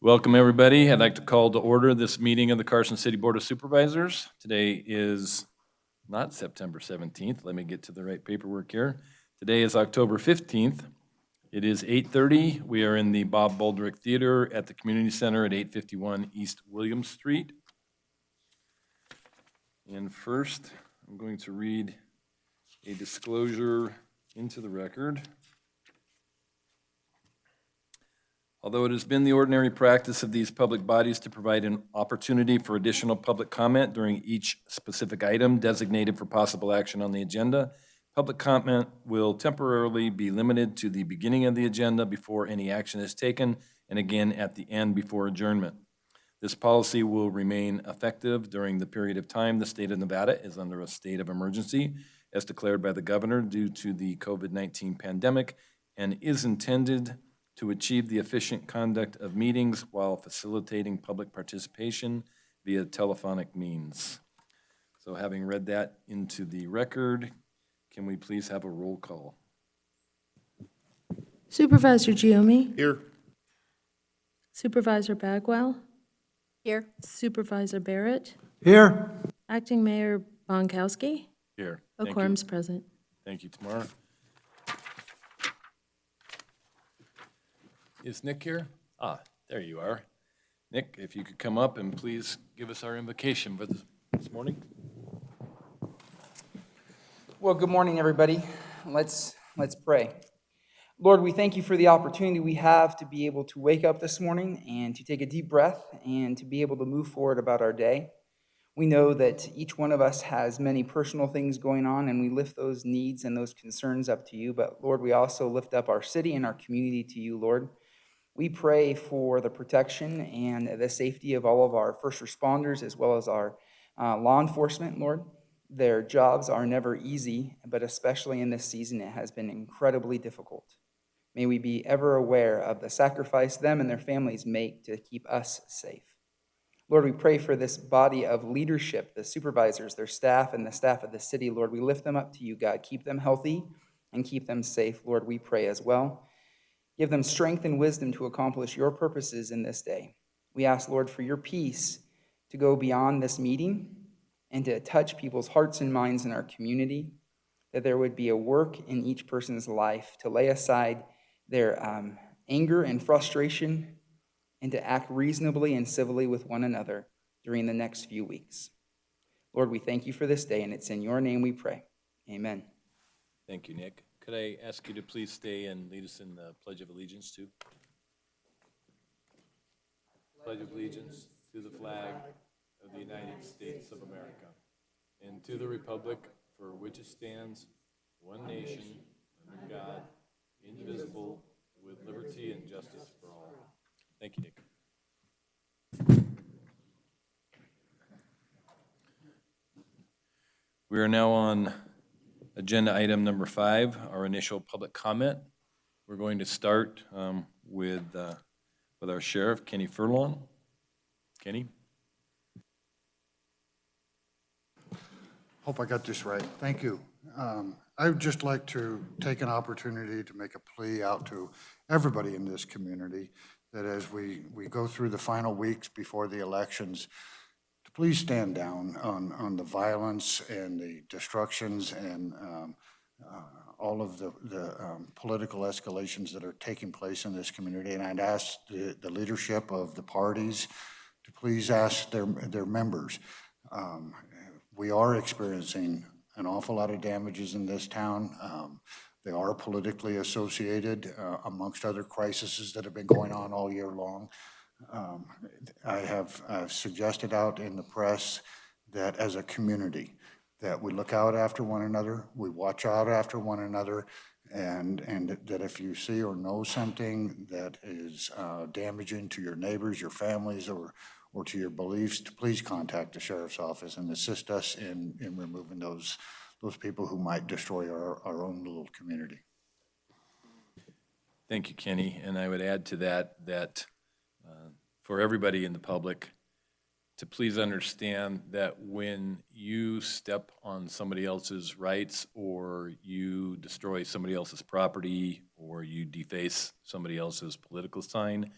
Welcome, everybody. I'd like to call to order this meeting of the Carson City Board of Supervisors. Today is not September 17th. Let me get to the right paperwork here. Today is October 15th. It is 8:30. We are in the Bob Boldrick Theater at the Community Center at 851 East William Street. And first, I'm going to read a disclosure into the record. Although it has been the ordinary practice of these public bodies to provide an opportunity for additional public comment during each specific item designated for possible action on the agenda, public comment will temporarily be limited to the beginning of the agenda before any action is taken, and again at the end before adjournment. This policy will remain effective during the period of time the state of Nevada is under a state of emergency as declared by the governor due to the COVID-19 pandemic, and is intended to achieve the efficient conduct of meetings while facilitating public participation via telephonic means. So having read that into the record, can we please have a roll call? Supervisor Giomi? Here. Supervisor Bagwell? Here. Supervisor Barrett? Here. Acting Mayor Bonkowski? Here. A Thank you. quorum's present. Thank you, Tamara. Is Nick here? Ah, there you are. Nick, if you could come up and please give us our invocation for this morning. Well, good morning, everybody. Let's pray. Lord, we thank you for the opportunity we have to be able to wake up this morning and to take a deep breath and to be able to move forward about our day. We know that each one of us has many personal things going on, and we lift those needs and those concerns up to you. But Lord, we also lift up our city and our community to you, Lord. We pray for the protection and the safety of all of our first responders as well as our law enforcement, Lord. Their jobs are never easy, but especially in this season, it has been incredibly difficult. May we be ever aware of the sacrifice them and their families make to keep us safe. Lord, we pray for this body of leadership, the supervisors, their staff, and the staff of the city. Lord, we lift them up to you, God. Keep them healthy and keep them safe. Lord, we pray as well. Give them strength and wisdom to accomplish your purposes in this day. We ask, Lord, for your peace to go beyond this meeting and to touch people's hearts and minds in our community, that there would be a work in each person's life to lay aside their anger and frustration and to act reasonably and civilly with one another during the next few weeks. Lord, we thank you for this day, and it's in your name we pray. Amen. Thank you, Nick. Could I ask you to please stay and lead us in the Pledge of Allegiance too? Pledge of Allegiance to the flag of the United States of America and to the republic for which it stands, one nation, under God, indivisible, with liberty and justice for all. Thank you, Nick. We are now on agenda item number 5, our initial public comment. We're going to start with our sheriff, Kenny Furlong. Kenny? Hope I got this right. Thank you. I would just like to take an opportunity to make a plea out to everybody in this community that as we go through the final weeks before the elections, to please stand down on the violence and the destructions and all of the political escalations that are taking place in this community. And I'd ask the leadership of the parties to please ask their members. We are experiencing an awful lot of damages in this town. They are politically associated amongst other crises that have been going on all year long. I have suggested out in the press that as a community, that we look out after one another, we watch out after one another, and that if you see or know something that is damaging to your neighbors, your families, or to your beliefs, to please contact the sheriff's office and assist us in removing those people who might destroy our own little community. Thank you, Kenny. And I would add to that for everybody in the public to please understand that when you step on somebody else's rights or you destroy somebody else's property or you deface somebody else's political sign,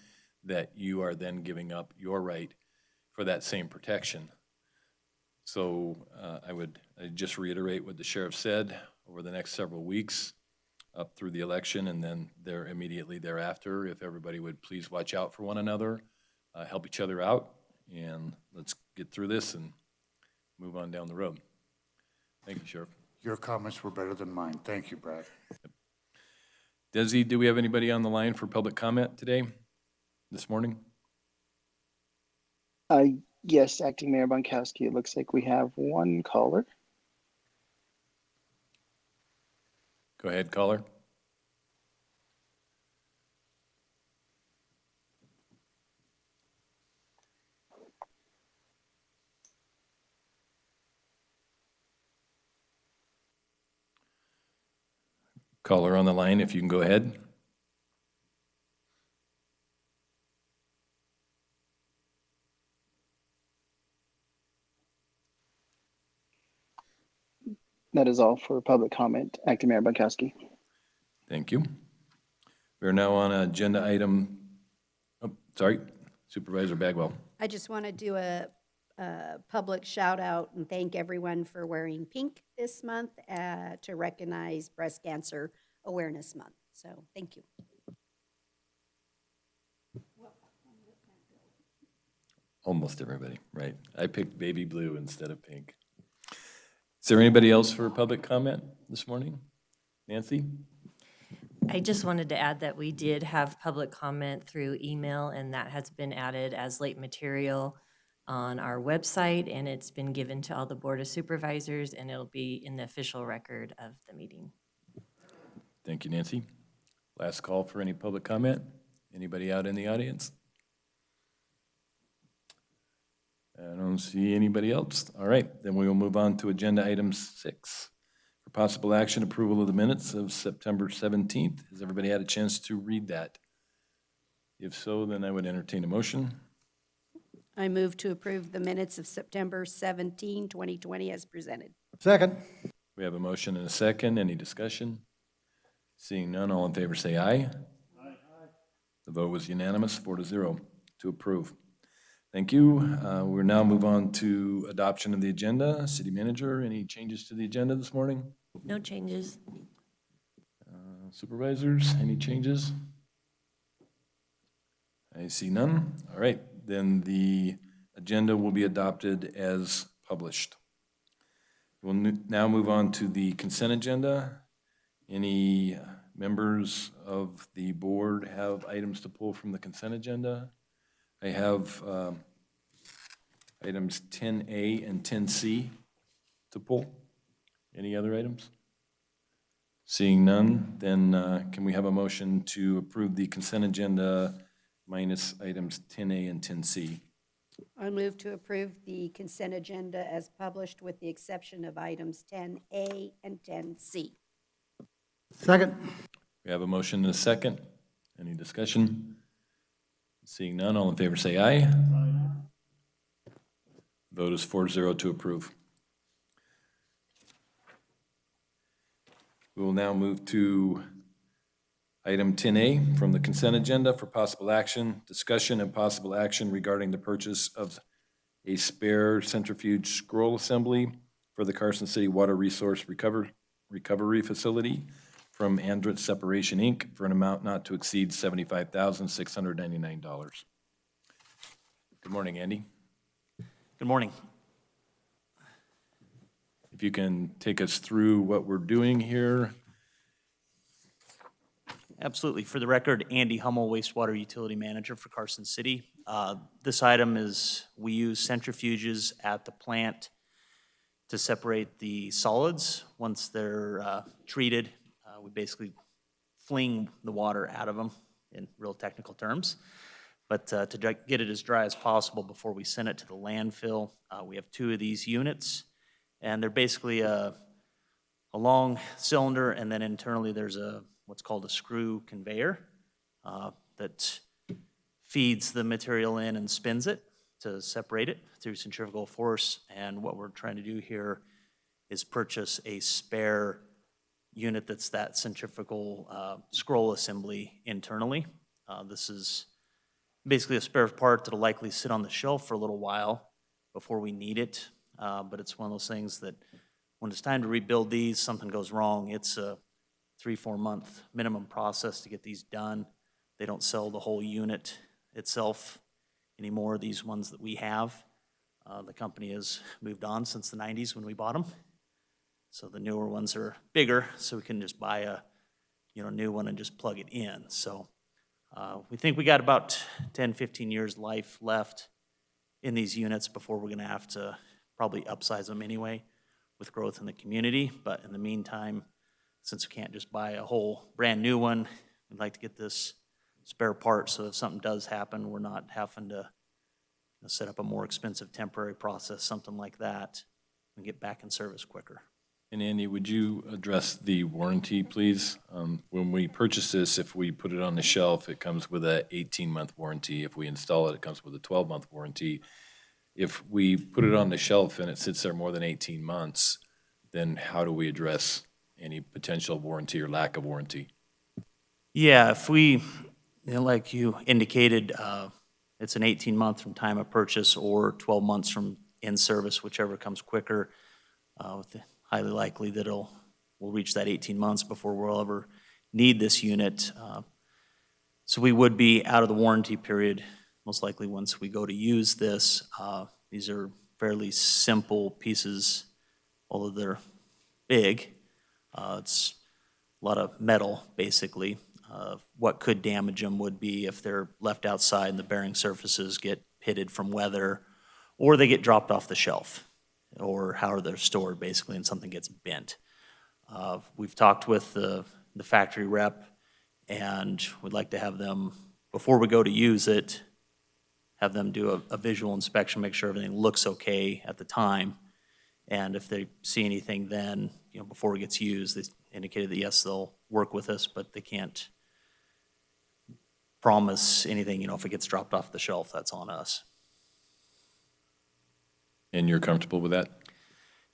that you are then giving up your right for that same protection. So I'd just reiterate what the sheriff said over the next several weeks up through the election, and then there immediately thereafter, if everybody would please watch out for one another, help each other out, and let's get through this and move on down the road. Thank you, Sheriff. Your comments were better than mine. Thank you, Brad. Desi, do we have anybody on the line for public comment today, this morning? Yes, Acting Mayor Bonkowski, it looks like we have one caller. Go ahead, caller. Caller on the line, if you can go ahead. That is all for public comment. Acting Mayor Bonkowski. Thank you. We're now on agenda item, Supervisor Bagwell. I just want to do a public shout out and thank everyone for wearing pink this month to recognize Breast Cancer Awareness Month. So thank you. Almost everybody, right. I picked baby blue instead of pink. Is there anybody else for public comment this morning? Nancy? I just wanted to add that we did have public comment through email, and that has been added as late material on our website, and it's been given to all the Board of Supervisors, and it'll be in the official record of the meeting. Thank you, Nancy. Last call for any public comment. Anybody out in the audience? I don't see anybody else. All right, then we will move on to agenda item 6. For possible action, approval of the minutes of September 17th. Has everybody had a chance to read that? If so, then I would entertain a motion. I move to approve the minutes of September 17, 2020 as presented. Second. We have a motion and a second. Any discussion? Seeing none, all in favor say aye. Aye. The vote was unanimous, 4-0 to approve. Thank you. We'll now move on to adoption of the agenda. City Manager, any changes to the agenda this morning? No changes. Supervisors, any changes? I see none. All right, then the agenda will be adopted as published. We'll now move on to the consent agenda. Any members of the board have items to pull from the consent agenda? I have items 10A and 10C to pull. Any other items? Seeing none, then can we have a motion to approve the consent agenda minus items 10A and 10C? I move to approve the consent agenda as published with the exception of items 10A and 10C. Second. We have a motion and a second. Any discussion? Seeing none, all in favor say aye. Aye. Vote is 4-0 to approve. We will now move to item 10A from the consent agenda for possible action, discussion and possible action regarding the purchase of a spare centrifuge scroll assembly for the Carson City Water Resource Recovery Facility from Andritz Separation, Inc. for an amount not to exceed $75,699. Good morning, Andy. Good morning. If you can take us through what we're doing here. Absolutely. For the record, Andy Hummel, Wastewater Utility Manager for Carson City. This item is, we use centrifuges at the plant to separate the solids. Once they're treated, we basically fling the water out of them in real technical terms. But to get it as dry as possible before we send it to the landfill, we have 2 of these units. And they're basically a long cylinder, and then internally there's what's called a screw conveyor that feeds the material in and spins it to separate it through centrifugal force. And what we're trying to do here is purchase a spare unit that's that centrifugal scroll assembly internally. This is basically a spare part that'll likely sit on the shelf for a little while before we need it. But it's one of those things that when it's time to rebuild these, something goes wrong. It's a 3-4 month minimum process to get these done. They don't sell the whole unit itself anymore, these ones that we have. The company has moved on since the 90s when we bought them. So the newer ones are bigger, so we can just buy a new one and just plug it in. So we think we got about 10, 15 years life left in these units before we're gonna have to probably upsize them anyway with growth in the community. But in the meantime, since we can't just buy a whole brand new one, we'd like to get this spare part so if something does happen, we're not having to set up a more expensive temporary process, something like that, and get back in service quicker. And Andy, would you address the warranty, please? When we purchase this, if we put it on the shelf, it comes with a 18-month warranty. If we install it, it comes with a 12-month warranty. If we put it on the shelf and it sits there more than 18 months, then how do we address any potential warranty or lack of warranty? Yeah, if we, like you indicated, it's an 18-month from time of purchase or 12 months from in-service, whichever comes quicker. Highly likely that we'll reach that 18 months before we'll ever need this unit. So we would be out of the warranty period, most likely once we go to use this. These are fairly simple pieces, although they're big. It's a lot of metal, basically. What could damage them would be if they're left outside and the bearing surfaces get pitted from weather, or they get dropped off the shelf, or how they're stored, basically, and something gets bent. We've talked with the factory rep, and we'd like to have them, before we go to use it, have them do a visual inspection, make sure everything looks okay at the time. And if they see anything then, before it gets used, they indicated that yes, they'll work with us, but they can't promise anything, if it gets dropped off the shelf, that's on us. And you're comfortable with that?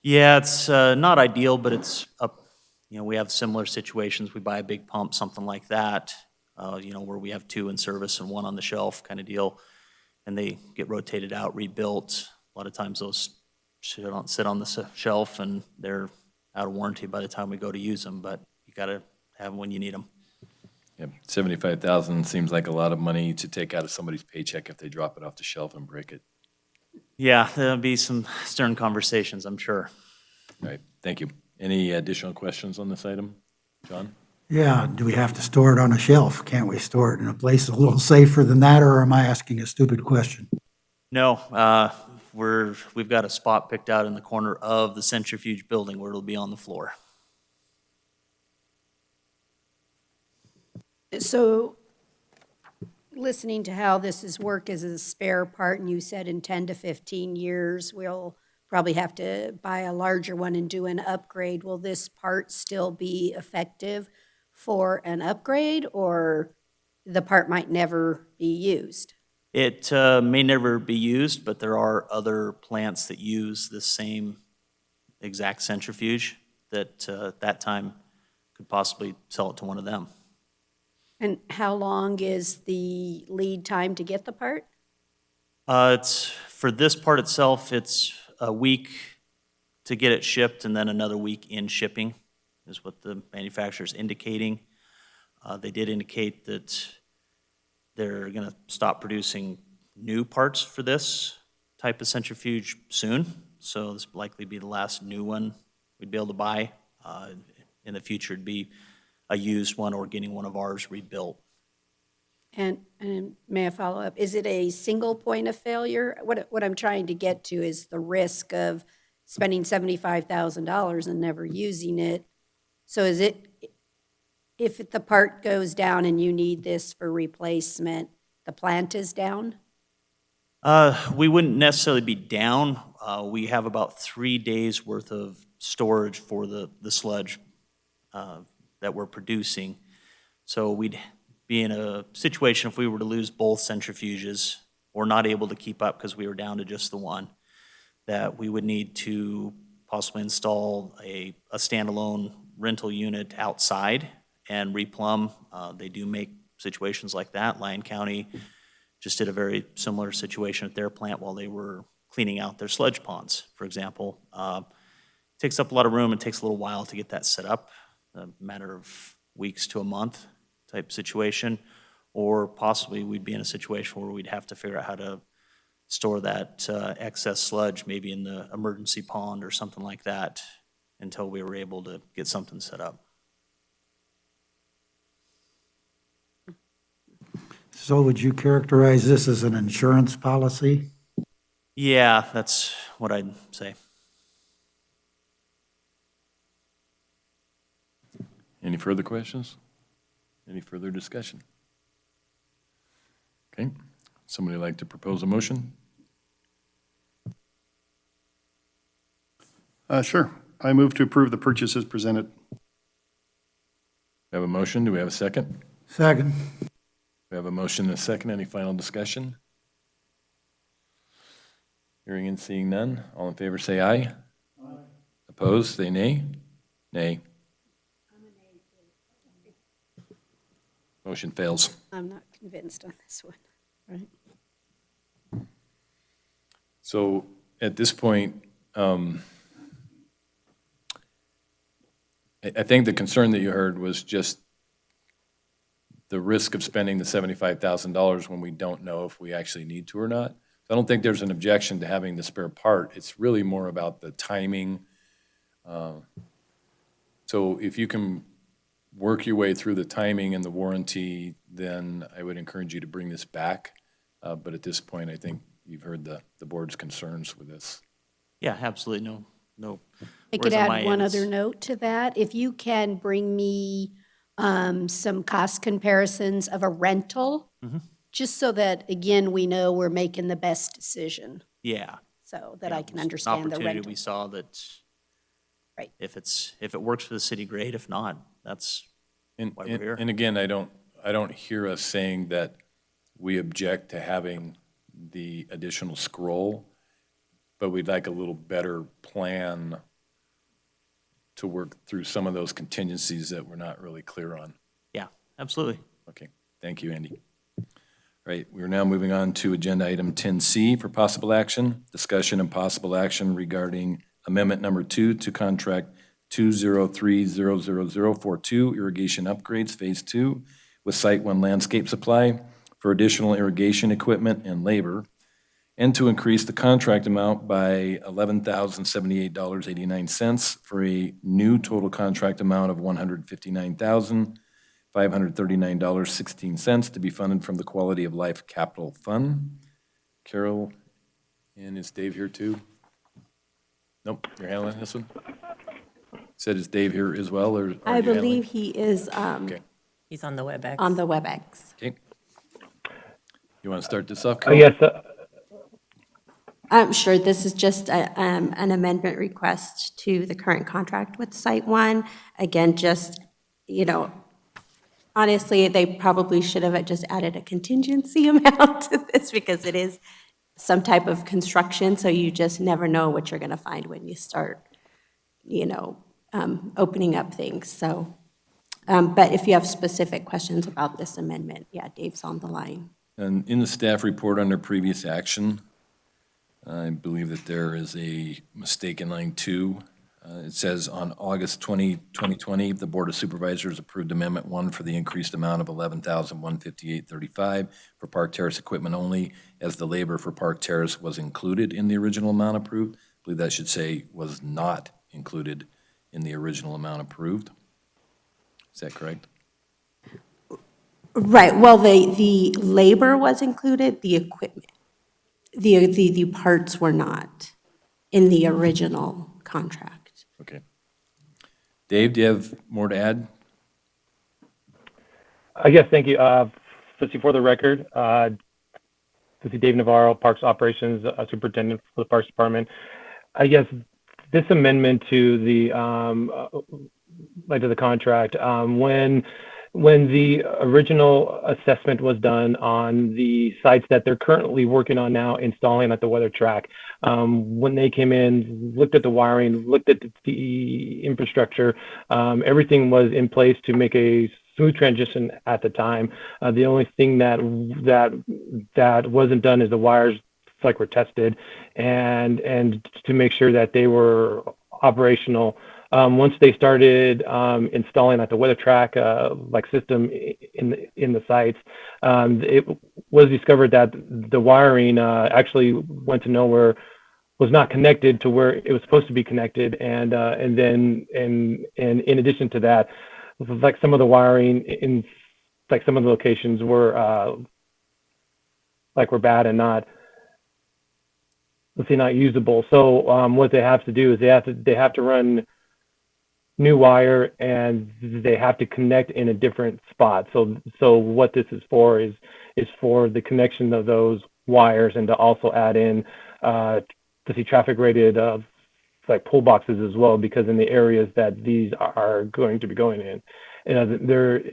Yeah, it's not ideal, but it's up. We have similar situations. We buy a big pump, something like that, where we have 2 in service and 1 on the shelf kind of deal, and they get rotated out, rebuilt. A lot of times those sit on the shelf and they're out of warranty by the time we go to use them, but you got to have them when you need them. Yep, $75,000 seems like a lot of money to take out of somebody's paycheck if they drop it off the shelf and break it. Yeah, there'll be some stern conversations, I'm sure. All right, thank you. Any additional questions on this item? John? Yeah, do we have to store it on a shelf? Can't we store it in a place a little safer than that, or am I asking a stupid question? No, we've got a spot picked out in the corner of the centrifuge building where it'll be on the floor. So, listening to how this is worked as a spare part, and you said in 10 to 15 years, we'll probably have to buy a larger one and do an upgrade. Will this part still be effective for an upgrade, or the part might never be used? It may never be used, but there are other plants that use the same exact centrifuge that at that time could possibly sell it to one of them. And how long is the lead time to get the part? It's for this part itself, it's a week to get it shipped and then another week in shipping is what the manufacturer's indicating. They did indicate that they're going to stop producing new parts for this type of centrifuge soon. So this will likely be the last new one we'd be able to buy. In the future, it'd be a used one or getting one of ours rebuilt. And may I follow up? Is it a single point of failure? What I'm trying to get to is the risk of spending $75,000 and never using it. So is it, if the part goes down and you need this for replacement, the plant is down? We wouldn't necessarily be down. We have about 3 days worth of storage for the sludge that we're producing. So we'd be in a situation if we were to lose both centrifuges or not able to keep up because we were down to just the one, that we would need to possibly install a standalone rental unit outside and replumb. They do make situations like that. Lyon County just did a very similar situation at their plant while they were cleaning out their sludge ponds, for example. Takes up a lot of room and takes a little while to get that set up, a matter of weeks to a month type situation. Or possibly we'd be in a situation where we'd have to figure out how to store that excess sludge maybe in the emergency pond or something like that until we were able to get something set up. So would you characterize this as an insurance policy? Yeah, that's what I'd say. Any further questions? Any further discussion? Okay, somebody like to propose a motion? Sure. I move to approve the purchases presented. We have a motion, do we have a second? Second. We have a motion and a second, any final discussion? Hearing and seeing none, all in favor say aye. Opposed, say nay. Nay. Motion fails. I'm not convinced on this one, right? So at this point, I think the concern that you heard was just the risk of spending the $75,000 when we don't know if we actually need to or not. So I don't think there's an objection to having the spare part. It's really more about the timing. So if you can work your way through the timing and the warranty, then I would encourage you to bring this back. But at this point, I think you've heard the board's concerns with this. Yeah, absolutely, no. I could worries on my add one end. other note to that. If you can bring me some cost comparisons of a rental, just so that, again, we know we're making the best decision, Yeah. so that Yeah, I can it was an understand the opportunity rental. we saw that Right. if it works for the city, great. If not, that's And, why we're here. and again, I don't hear us saying that we object to having the additional scroll, but we'd like a little better plan to work through some of those contingencies that we're not really clear on. Yeah, absolutely. Okay, thank you, Andy. All right, we're now moving on to agenda item 10C for possible action, discussion and possible action regarding amendment number 2 to contract 203-00042 irrigation upgrades, phase 2, with Site 1 Landscape Supply for additional irrigation equipment and labor, and to increase the contract amount by $11,078.89 for a new total contract amount of $159,539.16 to be funded from the Quality of Life Capital Fund. Carol, and is Dave here too? Nope, you're handling this one? Said, is Dave here as well, or? are I you handling? believe he is Okay, He's on the WebEx. on the WebEx. okay. You want to start this off, Carol? Yes, I'm sure this is just an amendment request to the current contract with Site One. Again, just, honestly, they probably should have just added a contingency amount to this because it is some type of construction, so you just never know what you're going to find when you start, opening up things. So, but if you have specific questions about this amendment, yeah, Dave's on the line. And in the staff report under previous action, I believe that there is a mistake in line 2. It says, on August 20, 2020, the Board of Supervisors approved Amendment 1 for the increased amount of $11,158.35 for Park Terrace equipment only, as the labor for Park Terrace was included in the original amount approved. I believe that should say was not included in the original amount approved. Is that correct? Right, well, the labor was included, the equipment, the parts were not in the original contract. Okay. Dave, do you have more to add? yes, thank you. Let's see, for the record, this is Dave Navarro, Parks Operations Superintendent for the Parks Department. I guess this amendment to the contract, when the original assessment was done on the sites that they're currently working on now installing at the weather track, when they came in, looked at the wiring, looked at the infrastructure, everything was in place to make a smooth transition at the time. The only thing that wasn't done is the wires were tested and to make sure that they were operational. Once they started installing the weather track system in the sites, it was discovered that the wiring actually went to nowhere, was not connected to where it was supposed to be connected, and then in addition to that, some of the wiring in some of the locations were were bad and not, let's say, not usable. So what they have to do is they have to run new wire, and they have to connect in a different spot. So what this is for for the connection of those wires, and to also add in to see traffic rated pull boxes as well, because in the areas that these are going to be going in,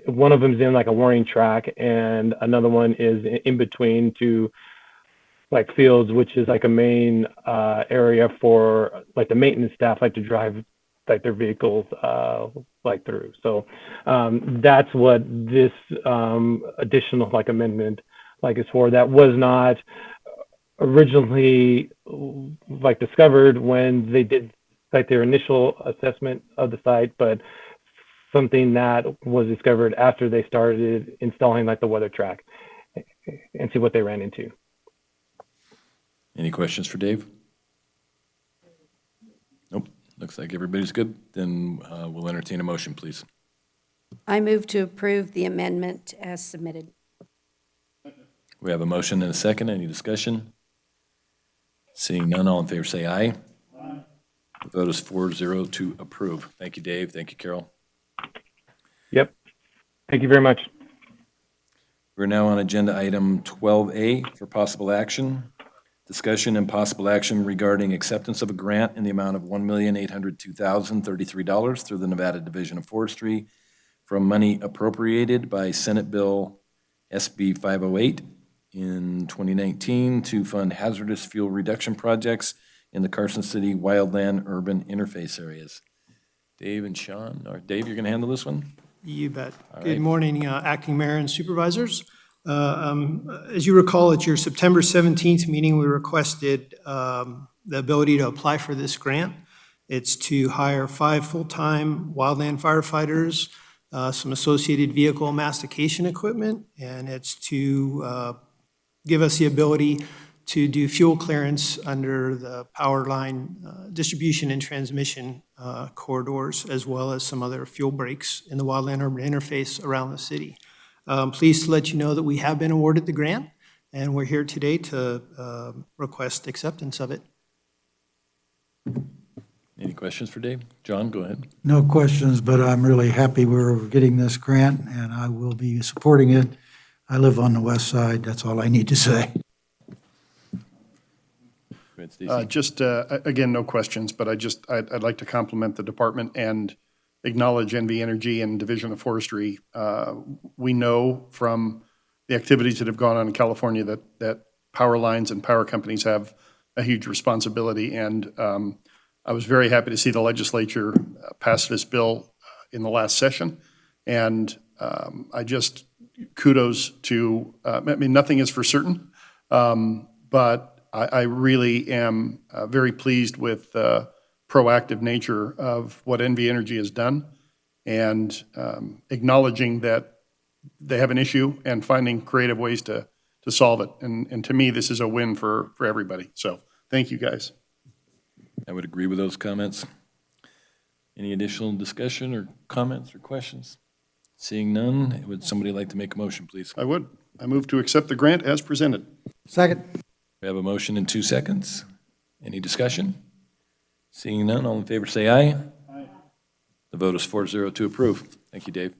one of them is in a warning track, and another one is in between two fields, which is a main area for the maintenance staff to drive their vehicles through. So that's what this additional amendment is for. That was not originally discovered when they did their initial assessment of the site, but something that was discovered after they started installing the weather track, and see what they ran into. Any questions for Dave? Nope. Looks like everybody's good. Then we'll entertain a motion, please. I move to approve the amendment as submitted. We have a motion and a second. Any discussion? Seeing none, all in favor say aye. Aye. The vote is 4-0 to approve. Thank you, Dave. Thank you, Carol. Yep. Thank you very much. We're now on agenda item 12A for possible action. Discussion and possible action regarding acceptance of a grant in the amount of $1,802,033 through the Nevada Division of Forestry from money appropriated by Senate Bill SB 508 in 2019 to fund hazardous fuel reduction projects in the Carson City wildland urban interface areas. Dave and Sean, or Dave, you're going to handle this one? You bet. All Good right. morning, Acting Mayor and Supervisors. As you recall, at your September 17th meeting, we requested the ability to apply for this grant. It's to hire 5 full-time wildland firefighters, some associated vehicle mastication equipment, and it's to give us the ability to do fuel clearance under the power line distribution and transmission corridors, as well as some other fuel breaks in the wildland urban interface around the city. Pleased to let you know that we have been awarded the grant, and we're here today to request acceptance of it. Any questions for Dave? John, go ahead. No questions, but I'm really happy we're getting this grant, and I will be supporting it. I live on the west side. That's all I need to say. Go ahead, Stacey. Again, no questions, but I'd like to compliment the department and acknowledge NV Energy and Division of Forestry. We know from the activities that have gone on in California that power lines and power companies have a huge responsibility, and I was very happy to see the legislature pass this bill in the last session, and kudos to, nothing is for certain, but I really am very pleased with the proactive nature of what NV Energy has done, and acknowledging that they have an issue and finding creative ways to solve it. And to me, this is a win for everybody. So thank you, guys. I would agree with those comments. Any additional discussion or comments or questions? Seeing none, would somebody like to make a motion, please? I would. I move to accept the grant as presented. Second. We have a motion in 2 seconds. Any discussion? Seeing none, all in favor say aye. Aye. The vote is 4-0 to approve. Thank you, Dave.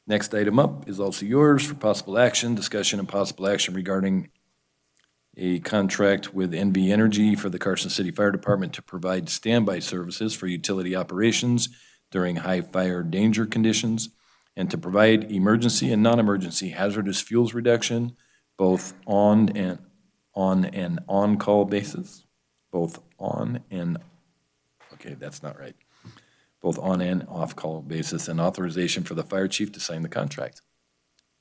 Next item up is also yours for possible action, discussion and possible action regarding a contract with NV Energy for the Carson City Fire Department to provide standby services for utility operations during high fire danger conditions, and to provide emergency and non-emergency hazardous fuels reduction, both on an on-call basis, both on and, okay, that's not right. both on and off-call basis, and authorization for the fire chief to sign the contract.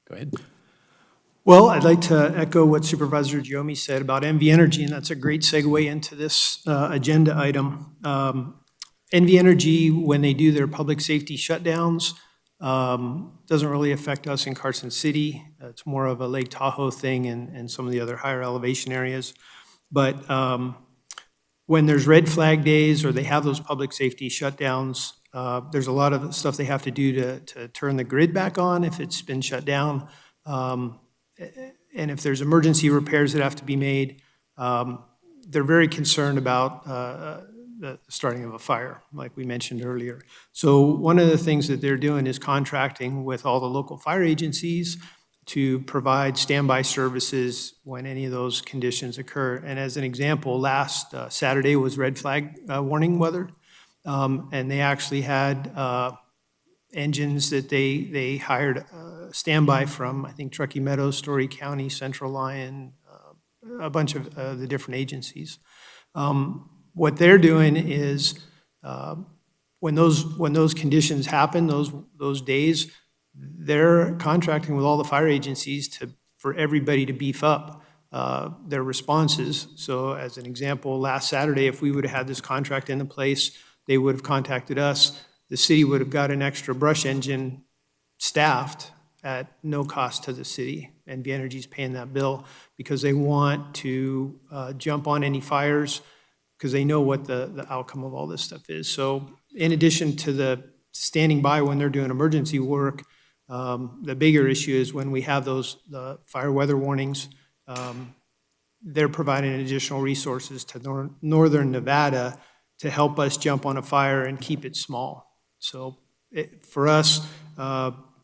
Go ahead. Well, I'd like to echo what Supervisor Giomi said about NV Energy, and that's a great segue into this agenda item. NV Energy, when they do their public safety shutdowns, doesn't really affect us in Carson City. It's more of a Lake Tahoe thing and some of the other higher elevation areas. But when there's red flag days or they have those public safety shutdowns, there's a lot of stuff they have to do to turn the grid back on if it's been shut down. And if there's emergency repairs that have to be made, they're very concerned about the starting of a fire, like we mentioned earlier. So one of the things that they're doing is contracting with all the local fire agencies to provide standby services when any of those conditions occur. And as an example, last Saturday was red flag warning weather, and they actually had engines that they hired standby from, I think, Truckee Meadows, Story County, Central Lyon, a bunch of the different agencies. What they're doing is when those conditions happen, those days, they're contracting with all the fire agencies for everybody to beef up their responses. So as an example, last Saturday, if we would have had this contract into place, they would have contacted us. The city would have got an extra brush engine staffed at no cost to the city, and NV Energy's paying that bill because they want to jump on any fires because they know what the outcome of all this stuff is. So in addition to the standing by when they're doing emergency work, the bigger issue is when we have the fire weather warnings, they're providing additional resources to northern Nevada to help us jump on a fire and keep it small. So for us,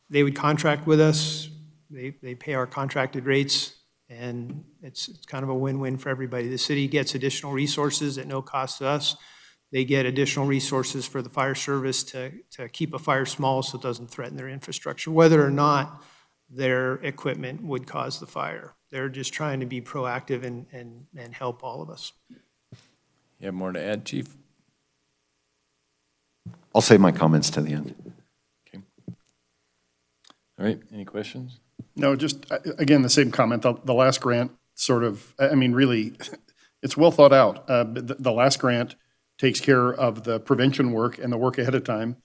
they would contract with us, they pay our contracted rates, and it's kind of a win-win for everybody. The city gets additional resources at no cost to us. They get additional resources for the fire service to keep a fire small so it doesn't threaten their infrastructure, whether or not their equipment would cause the fire. They're just trying to be proactive and help all of us. You have more to add, Chief? I'll save my comments to the end. Okay. All right, any questions? No, just, again, the same comment. The last grant sort of, I mean, really, it's well thought out. The last grant takes care of the prevention work and the work ahead of time.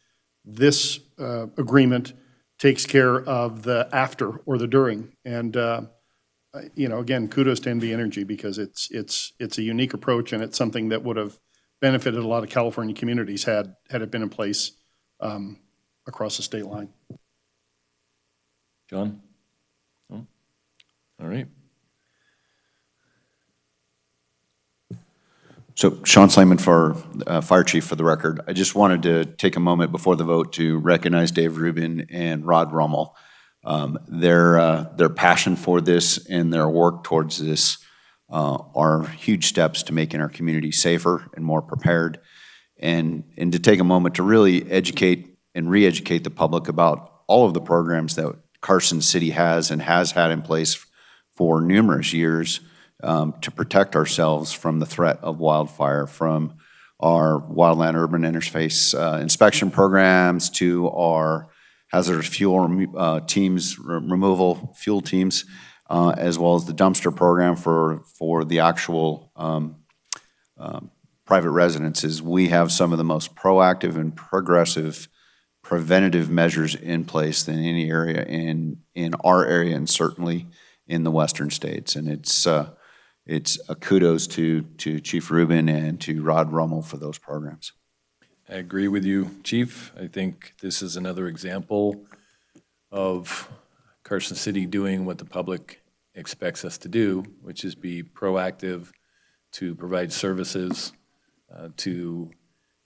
This agreement takes care of the after or the during. And, again, kudos to NV Energy because it's a unique approach and it's something that would have benefited a lot of California communities had it been in place across the state line. John? No? All right. So Sean Slayman for Fire Chief for the record. I just wanted to take a moment before the vote to recognize Dave Rubin and Rod Rummel. Their passion for this and their work towards this are huge steps to making our community safer and more prepared, and to take a moment to really educate and re-educate the public about all of the programs that Carson City has and has had in place for numerous years to protect ourselves from the threat of wildfire, from our wildland urban interface inspection programs to our hazardous fuel teams, removal fuel teams, as well as the dumpster program for the actual private residences. We have some of the most proactive and progressive preventative measures in place than any area in our area and certainly in the western states. And it's a kudos to Chief Rubin and to Rod Rummel for those programs. I agree with you, Chief. I think this is another example of Carson City doing what the public expects us to do, which is be proactive, to provide services, to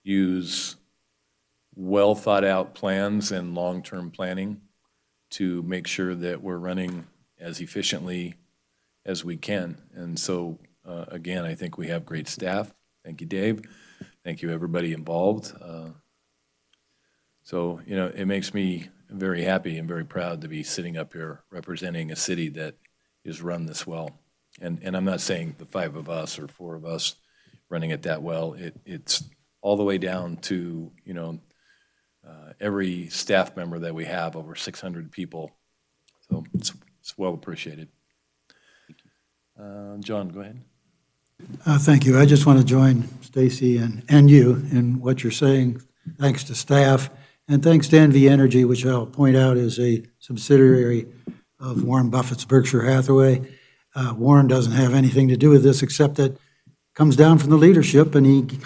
use well-thought-out plans and long-term planning to make sure that we're running as efficiently as we can. And so, again, I think we have great staff. Thank you, Dave. Thank you, everybody involved. So, it makes me very happy and very proud to be sitting up here representing a city that is run this well. And I'm not saying the 5 of us or 4 of us running it that well. It's all the way down to, every staff member that we have, over 600 people. So it's well appreciated. John, go ahead. Thank you. I just want to join Stacy and you in what you're saying. Thanks to staff, and thanks to NV Energy, which I'll point out is a subsidiary of Warren Buffett's Berkshire Hathaway. Warren doesn't have anything to do with this except that it comes down from the leadership, and he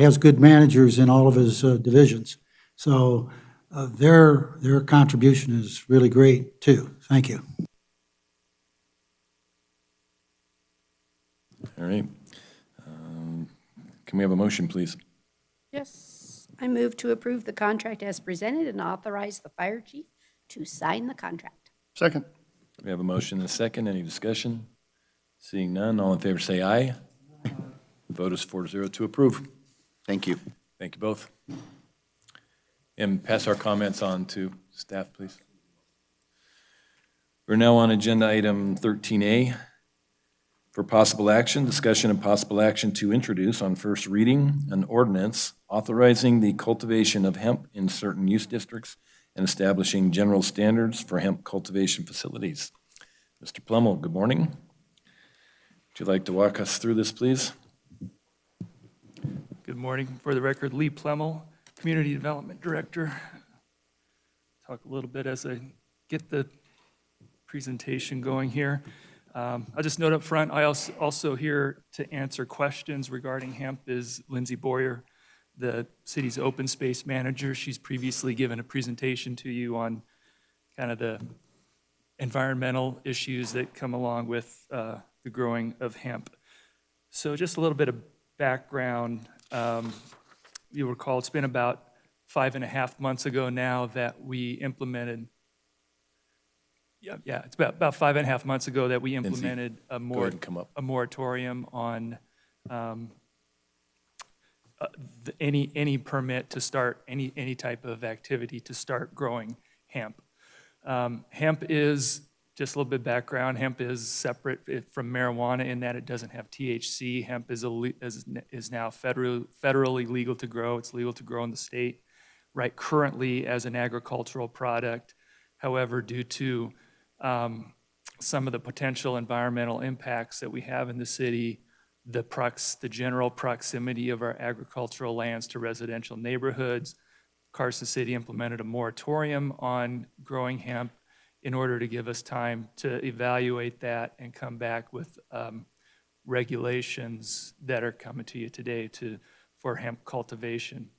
has good managers in all of his divisions. So their contribution is really great, too. Thank you. All right. Can we have a motion, please? Yes. I move to approve the contract as presented and authorize the fire chief to sign the contract. Second. We have a motion and a second. Any discussion? Seeing none, all in favor say aye. Vote is 4-0 to approve. Thank you. Thank you both. And pass our comments on to staff, please. We're now on agenda item 13A for possible action, discussion and possible action to introduce on first reading an ordinance authorizing the cultivation of hemp in certain use districts and establishing general standards for hemp cultivation facilities. Mr. Plummel, good morning. Would you like to walk us through this, please? Good morning. For the record, Lee Plemmel, Community Development Director. Talk a little bit as I get the presentation going here. I'll just note up front, I also here to answer questions regarding hemp is Lindsay Boyer, the city's open space manager. She's previously given a presentation to you on kind of the environmental issues that come along with the growing of hemp. So just a little bit of background. You'll recall it's been about 5.5 months ago now that we implemented. Yeah, it's about 5.5 months ago that we implemented a moratorium on any permit to start any type of activity to start growing hemp. Hemp is, just a little bit of background, hemp is separate from marijuana in that it doesn't have THC. Hemp is now federally legal to grow. It's legal to grow in the state, right, currently as an agricultural product. However, due to some of the potential environmental impacts that we have in the city, the general proximity of our agricultural lands to residential neighborhoods, Carson City implemented a moratorium on growing hemp in order to give us time to evaluate that and come back with regulations that are coming to you today for hemp cultivation.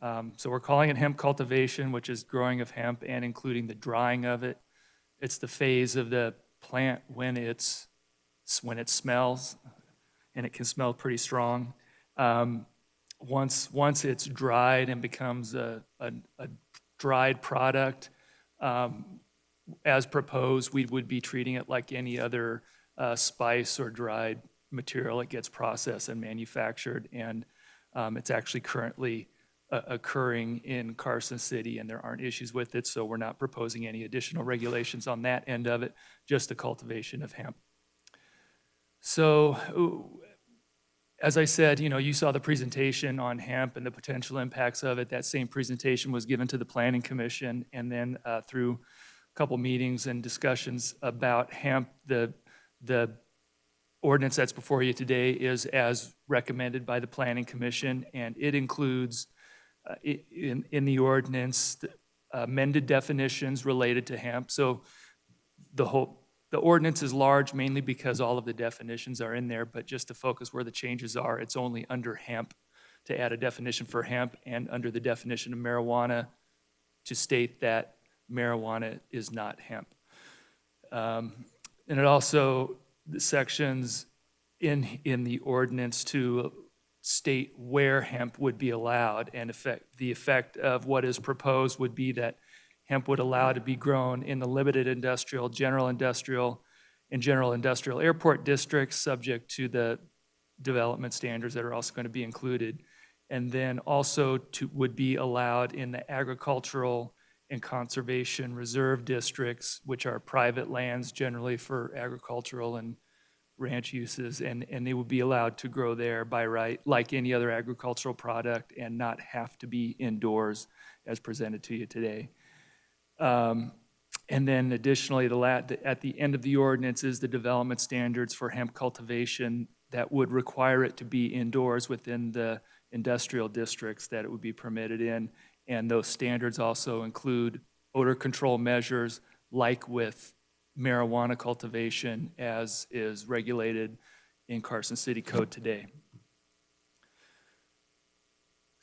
So we're calling it hemp cultivation, which is growing of hemp and including the drying of it. It's the phase of the plant when it smells, and it can smell pretty strong. Once it's dried and becomes a dried product, as proposed, we would be treating it like any other spice or dried material. It gets processed and manufactured, and it's actually currently occurring in Carson City, and there aren't issues with it, so we're not proposing any additional regulations on that end of it, just the cultivation of hemp. So, as I said, you saw the presentation on hemp and the potential impacts of it. That same presentation was given to the Planning Commission, and then through a couple meetings and discussions about hemp, the ordinance that's before you today is as recommended by the Planning Commission, and it includes in the ordinance amended definitions related to hemp. So the ordinance is large mainly because all of the definitions are in there, but just to focus where the changes are, it's only under hemp to add a definition for hemp and under the definition of marijuana to state that marijuana is not hemp. And it also, the sections in the ordinance to state where hemp would be allowed, and the effect of what is proposed would be that hemp would allow to be grown in the limited industrial, general industrial, and general industrial airport districts, subject to the development standards that are also going to be included, and then also would be allowed in the agricultural and conservation reserve districts, which are private lands generally for agricultural and ranch uses, and they would be allowed to grow there by right, like any other agricultural product, and not have to be indoors as presented to you today. And then additionally, at the end of the ordinance is the development standards for hemp cultivation that would require it to be indoors within the industrial districts that it would be permitted in. And those standards also include odor control measures, like with marijuana cultivation as is regulated in Carson City Code today.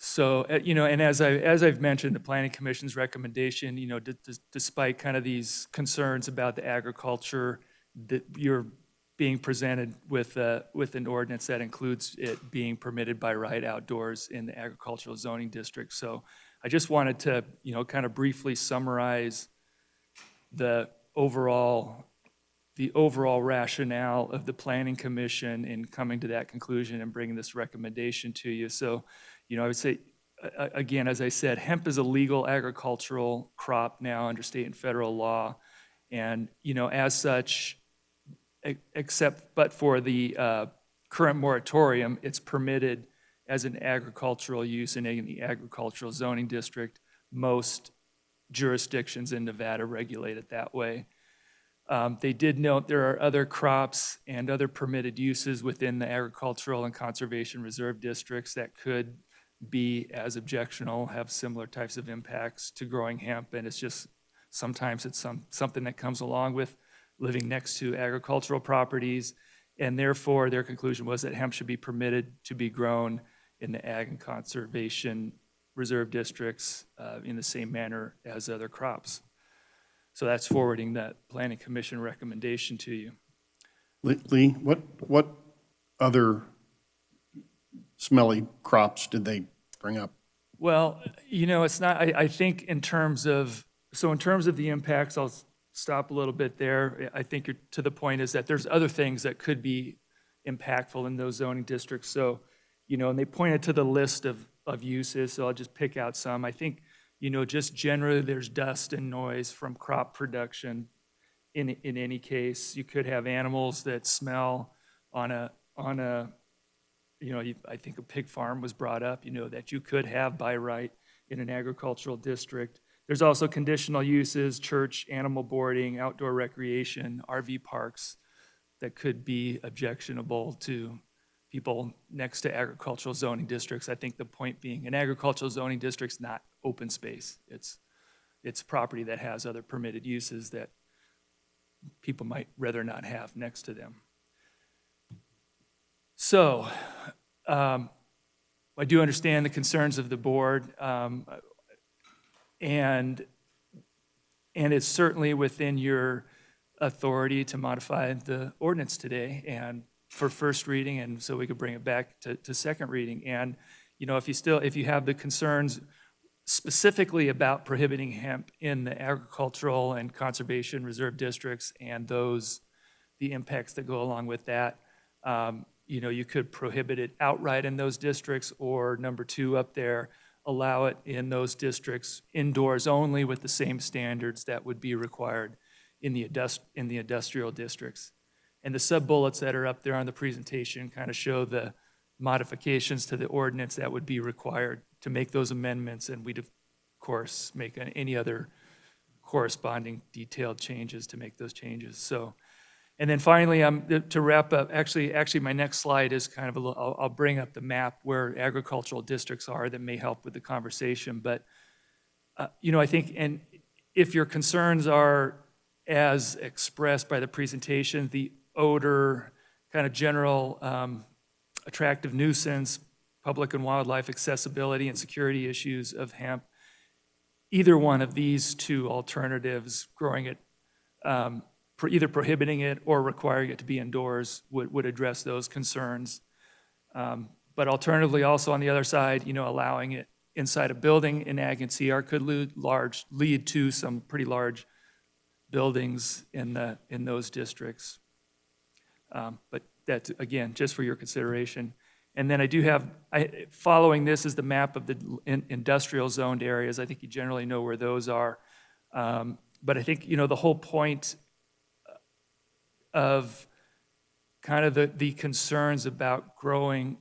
So, and as I've mentioned, the Planning Commission's recommendation, despite kind of these concerns about the agriculture, that you're being presented with an ordinance that includes it being permitted by right outdoors in the agricultural zoning district. So I just wanted to, kind of briefly summarize the overall rationale of the Planning Commission in coming to that conclusion and bringing this recommendation to you. So, I would say, again, as I said, hemp is a legal agricultural crop now under state and federal law. And, as such, but for the current moratorium, it's permitted as an agricultural use in the agricultural zoning district. Most jurisdictions in Nevada regulate it that way. They did note there are other crops and other permitted uses within the agricultural and conservation reserve districts that could be as objectionable, have similar types of impacts to growing hemp, and it's just sometimes it's something that comes along with living next to agricultural properties, and therefore their conclusion was that hemp should be permitted to be grown in the ag and conservation reserve districts in the same manner as other crops. So that's forwarding that Planning Commission recommendation to you. Lee, what other smelly crops did they bring up? Well, it's not, I think in terms of the impacts, I'll stop a little bit there. I think to the point is that there's other things that could be impactful in those zoning districts. So, and they pointed to the list of uses, so I'll just pick out some. I think, just generally there's dust and noise from crop production. In any case, you could have animals that smell on a I think a pig farm was brought up, that you could have by right in an agricultural district. There's also conditional uses, church, animal boarding, outdoor recreation, RV parks that could be objectionable to people next to agricultural zoning districts. I think the point being an agricultural zoning district's not open space. It's property that has other permitted uses that people might rather not have next to them. So, I do understand the concerns of the board, and it's certainly within your authority to modify the ordinance today and for first reading, and so we could bring it back to second reading. And if you have the concerns specifically about prohibiting hemp in the agricultural and conservation reserve districts and the impacts that go along with that, you could prohibit it outright in those districts, or number two up there, allow it in those districts indoors only with the same standards that would be required in the industrial districts. And the sub-bullets that are up there on the presentation kind of show the modifications to the ordinance that would be required to make those amendments, and we'd of course make any other corresponding detailed changes to make those changes. So. And then finally, to wrap up, actually my next slide is kind of I'll bring up the map where agricultural districts are that may help with the conversation. But, I think, and if your concerns are as expressed by the presentation, the odor, kind of general attractive nuisance, public and wildlife accessibility and security issues of hemp, either one of these two alternatives, growing it, either prohibiting it or requiring it to be indoors would address those concerns. But alternatively, also on the other side, allowing it inside a building in ag and CR could lead to some pretty large buildings in those districts. But that's, again, just for your consideration. And then I do have, following this is the map of the industrial zoned areas. I think you generally know where those are. But I think, the whole point of kind of the concerns about growing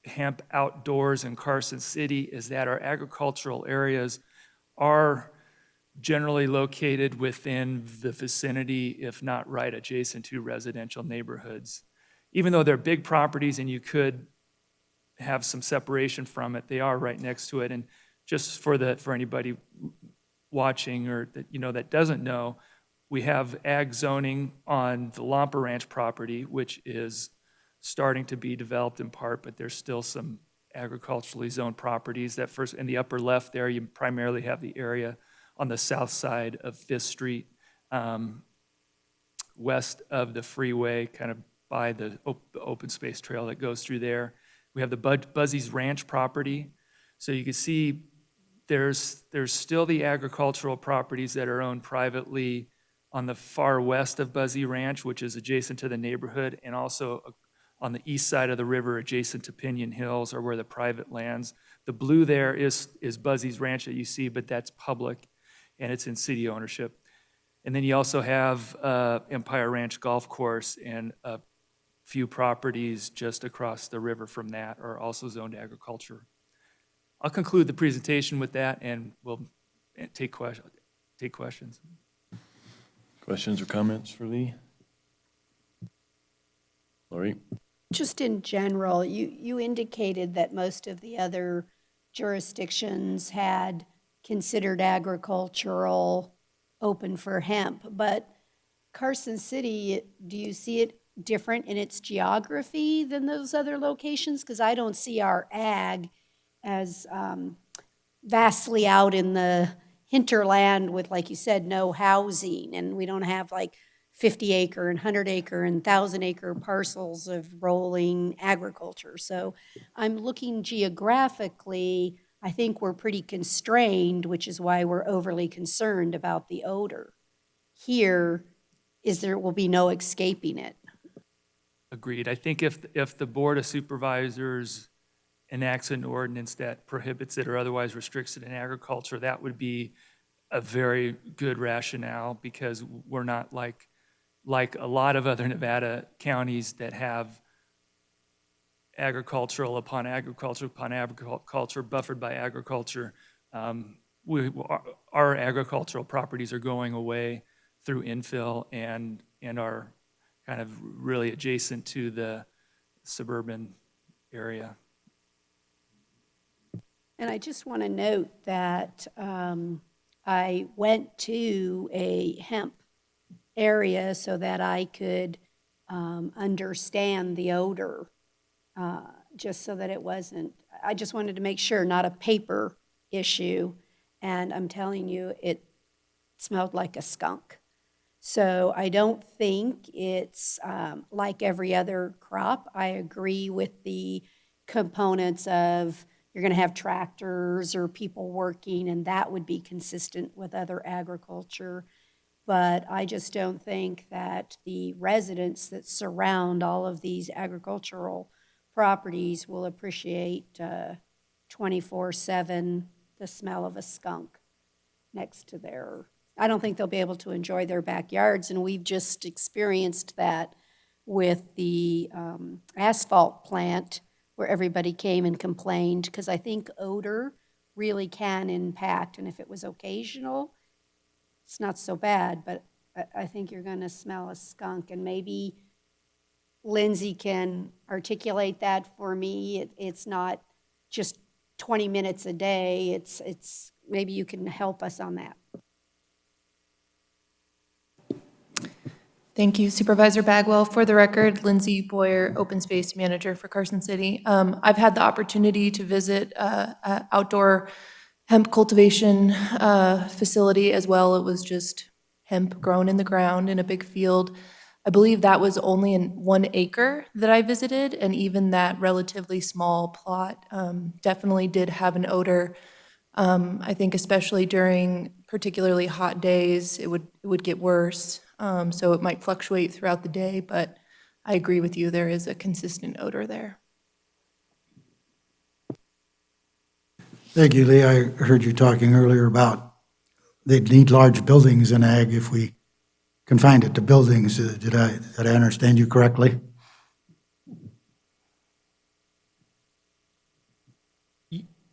hemp outdoors in Carson City is that our agricultural areas are generally located within the vicinity, if not right adjacent to residential neighborhoods. Even though they're big properties and you could have some separation from it, they are right next to it. And just for anybody watching or that doesn't know, we have ag zoning on the Lampa Ranch property, which is starting to be developed in part, but there's still some agriculturally zoned properties. That first, in the upper left there, you primarily have the area on the south side of 5th Street, west of the freeway, kind of by the open space trail that goes through there. We have the Buzzy's Ranch property. So you can see there's still the agricultural properties that are owned privately on the far west of Buzzy Ranch, which is adjacent to the neighborhood, and also on the east side of the river adjacent to Pinion Hills, or where the private lands. The blue there is Buzzy's Ranch that you see, but that's public, and it's in city ownership. And then you also have Empire Ranch Golf Course, and a few properties just across the river from that are also zoned agriculture. I'll conclude the presentation with that, and we'll take questions. Questions or comments for Lee? Lori? Just in general, you indicated that most of the other jurisdictions had considered agricultural open for hemp, but Carson City, do you see it different in its geography than those other locations? Because I don't see our ag as vastly out in the hinterland with, like you said, no housing, and we don't have like 50-acre and 100-acre and 1,000-acre parcels of rolling agriculture. So I'm looking geographically, I think we're pretty constrained, which is why we're overly concerned about the odor. Here, there will be no escaping it. Agreed. I think if the Board of Supervisors enacts an ordinance that prohibits it or otherwise restricts it in agriculture, that would be a very good rationale, because we're not like a lot of other Nevada counties that have agricultural upon agriculture upon agriculture, buffered by agriculture. Our agricultural properties are going away through infill and are kind of really adjacent to the suburban area. And I just want to note that I went to a hemp area so that I could understand the odor, just so that it wasn't, I just wanted to make sure, not a paper issue. And I'm telling you, it smelled like a skunk. So I don't think it's like every other crop. I agree with the components of you're going to have tractors or people working, and that would be consistent with other agriculture. But I just don't think that the residents that surround all of these agricultural properties will appreciate 24/7 the smell of a skunk next to their, I don't think they'll be able to enjoy their backyards. And we've just experienced that with the asphalt plant, where everybody came and complained, because I think odor really can impact. And if it was occasional, it's not so bad, but I think you're going to smell a skunk. And maybe Lindsay can articulate that for me. It's not just 20 minutes a day. It's maybe you can help us on that. Thank you, Supervisor Bagwell. For the record, Lindsay Boyer, Open Space Manager for Carson City. I've had the opportunity to visit an outdoor hemp cultivation facility as well. It was just hemp grown in the ground in a big field. I believe that was only in 1 acre that I visited, and even that relatively small plot definitely did have an odor. I think especially during particularly hot days, it would get worse. So it might fluctuate throughout the day, but I agree with you, there is a consistent odor there. Thank you, Lee. I heard you talking earlier about they'd need large buildings in ag if we confined it to buildings. Did I understand you correctly?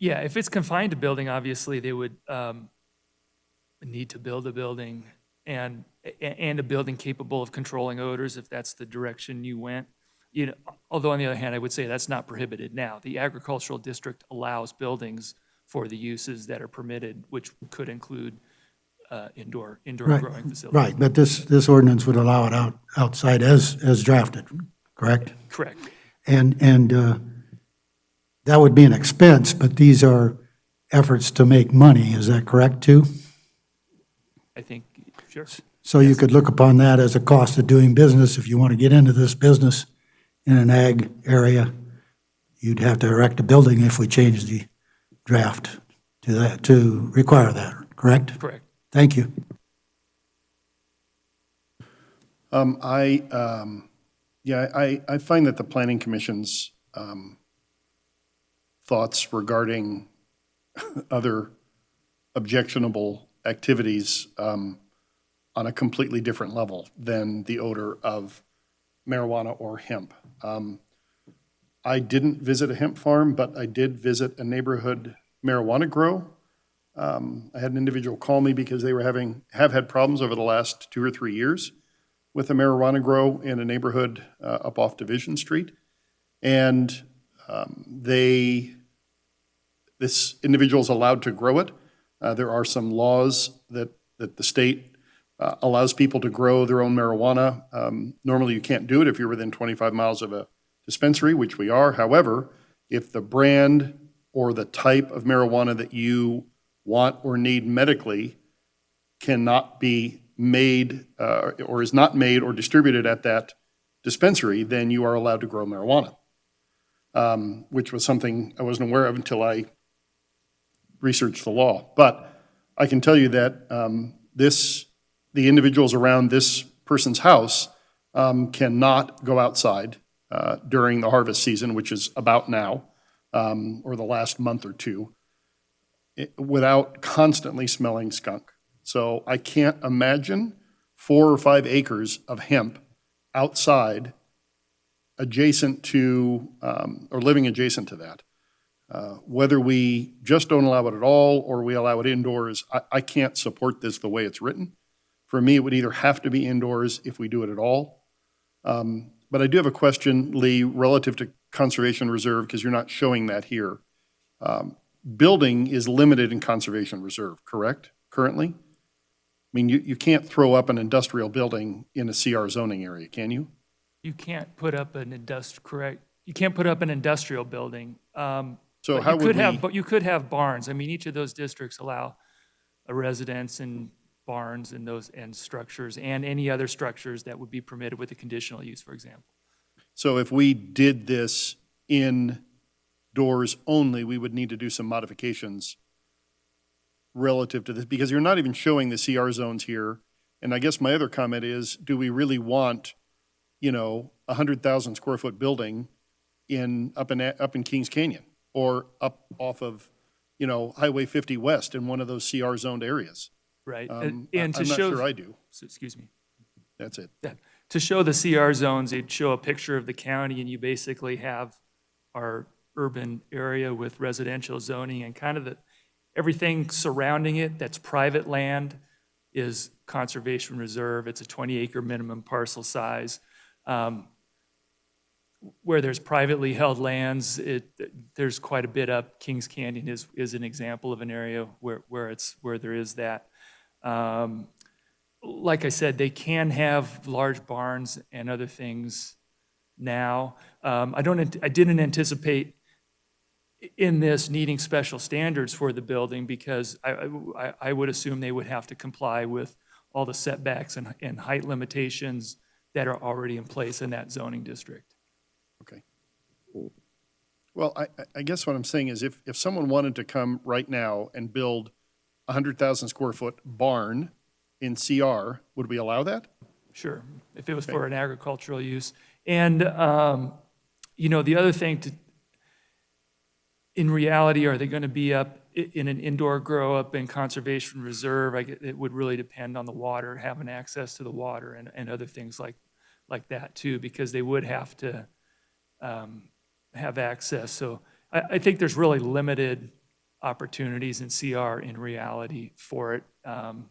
Yeah, if it's confined to building, obviously, they would need to build a building and a building capable of controlling odors, if that's the direction you went. You know, although on the other hand, I would say that's not prohibited now. The agricultural district allows buildings for the uses that are permitted, which could include indoor Right, growing facilities. right, but this ordinance would allow it outside as drafted, correct? Correct. And that would be an expense, but these are efforts to make money, is that correct, too? I think, sure. So you could look upon that as a cost of doing business. If you want to get into this business in an ag area, you'd have to erect a building if we change the draft to that, to require that, correct? Correct. Thank you. I find that the Planning Commission's thoughts regarding other objectionable activities on a completely different level than the odor of marijuana or hemp. I didn't visit a hemp farm, but I did visit a neighborhood marijuana grow. I had an individual call me because they have had problems over the last 2 or 3 years with a marijuana grow in a neighborhood up off Division Street. And this individual is allowed to grow it. There are some laws that the state allows people to grow their own marijuana. Normally, you can't do it if you're within 25 miles of a dispensary, which we are. However, if the brand or the type of marijuana that you want or need medically cannot be made or is not made or distributed at that dispensary, then you are allowed to grow marijuana, which was something I wasn't aware of until I researched the law. But I can tell you that the individuals around this person's house cannot go outside during the harvest season, which is about now, or the last month or two, without constantly smelling skunk. So I can't imagine 4 or 5 acres of hemp outside adjacent to, or living adjacent to that. Whether we just don't allow it at all or we allow it indoors, I can't support this the way it's written. For me, it would either have to be indoors if we do it at all. But I do have a question, Lee, relative to conservation reserve, because you're not showing that here. Building is limited in conservation reserve, correct, currently? I mean, you can't throw up an industrial building in a CR zoning area, can you? You can't put up an you can't put up an industrial building. So but how would But you could have barns. I mean, each of those districts allow a residence and barns and structures and any other structures that would be permitted with a conditional use, for example. So if we did this indoors only, we would need to do some modifications relative to this, because you're not even showing the CR zones here. And I guess my other comment is, do we really want, 100,000 square foot building up in Kings Canyon or up off of, Highway 50 West in one of those CR zoned areas? Right. I'm and to not show, sure I do. excuse me. That's it. Yeah. To show the CR zones, they'd show a picture of the county, and you basically have our urban area with residential zoning, and kind of everything surrounding it that's private land is conservation reserve. It's a 20-acre minimum parcel size. Where there's privately held lands, there's quite a bit up. Kings Canyon is an example of an area where there is that. Like I said, they can have large barns and other things now. I didn't anticipate in this needing special standards for the building, because I would assume they would have to comply with all the setbacks and height limitations that are already in place in that zoning district. Okay. Well, I guess what I'm saying is if someone wanted to come right now and build a 100,000 square foot barn in CR, would we allow that? Sure, if it was for an agricultural use. And, the other thing in reality, are they going to be up in an indoor grow up in conservation reserve? It would really depend on the water, having access to the water and other things like that too, because they would have to have access. So I think there's really limited opportunities in CR in reality for it. And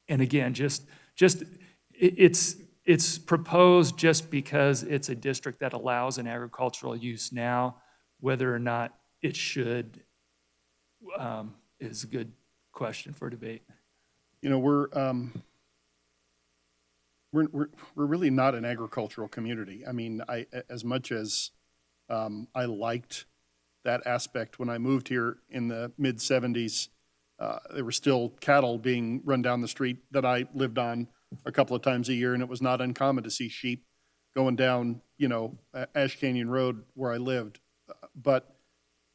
again, it's proposed just because it's a district that allows an agricultural use now. Whether or not it should is a good question for debate. You know, we're really not an agricultural community. I mean, as much as I liked that aspect when I moved here in the mid-'70s, there were still cattle being run down the street that I lived on a couple of times a year, and it was not uncommon to see sheep going down, you know, Ash Canyon Road where I lived. But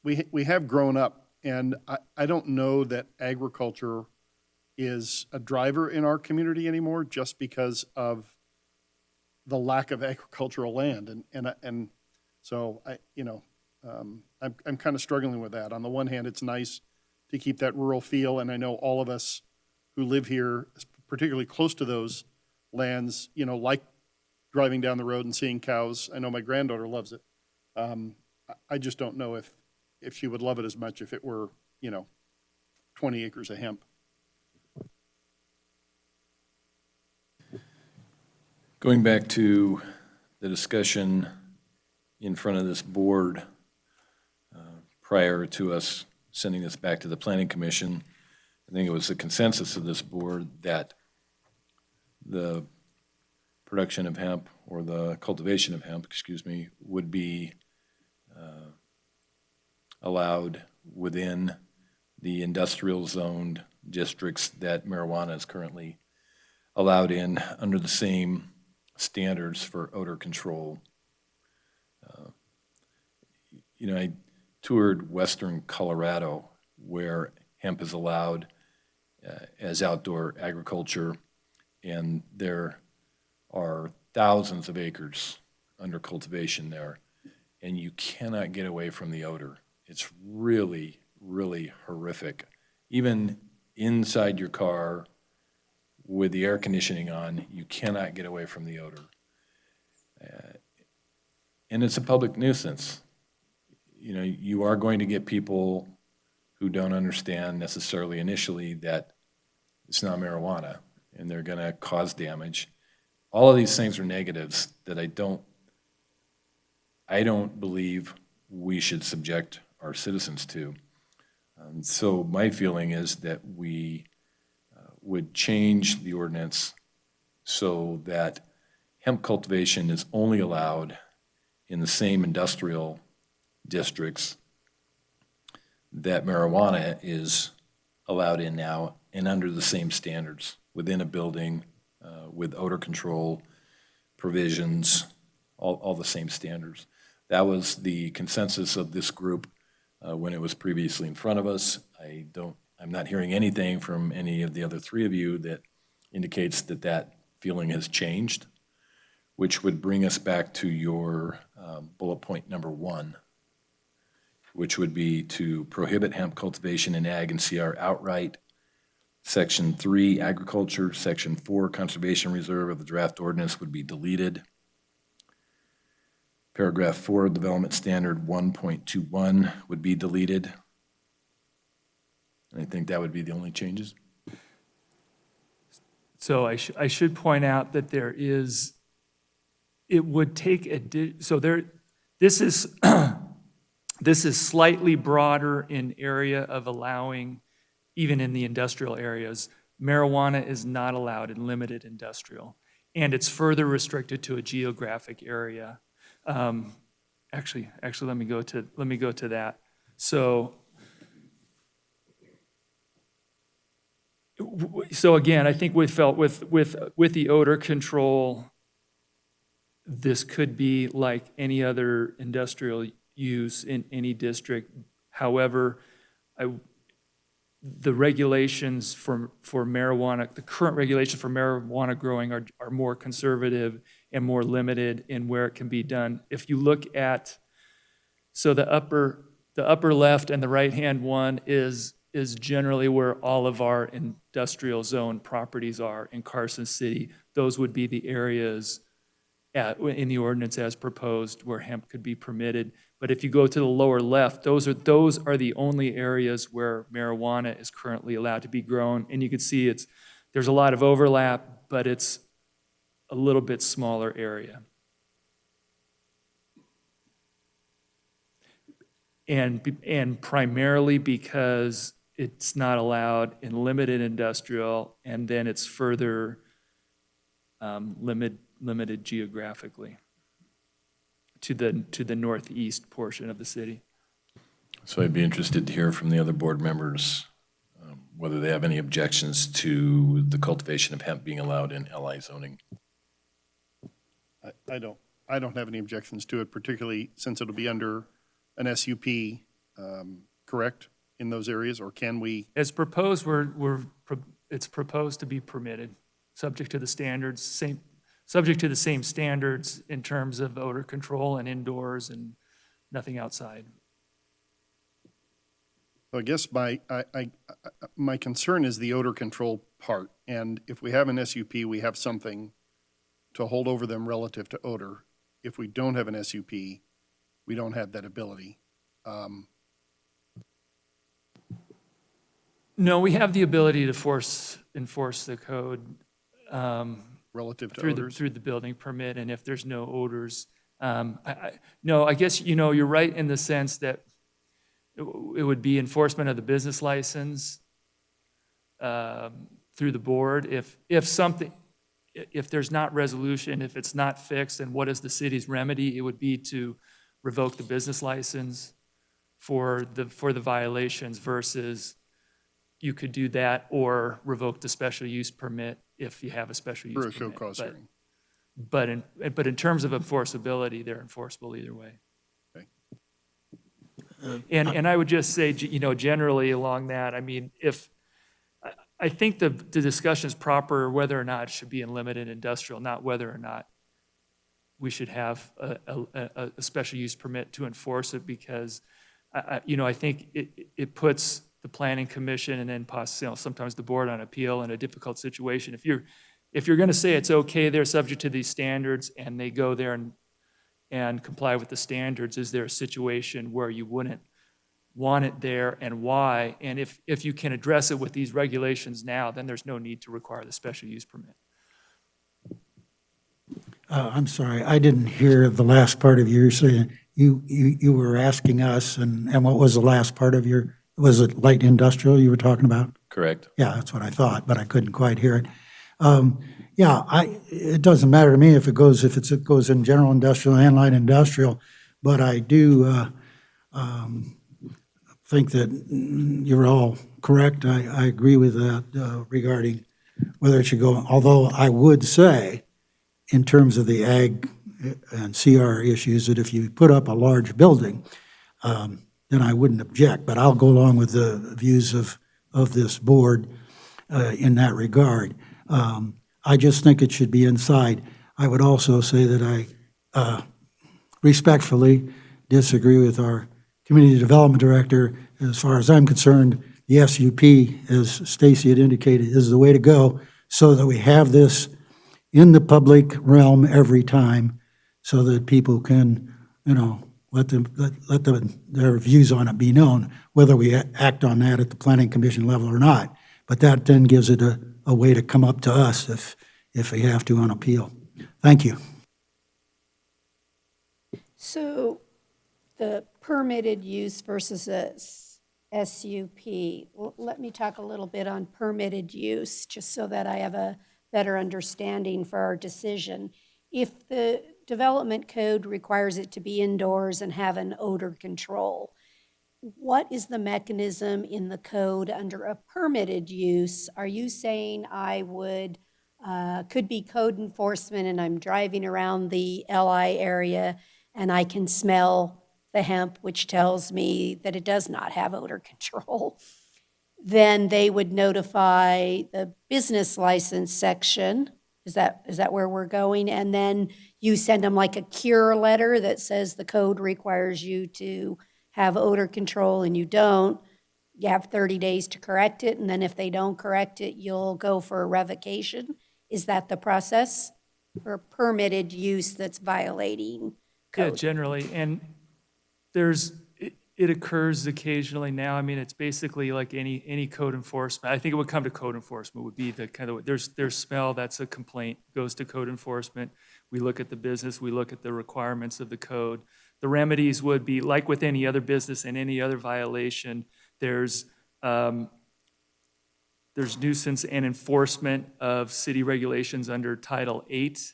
we have grown up, and I don't know that agriculture is a driver in our community anymore just because of the lack of agricultural land. And so I'm kind of struggling with that. On the one hand, it's nice to keep that rural feel, and I know all of us who live here, particularly close to those lands, you know, like driving down the road and seeing cows. I know my granddaughter loves it. I just don't know if she would love it as much if it were, you know, 20 acres of hemp. Going back to the discussion in front of this board prior to us sending this back to the Planning Commission, I think it was the consensus of this board that the production of hemp, or the cultivation of hemp, excuse me, would be allowed within the industrial zoned districts that marijuana is currently allowed in under the same standards for odor control. You know, I toured western Colorado where hemp is allowed as outdoor agriculture, and there are thousands of acres under cultivation there, and you cannot get away from the odor. It's really, really horrific. Even inside your car with the air conditioning on, you cannot get away from the odor. And it's a public nuisance. You know, you are going to get people who don't understand necessarily initially that it's not marijuana, and they're going to cause damage. All of these things are negatives that I don't believe we should subject our citizens to. So my feeling is that we would change the ordinance so that hemp cultivation is only allowed in the same industrial districts that marijuana is allowed in now, and under the same standards within a building with odor control provisions, all the same standards. That was the consensus of this group when it was previously in front of us. I'm not hearing anything from any of the other three of you that indicates that that feeling has changed, which would bring us back to your bullet point number 1, which would be to prohibit hemp cultivation in ag and CR outright. Section 3, agriculture. Section 4, conservation reserve of the draft ordinance would be deleted. Paragraph 4, development standard 1.21 would be deleted. And I think that would be the only changes. So I should point out that it would take this is slightly broader in area of allowing, even in the industrial areas. Marijuana is not allowed in limited industrial, and it's further restricted to a geographic area. Actually, let me go to that. So again, I think we felt with the odor control, this could be like any other industrial use in any district. However, the regulations for marijuana, the current regulations for marijuana growing are more conservative and more limited in where it can be done. If you look at, so the upper left and the right-hand one is generally where all of our industrial zone properties are in Carson City. Those would be the areas in the ordinance as proposed where hemp could be permitted. But if you go to the lower left, those are the only areas where marijuana is currently allowed to be grown. And you can see there's a lot of overlap, but it's a little bit smaller area. And primarily because it's not allowed in limited industrial, and then it's further limited geographically to the northeast portion of the city. So I'd be interested to hear from the other board members whether they have any objections to the cultivation of hemp being allowed in LI zoning. I don't have any objections to it, particularly since it'll be under an SUP, correct, in those areas, or can we? As proposed, it's proposed to be permitted, subject to the standards, subject to the same standards in terms of odor control and indoors and nothing outside. I guess my concern is the odor control part, and if we have an SUP, we have something to hold over them relative to odor. If we don't have an SUP, we don't have that ability. No, we have the ability to enforce the code Relative to through odors? through the building permit, and if there's no odors. No, I guess, you're right in the sense that it would be enforcement of the business license through the board. If there's not resolution, if it's not fixed, then what is the city's remedy? It would be to revoke the business license for the violations versus you could do that or revoke the special use permit if you have a special use For a permit. show cause hearing. But in terms of enforceability, they're enforceable either way. And I would just say, generally along that, I mean, I think the discussion is proper whether or not it should be in limited industrial, not whether or not we should have a special use permit to enforce it, because I think it puts the planning commission and then sometimes the board on appeal in a difficult situation. If you're going to say it's okay, they're subject to these standards, and they go there and comply with the standards, is there a situation where you wouldn't want it there, and why? And if you can address it with these regulations now, then there's no need to require the special use permit. I'm sorry, I didn't hear the last part of your saying. You were asking us, and what was the last part of was it light industrial you were talking about? Correct. Yeah, that's what I thought, but I couldn't quite hear it. It doesn't matter to me if it goes in general industrial and light industrial, but I do think that you're all correct. I agree with that regarding whether it should go, although I would say, in terms of the ag and CR issues, that if you put up a large building, then I wouldn't object, but I'll go along with the views of this board in that regard. I just think it should be inside. I would also say that I respectfully disagree with our community development director. As far as I'm concerned, the SUP, as Stacy had indicated, is the way to go, so that we have this in the public realm every time, so that people can, let their views on it be known, whether we act on that at the planning commission level or not. But that then gives it a way to come up to us if we have to on appeal. Thank you. So the permitted use versus a SUP, let me talk a little bit on permitted use, just so that I have a better understanding for our decision. If the development code requires it to be indoors and have an odor control, what is the mechanism in the code under a permitted use? Are you saying I could be code enforcement and I'm driving around the LI area and I can smell the hemp, which tells me that it does not have odor control? Then they would notify the business license section. Is that where we're going? And then you send them like a cure letter that says the code requires you to have odor control and you don't. You have 30 days to correct it, and then if they don't correct it, you'll go for a revocation. Is that the process for permitted use that's violating code? Yeah, generally. And It occurs occasionally now. I mean, it's basically like any code enforcement. I think it would come to code enforcement would be the kind of, there's smell, that's a complaint, goes to code enforcement. We look at the business, we look at the requirements of the code. The remedies would be, like with any other business and any other violation, there's nuisance and enforcement of city regulations under Title 8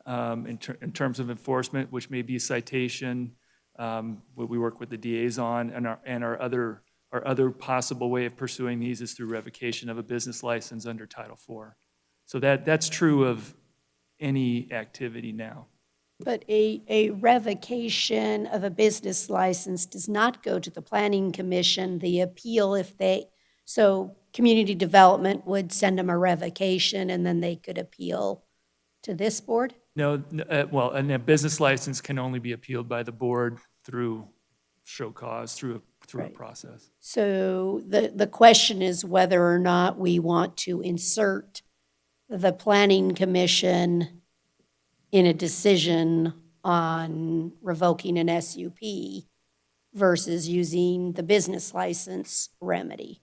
in terms of enforcement, which may be citation, what we work with the DAs on, and our other possible way of pursuing these is through revocation of a business license under Title 4. So that's true of any activity now. But a revocation of a business license does not go to the planning commission. The appeal, so community development would send them a revocation and then they could appeal to this board? No, well, and a business license can only be appealed by the board through show cause, through a process. So the question is whether or not we want to insert the planning commission in a decision on revoking an SUP versus using the business license remedy.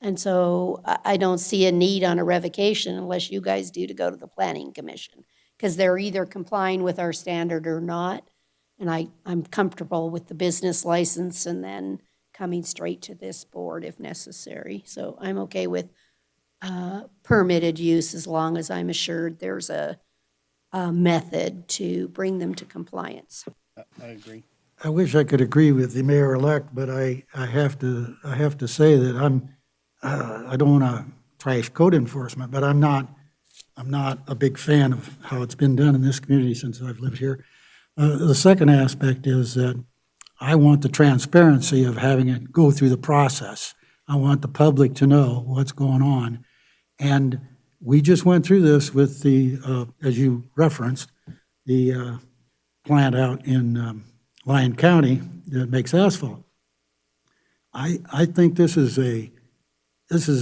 And so I don't see a need on a revocation unless you guys do to go to the planning commission, because they're either complying with our standard or not. And I'm comfortable with the business license and then coming straight to this board if necessary. So I'm okay with permitted use as long as I'm assured there's a method to bring them to compliance. I agree. I wish I could agree with the mayor-elect, but I have to say that I don't want to trash code enforcement, but I'm not a big fan of how it's been done in this community since I've lived here. The second aspect is that I want the transparency of having it go through the process. I want the public to know what's going on. And we just went through this with the, as you referenced, the plant out in Lyon County that makes asphalt. I think this is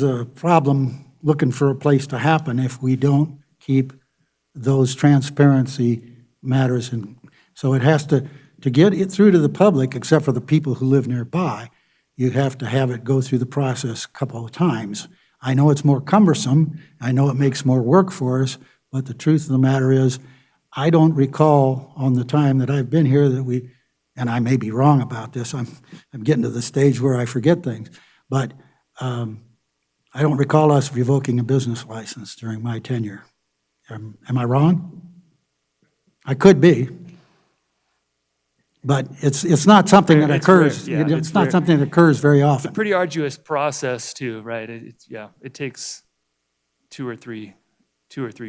a problem looking for a place to happen if we don't keep those transparency matters in. So it has to get it through to the public, except for the people who live nearby, you have to have it go through the process a couple of times. I know it's more cumbersome, I know it makes more work for us, but the truth of the matter is, I don't recall on the time that I've been here that and I may be wrong about this, I'm getting to the stage where I forget things, but I don't recall us revoking a business license during my tenure. Am I wrong? I could be. But it's not something that occurs. Rare, yeah, it's not something that occurs very often. It's a pretty arduous process too, right? It takes two or three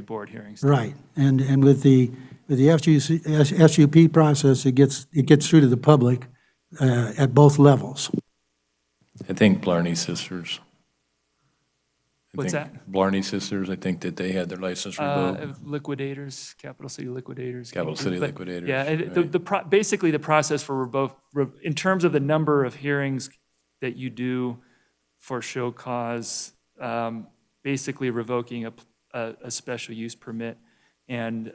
board hearings. Right, and with the SUP process, it gets through to the public at both levels. I think Blarney Sisters. What's that? Blarney Sisters, I think that they had their license revoked. Liquidators, Capital City Liquidators. Capital City Liquidators. Yeah, right. Basically the process for in terms of the number of hearings that you do for show cause, basically revoking a special use permit and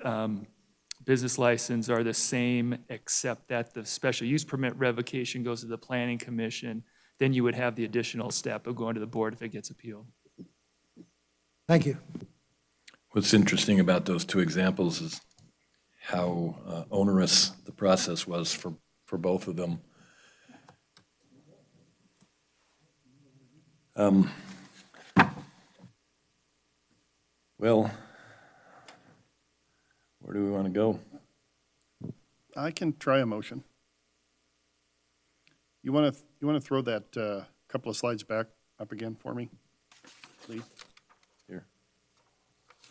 business license are the same, except that the special use permit revocation goes to the planning commission. Then you would have the additional step of going to the board if it gets appealed. Thank you. What's interesting about those two examples is how onerous the process was for both of them. Well, where do we want to go? I can try a motion. You want to throw that couple of slides back up again for me, please? Here.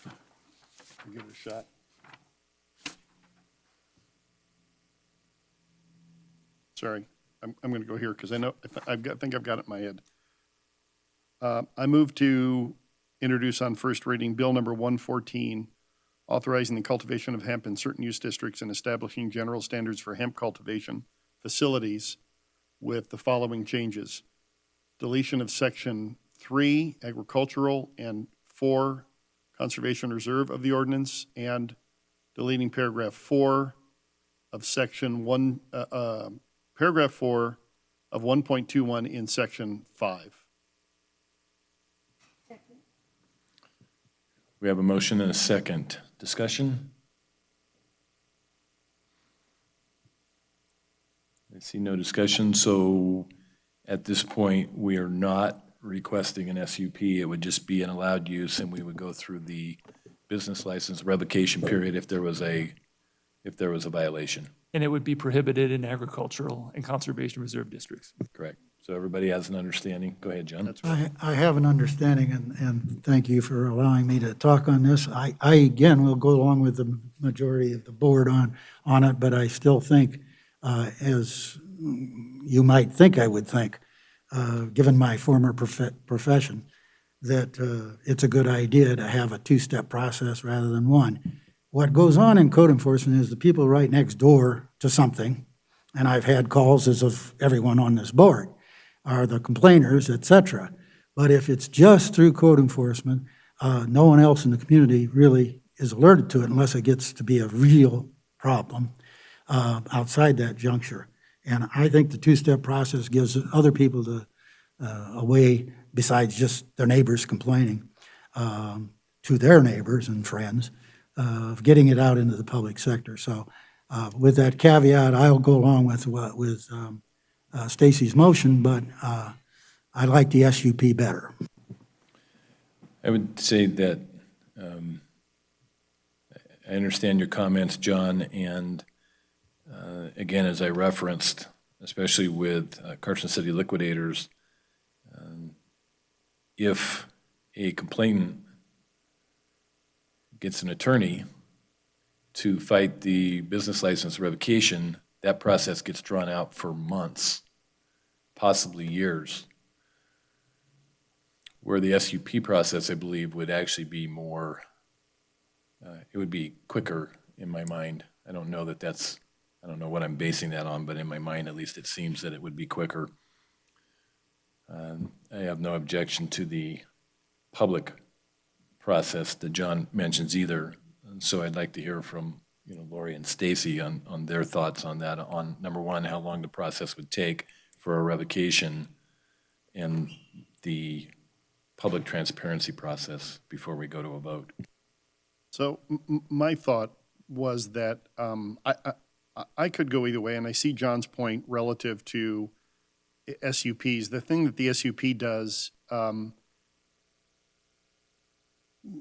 I'll give it a shot. Sorry, I'm going to go here because I think I've got it in my head. I move to introduce on first reading Bill number 114, authorizing the cultivation of hemp in certain use districts and establishing general standards for hemp cultivation facilities with the following changes. Deletion of section 3, agricultural, and 4, conservation reserve of the ordinance, and deleting paragraph 4, of section paragraph 4 of 1.21 in section 5. We have a motion and a second. Discussion? I see no discussion, so at this point, we are not requesting an SUP. It would just be an allowed use, and we would go through the business license revocation period if there was a violation. And it would be prohibited in agricultural and conservation reserve districts. Correct. So everybody has an understanding. Go ahead, John. I have an understanding, and thank you for allowing me to talk on this. I again, will go along with the majority of the board on it, but I still think, as you might think I would think, given my former profession, that it's a good idea to have a two-step process rather than one. What goes on in code enforcement is the people right next door to something, and I've had calls as of everyone on this board, are the complainers, et cetera. But if it's just through code enforcement, no one else in the community really is alerted to it unless it gets to be a real problem outside that juncture. And I think the two-step process gives other people a way, besides just their neighbors complaining, to their neighbors and friends, of getting it out into the public sector. So with that caveat, I'll go along with Stacy's motion, but I like the SUP better. I would say that I understand your comments, John, and again, as I referenced, especially with Carson City liquidators, if a complainant gets an attorney to fight the business license revocation, that process gets drawn out for months, possibly years. Where the SUP process, I believe, would actually be more, it would be quicker in my mind. I don't know what I'm basing that on, but in my mind, at least, it seems that it would be quicker. I have no objection to the public process that John mentions either. And so I'd like to hear from, Lori and Stacy on their thoughts on that, on number one, how long the process would take for a revocation and the public transparency process before we go to a vote. So my thought was that I could go either way, and I see John's point relative to SUPs. The thing that the SUP does,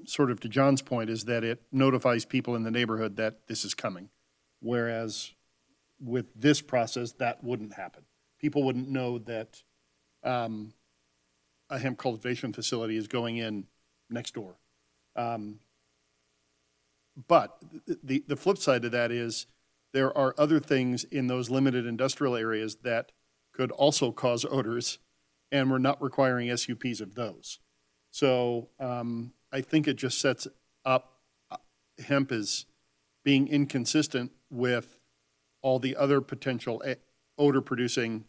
sort of to John's point, is that it notifies people in the neighborhood that this is coming. Whereas with this process, that wouldn't happen. People wouldn't know that a hemp cultivation facility is going in next door. But the flip side of that is there are other things in those limited industrial areas that could also cause odors, and we're not requiring SUPs of those. So I think it just sets up hemp as being inconsistent with all the other potential odor-producing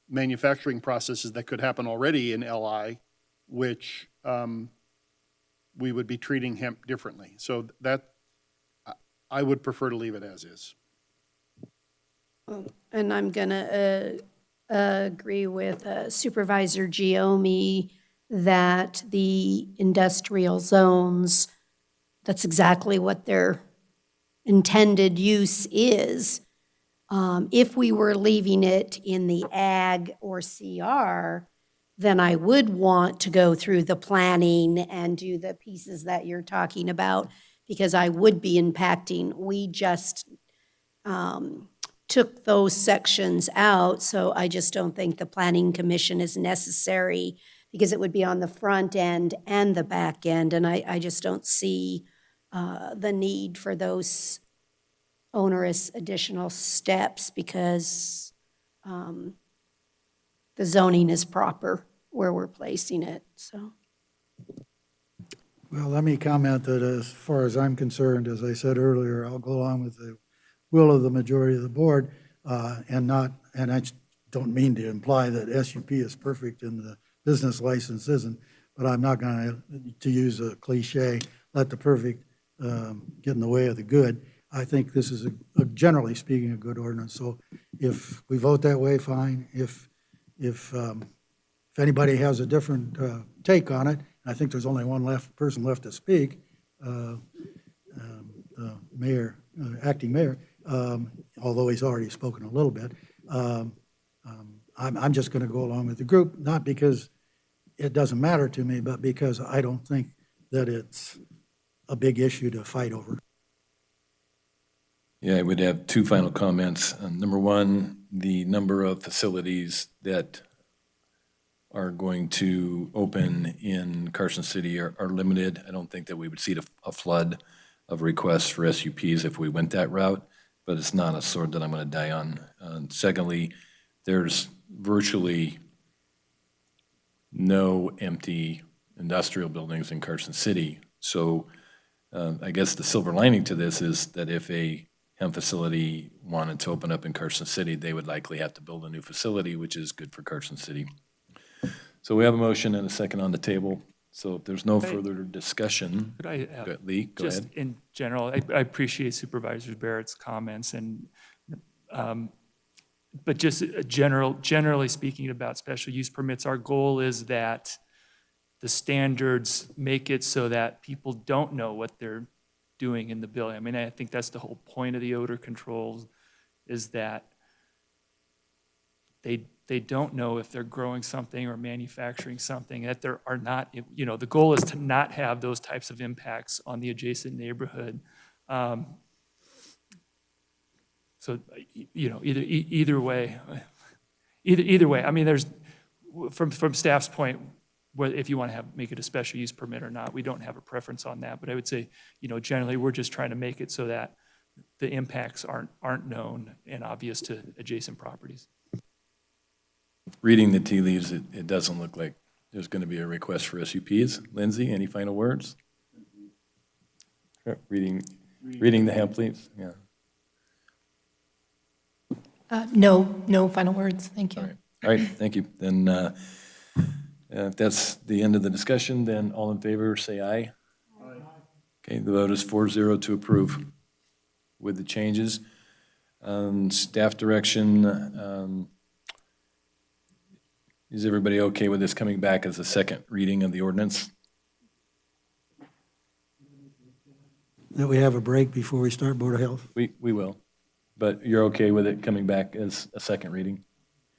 manufacturing processes that could happen already in LI, which we would be treating hemp differently. So that, I would prefer to leave it as is. And I'm going to agree with Supervisor Giomi that the industrial zones, that's exactly what their intended use is. If we were leaving it in the ag or CR, then I would want to go through the planning and do the pieces that you're talking about, because I would be impacting. We just took those sections out, so I just don't think the Planning Commission is necessary, because it would be on the front end and the back end, and I just don't see the need for those onerous additional steps, because the zoning is proper where we're placing it, so. Well, let me comment that as far as I'm concerned, as I said earlier, I'll go along with the will of the majority of the board, and I don't mean to imply that SUP is perfect and the business license isn't, but I'm not going to use a cliche, let the perfect get in the way of the good. I think this is, generally speaking, a good ordinance. So if we vote that way, fine. If anybody has a different take on it, I think there's only one person left to speak, the mayor, acting mayor, although he's already spoken a little bit. I'm just going to go along with the group, not because it doesn't matter to me, but because I don't think that it's a big issue to fight over. Yeah, I would have two final comments. Number one, the number of facilities that are going to open in Carson City are limited. I don't think that we would see a flood of requests for SUPs if we went that route, but it's not a sword that I'm going to die on. Secondly, there's virtually no empty industrial buildings in Carson City. So I guess the silver lining to this is that if a hemp facility wanted to open up in Carson City, they would likely have to build a new facility, which is good for Carson City. So we have a motion and a second on the table. So if there's no further discussion, Could I, Lee, go just ahead. in general, I appreciate Supervisor Barrett's comments and, but just generally speaking about special use permits, our goal is that the standards make it so that people don't know what they're doing in the building. I mean, I think that's the whole point of the odor controls, is that they don't know if they're growing something or manufacturing something, that there are not, you know, the goal is to not have those types of impacts on the adjacent neighborhood. So, you know, either way, I mean, there's, from staff's point, whether if you want to make it a special use permit or not, we don't have a preference on that. But I would say, you know, generally we're just trying to make it so that the impacts aren't known and obvious to adjacent properties. Reading the tea leaves, it doesn't look like there's going to be a request for SUPs. Lindsay, any final words? Reading the hemp leaves, yeah. No final words. Thank you. All right, thank you. Then if that's the end of the discussion, then all in favor, say aye. Aye. Okay, the vote is 4-0 to approve with the changes. Staff direction, is everybody okay with this coming back as a second reading of the ordinance? That we have a break before we start Board of Health? We will, but you're okay with it coming back as a second reading?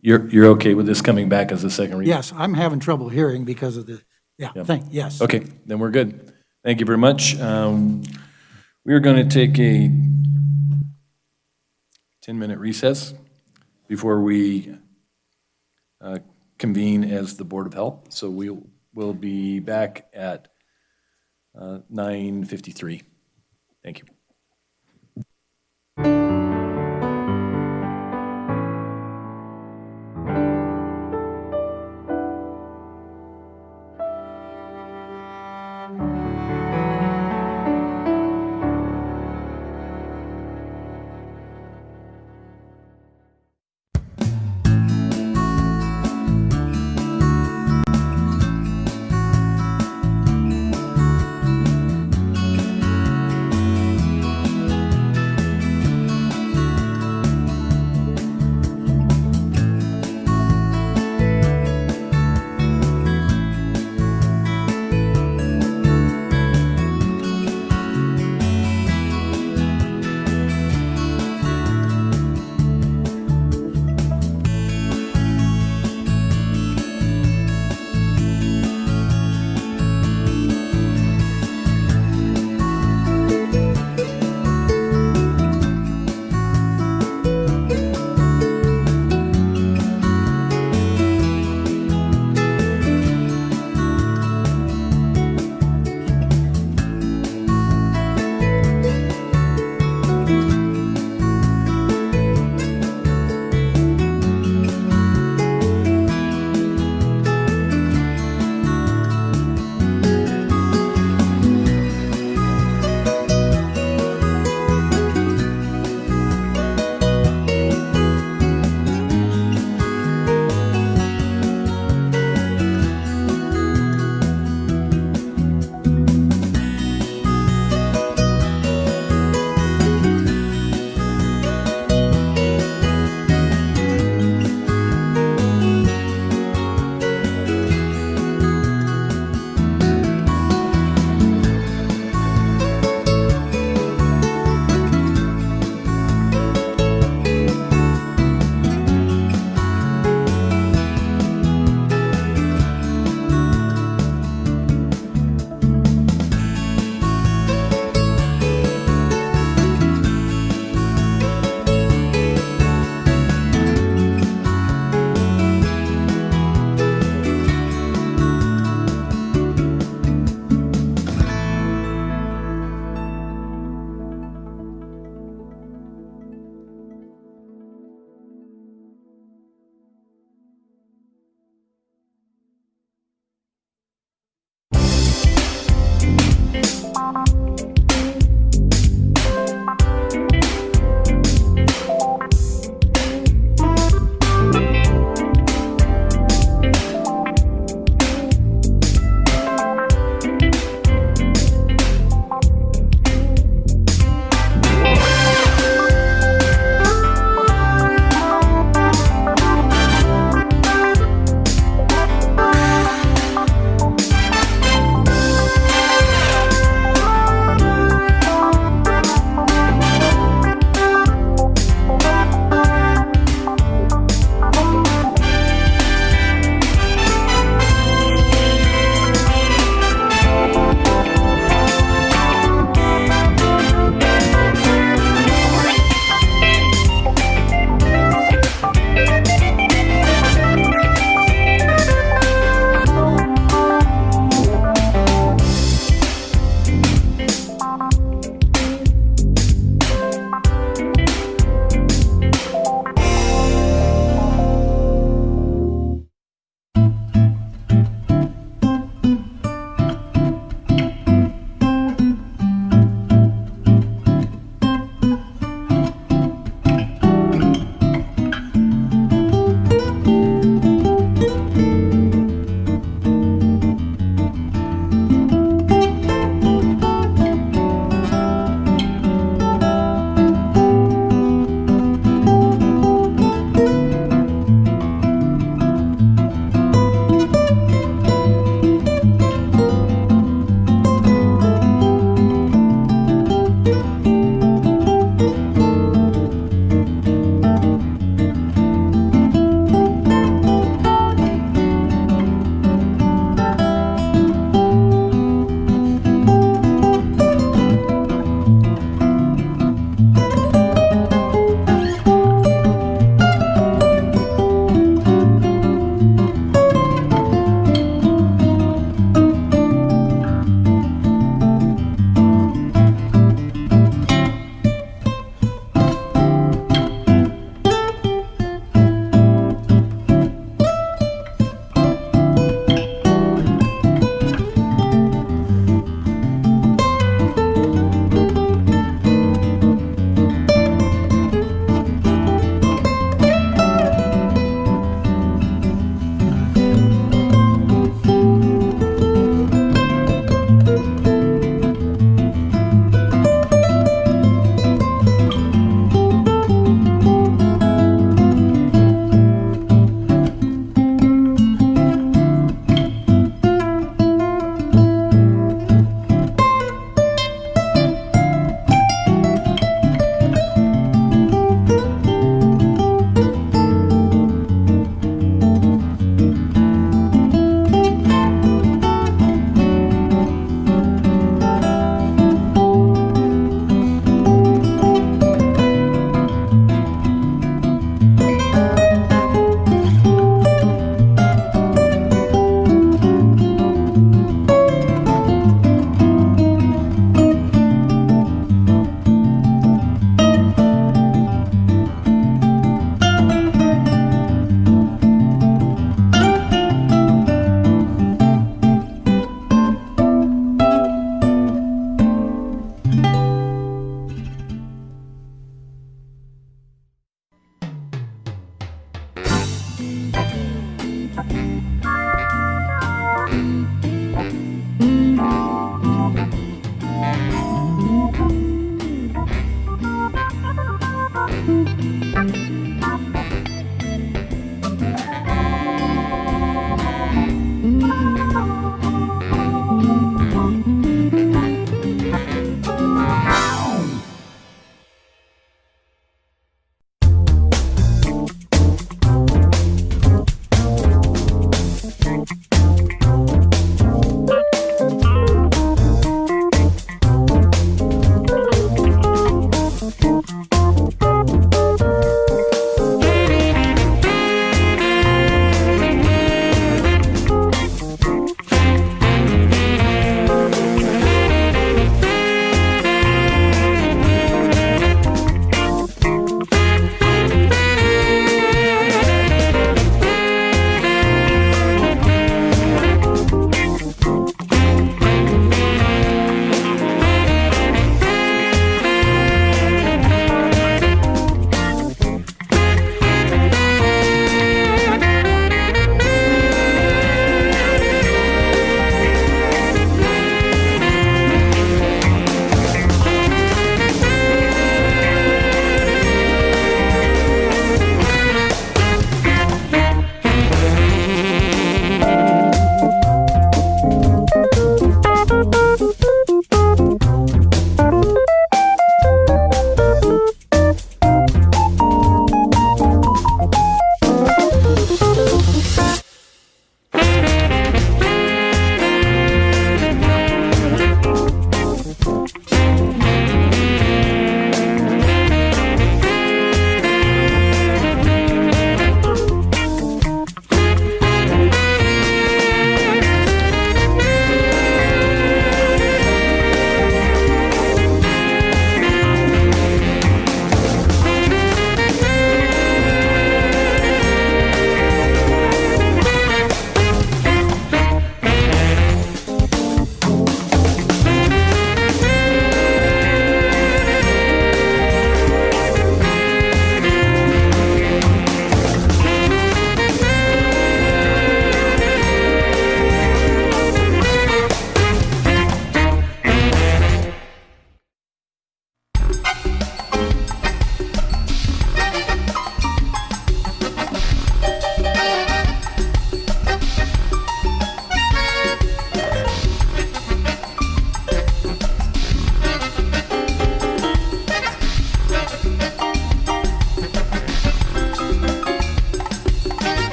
You're okay with this coming back as a second reading? Yes, I'm having trouble hearing because of the, yes. Okay, then we're good. Thank you very much. We are going to take a 10-minute recess before we convene as the Board of Health. So we'll be back at 9:53. Thank you.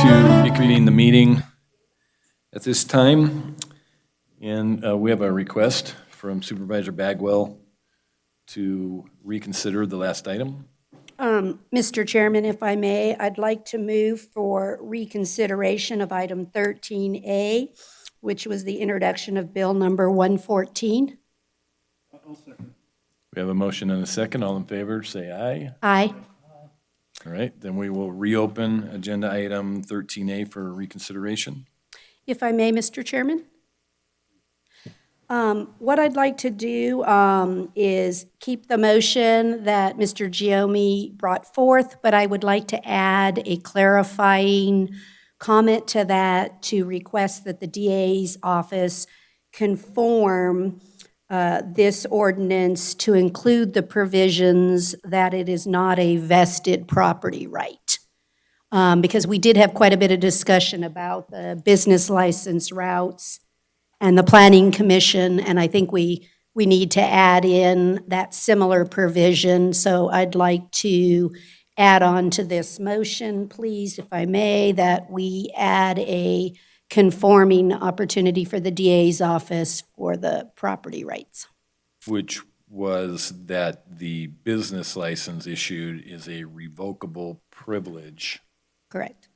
to reconvene the meeting at this time. And we have a request from Supervisor Bagwell to reconsider the last item. Mr. Chairman, if I may, I'd like to move for reconsideration of item 13A, which was the introduction of Bill number 114. We have a motion and a second. All in favor, say aye. Aye. All right, then we will reopen agenda item 13A for reconsideration. If I may, Mr. Chairman? What I'd like to do is keep the motion that Mr. Giommi brought forth, but I would like to add a clarifying comment to that to request that the DA's office conform this ordinance to include the provisions that it is not a vested property right. Because we did have quite a bit of discussion about the business license routes and the Planning Commission, and I think we need to add in that similar provision. So I'd like to add on to this motion, please, if I may, that we add a conforming opportunity for the DA's office for the property rights. Which was that the business license issued is a revocable privilege, Correct.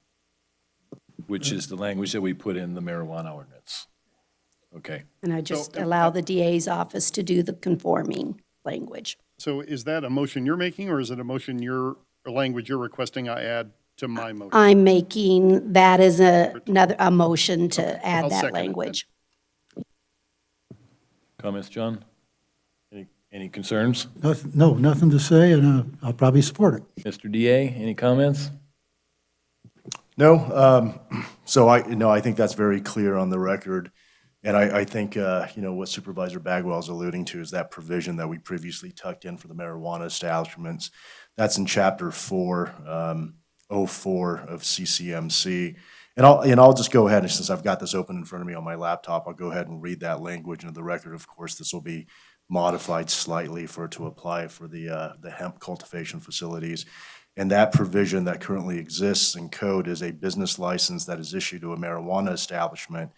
which is the language that we put in the marijuana ordinance. Okay. And I just allow the DA's office to do the conforming language. So is that a motion you're making, or is it a motion or language you're requesting I add to my motion? I'm making that as a motion to add I'll that second it then. language. Comments, John? Any concerns? No, nothing to say, and I'll probably support it. Mr. DA, any comments? No, so I think that's very clear on the record. And I think, what Supervisor Bagwell is alluding to is that provision that we previously tucked in for the marijuana establishments. That's in Chapter 4, 04 of CCMC. And I'll just go ahead, and since I've got this open in front of me on my laptop, I'll go ahead and read that language into the record. Of course, this will be modified slightly for it to apply for the hemp cultivation facilities. And that provision that currently exists in code is a business license that is issued to a marijuana establishment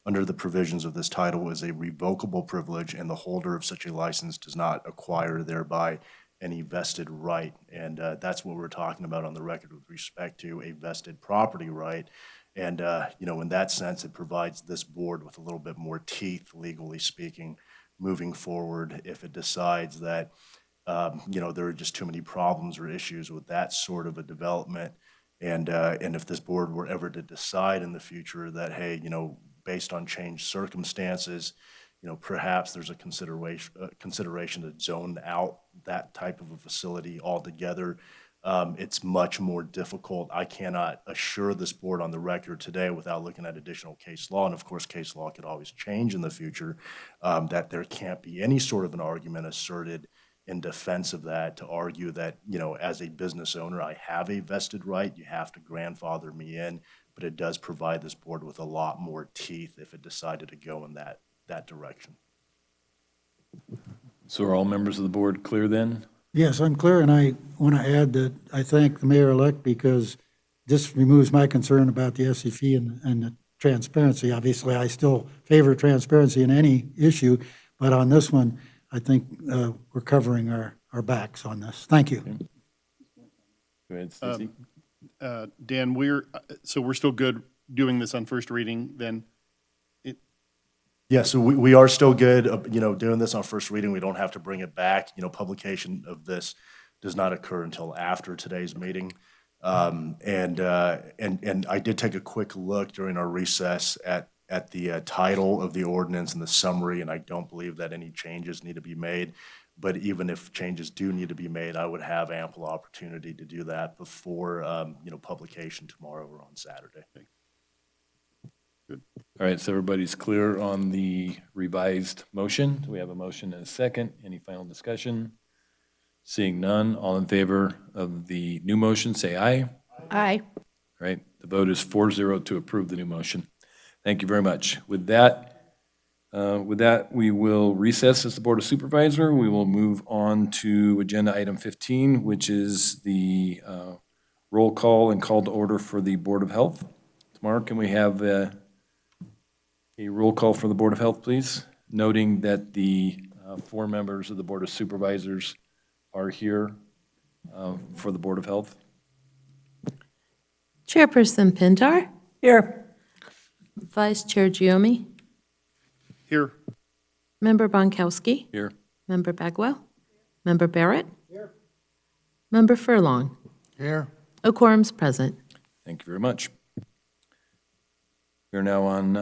under the provisions of this title is a revocable privilege, and the holder of such a license does not acquire thereby any vested right. And that's what we're talking about on the record with respect to a vested property right. And, in that sense, it provides this board with a little bit more teeth, legally speaking, moving forward if it decides that, there are just too many problems or issues with that sort of a development. And if this board were ever to decide in the future that, hey, based on changed circumstances, perhaps there's a consideration to zone out that type of a facility altogether. It's much more difficult. I cannot assure this board on the record today without looking at additional case law, and of course, case law could always change in the future, that there can't be any sort of an argument asserted in defense of that to argue that, as a business owner, I have a vested right, you have to grandfather me in, but it does provide this board with a lot more teeth if it decided to go in that direction. So are all members of the board clear then? Yes, I'm clear, and I want to add that I thank the mayor-elect because this removes my concern about the SEC and the transparency. Obviously, I still favor transparency in any issue, but on this one, I think we're covering our backs on this. Thank you. Go ahead, Stacy. Dan, we're still good doing this on first reading then? Yeah, so we are still good, doing this on first reading. We don't have to bring it back. Publication of this does not occur until after today's meeting. And I did take a quick look during our recess at the title of the ordinance and the summary, and I don't believe that any changes need to be made. But even if changes do need to be made, I would have ample opportunity to do that before, publication tomorrow or on Saturday. Good. All right, so everybody's clear on the revised motion. Do we have a motion and a second? Any final discussion? Seeing none, all in favor of the new motion, say aye. Aye. All right, the vote is 4-0 to approve the new motion. Thank you very much. With that, we will recess as the Board of Supervisor. We will move on to agenda item 15, which is the roll call and call to order for the Board of Health. Mark, can we have a roll call for the Board of Health, please? Noting that the 4 members of the Board of Supervisors are here for the Board of Health. Chairperson Pintar? Here. Vice Chair Giomi? Here. Member Bonkowski? Here. Member Bagwell? Member Barrett? Here. Member Furlong? Here. A quorum's present. Thank you very much. We're now on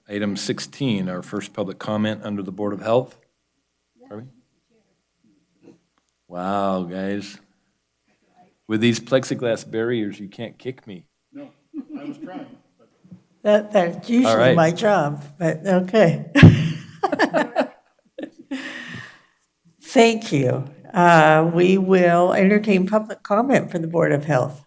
item 16, our first public comment under the Board of Health. Are we? Wow, guys. With these plexiglass barriers, you can't kick me. No, I was trying. That's usually right. my job, but okay. Thank you. We will entertain public comment for the Board of Health.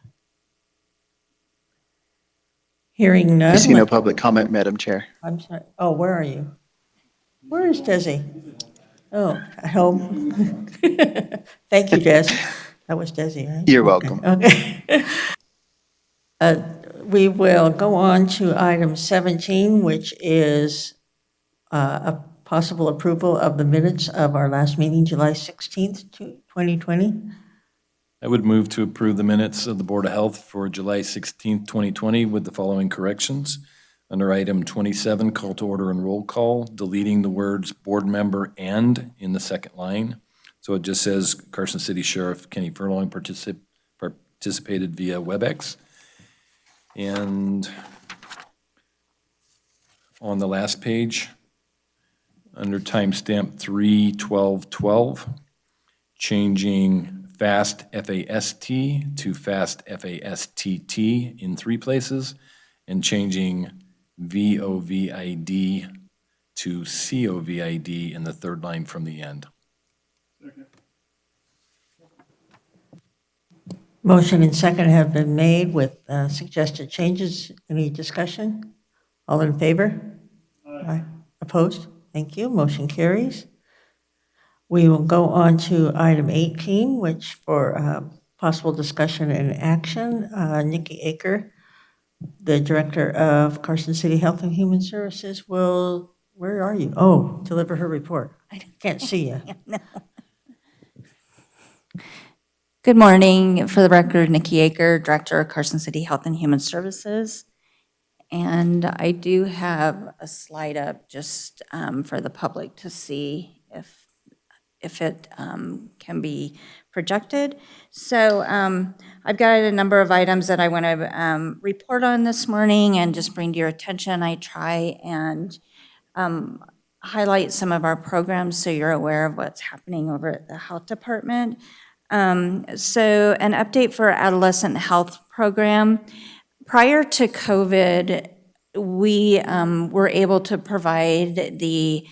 Hearing none. I see no public comment, Madam Chair. I'm sorry. Oh, where are you? Where is Desi? Oh, at home. Thank you, Des. That was Desi, right? You're Okay, welcome. Okay. We will go on to item 17, which is a possible approval of the minutes of our last meeting, July 16th, 2020. I would move to approve the minutes of the Board of Health for July 16th, 2020 with the following corrections. Under item 27, call to order and roll call, deleting the words board member and in the second line. So it just says Carson City Sheriff Kenny Furlong participated via WebEx. And on the last page, under timestamp 3/12/12, changing fast F-A-S-T to fast F-A-S-T-T in 3 places, and changing V-O-V-I-D to C-O-V-I-D in the 3rd line from the end. Motion and second have been made with suggested changes. Any discussion? All in favor? Aye. Opposed? Thank you. Motion carries. We will go on to item 18, which for possible discussion and action. Nikki Aker, the Director of Carson City Health and Human Services, will, where are you? Oh, deliver her report. I can't see you. Good morning. For the record, Nikki Aker, Director of Carson City Health and Human Services. And I do have a slide up just for the public to see if it can be projected. So I've got a number of items that I want to report on this morning and just bring to your attention. I try and highlight some of our programs so you're aware of what's happening over at the health department. So an update for our adolescent health program. Prior to COVID, we were able to provide the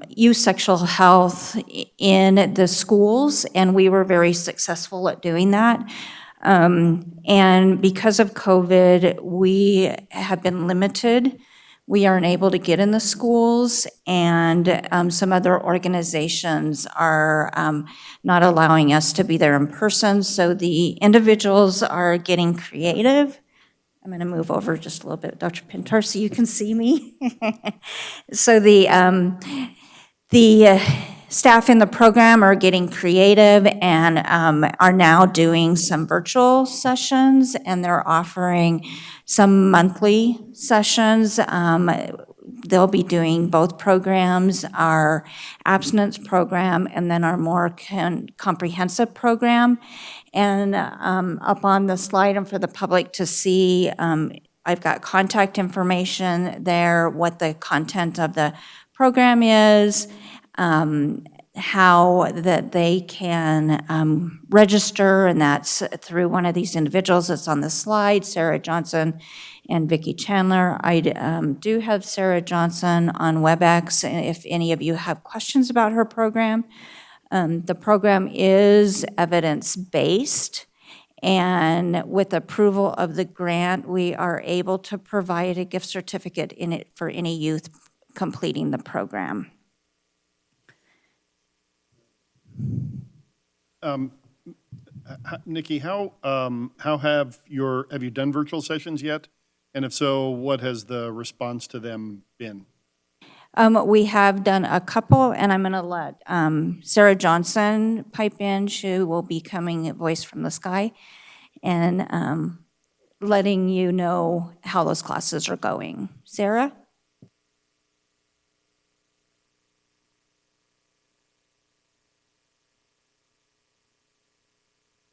youth sexual health in the schools, and we were very successful at doing that. And because of COVID, we have been limited. We aren't able to get in the schools, and some other organizations are not allowing us to be there in person. So the individuals are getting creative. I'm going to move over just a little bit, Dr. Pintar, so you can see me. So the staff in the program are getting creative and are now doing some virtual sessions, and they're offering some monthly sessions. They'll be doing both programs, our abstinence program and then our more comprehensive program. And up on the slide and for the public to see, I've got contact information there, what the content of the program is, how that they can register, and that's through one of these individuals that's on the slide, Sarah Johnson and Vicki Chandler. I do have Sarah Johnson on WebEx if any of you have questions about her program. The program is evidence-based, and with approval of the grant, we are able to provide a gift certificate in it for any youth completing the program. Nikki, how have you done virtual sessions yet? And if so, what has the response to them been? We have done a couple, and I'm going to let Sarah Johnson pipe in. She will be coming Voice from the Sky and letting you know how those classes are going. Sarah?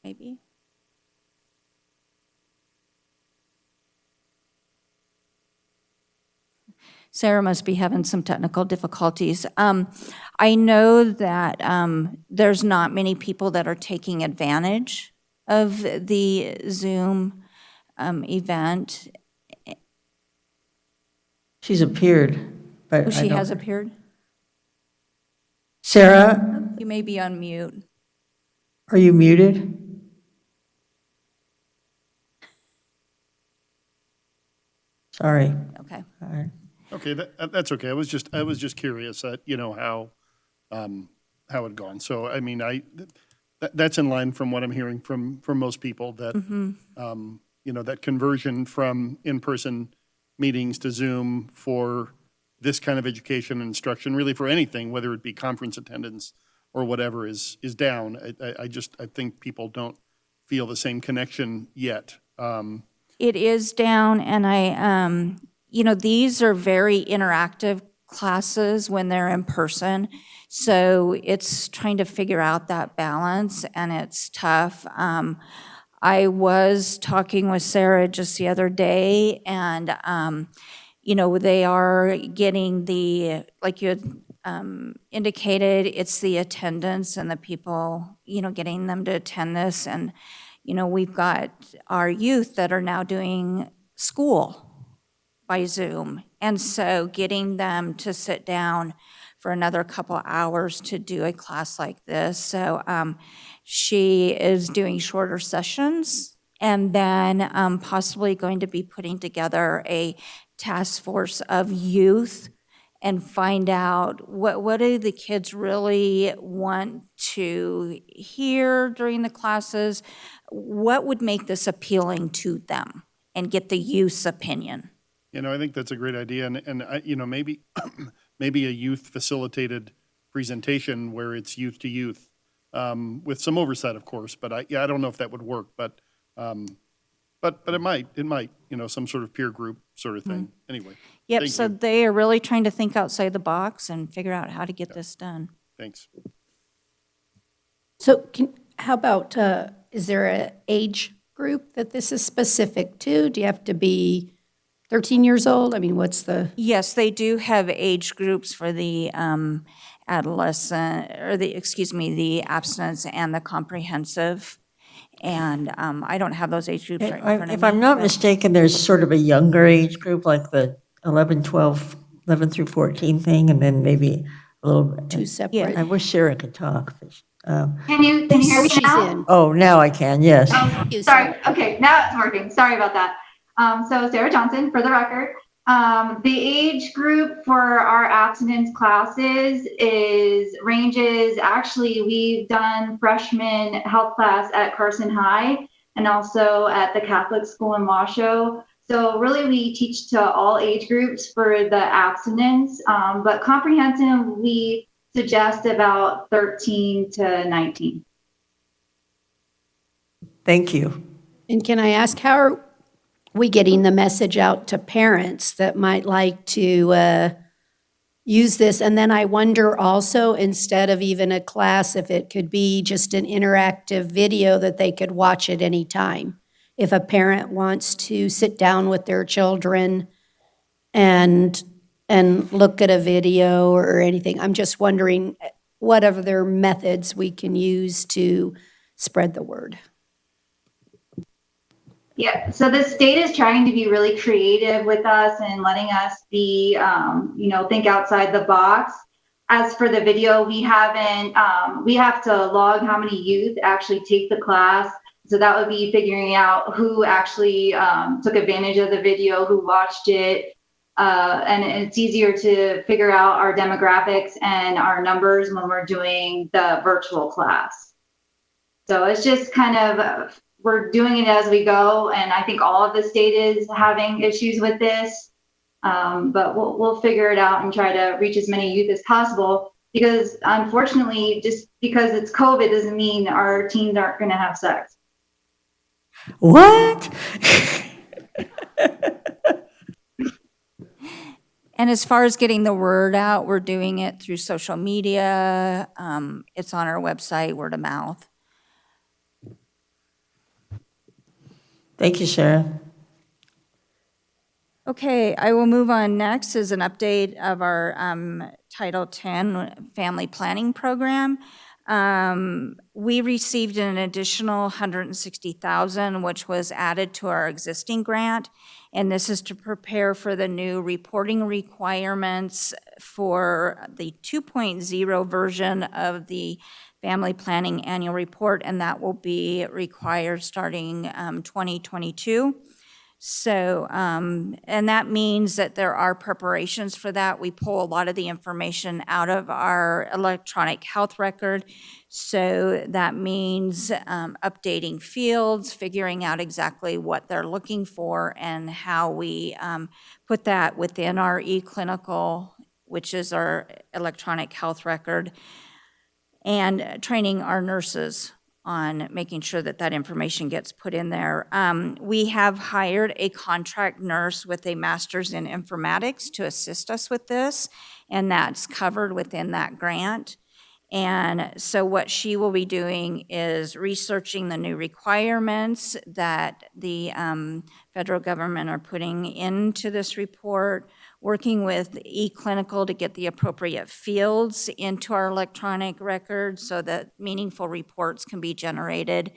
Maybe. Sarah must be having some technical difficulties. I know that there's not many people that are taking advantage of the Zoom event. She's appeared, but Oh, I she don't- has appeared? Sarah, You may be on mute. are you muted? Sorry. Okay. All right. Okay, that's okay. I was just curious, how it gone. So, I mean, that's in line from what I'm hearing from most people that, that conversion from in-person meetings to Zoom for this kind of education and instruction, really for anything, whether it be conference attendance or whatever, is down. I think people don't feel the same connection yet. It is down, and these are very interactive classes when they're in person. So it's trying to figure out that balance, and it's tough. I was talking with Sarah just the other day, and, they are getting like you had indicated, it's the attendance and the people, getting them to attend this. And, we've got our youth that are now doing school by Zoom. And so getting them to sit down for another couple hours to do a class like this. So she is doing shorter sessions, and then possibly going to be putting together a task force of youth and find out what do the kids really want to hear during the classes, what would make this appealing to them, and get the youth's opinion. I think that's a great idea, and maybe maybe a youth facilitated presentation where it's youth to youth, with some oversight, of course. But I don't know if that would work. But it might, some sort of peer group sort of thing. Anyway. Yep. Thank So you. they are really trying to think outside the box and figure out how to get this done. Thanks. So how about, is there an age group that this is specific to? Do you have to be 13 years old? I mean, what's the? Yes, they do have age groups for the adolescent, or the abstinence and the comprehensive. And I don't have those age groups right in front of me. If I'm not but- mistaken, there's sort of a younger age group, like the 11 through 14 thing, and then maybe a little. Two separate. I wish Sarah could talk. Can you hear me now? Oh, now I can, yes. Oh, sorry. Okay, now it's working. Sorry about that. So Sarah Johnson, for the record. The age group for our abstinence classes ranges, actually, we've done freshman health class at Carson High and also at the Catholic school in Washoe. So really we teach to all age groups for the abstinence, but comprehensive, we suggest about 13 to 19. Thank you. And can I ask, how are we getting the message out to parents that might like to use this? And then I wonder also, instead of even a class, if it could be just an interactive video that they could watch at any time. If a parent wants to sit down with their children and look at a video or anything, I'm just wondering what other methods we can use to spread the word. Yeah, so the state is trying to be really creative with us and letting us be, think outside the box. As for the video, we have to log how many youth actually take the class. So that would be figuring out who actually took advantage of the video, who watched it. And it's easier to figure out our demographics and our numbers when we're doing the virtual class. So it's just kind of, we're doing it as we go. And I think all of the state is having issues with this. But we'll figure it out and try to reach as many youth as possible, because unfortunately, just because it's COVID doesn't mean our teens aren't going to have sex. What? And as far as getting the word out, we're doing it through social media. It's on our website, word of mouth. Thank you, Sarah. Okay, I will move on. Next is an update of our Title X Family Planning Program. We received an additional $160,000, which was added to our existing grant, and this is to prepare for the new reporting requirements for the 2.0 version of the Family Planning Annual Report, and that will be required starting 2022. So, and that means that there are preparations for that. We pull a lot of the information out of our electronic health record. So that means updating fields, figuring out exactly what they're looking for, and how we put that within our eClinical, which is our electronic health record, and training our nurses on making sure that that information gets put in there. We have hired a contract nurse with a master's in informatics to assist us with this, and that's covered within that grant. And so what she will be doing is researching the new requirements that the federal government are putting into this report, working with eClinical to get the appropriate fields into our electronic record so that meaningful reports can be generated.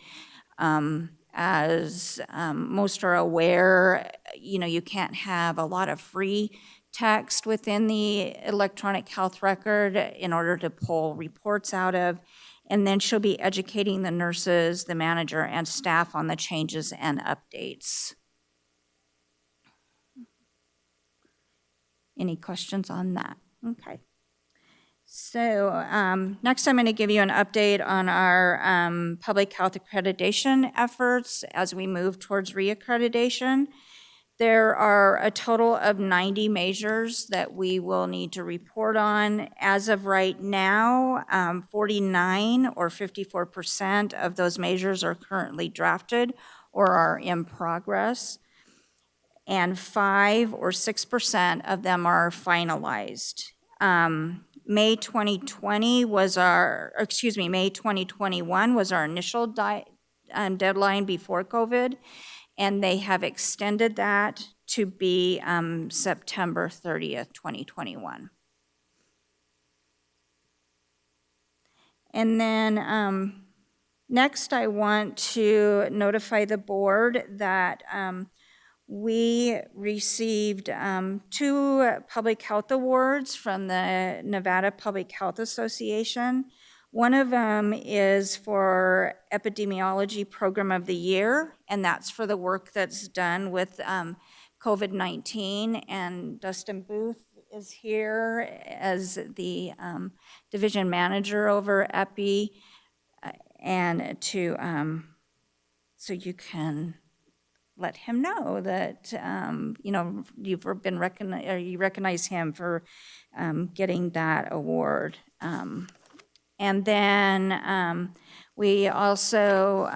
As most are aware, you can't have a lot of free text within the electronic health record in order to pull reports out of. And then she'll be educating the nurses, the manager, and staff on the changes and updates. Any questions on that? Okay. So next I'm going to give you an update on our public health accreditation efforts as we move towards reaccreditation. There are a total of 90 measures that we will need to report on. As of right now, 49 or 54% of those measures are currently drafted or are in progress, and 5 or 6% of them are finalized. May 2021 was our initial deadline before COVID, and they have extended that to be September 30th, 2021. And then next I want to notify the board that we received 2 public health awards from the Nevada Public Health Association. One of them is for Epidemiology Program of the Year, and that's for the work that's done with COVID-19. And Dustin Booth is here as the division manager over Epi, and so you can let him know that you've been you recognize him for getting that award. And then we also,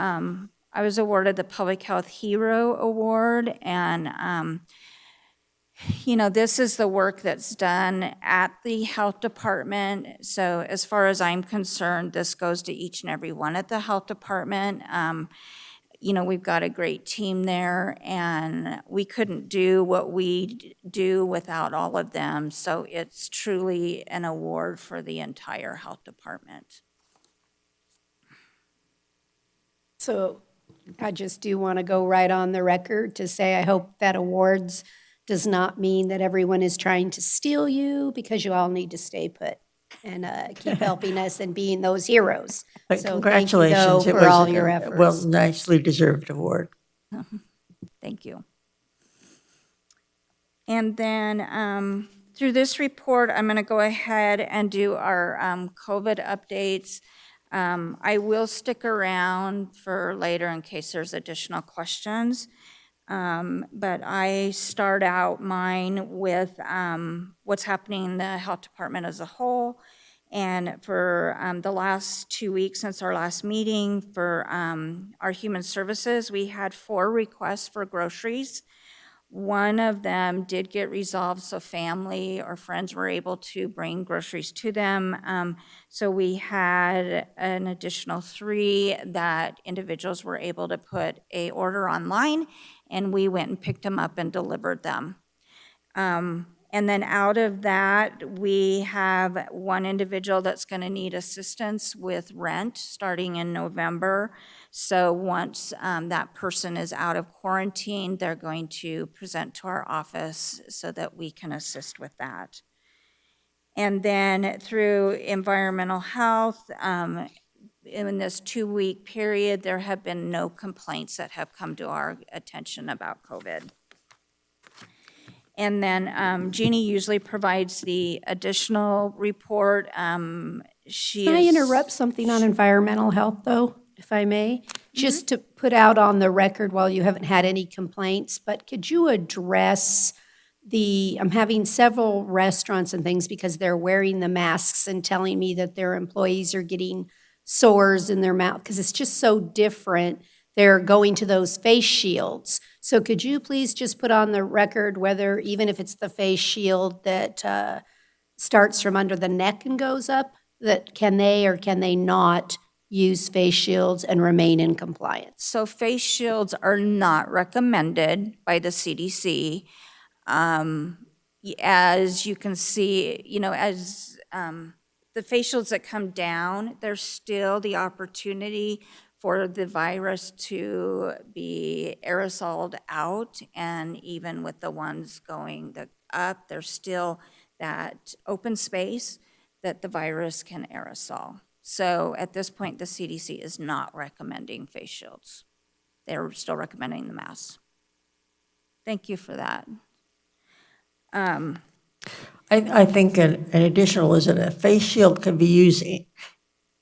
I was awarded the Public Health Hero Award, and this is the work that's done at the health department. So as far as I'm concerned, this goes to each and every one at the health department. We've got a great team there, and we couldn't do what we do without all of them. So it's truly an award for the entire health department. So I just do want to go right on the record to say I hope that awards does not mean that everyone is trying to steal you, because you all need to stay put and keep helping us and being those heroes. But so congratulations. thank you, though, for all your efforts. Well, nicely deserved award. Thank you. And then through this report, I'm going to go ahead and do our COVID updates. I will stick around for later in case there's additional questions. But I start out mine with what's happening in the health department as a whole. And for the last 2 weeks since our last meeting for our human services, we had 4 requests for groceries. One of them did get resolved, so family or friends were able to bring groceries to them. So we had an additional 3 that individuals were able to put a order online, and we went and picked them up and delivered them. And then out of that, we have 1 individual that's going to need assistance with rent starting in November. So once that person is out of quarantine, they're going to present to our office so that we can assist with that. And then through environmental health, in this 2-week period, there have been no complaints that have come to our attention about COVID. And then Jeannie usually provides the additional report. Can I interrupt something on environmental health, though, if I may? Just to put out on the record, while you haven't had any complaints, but could you address I'm having several restaurants and things because they're wearing the masks and telling me that their employees are getting sores in their mouth, because it's just so different. They're going to those face shields. So could you please just put on the record whether, even if it's the face shield that starts from under the neck and goes up, that can they or can they not use face shields and remain in compliance? So face shields are not recommended by the CDC. As you can see, as the face shields that come down, there's still the opportunity for the virus to be aerosoled out, and even with the ones going up, there's still that open space that the virus can aerosol. So at this point, the CDC is not recommending face shields. They're still recommending the masks. Thank you for that. I think an additional is that a face shield can be used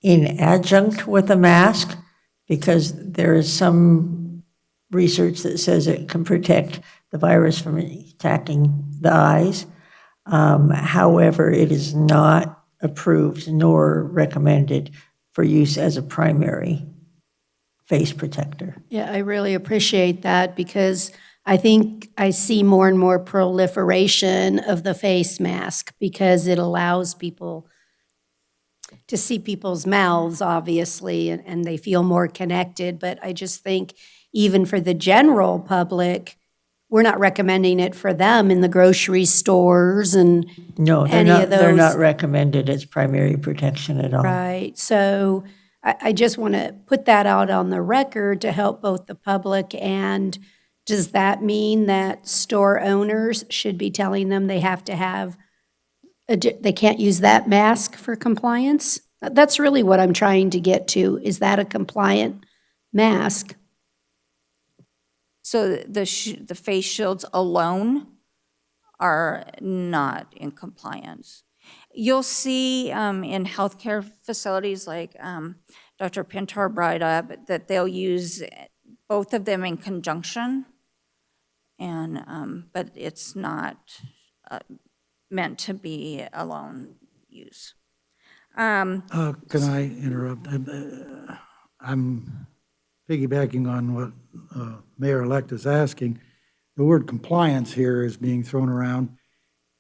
in adjunct with a mask, because there is some research that says it can protect the virus from attacking the eyes. However, it is not approved nor recommended for use as a primary face protector. Yeah, I really appreciate that, because I think I see more and more proliferation of the face mask because it allows people to see people's mouths, obviously, and they feel more connected. But I just think even for the general public, we're not recommending it for them in the grocery stores and No, any of those. they're not recommended as primary protection at all. Right. So I just want to put that out on the record to help both the public. And does that mean that store owners should be telling them they have to have, they can't use that mask for compliance? That's really what I'm trying to get to. Is that a compliant mask? So the face shields alone are not in compliance. You'll see in healthcare facilities like Dr. Pintar brought up that they'll use both of them in conjunction, and but it's not meant to be alone use. Can I interrupt? I'm piggybacking on what Mayor-elect is asking. The word compliance here is being thrown around.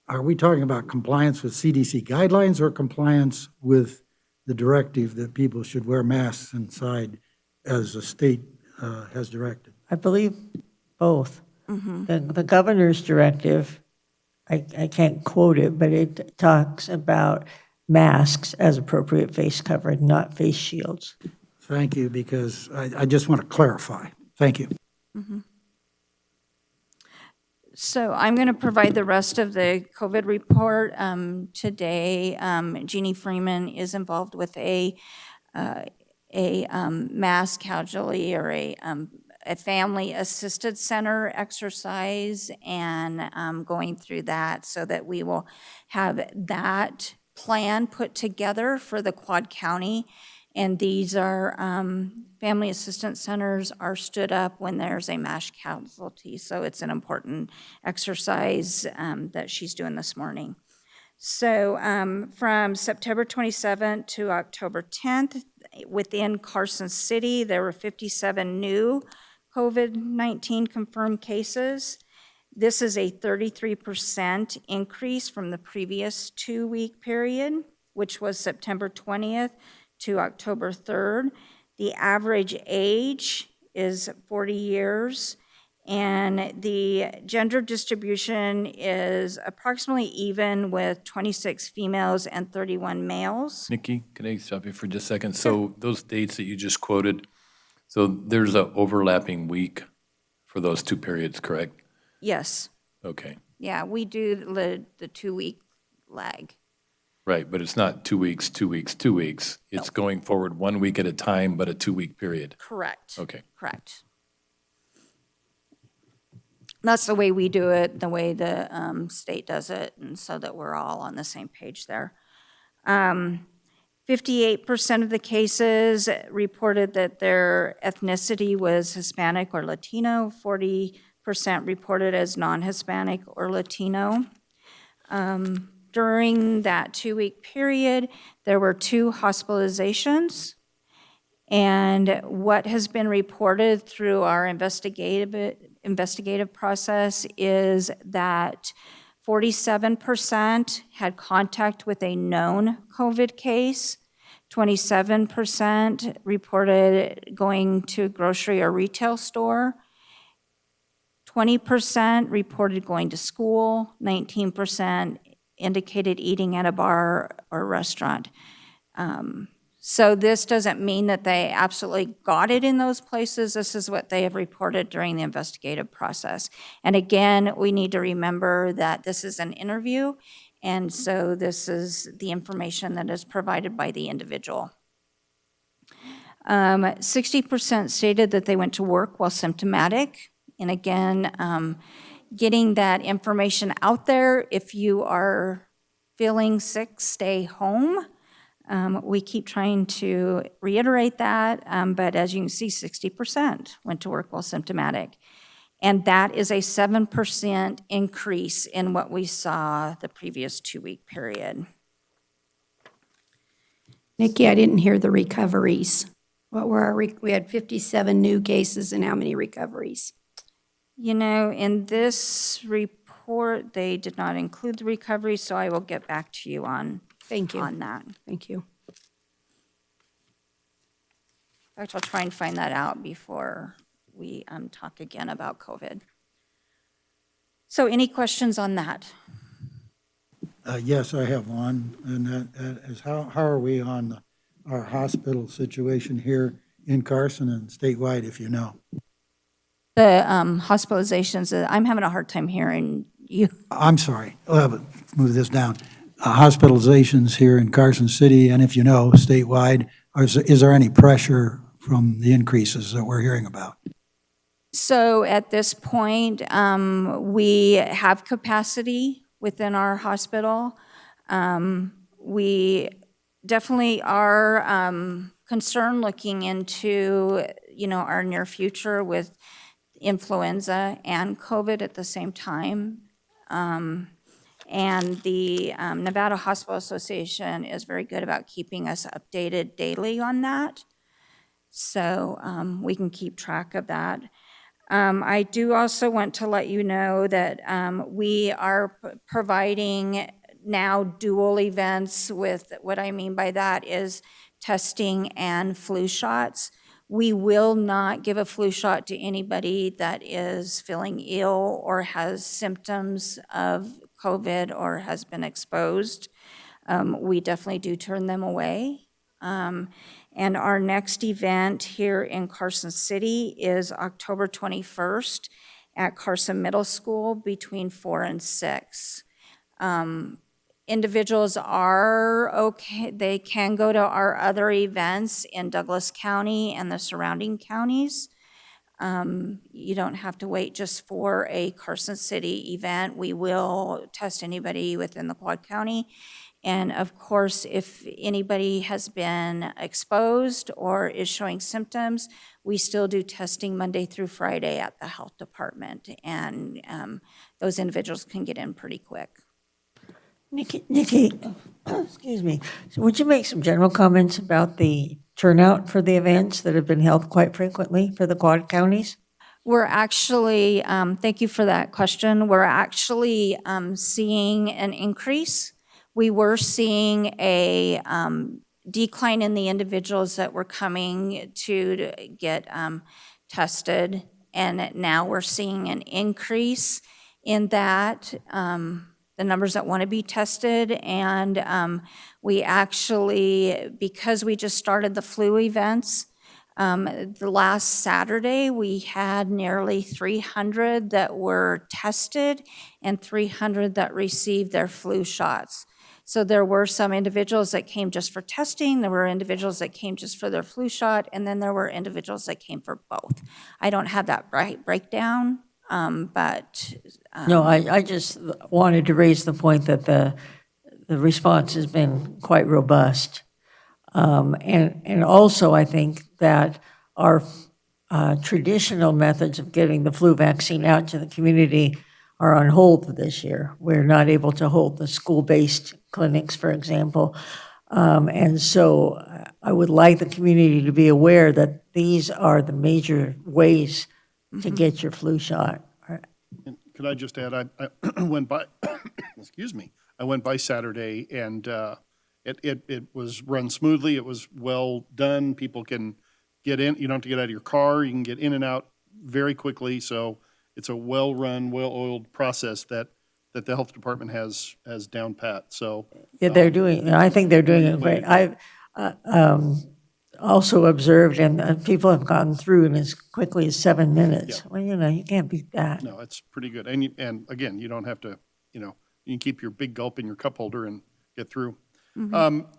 Are we talking about compliance with CDC guidelines or compliance with the directive that people should wear masks inside as the state has directed? I believe both. The governor's directive, I can't quote it, but it talks about masks as appropriate face covering, not face shields. Thank you, because I just want to clarify. Thank you. So I'm going to provide the rest of the COVID report today. Jeannie Freeman is involved with a mass casualty or a family assisted center exercise, and going through that so that we will have that plan put together for the Quad County. And these are, family assistance centers are stood up when there's a mass casualty. So it's an important exercise that she's doing this morning. So from September 27th to October 10th, within Carson City, there were 57 new COVID-19 confirmed cases. This is a 33% increase from the previous 2-week period, which was September 20th to October 3rd. The average age is 40 years, and the gender distribution is approximately even with 26 females and 31 males. Nikki, can I stop you for just a second? So those dates that you just quoted, so there's a overlapping week for those two periods, correct? Yes. Okay, Yeah, we do the 2-week lag. right, but it's not 2 weeks, 2 weeks, 2 weeks. It's going forward 1 week at a time, but a 2-week period. Correct. Okay. Correct. That's the way we do it, the way the state does it, and so that we're all on the same page there. 58% of the cases reported that their ethnicity was Hispanic or Latino, 40% reported as non-Hispanic or Latino. During that 2-week period, there were 2 hospitalizations. And what has been reported through our investigative process is that 47% had contact with a known COVID case, 27% reported going to a grocery or retail store, 20% reported going to school, 19% indicated eating at a bar or restaurant. So this doesn't mean that they absolutely got it in those places. This is what they have reported during the investigative process. And again, we need to remember that this is an interview, and so this is the information that is provided by the individual. 60% stated that they went to work while symptomatic. And again, getting that information out there, if you are feeling sick, stay home. We keep trying to reiterate that, but as you can see, 60% went to work while symptomatic. And that is a 7% increase in what we saw the previous 2-week period. Nikki, I didn't hear the recoveries. What were our, we had 57 new cases and how many recoveries? You know, in this report, they did not include the recovery, so I will get back to you on that. Thank you. In fact, I'll try and find that out before we talk again about COVID. So any questions on that? Yes, I have one, and that is how are we on our hospital situation here in Carson and statewide, if you know? The hospitalizations, I'm having a hard time hearing you. I'm sorry, move this down. Hospitalizations here in Carson City, and if you know, statewide, is there any pressure from the increases that we're hearing about? So at this point, we have capacity within our hospital. We definitely are concerned looking into, you know, our near future with influenza and COVID at the same time. And the Nevada Hospital Association is very good about keeping us updated daily on that. So we can keep track of that. I do also want to let you know that we are providing now dual events. With what I mean by that is testing and flu shots. We will not give a flu shot to anybody that is feeling ill or has symptoms of COVID or has been exposed. We definitely do turn them away. And our next event here in Carson City is October 21st at Carson Middle School between 4 and 6. Individuals are okay, they can go to our other events in Douglas County and the surrounding counties. You don't have to wait just for a Carson City event. We will test anybody within the Quad County. And of course, if anybody has been exposed or is showing symptoms, we still do testing Monday through Friday at the health department. And those individuals can get in pretty quick. Nikki, excuse me. So would you make some general comments about the turnout for the events that have been held quite frequently for the Quad Counties? We're actually, thank you for that question. We're actually seeing an increase. We were seeing a decline in the individuals that were coming to get tested, and now we're seeing an increase in that, the numbers that want to be tested, and we actually, because we just started the flu events, the last Saturday, we had nearly 300 that were tested and 300 that received their flu shots. So there were some individuals that came just for testing, there were individuals that came just for their flu shot, and then there were individuals that came for both. I don't have that breakdown, but... No, I just wanted to raise the point that the response has been quite robust. And also, I think that our traditional methods of getting the flu vaccine out to the community are on hold this year. We're not able to hold the school-based clinics, for example. And so I would like the community to be aware that these are the major ways to get your flu shot. And could I just add, I went by, excuse me, I went by Saturday, and it was run smoothly. It was well done. People can get in. You don't have to get out of your car. You can get in and out very quickly. So it's a well-run, well-oiled process that the health department has down pat. So Yeah, they're doing, I think they're doing it great. I've also observed, and people have gone through in as quickly as 7 minutes. Yeah. Well, you can't beat that. no, it's pretty good. And again, you don't have to, you can keep your big gulp in your cup holder and get through.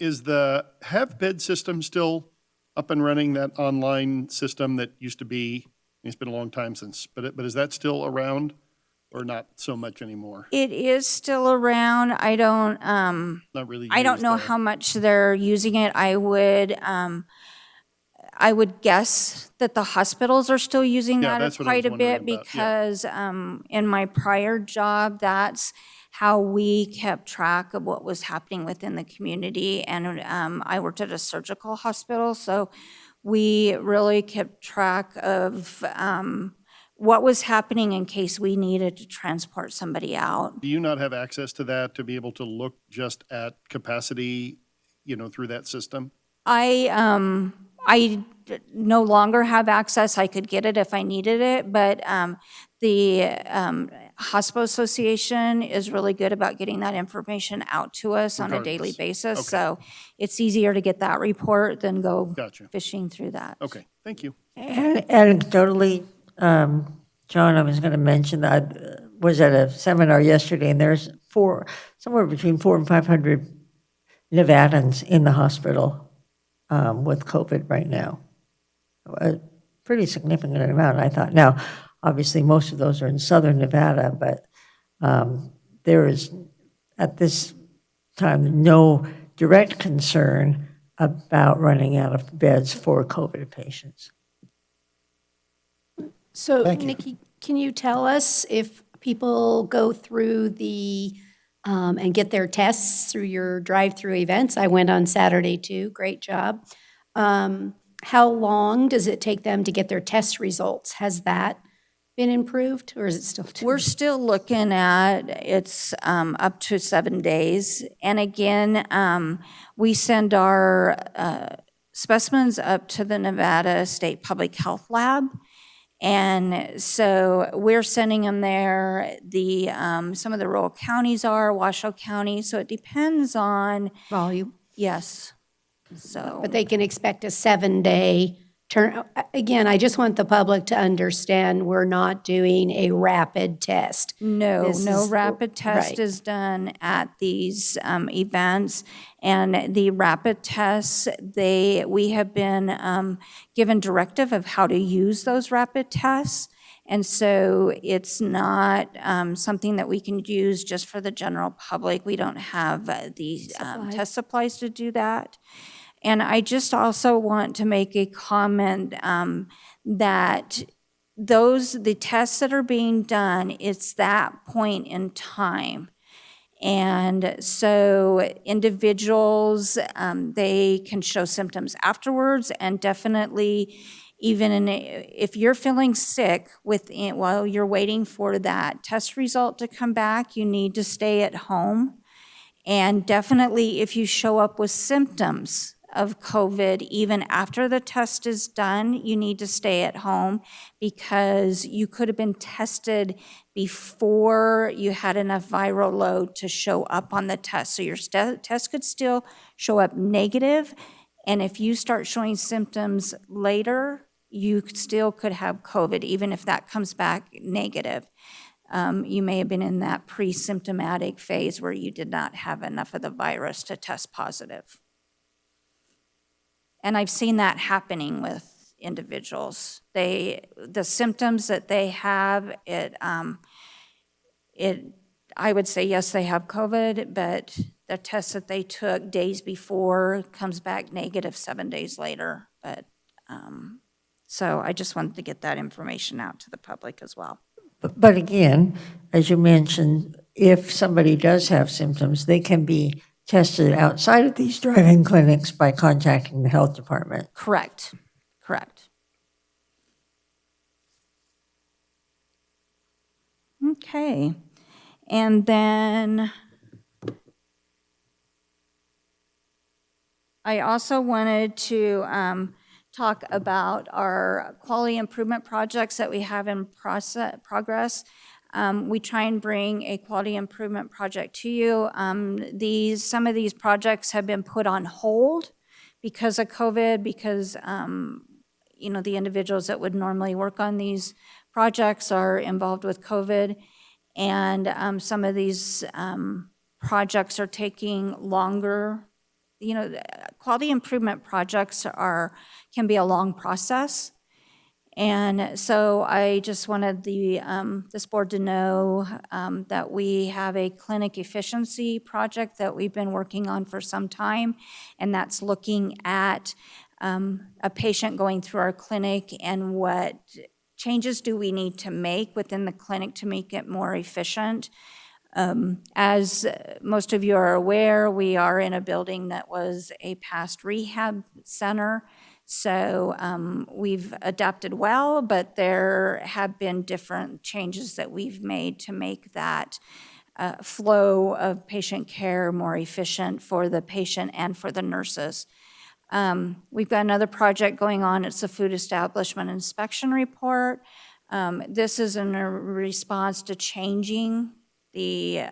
Is the Have Bed system still up and running, that online system that used to be, it's been a long time since, but is that still around or not so much anymore? It is still around. I don't, Not really I don't used, know though. how much they're using it. I would guess that the hospitals are still using Yeah, that that's what I was quite a bit wondering about, yeah. because in my prior job, that's how we kept track of what was happening within the community. And I worked at a surgical hospital, so we really kept track of what was happening in case we needed to transport somebody out. Do you not have access to that to be able to look just at capacity, through that system? I no longer have access. I could get it if I needed it, but the Hospital Association is really good about getting that information out to us on a daily Regardless. basis. Okay. So it's easier to get that report than go Gotcha. fishing through that. Okay, thank you. And anecdotally, John, I was going to mention that I was at a seminar yesterday, and there's somewhere between 400 and 500 Nevadans in the hospital with COVID right now. A pretty significant amount, I thought. Now, obviously, most of those are in southern Nevada, but there is, at this time, no direct concern about running out of beds for COVID patients. So, Thank you. Nikki, can you tell us if people go through and get their tests through your drive-through events? I went on Saturday too, great job. How long does it take them to get their test results? Has that been improved, or is it still too? We're still looking at, it's up to 7 days. And again, we send our specimens up to the Nevada State Public Health Lab. And so we're sending them there. Some of the rural counties are, Washoe County, so it depends on. Volume. Yes, so. But they can expect a 7-day again, I just want the public to understand we're not doing a rapid test. No, This no is- rapid test right. is done at these events. And the rapid tests, we have been given directive of how to use those rapid tests. And so it's not something that we can use just for the general public. We don't have the test supplies to do that. And I just also want to make a comment that the tests that are being done, it's that point in time. And so individuals, they can show symptoms afterwards, and definitely even if you're feeling sick while you're waiting for that test result to come back, you need to stay at home. And definitely if you show up with symptoms of COVID, even after the test is done, you need to stay at home because you could have been tested before you had enough viral load to show up on the test. So your test could still show up negative, and if you start showing symptoms later, you still could have COVID, even if that comes back negative. You may have been in that pre-symptomatic phase where you did not have enough of the virus to test positive. And I've seen that happening with individuals. The symptoms that they have, I would say, yes, they have COVID, but the test that they took days before comes back negative 7 days later. But so I just wanted to get that information out to the public as well. But again, as you mentioned, if somebody does have symptoms, they can be tested outside of these drive-in clinics by contacting the health department. Correct. Correct. Okay. And then I also wanted to talk about our quality improvement projects that we have in progress. We try and bring a quality improvement project to you. Some of these projects have been put on hold because of COVID, because the individuals that would normally work on these projects are involved with COVID, and some of these projects are taking longer. Quality improvement projects can be a long process. And so I just wanted this board to know that we have a clinic efficiency project that we've been working on for some time, and that's looking at a patient going through our clinic and what changes do we need to make within the clinic to make it more efficient. As most of you are aware, we are in a building that was a past rehab center. So we've adapted well, but there have been different changes that we've made to make that flow of patient care more efficient for the patient and for the nurses. We've got another project going on. It's a food establishment inspection report. This is in a response to changing the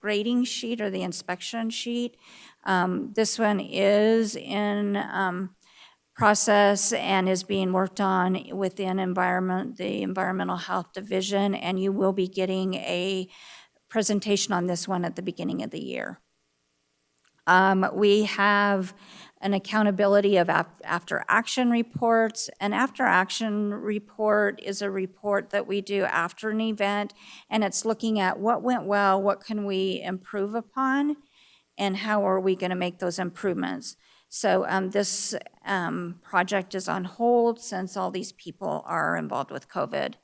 grading sheet or the inspection sheet. This one is in process and is being worked on within the Environmental Health Division, and you will be getting a presentation on this one at the beginning of the year. We have an accountability of after action reports. An after action report is a report that we do after an event, and it's looking at what went well, what can we improve upon, and how are we going to make those improvements. So this project is on hold since all these people are involved with COVID.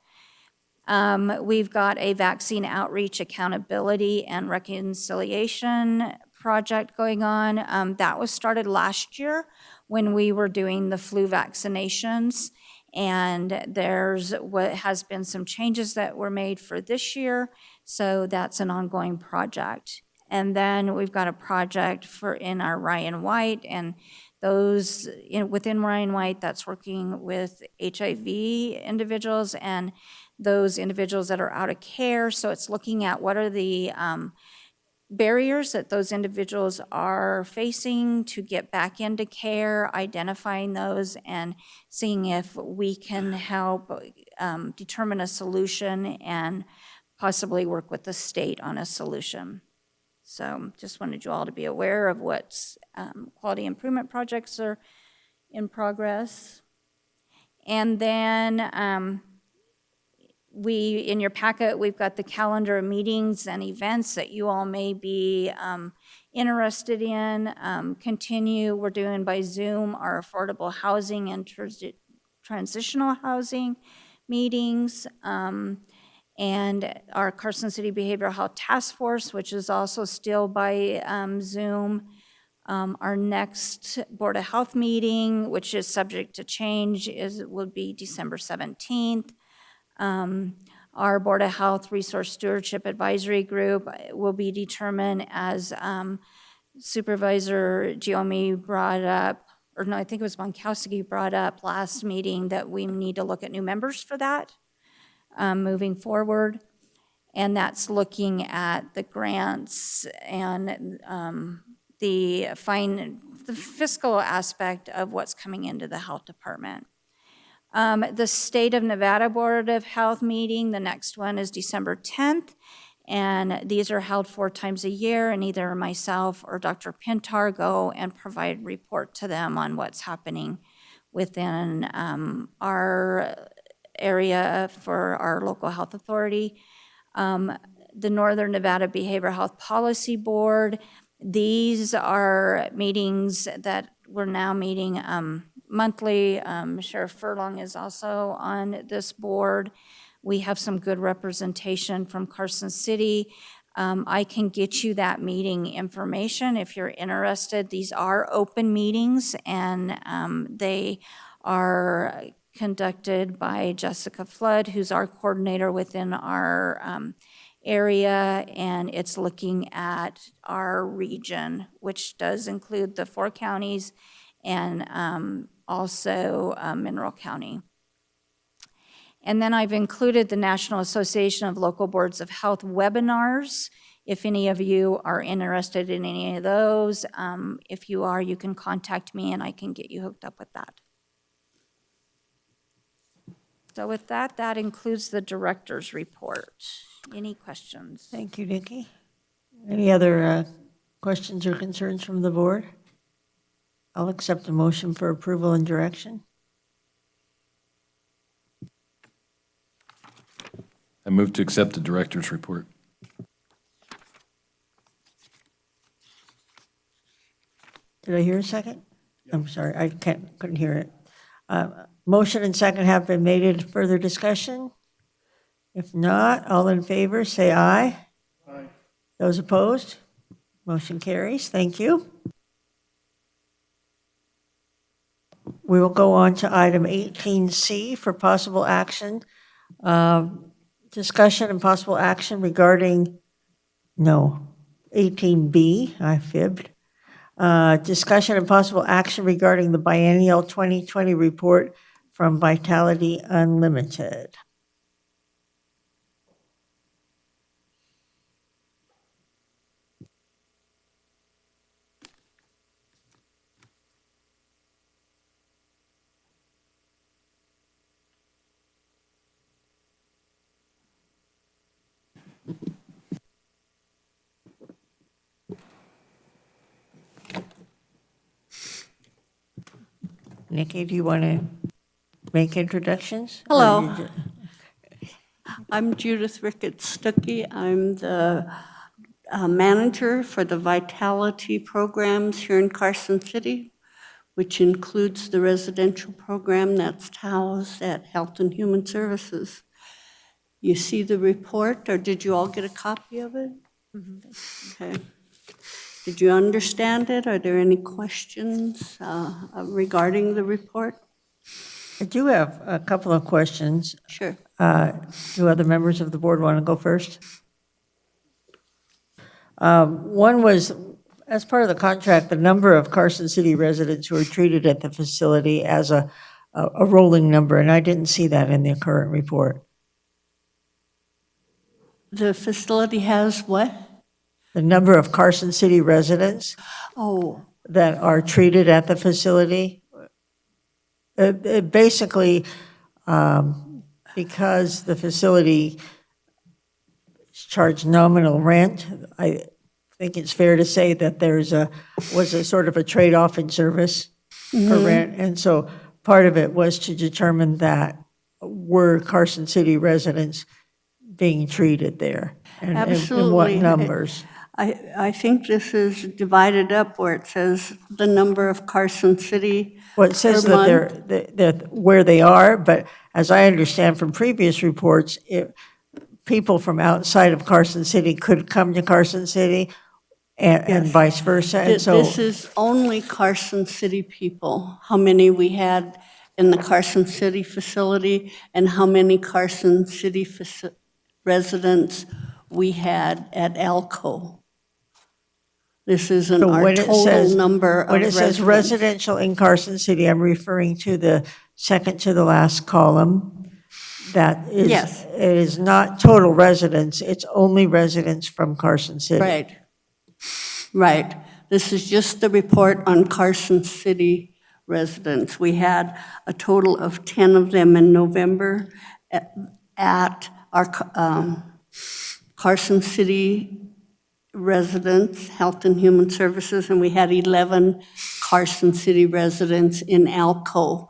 We've got a vaccine outreach accountability and reconciliation project going on. That was started last year when we were doing the flu vaccinations, and there's what has been some changes that were made for this year, so that's an ongoing project. And then we've got a project in our Ryan White, and those within Ryan White, that's working with HIV individuals and those individuals that are out of care. So it's looking at what are the barriers that those individuals are facing to get back into care, identifying those and seeing if we can help determine a solution and possibly work with the state on a solution. So just wanted you all to be aware of what quality improvement projects are in progress. And then in your packet, we've got the calendar of meetings and events that you all may be interested in. We're doing by Zoom our affordable housing and transitional housing meetings, and our Carson City Behavioral Health Task Force, which is also still by Zoom. Our next Board of Health meeting, which is subject to change, would be December 17th. Our Board of Health Resource Stewardship Advisory Group will be determined as Supervisor Giomi brought up, or no, I think it was Bonkowski brought up last meeting, that we need to look at new members for that moving forward. And that's looking at the grants and the fiscal aspect of what's coming into the health department. The State of Nevada Board of Health meeting, the next one is December 10th, and these are held 4 times a year, and either myself or Dr. Pintar go and provide report to them on what's happening within our area for our local health authority. The Northern Nevada Behavioral Health Policy Board, these are meetings that we're now meeting monthly. Sheriff Furlong is also on this board. We have some good representation from Carson City. I can get you that meeting information if you're interested. These are open meetings, and they are conducted by Jessica Flood, who's our coordinator within our area, and it's looking at our region, which does include the 4 counties and also Mineral County. And then I've included the National Association of Local Boards of Health webinars. If any of you are interested in any of those, if you are, you can contact me and I can get you hooked up with that. So with that, that includes the director's report. Any questions? Thank you, Nikki. Any other questions or concerns from the board? I'll accept a motion for approval and direction. I move to accept the director's report. Did I hear a second? I'm sorry, I couldn't hear it. Motion and second have been made. Further discussion? If not, all in favor, say aye. Aye. Those opposed? Motion carries. Thank you. We will go on to item 18C for possible action. Discussion and possible action regarding, 18B, I fibbed. Discussion and possible action regarding the biennial 2020 report from Vitality Unlimited. Nikki, do you want to make introductions? Hello. I'm Judith Ricketts-Stuckey. I'm the manager for the Vitality programs here in Carson City, which includes the residential program that's housed at Health and Human Services. You see the report, or did you all get a copy of it? Mm-hmm. Okay. Did you understand it? Are there any questions regarding the report? I do have a couple of questions. Sure. Do other members of the board want to go first? One was, as part of the contract, the number of Carson City residents who are treated at the facility as a rolling number, and I didn't see that in the current report. The facility has what? the number of Carson City residents Oh, that are treated at the facility. It basically, because the facility charged nominal rent, I think it's fair to say that was a sort of a trade-off in service for rent. And so part of it was to determine that were Carson City residents being treated there? And in what absolutely. numbers? I think this is divided up where it says the number of Carson City Well, it says per that month. they're where they are, but as I understand from previous reports, people from outside of Carson City could come to Carson City and Yes. vice versa. And so, This is only Carson City people, how many we had in the Carson City facility and how many Carson City residents we had at Elko. This isn't so our when it total says, number of when it says residents. residential in Carson City, I'm referring to the second to the last column. That is, Yes. it is not total residents, it's only residents from Carson City. Right. Right. This is just the report on Carson City residents. We had a total of 10 of them in November at our Carson City residents, Health and Human Services, and we had 11 Carson City residents in Alco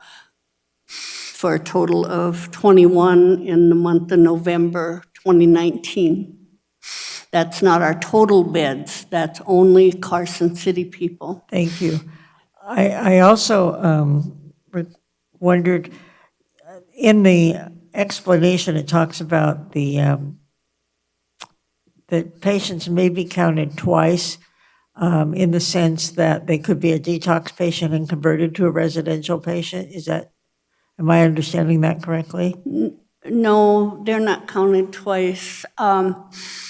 for a total of 21 in the month of November 2019. That's not our total beds, that's only Carson City people. Thank you. I also wondered, in the explanation, it talks about that patients may be counted twice in the sense that they could be a detox patient and converted to a residential patient. Am I understanding that correctly? No, they're not counted twice.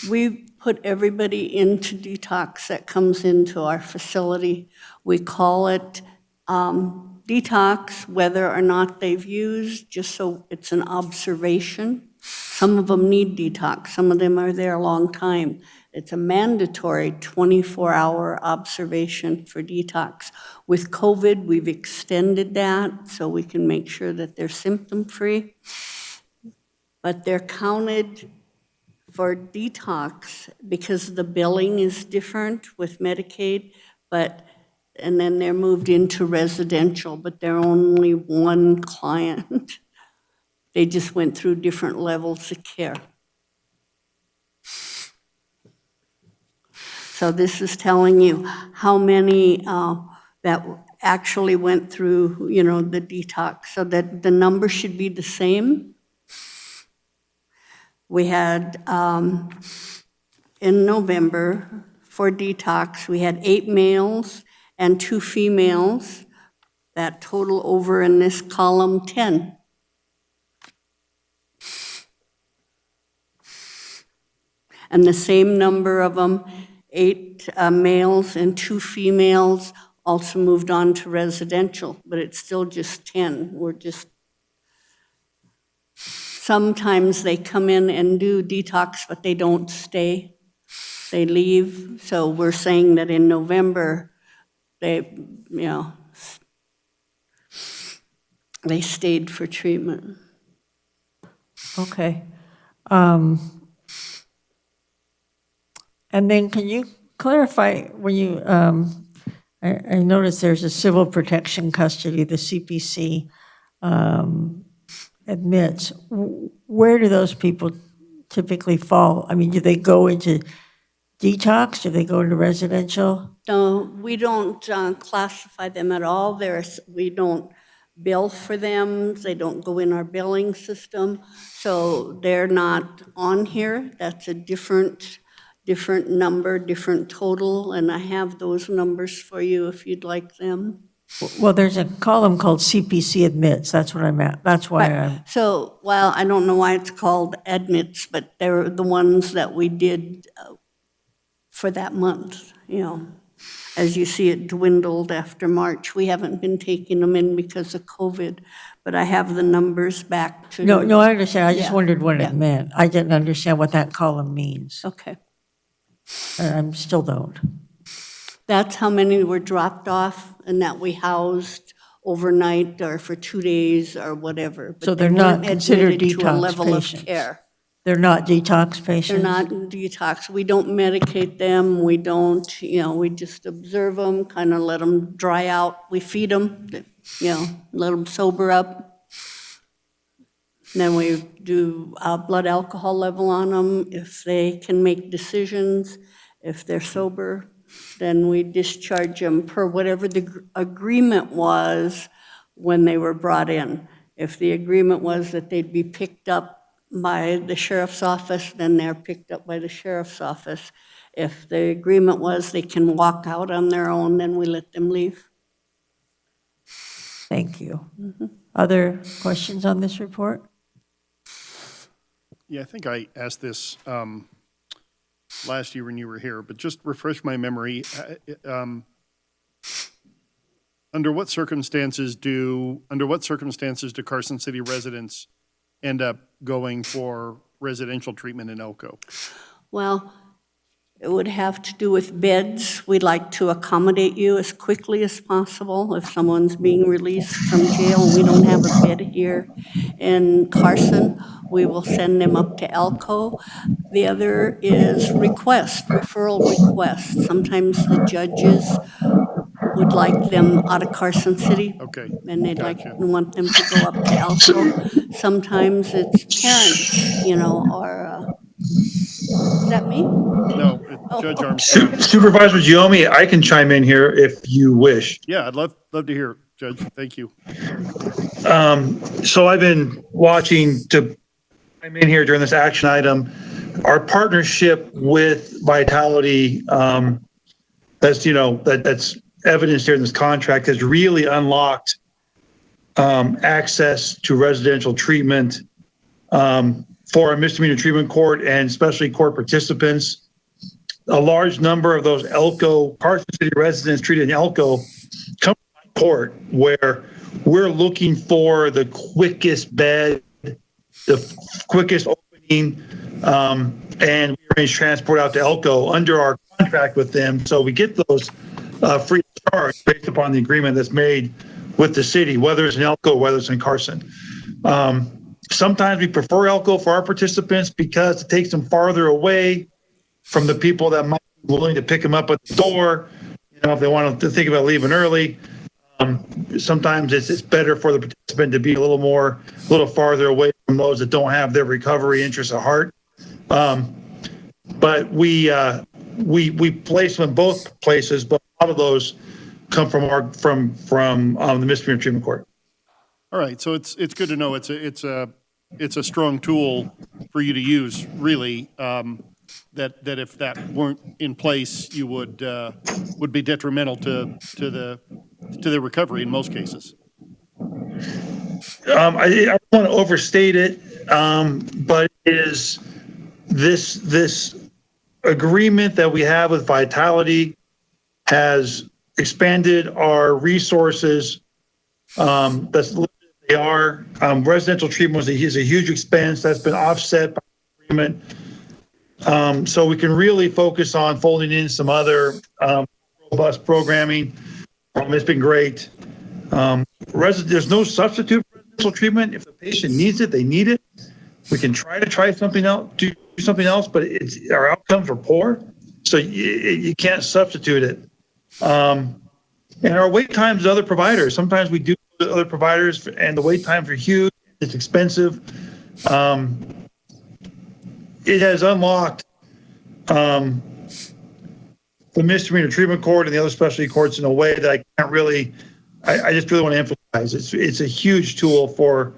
We put everybody into detox that comes into our facility. We call it detox, whether or not they've used, just so it's an observation. Some of them need detox, some of them are there a long time. It's a mandatory 24-hour observation for detox. With COVID, we've extended that so we can make sure that they're symptom-free. But they're counted for detox because the billing is different with Medicaid, and then they're moved into residential, but they're only one client. They just went through different levels of care. So this is telling you how many that actually went through, the detox, so that the number should be the same. We had, in November, for detox, we had 8 males and 2 females. That total over in this column, 10. And the same number of them, 8 males and 2 females, also moved on to residential, but it's still just 10. Sometimes they come in and do detox, but they don't stay. They leave. So we're saying that in November, they stayed for treatment. Okay. And then can you clarify, when you, I noticed there's a civil protection custody, the CPC admits. Where do those people typically fall? I mean, do they go into detox? Do they go into residential? No, we don't classify them at all. We don't bill for them. They don't go in our billing system. So they're not on here. That's a different number, different total, and I have those numbers for you if you'd like them. Well, there's a column called CPC admits. That's what I'm at. That's why I'm. So, well, I don't know why it's called admits, but they're the ones that we did for that month, As you see, it dwindled after March. We haven't been taking them in because of COVID, but I have the numbers back to. No, I understand. I just wondered what it meant. I didn't understand what that column means. Okay. I still don't. That's how many were dropped off and that we housed overnight or for 2 days or whatever. But So they they're not weren't considered admitted to a detox level of patients? care. They're not detox They're patients? not detox. We don't medicate them. We don't, we just observe them, kind of let them dry out. We feed them, let them sober up. Then we do a blood alcohol level on them. If they can make decisions, if they're sober, then we discharge them per whatever the agreement was when they were brought in. If the agreement was that they'd be picked up by the sheriff's office, then they're picked up by the sheriff's office. If the agreement was they can walk out on their own, then we let them leave. Thank you. Other questions on this report? Yeah, I think I asked this last year when you were here, but just refresh my memory. Under what circumstances do Carson City residents end up going for residential treatment in Elko? Well, it would have to do with beds. We'd like to accommodate you as quickly as possible. If someone's being released from jail and we don't have a bed here in Carson, we will send them up to Elko. The other is referral requests. Sometimes the judges would like them out of Carson City. Okay. And they'd want them to go up to Elko. Sometimes it's parents, or, is that me? No, it's Judge Armstrong. Supervisor Giomi, I can chime in here if you wish. Yeah, I'd love to hear it, Judge. Thank you. So I've been watching to chime in here during this action item. Our partnership with Vitality, that's evidenced here in this contract, has really unlocked access to residential treatment for our misdemeanor treatment court and especially court participants. A large number of those Carson City residents treated in Elko come to court where we're looking for the quickest bed, the quickest opening, and we arrange transport out to Elko under our contract with them. So we get those free of charge based upon the agreement that's made with the city, whether it's in Elko, whether it's in Carson. Sometimes we prefer Elko for our participants because it takes them farther away from the people that might be willing to pick them up at the door, if they want to think about leaving early. Sometimes it's better for the participant to be a little farther away from those that don't have their recovery interests at heart. But we place them in both places, but a lot of those come from the misdemeanor treatment court. All right, so it's good to know it's a strong tool for you to use, really. That if that weren't in place, you would be detrimental to the recovery in most cases. I don't want to overstate it, but it is this agreement that we have with Vitality has expanded our resources. That's they are. Residential treatment is a huge expense that's been offset by the agreement. So we can really focus on folding in some other robust programming. It's been great. There's no substitute for residential treatment. If the patient needs it, they need it. We can try something else, do something else, but our outcomes are poor. So you can't substitute it. And our wait times to other providers. Sometimes we do other providers and the wait times are huge. It's expensive. It has unlocked the misdemeanor treatment court and the other specialty courts in a way that I can't really, I just really want to emphasize. It's a huge tool for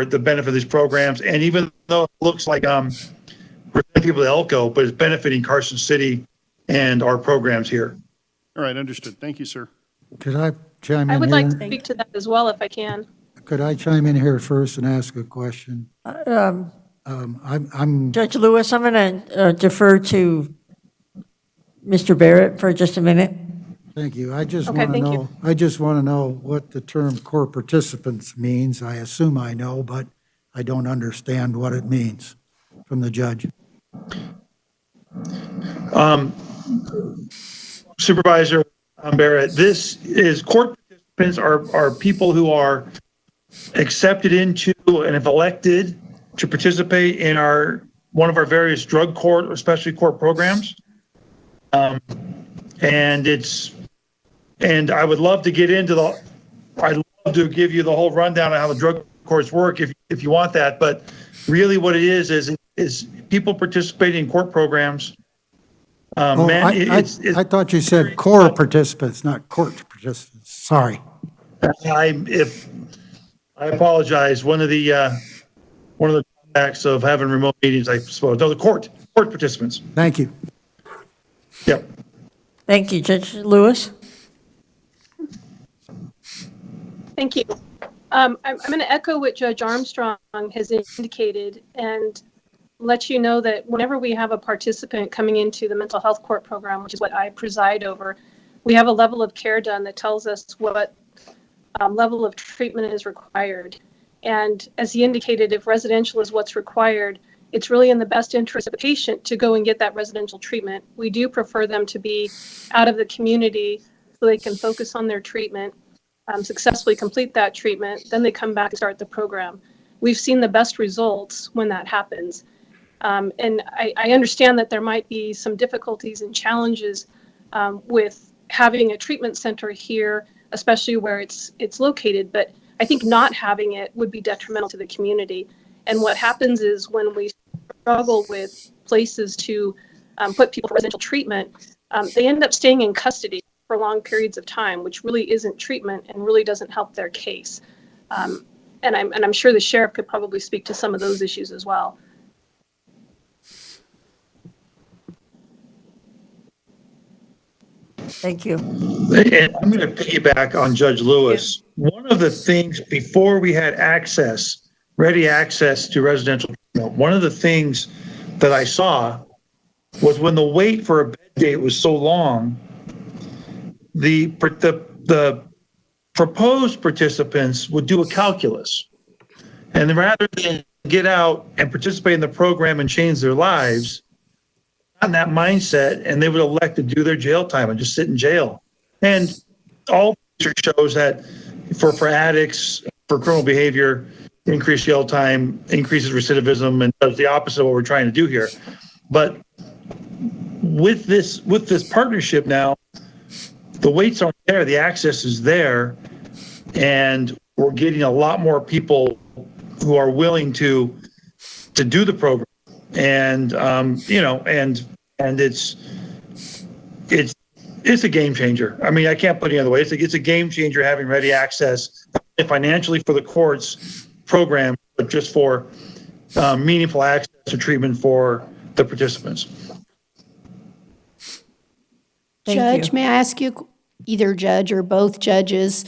the benefit of these programs. And even though it looks like we're sending people to Elko, but it's benefiting Carson City and our programs here. All right, understood. Thank you, sir. Could I chime in here? I would like to speak to that as well, if I can. Could I chime in here first and ask a question? Judge Lewis, I'm going to defer to Mr. Barrett for just a minute. Thank you. I just Okay, want to thank you. know, I just want to know what the term core participants means. I assume I know, but I don't understand what it means from the judge. Supervisor Barrett, this is court participants are people who are accepted into and have elected to participate in one of our various drug court or specialty court programs. And I would love to get into I'd love to give you the whole rundown of how the drug courts work if you want that. But really what it is people participating in court programs. I thought you said core participants, not court participants. Sorry. I apologize. One of the drawbacks of having remote meetings, I suppose. No, the court participants. Thank you. Yep. Thank you, Judge Lewis. Thank you. I'm going to echo what Judge Armstrong has indicated and let you know that whenever we have a participant coming into the mental health court program, which is what I preside over, we have a level of care done that tells us what level of treatment is required. And as he indicated, if residential is what's required, it's really in the best interest of the patient to go and get that residential treatment. We do prefer them to be out of the community so they can focus on their treatment, successfully complete that treatment, then they come back and start the program. We've seen the best results when that happens. And I understand that there might be some difficulties and challenges with having a treatment center here, especially where it's located, but I think not having it would be detrimental to the community. And what happens is when we struggle with places to put people for residential treatment, they end up staying in custody for long periods of time, which really isn't treatment and really doesn't help their case. And I'm sure the sheriff could probably speak to some of those issues as well. Thank you. And I'm going to piggyback on Judge Lewis. One of the things before we had ready access to residential treatment, one of the things that I saw was when the wait for a bed date was so long, the proposed participants would do a calculus. And then rather than get out and participate in the program and change their lives, on that mindset, and they would elect to do their jail time and just sit in jail. And all research shows that for addicts, for criminal behavior, increased jail time increases recidivism and does the opposite of what we're trying to do here. But with this partnership now, the waits aren't there, the access is there, and we're getting a lot more people who are willing to do the program. And and it's a game changer. I mean, I can't put it any other way. It's a game changer having ready access, not only financially for the courts program, but just for meaningful access to treatment for the participants. Judge, may I ask you, either judge or both judges,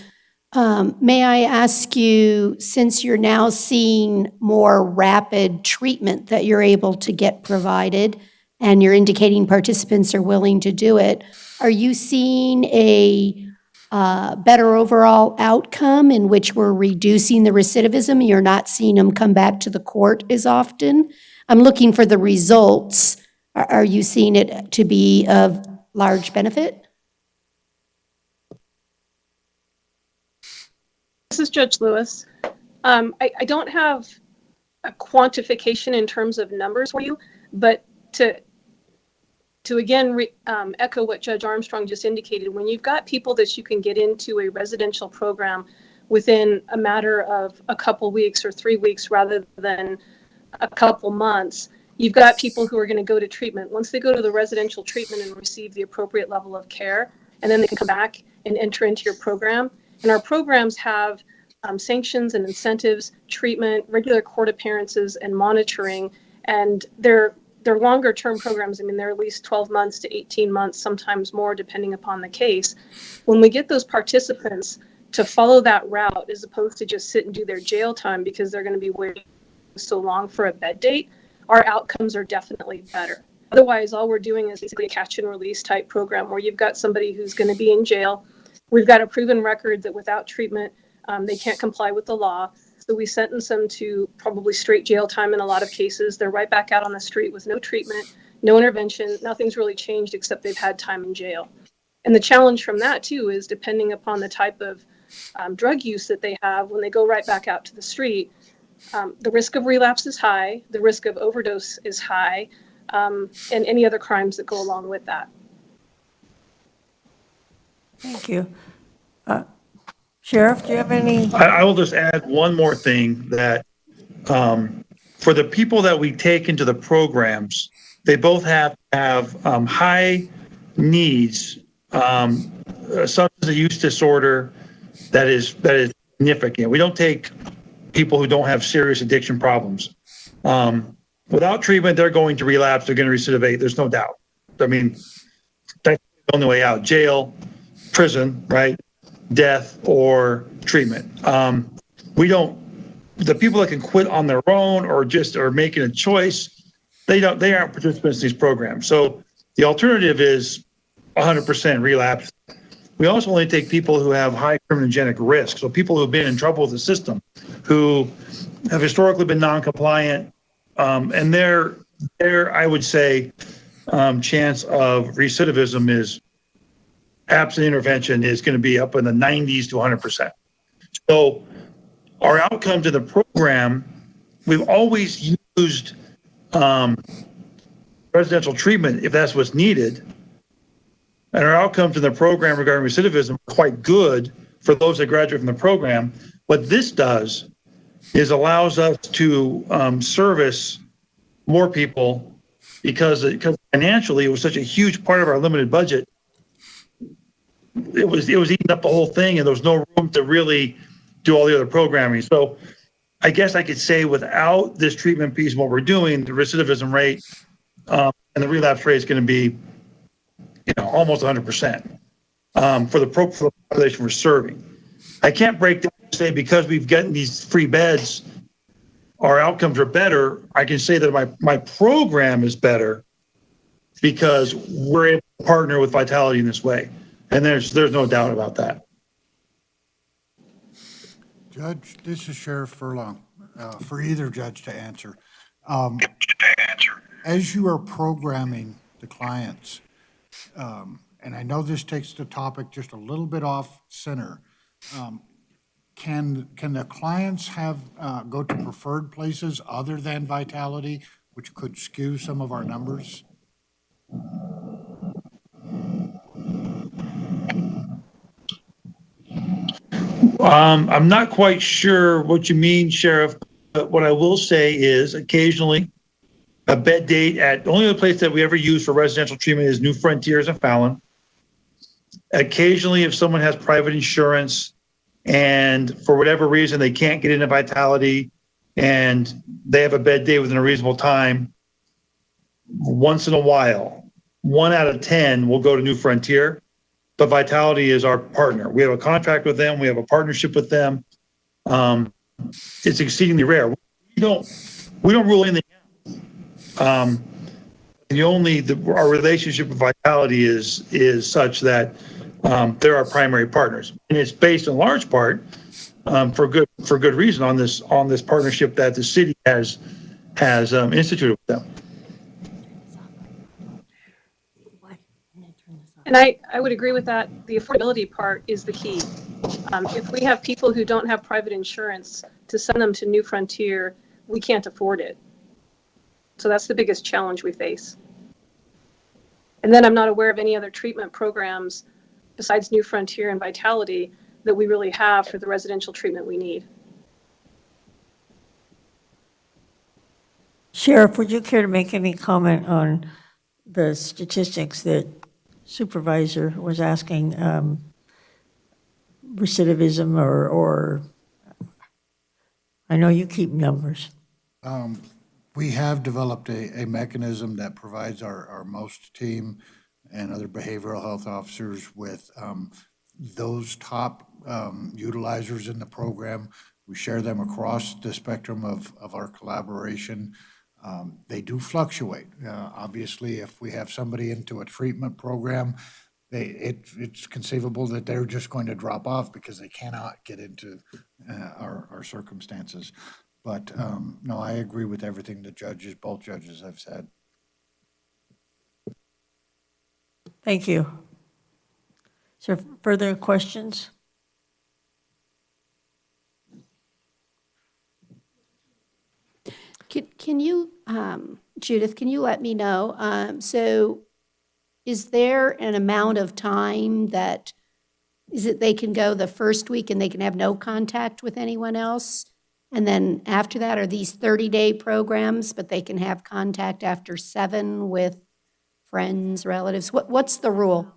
may I ask you, since you're now seeing more rapid treatment that you're able to get provided, and you're indicating participants are willing to do it, are you seeing a better overall outcome in which we're reducing the recidivism? You're not seeing them come back to the court as often? I'm looking for the results. Are you seeing it to be of large benefit? This is Judge Lewis. I don't have a quantification in terms of numbers for you, but to again echo what Judge Armstrong just indicated, when you've got people that you can get into a residential program within a matter of a couple weeks or 3 weeks rather than a couple months, you've got people who are going to go to treatment. Once they go to the residential treatment and receive the appropriate level of care, and then they can come back and enter into your program. And our programs have sanctions and incentives, treatment, regular court appearances, and monitoring. And they're longer term programs. I mean, they're at least 12 months to 18 months, sometimes more, depending upon the case. When we get those participants to follow that route, as opposed to just sit and do their jail time because they're going to be waiting so long for a bed date, our outcomes are definitely better. Otherwise, all we're doing is basically a catch and release type program where you've got somebody who's going to be in jail. We've got a proven record that without treatment, they can't comply with the law. So we sentence them to probably straight jail time in a lot of cases. They're right back out on the street with no treatment, no intervention, nothing's really changed except they've had time in jail. And the challenge from that too is depending upon the type of drug use that they have when they go right back out to the street, the risk of relapse is high, the risk of overdose is high, and any other crimes that go along with that. Thank you. Sheriff, do you have any? I will just add one more thing that for the people that we take into the programs, they both have high needs, a substance use disorder that is significant. We don't take people who don't have serious addiction problems. Without treatment, they're going to relapse, they're going to recidivate, there's no doubt. I mean, that's the only way out, jail, prison, right? Death or treatment. The people that can quit on their own or just are making a choice, they aren't participants in these programs. So the alternative is 100% relapse. We also only take people who have high criminogenic risk. So people who have been in trouble with the system, who have historically been non-compliant, and their I would say chance of recidivism is absent intervention is going to be up in the 90s to 100%. So our outcomes in the program, we've always used residential treatment if that's what's needed. And our outcomes in the program regarding recidivism are quite good for those that graduate from the program. What this does is allows us to service more people because financially it was such a huge part of our limited budget. It was eating up the whole thing, and there was no room to really do all the other programming. So I guess I could say without this treatment piece, what we're doing, the recidivism rate and the relapse rate is going to be, almost 100% for the population we're serving. I can't break down and say because we've gotten these free beds, our outcomes are better. I can say that my program is better because we're able to partner with Vitality in this way. And there's no doubt about that. Judge, this is Sheriff Furlong, for either judge to answer. As you are programming the clients, and I know this takes the topic just a little bit off center, can the clients go to preferred places other than Vitality, which could skew some of our numbers? I'm not quite sure what you mean, Sheriff, but what I will say is occasionally a bed date at the only other place that we ever use for residential treatment is New Frontiers and Fallon. Occasionally, if someone has private insurance and for whatever reason they can't get into Vitality and they have a bed day within a reasonable time, once in a while, 1 out of 10 will go to New Frontier. But Vitality is our partner. We have a contract with them. We have a partnership with them. It's exceedingly rare. We don't rule anything out. Our relationship with Vitality is such that they're our primary partners, and it's based in large part for good reason on this partnership that the city has instituted with them. And I would agree with that. The affordability part is the key. If we have people who don't have private insurance to send them to New Frontier, we can't afford it. So that's the biggest challenge we face. And then I'm not aware of any other treatment programs besides New Frontier and Vitality that we really have for the residential treatment we need. Sheriff, would you care to make any comment on the statistics that Supervisor was asking, recidivism or I know you keep numbers. We have developed a mechanism that provides our most team and other behavioral health officers with those top utilizers in the program. We share them across the spectrum of our collaboration. They do fluctuate. Obviously, if we have somebody into a treatment program, it's conceivable that they're just going to drop off because they cannot get into our circumstances. But no, I agree with everything both judges have said. Thank you. Is there further questions? Can you, Judith, can you let me know? So is there an amount of time that, is it they can go the first week and they can have no contact with anyone else? And then after that, are these 30-day programs, but they can have contact after 7 with friends, relatives? What's the rule?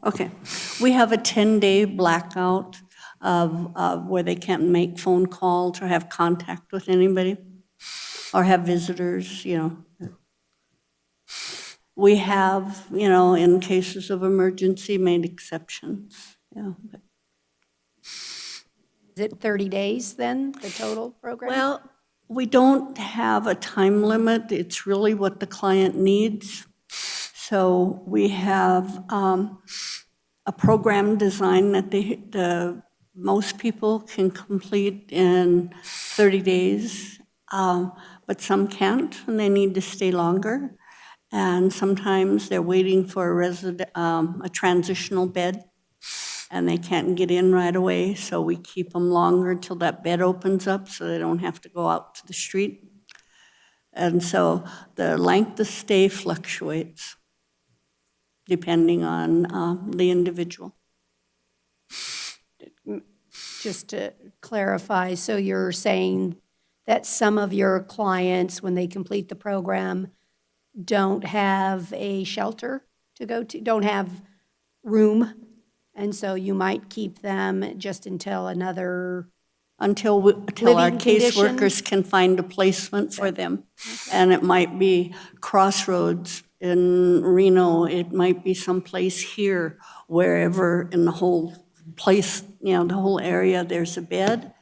Okay, we have a 10-day blackout of where they can't make phone calls or have contact with anybody or have visitors, you know. We have, you know, in cases of emergency, made exceptions, yeah. Is it 30 days then, the total program? Well, we don't have a time limit. It's really what the client needs. So we have a program design that the most people can complete in 30 days, but some can't, and they need to stay longer. And sometimes they're waiting for a transitional bed, and they can't get in right away, so we keep them longer until that bed opens up so they don't have to go out to the street. And so the length of stay fluctuates depending on the individual. Just to clarify, so you're saying that some of your clients, when they complete the program, don't have a shelter to go to, don't have room, and so you might keep them just until another Until our living caseworkers can find a placement for them. And it might be Crossroads in Reno, it might be someplace here, wherever in the whole place, you know, the whole area, there's a bed,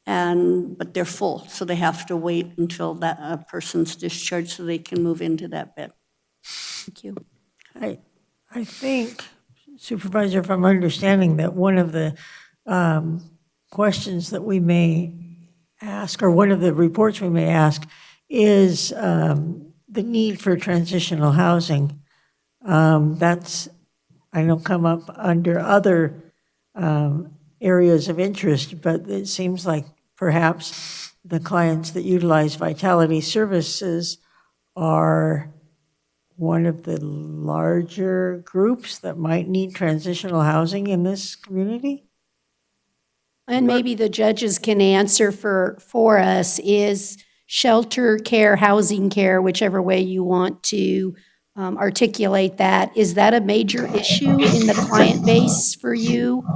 but they're full, so they have to wait until that person's discharged so they can move into that bed. Thank you. I think, Supervisor, if I'm understanding that one of the questions that we may ask, or one of the reports we may ask, is the need for transitional housing. That's, I know, come up under other areas of interest, but it seems like perhaps the clients that utilize Vitality Services are one of the larger groups that might need transitional housing in this community? And maybe the judges can answer for us, is shelter care, housing care, whichever way you want to articulate that, is that a major issue in the client base for you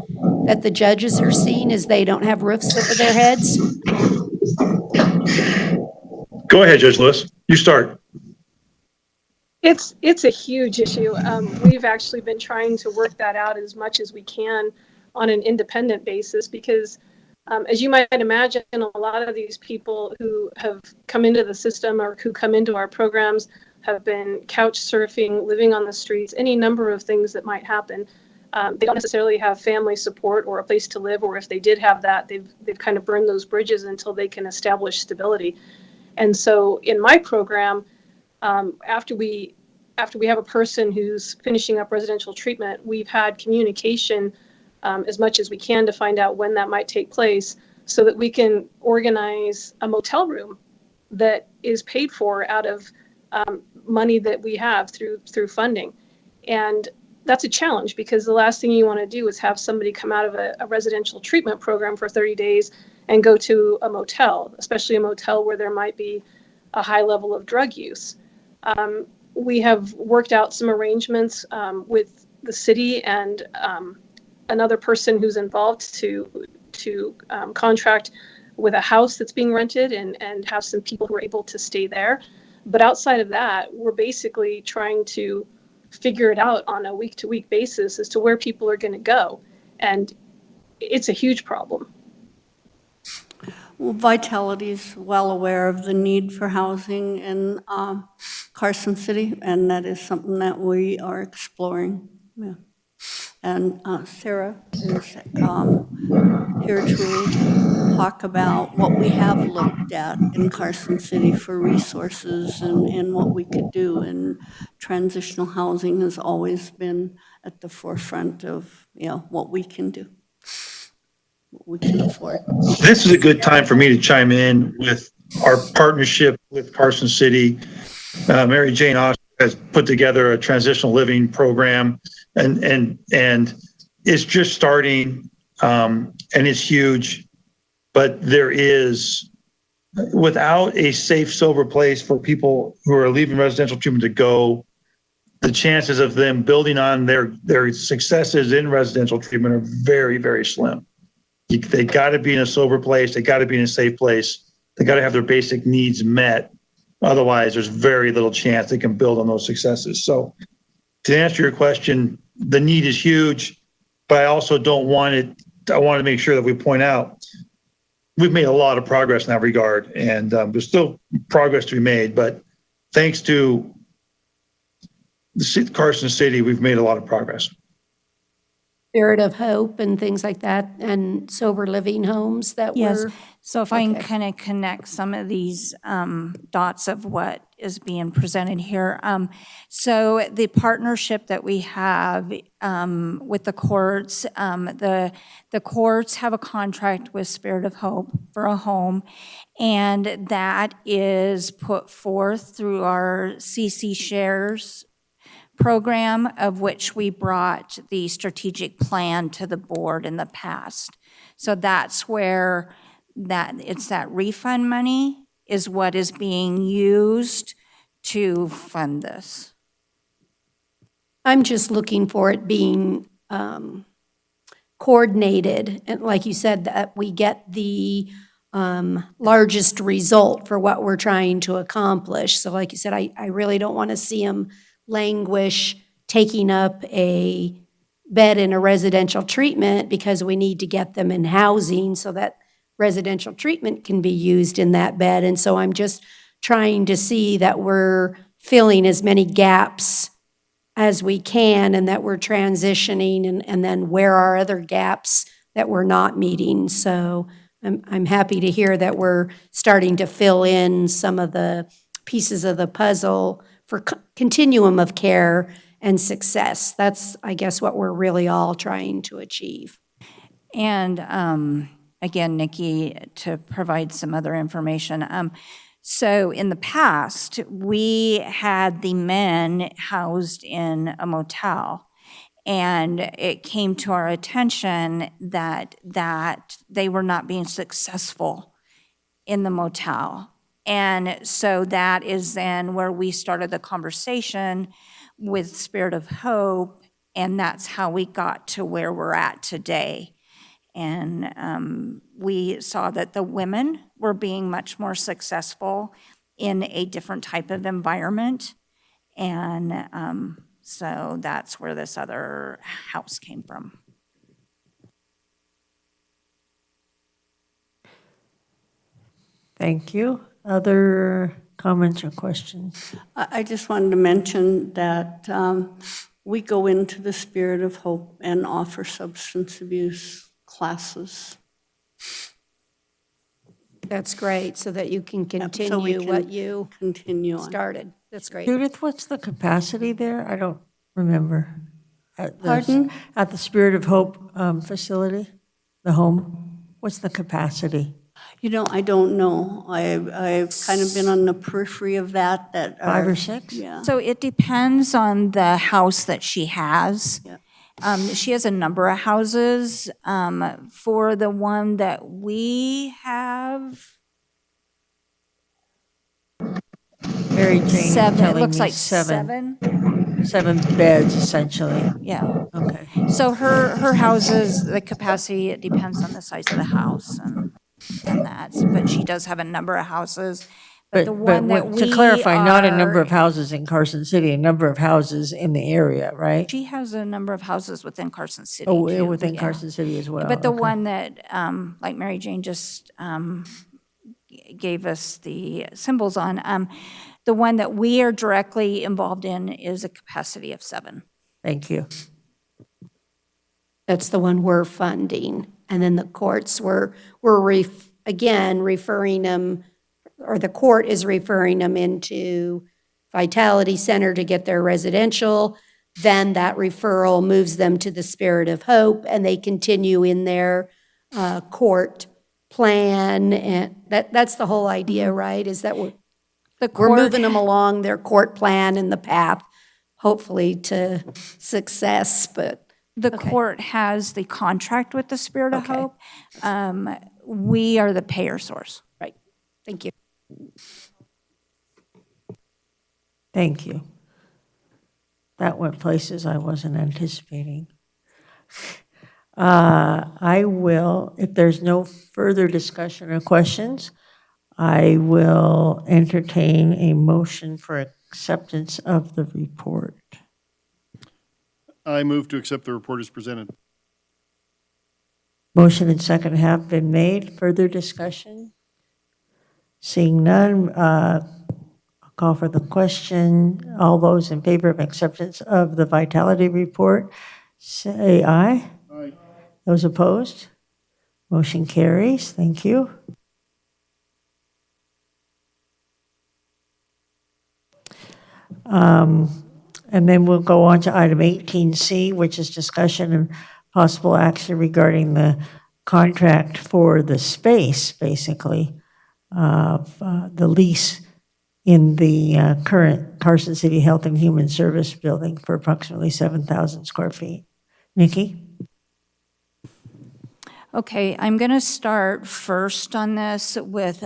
that the judges are seeing as they don't have roofs over their heads? Go ahead, Judge Lewis. You start. It's a huge issue. We've actually been trying to work that out as much as we can on an independent basis because, as you might imagine, a lot of these people who have come into the system or who come into our programs have been couch surfing, living on the streets, any number of things that might happen. They don't necessarily have family support or a place to live, or if they did have that, they've kind of burned those bridges until they can establish stability. And so in my program, after we have a person who's finishing up residential treatment, we've had communication as much as we can to find out when that might take place so that we can organize a motel room that is paid for out of money that we have through funding. And that's a challenge because the last thing you want to do is have somebody come out of a residential treatment program for 30 days and go to a motel, especially a motel where there might be a high level of drug use. We have worked out some arrangements with the city and another person who's involved to contract with a house that's being rented and have some people who are able to stay there. But outside of that, we're basically trying to figure it out on a week-to-week basis as to where people are going to go. And it's a huge problem. Well, Vitality is well aware of the need for housing in Carson City, and that is something that we are exploring. Yeah. And Sarah is here to talk about what we have looked at in Carson City for resources and what we could do. And transitional housing has always been at the forefront of, what we can do, what we can afford. This is a good time for me to chime in with our partnership with Carson City. Mary Jane Oster has put together a transitional living program, and it's just starting, and it's huge. But there is, without a safe, sober place for people who are leaving residential treatment to go, the chances of them building on their successes in residential treatment are very, very slim. They got to be in a sober place. They got to be in a safe place. They got to have their basic needs met. Otherwise, there's very little chance they can build on those successes. So to answer your question, the need is huge, but I also don't want it. I want to make sure that we point out we've made a lot of progress in that regard, and there's still progress to be made. But thanks to Carson City, we've made a lot of progress. Spirit of Hope and things like that, and sober living homes that Yes. were. So if I can kind of connect some of these dots of what is being presented here. So the partnership that we have with the courts, the courts have a contract with Spirit of Hope for a home, and that is put forth through our CC Shares program, of which we brought the strategic plan to the board in the past. So that's where that refund money is what is being used to fund this. I'm just looking for it being coordinated, and like you said, that we get the largest result for what we're trying to accomplish. So like you said, I really don't want to see them languish taking up a bed in a residential treatment, because we need to get them in housing so that residential treatment can be used in that bed. And so I'm just trying to see that we're filling as many gaps as we can, and that we're transitioning, and then where are other gaps that we're not meeting. So I'm happy to hear that we're starting to fill in some of the pieces of the puzzle for continuum of care and success. That's, I guess, what we're really all trying to achieve. And again, Nikki, to provide some other information. So in the past, we had the men housed in a motel, and it came to our attention that they were not being successful in the motel. And so that is then where we started the conversation with Spirit of Hope, and that's how we got to where we're at today. And we saw that the women were being much more successful in a different type of environment. And so that's where this other house came from. Thank you. Other comments or questions? I just wanted to mention that we go into the Spirit of Hope and offer substance abuse classes. That's great, so that you can So we continue can what you continue on. started. That's great. Judith, what's the capacity there? I don't remember. Pardon? At the Spirit of Hope facility, the home, what's the capacity? I don't know. I've kind of been on the periphery of that. 5 or 6? Yeah. So it depends on the house that she has. Yeah. She has a number of houses. For the one that we have, Mary Jane is 7, it telling looks me like 7. 7. 7 beds, essentially. Yeah. Okay. So her houses, the capacity, it depends on the size of the house and that. But she does have a number of houses. But the one that we to clarify, not a number are- of houses in Carson City, a number of houses in the area, right? She has a number of houses within Carson City, Oh, too. within Yeah. Carson City as well. But the okay. one that, like Mary Jane just gave us the symbols on, the one that we are directly involved in is a capacity of 7. Thank you. That's the one we're funding. And then the courts were again, referring them, or the court is referring them into Vitality Center to get their residential. Then that referral moves them to the Spirit of Hope, and they continue in their court plan. And that's the whole idea, right? Is that we're moving them along their court plan and the path, hopefully to success, but. The court has the contract with the Spirit of Hope. We are the payer source. Right. Thank you. Thank you. That went places I wasn't anticipating. I will, if there's no further discussion or questions, I will entertain a motion for acceptance of the report. I move to accept the report as presented. Motion and second have been made. Further discussion? Seeing none, I'll call for the question. All those in favor of acceptance of the Vitality Report, say aye. Aye. Those opposed? Motion carries. Thank you. And then we'll go on to item 18C, which is discussion and possible action regarding the contract for the space, basically, of the lease in the current Carson City Health and Human Service building for approximately 7,000 square feet. Nikki? Okay, I'm going to start first on this with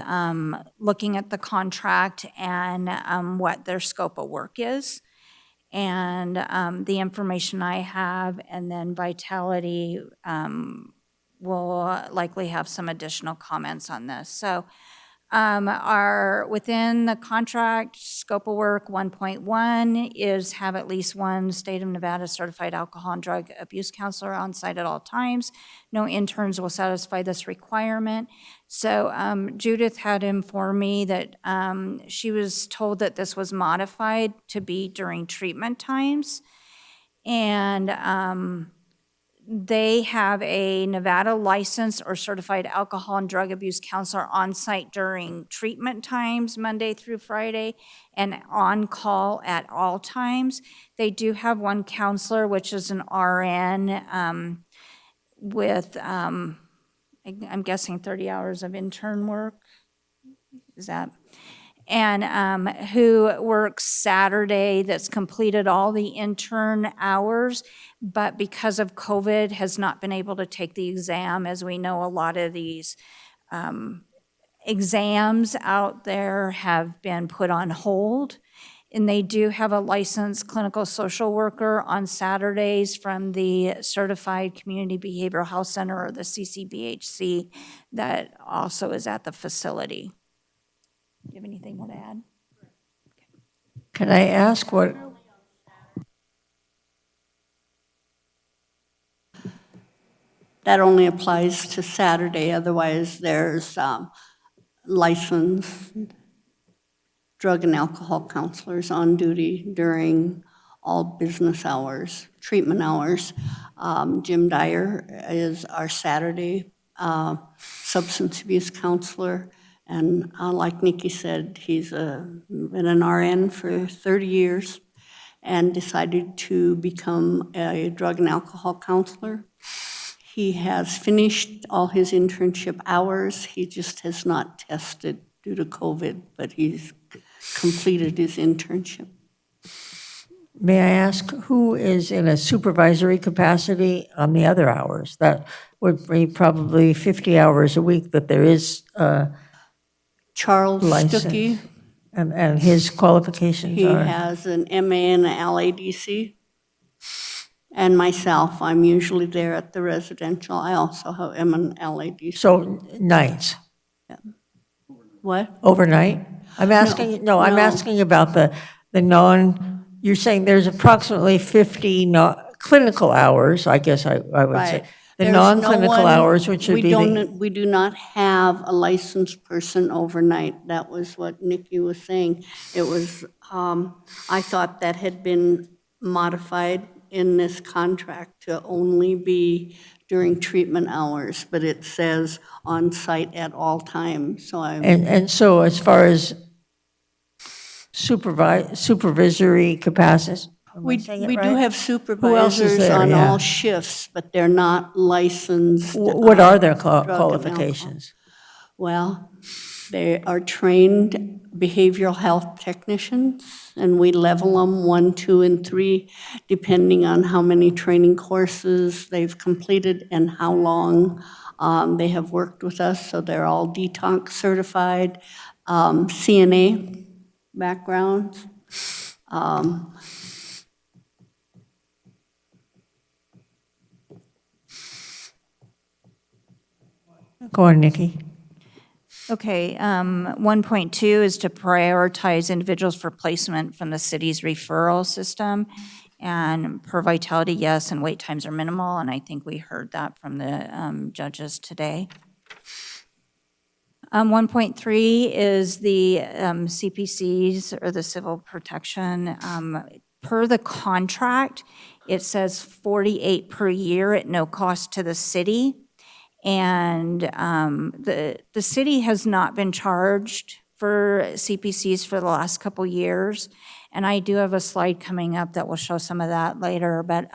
looking at the contract and what their scope of work is, and the information I have, and then Vitality will likely have some additional comments on this. So are within the contract scope of work 1.1 is have at least one state of Nevada certified alcohol and drug abuse counselor on site at all times. No interns will satisfy this requirement. So Judith had informed me that she was told that this was modified to be during treatment times, and they have a Nevada licensed or certified alcohol and drug abuse counselor on site during treatment times, Monday through Friday, and on call at all times. They do have one counselor, which is an RN with, I'm guessing 30 hours of intern work. Is that? And who works Saturday, that's completed all the intern hours, but because of COVID has not been able to take the exam. As we know, a lot of these exams out there have been put on hold. And they do have a licensed clinical social worker on Saturdays from the Certified Community Behavioral Health Center, or the CCBHC, that also is at the facility. Do you have anything more to add? Can I ask what? That only applies to Saturday, otherwise there's licensed drug and alcohol counselors on duty during all business hours, treatment hours. Jim Dyer is our Saturday substance abuse counselor. And like Nikki said, he's been an RN for 30 years and decided to become a drug and alcohol counselor. He has finished all his internship hours. He just has not tested due to COVID, but he's completed his internship. May I ask who is in a supervisory capacity on the other hours? That would be probably 50 hours a week that there is Charles license. Stuckey. And his qualifications He are? has an MA and an LADC. And myself, I'm usually there at the residential. I also am an LADC. So nights? Yeah. What? Overnight? I'm asking, no, I'm asking about the you're saying there's approximately 50 clinical hours, I guess I would say. The There's non-clinical no one- hours, which would be We do not have a licensed person overnight. That was what Nikki was saying. It was, I thought that had been modified in this contract to only be during treatment hours, but it says on-site at all times, so I'm. And so as far as supervisory capacities, am I saying it We do right? have Who else is supervisors there? on Yeah. all shifts, but they're not licensed. What are their drug and alcohol. qualifications? Well, they are trained behavioral health technicians, and we level them 1, 2, and 3, depending on how many training courses they've completed and how long they have worked with us. So they're all detox certified, CNA backgrounds. Go on, Nikki. Okay, 1.2 is to prioritize individuals for placement from the city's referral system. And per vitality, yes, and wait times are minimal, and I think we heard that from the judges today. 1.3 is the CPCs, or the civil protection. Per the contract, it says 48 per year at no cost to the city. And the city has not been charged for CPCs for the last couple years. And I do have a slide coming up that will show some of that later. But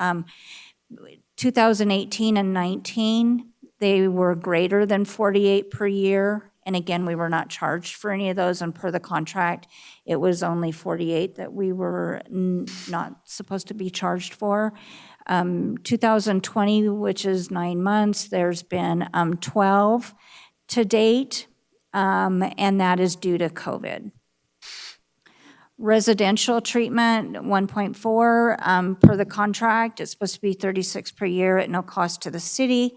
2018 and 19, they were greater than 48 per year. And again, we were not charged for any of those. And per the contract, it was only 48 that we were not supposed to be charged for. 2020, which is 9 months, there's been 12 to date, and that is due to COVID. Residential treatment, 1.4, per the contract, it's supposed to be 36 per year at no cost to the city.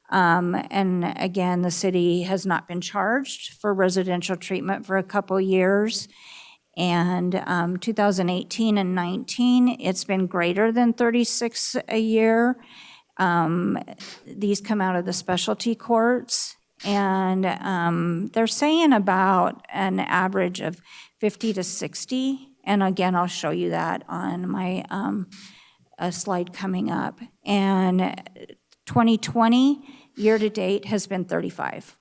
And again, the city has not been charged for residential treatment for a couple years. And 2018 and 19, it's been greater than 36 a year. These come out of the specialty courts, and they're saying about an average of 50 to 60. And again, I'll show you that on my slide coming up. And 2020, year-to-date, has been 35.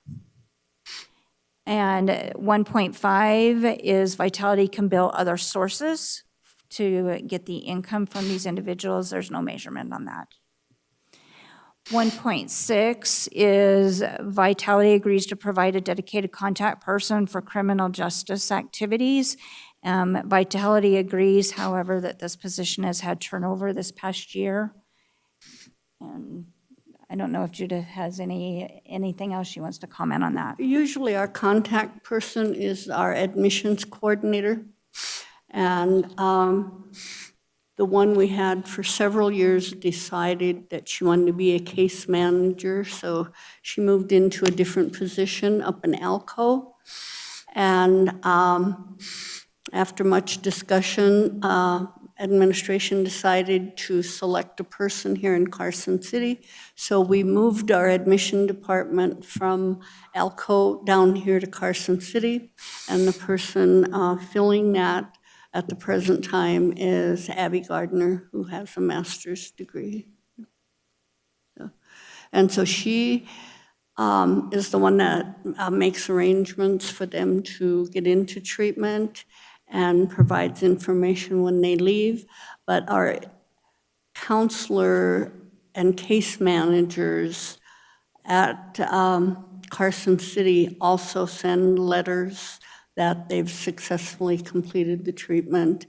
And 1.5 is Vitality can bill other sources to get the income from these individuals. There's no measurement on that. 1.6 is Vitality agrees to provide a dedicated contact person for criminal justice activities. Vitality agrees, however, that this position has had turnover this past year. And I don't know if Judith has anything else she wants to comment on that. Usually our contact person is our admissions coordinator. And the one we had for several years decided that she wanted to be a case manager, so she moved into a different position up in Elko. And after much discussion, administration decided to select a person here in Carson City. So we moved our admission department from Elko down here to Carson City. And the person filling that at the present time is Abby Gardner, who has a master's degree. And so she is the one that makes arrangements for them to get into treatment and provides information when they leave. But our counselor and case managers at Carson City also send letters that they've successfully completed the treatment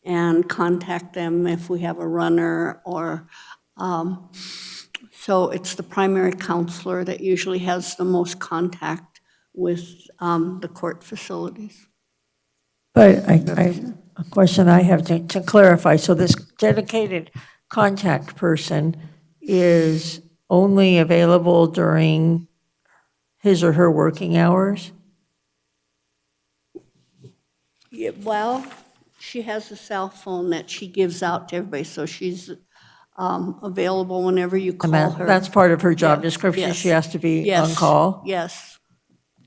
and contact them if we have a runner or so it's the primary counselor that usually has the most contact with the court facilities. But a question I have to clarify, so this dedicated contact person is only available during his or her working hours? Yeah, well, she has a cell phone that she gives out to everybody, so she's available whenever you call her. That's part of her job description, Yes. she has to be Yes. on call? Yes,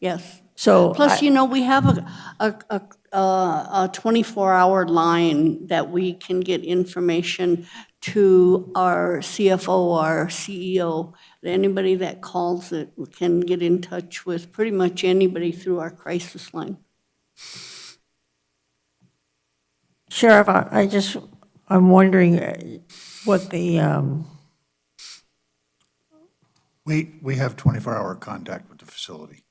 yes. So Plus, you know, we have a 24-hour line that we can get information to our CFO, our CEO. Anybody that calls it can get in touch with pretty much anybody through our crisis line. Sheriff, I'm wondering what the, We have 24-hour contact with the facility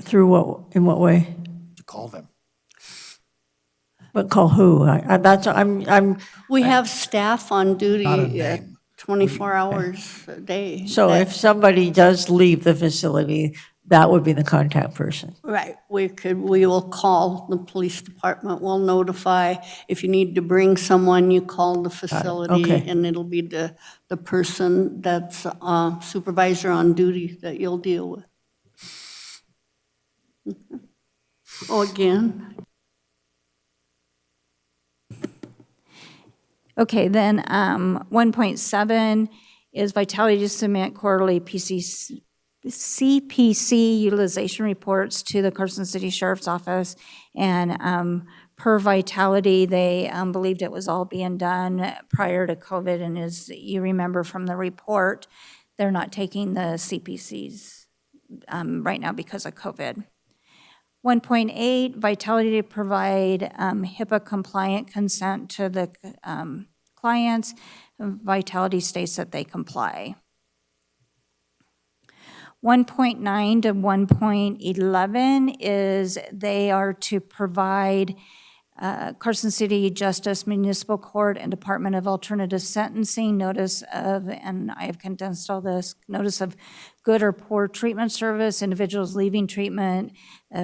through what, in what way? to call them. But call who? We have staff on duty Not a name. 24 hours a day. So if somebody does leave the facility, that would be the contact person. Right, we will call the police department, we'll notify. If you need to bring someone, you call the facility, Okay. and it'll be the person that's supervisor on duty that you'll deal with. Oh, again? Okay, then 1.7 is vitality to submit quarterly CPC utilization reports to the Carson City Sheriff's Office. And per vitality, they believed it was all being done prior to COVID. And as you remember from the report, they're not taking the CPCs right now because of COVID. 1.8, vitality to provide HIPAA compliant consent to the clients. Vitality states that they comply. 1.9 to 1.11 is they are to provide Carson City Justice Municipal Court and Department of Alternative Sentencing notice of, and I have condensed all this, notice of good or poor treatment service, individuals leaving treatment,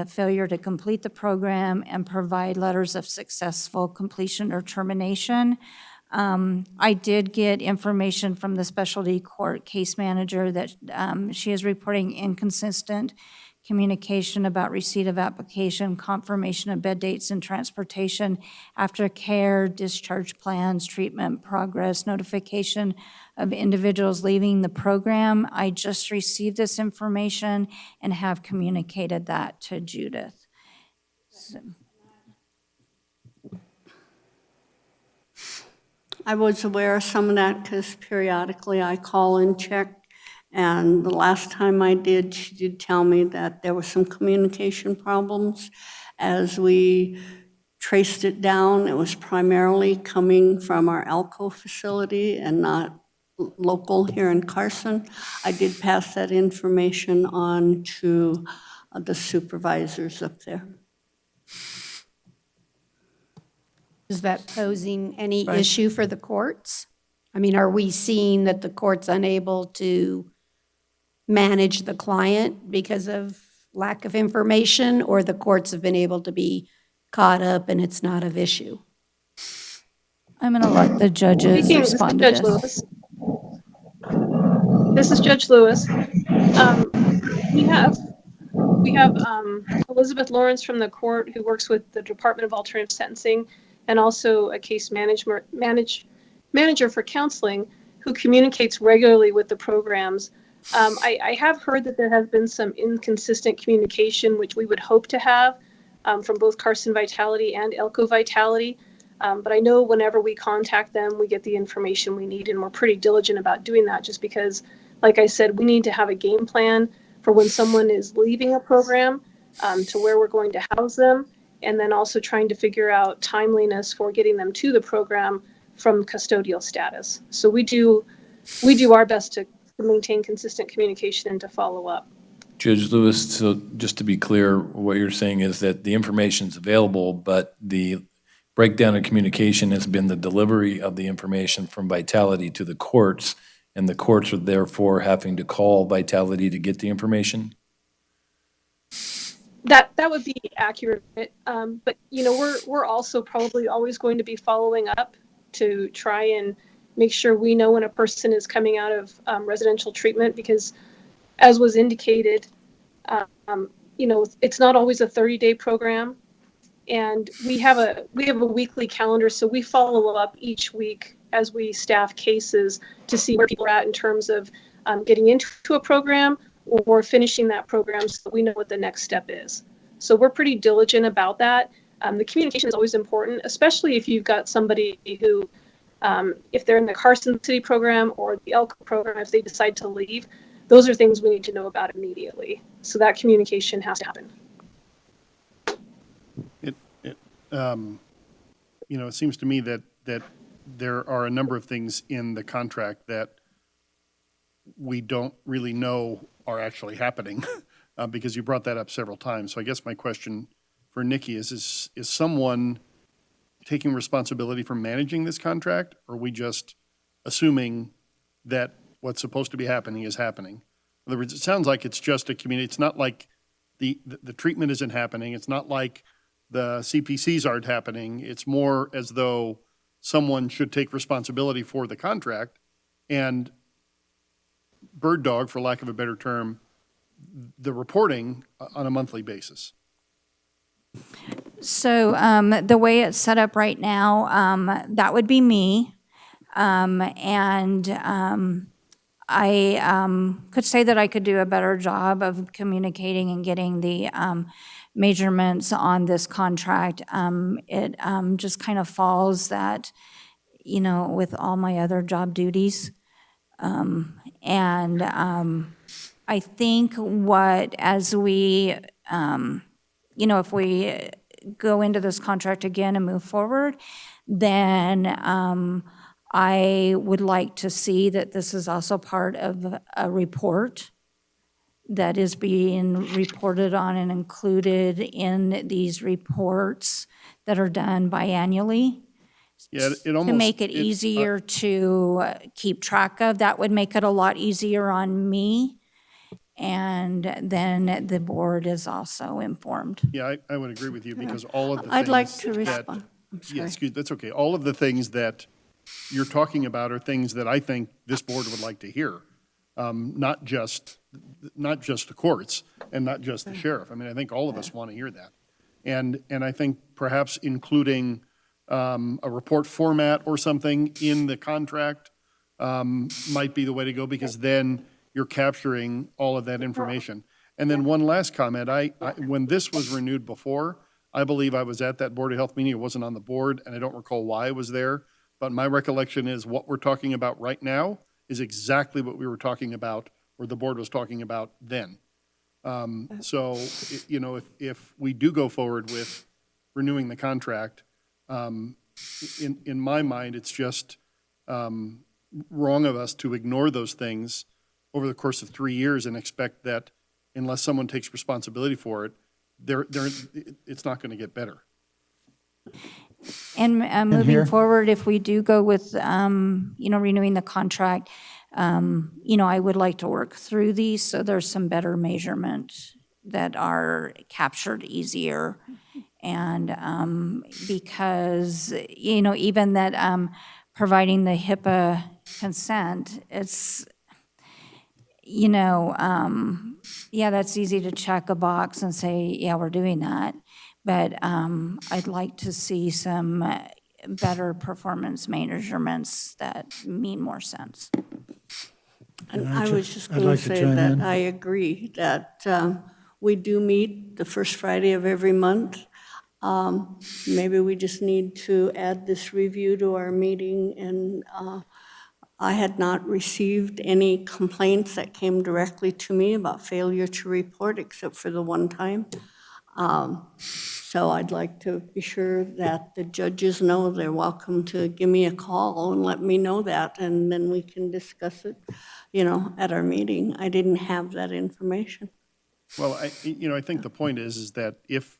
failure to complete the program, and provide letters of successful completion or termination. I did get information from the specialty court case manager that she is reporting inconsistent communication about receipt of application, confirmation of bed dates and transportation, aftercare, discharge plans, treatment progress, notification of individuals leaving the program. I just received this information and have communicated that to Judith. So. I was aware of some of that because periodically I call and check. And the last time I did, she did tell me that there were some communication problems. As we traced it down, it was primarily coming from our Elko facility and not local here in Carson. I did pass that information on to the supervisors up there. Is that posing any issue for the courts? I mean, are we seeing that the court's unable to manage the client because of lack of information, or the courts have been able to be caught up and it's not of issue? I'm going to let the judges respond to this. This is Judge Lewis. We have Elizabeth Lawrence from the court who works with the Department of Alternative Sentencing, and also a case manager for counseling who communicates regularly with the programs. I have heard that there has been some inconsistent communication, which we would hope to have from both Carson Vitality and Elko Vitality. But I know whenever we contact them, we get the information we need, and we're pretty diligent about doing that just because, like I said, we need to have a game plan for when someone is leaving a program to where we're going to house them, and then also trying to figure out timeliness for getting them to the program from custodial status. So we do our best to maintain consistent communication and to follow up. Judge Lewis, so just to be clear, what you're saying is that the information's available, but the breakdown of communication has been the delivery of the information from Vitality to the courts, and the courts are therefore having to call Vitality to get the information? That would be accurate, but we're also probably always going to be following up to try and make sure we know when a person is coming out of residential treatment, because as was indicated, it's not always a 30-day program, and we have a weekly calendar, so we follow up each week as we staff cases to see where people are at in terms of getting into a program or finishing that program, so we know what the next step is. So we're pretty diligent about that. The communication is always important, especially if you've got somebody who If they're in the Carson City program or the Elko program, if they decide to leave, those are things we need to know about immediately. So that communication has to happen. It seems to me that there are a number of things in the contract that we don't really know are actually happening, because you brought that up several times. So I guess my question for Nikki is someone taking responsibility for managing this contract, or are we just assuming that what's supposed to be happening is happening? In other words, it sounds like it's just a community. It's not like the treatment isn't happening. It's not like the CPCs aren't happening. It's more as though someone should take responsibility for the contract and bird dog, for lack of a better term, the reporting on a monthly basis. So the way it's set up right now, that would be me. I could say that I could do a better job of communicating and getting the measurements on this contract. It just kind of falls that, with all my other job duties. I think as we, if we go into this contract again and move forward, then I would like to see that this is also part of a report that is being reported on and included in these reports that are done biannually. Yeah, it almost, to make it easier to keep track of. That would make it a lot easier on me. And then the board is also informed. Yeah, I would agree with you, because all of the things I'd like to respond. I'm sorry. Yeah, excuse, that's okay. All of the things that you're talking about are things that I think this board would like to hear. Not just the courts and not just the sheriff. I mean, I think all of us want to hear that. And I think perhaps including a report format or something in the contract might be the way to go, because then you're capturing all of that information. And then one last comment, when this was renewed before, I believe I was at that Board of Health meeting. It wasn't on the board, and I don't recall why I was there, but my recollection is what we're talking about right now is exactly what we were talking about, or the board was talking about then. So, if we do go forward with renewing the contract, in my mind, it's just wrong of us to ignore those things over the course of 3 years and expect that unless someone takes responsibility for it, it's not going to get better. And moving forward, if we do go with, renewing the contract, I would like to work through these so there's some better measurement that are captured easier. And because, even that providing the HIPAA consent, it's, that's easy to check a box and say, yeah, we're doing that. But I'd like to see some better performance measurements that mean more sense. And I was just going to say that I agree that we do meet the first Friday of every month. Maybe we just need to add this review to our meeting. And I had not received any complaints that came directly to me about failure to report, except for the one time. So I'd like to be sure that the judges know they're welcome to give me a call and let me know that, and then we can discuss it, at our meeting. I didn't have that information. Well, I think the point is that if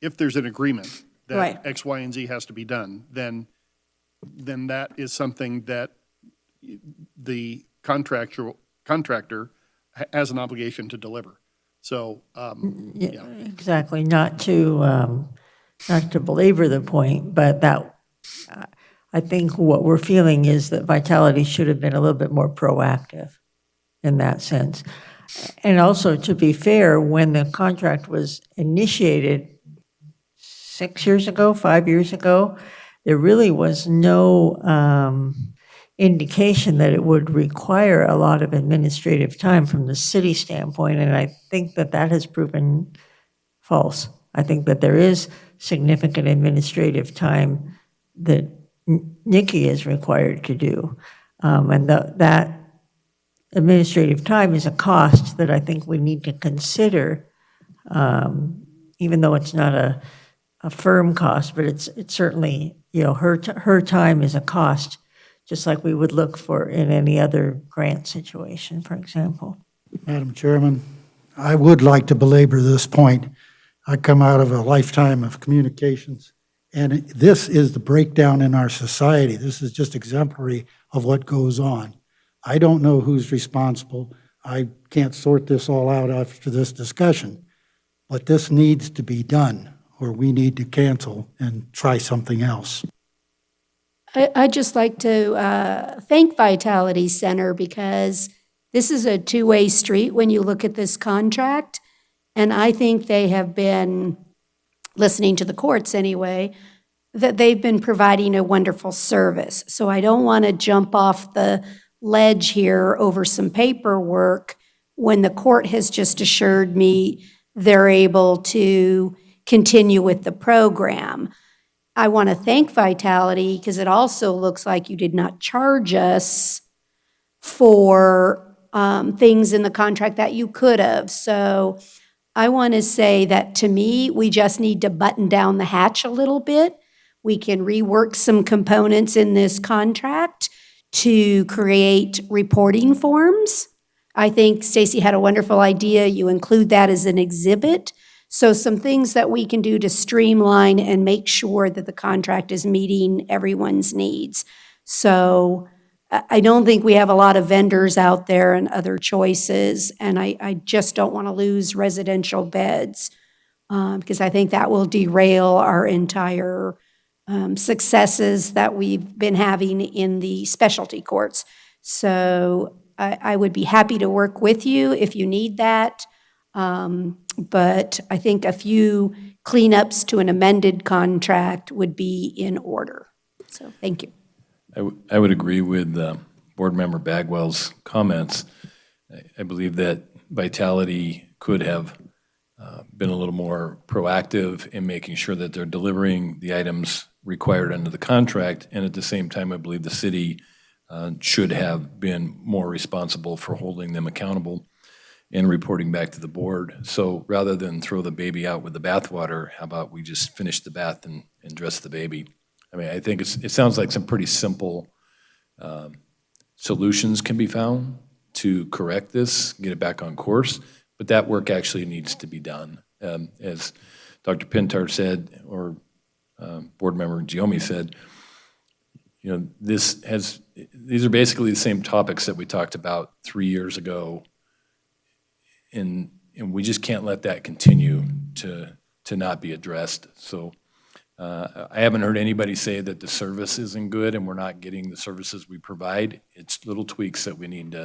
there's an agreement that Right. X, Y, and Z has to be done, then that is something that the contractor has an obligation to deliver. So, Yeah, exactly. Not to belabor the point, but that I think what we're feeling is that Vitality should have been a little bit more proactive in that sense. And also, to be fair, when the contract was initiated 6 years ago, 5 years ago, there really was no indication that it would require a lot of administrative time from the city standpoint, and I think that has proven false. I think that there is significant administrative time that Nikki is required to do. And that administrative time is a cost that I think we need to consider, even though it's not a firm cost, but it's certainly, her time is a cost, just like we would look for in any other grant situation, for example. Madam Chairman, I would like to belabor this point. I come out of a lifetime of communications, and this is the breakdown in our society. This is just exemplary of what goes on. I don't know who's responsible. I can't sort this all out after this discussion, but this needs to be done, or we need to cancel and try something else. I'd just like to thank Vitality Center because this is a two-way street when you look at this contract. And I think they have been, listening to the courts anyway, that they've been providing a wonderful service. So I don't want to jump off the ledge here over some paperwork when the court has just assured me they're able to continue with the program. I want to thank Vitality because it also looks like you did not charge us for things in the contract that you could have. So I want to say that to me, we just need to button down the hatch a little bit. We can rework some components in this contract to create reporting forms. I think Stacy had a wonderful idea. You include that as an exhibit. So some things that we can do to streamline and make sure that the contract is meeting everyone's needs. So I don't think we have a lot of vendors out there and other choices, and I just don't want to lose residential beds because I think that will derail our entire successes that we've been having in the specialty courts. So I would be happy to work with you if you need that. But I think a few cleanups to an amended contract would be in order. So thank you. I would agree with Board Member Bagwell's comments. I believe that Vitality could have been a little more proactive in making sure that they're delivering the items required under the contract, and at the same time, I believe the city should have been more responsible for holding them accountable and reporting back to the board. So rather than throw the baby out with the bathwater, how about we just finish the bath and dress the baby? I mean, I think it sounds like some pretty simple solutions can be found to correct this, get it back on course, but that work actually needs to be done. As Dr. Pintar said, or Board Member Giomi said, these are basically the same topics that we talked about 3 years ago, and we just can't let that continue to not be addressed. So I haven't heard anybody say that the service isn't good and we're not getting the services we provide. It's little tweaks that we need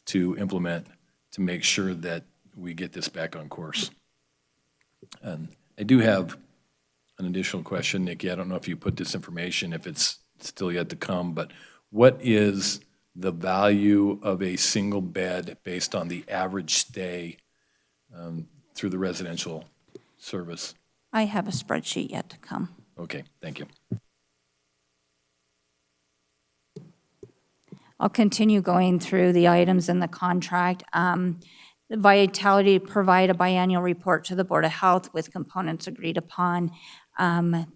to implement to make sure that we get this back on course. And I do have an additional question, Nikki. I don't know if you put this information, if it's still yet to come, but what is the value of a single bed based on the average stay through the residential service? I have a spreadsheet yet to come. Okay, thank you. I'll continue going through the items in the contract. The Vitality provide a biannual report to the Board of Health with components agreed upon.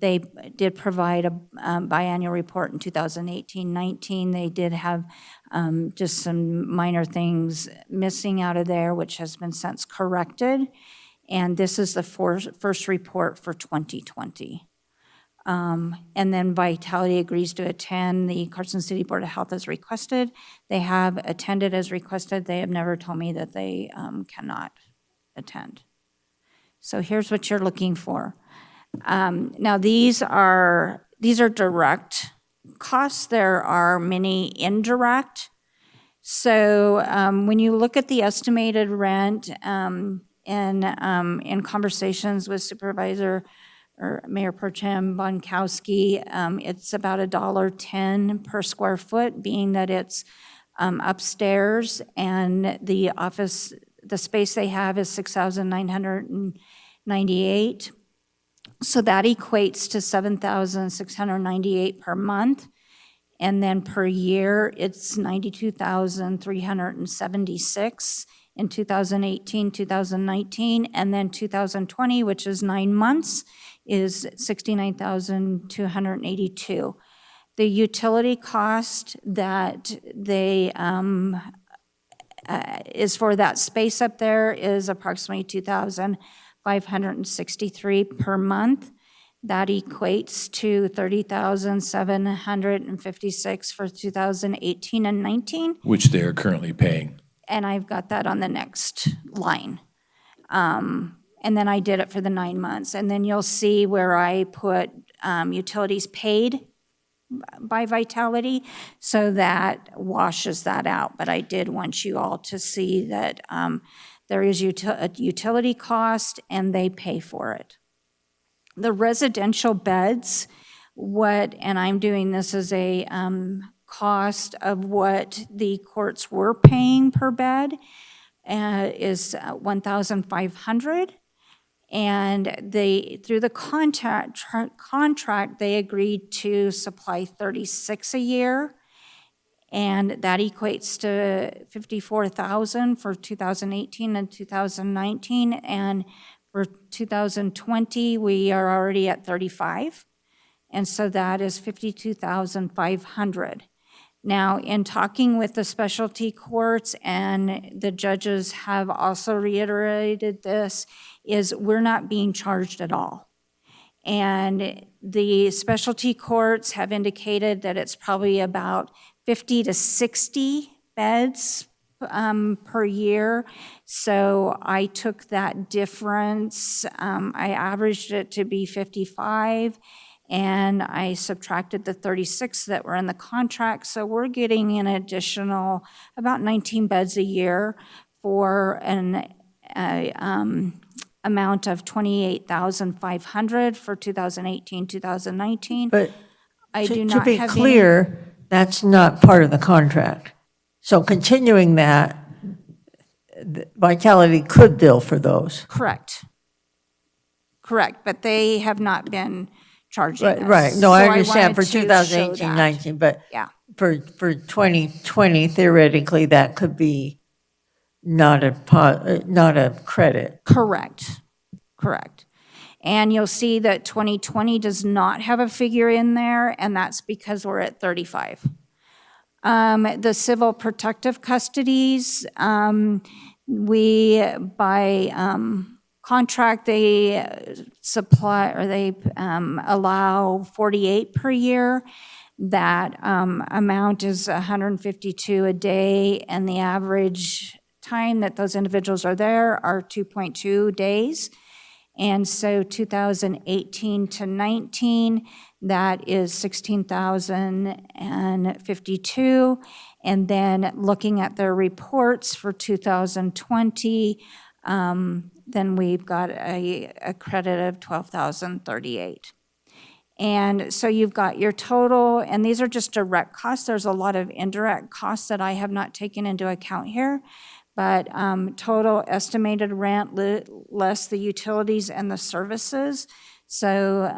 They did provide a biannual report in 2018-19. They did have just some minor things missing out of there, which has been since corrected. And this is the first report for 2020. And then Vitality agrees to attend the Carson City Board of Health as requested. They have attended as requested. They have never told me that they cannot attend. So here's what you're looking for. Now these are direct costs. There are many indirect. So when you look at the estimated rent in conversations with Supervisor or Mayor Pro Tem Bonkowski, it's about $1.10 per square foot, being that it's upstairs and the office, the space they have is 6,998. So that equates to $7,698 per month. And then per year, it's $92,376 in 2018, 2019. And then 2020, which is 9 months, is $69,282. The utility cost that they is for that space up there is approximately $2,563 per month. That equates to $30,756 for 2018 and 19. Which they are currently paying. And I've got that on the next line. And then I did it for the 9 months. And then you'll see where I put utilities paid by Vitality, so that washes that out. But I did want you all to see that there is a utility cost and they pay for it. The residential beds, and I'm doing this as a cost of what the courts were paying per bed, is $1,500. And through the contract, they agreed to supply 36 a year, and that equates to $54,000 for 2018 and 2019. And for 2020, we are already at 35, and so that is $52,500. Now, in talking with the specialty courts, and the judges have also reiterated this, is we're not being charged at all. And the specialty courts have indicated that it's probably about 50 to 60 beds per year. So I took that difference, I averaged it to be 55, and I subtracted the 36 that were in the contract. So we're getting an additional about 19 beds a year for an amount of $28,500 for 2018, 2019. But I do to not be have clear, that's not part of the contract. So continuing that, Vitality could bill for those. Correct. Correct, but they have not been charging us. Right. No, So I understand for wanted to show 2018, that. 19, but Yeah. for 2020, theoretically, that could be not a credit. Correct. Correct. And you'll see that 2020 does not have a figure in there, and that's because we're at 35. The civil protective custodies, we, by contract, they supply, or they allow 48 per year. That amount is 152 a day, and the average time that those individuals are there are 2.2 days. And so 2018 to 19, that is 16,052. And then looking at their reports for 2020, then we've got a credit of 12,038. And so you've got your total, and these are just direct costs. There's a lot of indirect costs that I have not taken into account here. But total estimated rent less the utilities and the services. So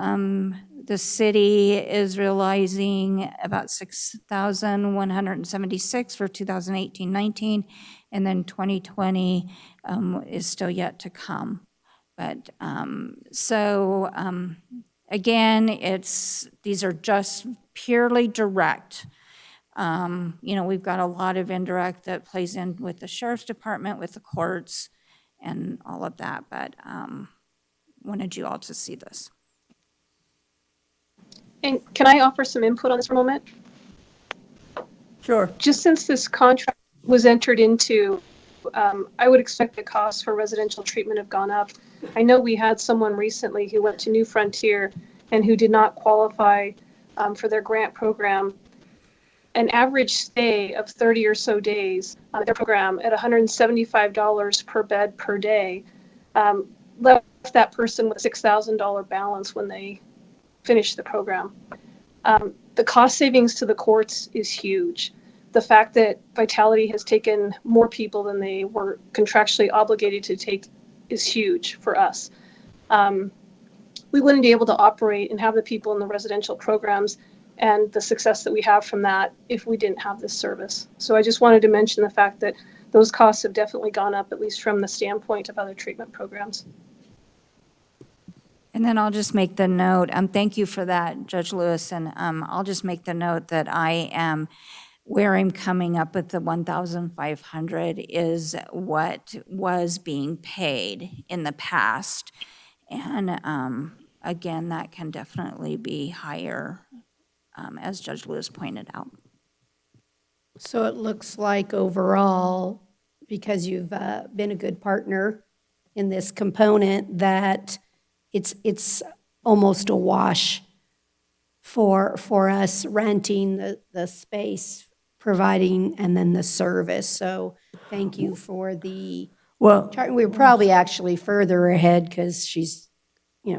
the city is realizing about $6,176 for 2018-19, and then 2020 is still yet to come. But again, these are just purely direct. We've got a lot of indirect that plays in with the sheriff's department, with the courts, and all of that, but wanted you all to see this. And can I offer some input on this for a moment? Sure. Just since this contract was entered into, I would expect the costs for residential treatment have gone up. I know we had someone recently who went to New Frontier and who did not qualify for their grant program. An average stay of 30 or so days on their program at $175 per bed per day left that person with a $6,000 balance when they finished the program. The cost savings to the courts is huge. The fact that Vitality has taken more people than they were contractually obligated to take is huge for us. we wouldn't be able to operate and have the people in the residential programs and the success that we have from that if we didn't have this service. So I just wanted to mention the fact that those costs have definitely gone up, at least from the standpoint of other treatment programs. And then I'll just make the note, thank you for that, Judge Lewis, and I'll just make the note that I am, where I'm coming up with the 1,500 is what was being paid in the past. And again, that can definitely be higher, as Judge Lewis pointed out. So it looks like overall, because you've been a good partner in this component, that it's almost a wash for us renting the space, providing, and then the service. So thank you for the, we're probably actually further ahead because she's,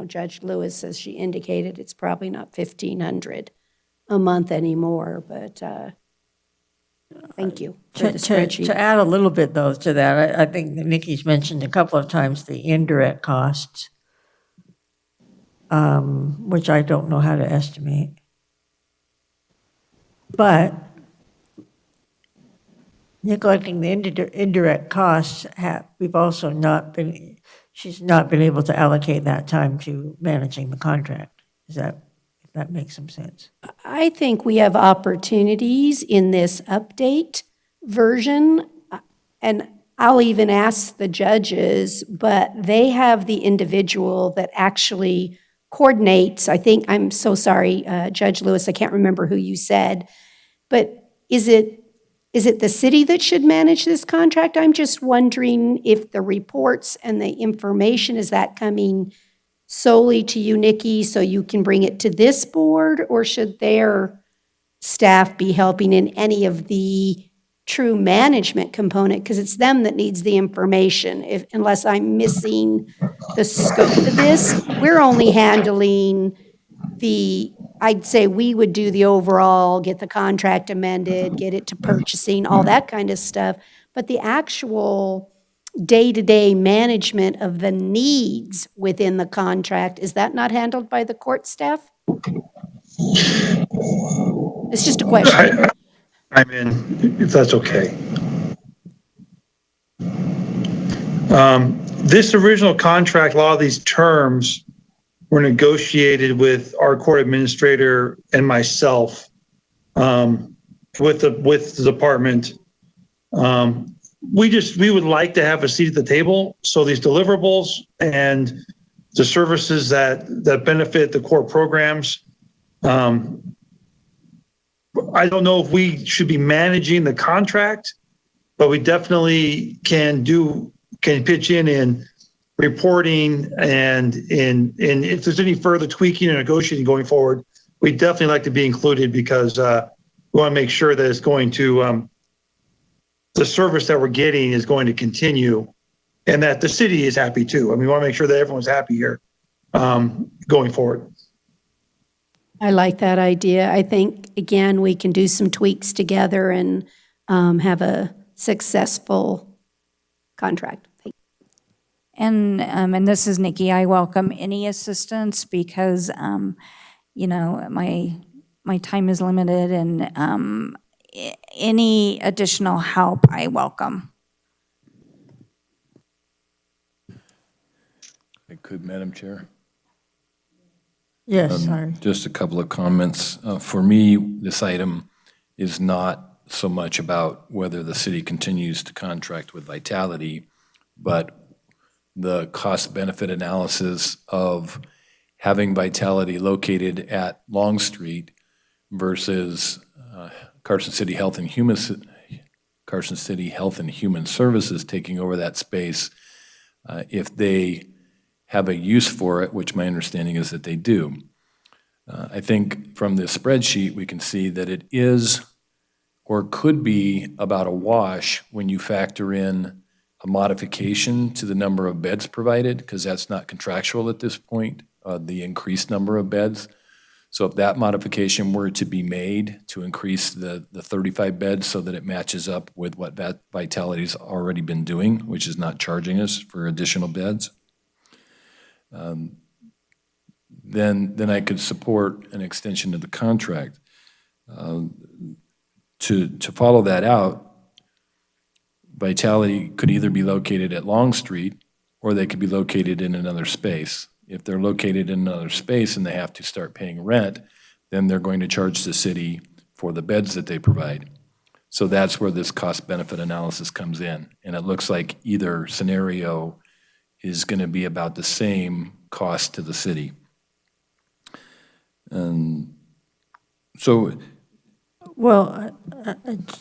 Judge Lewis, as she indicated, it's probably not 1,500 a month anymore, but thank you for the spreadsheet. To add a little bit, though, to that, I think that Nikki's mentioned a couple of times the indirect costs, which I don't know how to estimate. But neglecting the indirect costs, we've also she's not been able to allocate that time to managing the contract. If that makes some sense. I think we have opportunities in this update version, and I'll even ask the judges, but they have the individual that actually coordinates. I think, I'm so sorry, Judge Lewis, I can't remember who you said, but is it the city that should manage this contract? I'm just wondering if the reports and the information, is that coming solely to you, Nikki, so you can bring it to this board, or should their staff be helping in any of the true management component? Because it's them that needs the information, unless I'm missing the scope of this. We're only handling I'd say we would do the overall, get the contract amended, get it to purchasing, all that kind of stuff. But the actual day-to-day management of the needs within the contract, is that not handled by the court staff? It's just a question. I'm in, if that's okay. This original contract, a lot of these terms were negotiated with our court administrator and myself, with the department. We would like to have a seat at the table. So these deliverables and the services that benefit the core programs, I don't know if we should be managing the contract, but we definitely can pitch in reporting and if there's any further tweaking and negotiating going forward, we'd definitely like to be included because we want to make sure that it's going to, the service that we're getting is going to continue and that the city is happy too. I mean, we want to make sure that everyone's happy here going forward. I like that idea. I think, again, we can do some tweaks together and have a successful contract. And this is Nikki. I welcome any assistance because, my time is limited, and any additional help I welcome. I could, Madam Chair. Yes, sorry. Just a couple of comments. For me, this item is not so much about whether the city continues to contract with Vitality, but the cost-benefit analysis of having Vitality located at Long Street versus Carson City Health and Human Services taking over that space, if they have a use for it, which my understanding is that they do. I think from the spreadsheet, we can see that it is or could be about a wash when you factor in a modification to the number of beds provided, because that's not contractual at this point, the increased number of beds. So if that modification were to be made to increase the 35 beds so that it matches up with what Vitality's already been doing, which is not charging us for additional beds, then I could support an extension of the contract. To follow that out, Vitality could either be located at Long Street or they could be located in another space. If they're located in another space and they have to start paying rent, then they're going to charge the city for the beds that they provide. So that's where this cost-benefit analysis comes in. And it looks like either scenario is going to be about the same cost to the city. And so Well,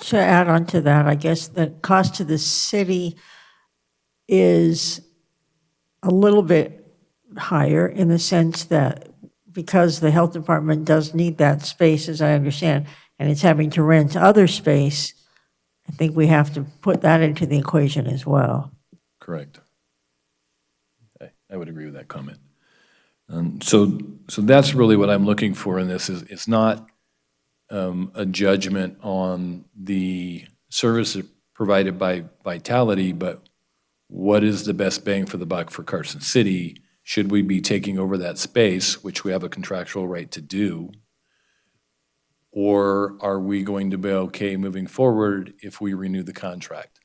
to add on to that, I guess the cost to the city is a little bit higher in the sense that because the health department does need that space, as I understand, and it's having to rent other space, I think we have to put that into the equation as well. correct. I would agree with that comment. So that's really what I'm looking for in this. Is it's not a judgment on the services provided by Vitality, but what is the best bang for the buck for Carson City? Should we be taking over that space, which we have a contractual right to do? Or are we going to be okay moving forward if we renew the contract?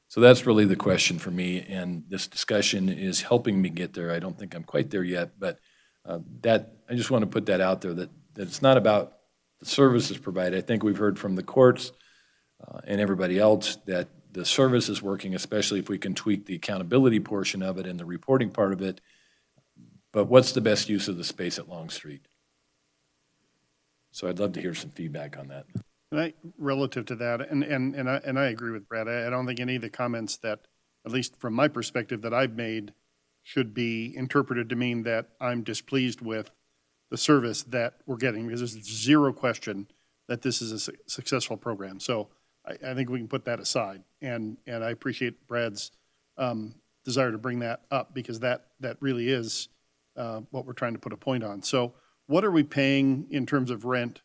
So that's really the question for me, and this discussion is helping me get there. I don't think I'm quite there yet, but that I just want to put that out there, that it's not about the services provided. I think we've heard from the courts and everybody else that the service is working, especially if we can tweak the accountability portion of it and the reporting part of it. But what's the best use of the space at Long Street? So I'd love to hear some feedback on that. Relative to that, and I agree with Brad. I don't think any of the comments that, at least from my perspective, that I've made should be interpreted to mean that I'm displeased with the service that we're getting, because there's zero question that this is a successful program. So I think we can put that aside. And I appreciate Brad's desire to bring that up, because that really is what we're trying to put a point on. So what are we paying in terms of rent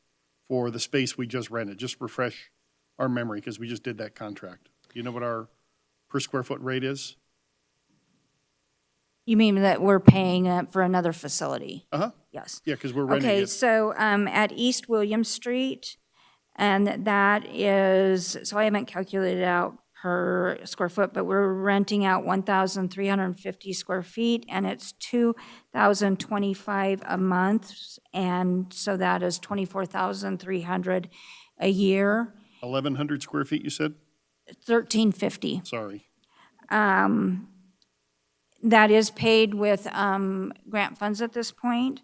for the space we just rented? Just refresh our memory, because we just did that contract. Do you know what our per square foot rate is? You mean that we're paying for another facility? Uh-huh. Yes. Yeah, because we're renting Okay, it. so at East William Street, and that is, so I haven't calculated out per square foot, but we're renting out 1,350 square feet, and it's $2,025 a month, and so that is $24,300 a year. 1,100 square feet, you said? 1,350. Sorry. That is paid with grant funds at this point,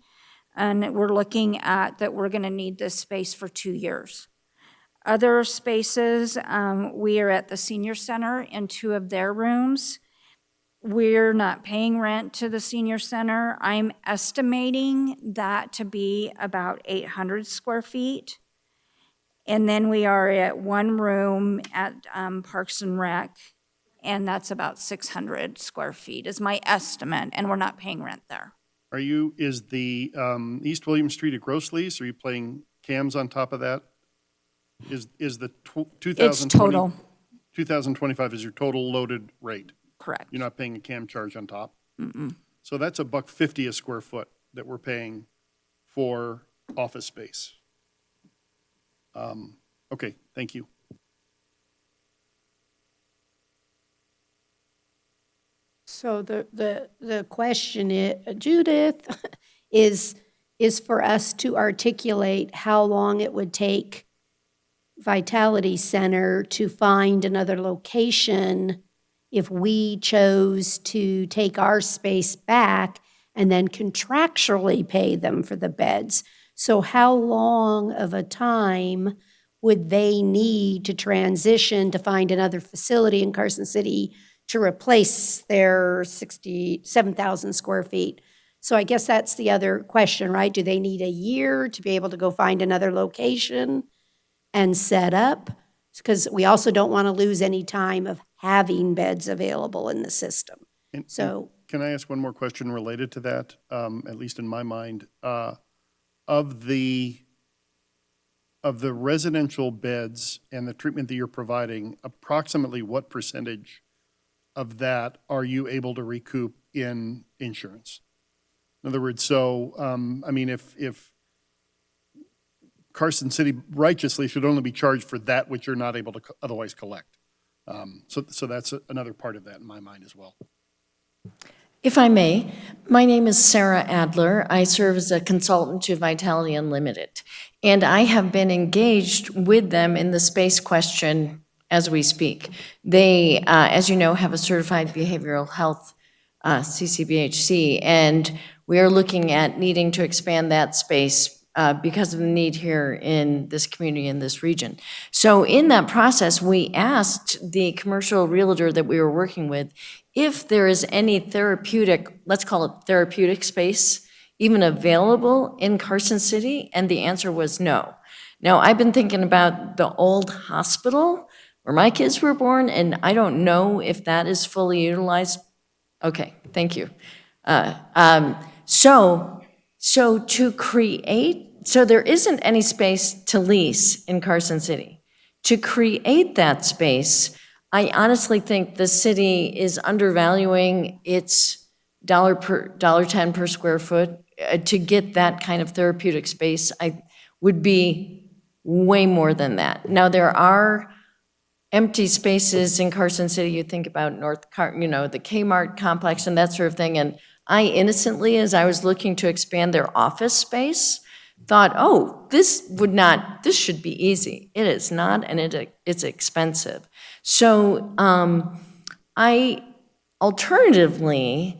and we're looking at that we're going to need this space for 2 years. Other spaces, we are at the senior center in 2 of their rooms. We're not paying rent to the senior center. I'm estimating that to be about 800 square feet. And then we are at 1 room at Parks and Rec, and that's about 600 square feet is my estimate, and we're not paying rent there. Is the East William Street a gross lease? Are you paying CAMs on top of that? Is the 2020? It's total. 2025 is your total loaded rate? Correct. You're not paying a CAM charge on top? Mm-mm. So that's $1.50 a square foot that we're paying for office space. Okay, thank you. So the question is, Judith, is for us to articulate how long it would take Vitality Center to find another location if we chose to take our space back and then contractually pay them for the beds. So how long of a time would they need to transition to find another facility in Carson City to replace their 67,000 square feet? So I guess that's the other question, right? Do they need a year to be able to go find another location and set up? Because we also don't want to lose any time of having beds available in the system. So can I ask one more question related to that? At least in my mind, of the residential beds and the treatment that you're providing, approximately what percentage of that are you able to recoup in insurance? In other words, so, I mean, if Carson City righteously should only be charged for that which you're not able to otherwise collect. So that's another part of that in my mind as well. If I may, my name is Sarah Adler. I serve as a consultant to Vitality Unlimited, and I have been engaged with them in the space question as we speak. They, as you know, have a certified behavioral health CCBHC, and we are looking at needing to expand that space because of the need here in this community, in this region. So in that process, we asked the commercial realtor that we were working with if there is any therapeutic, let's call it therapeutic space, even available in Carson City, and the answer was no. Now, I've been thinking about the old hospital where my kids were born, and I don't know if that is fully utilized. Okay, thank you. So to create, so there isn't any space to lease in Carson City. To create that space, I honestly think the city is undervaluing its $10 per square foot. To get that kind of therapeutic space, I would be way more than that. Now, there are empty spaces in Carson City. You think about the Kmart complex and that sort of thing. And I innocently, as I was looking to expand their office space, thought, oh, this should be easy. It is not, and it's expensive. So alternatively,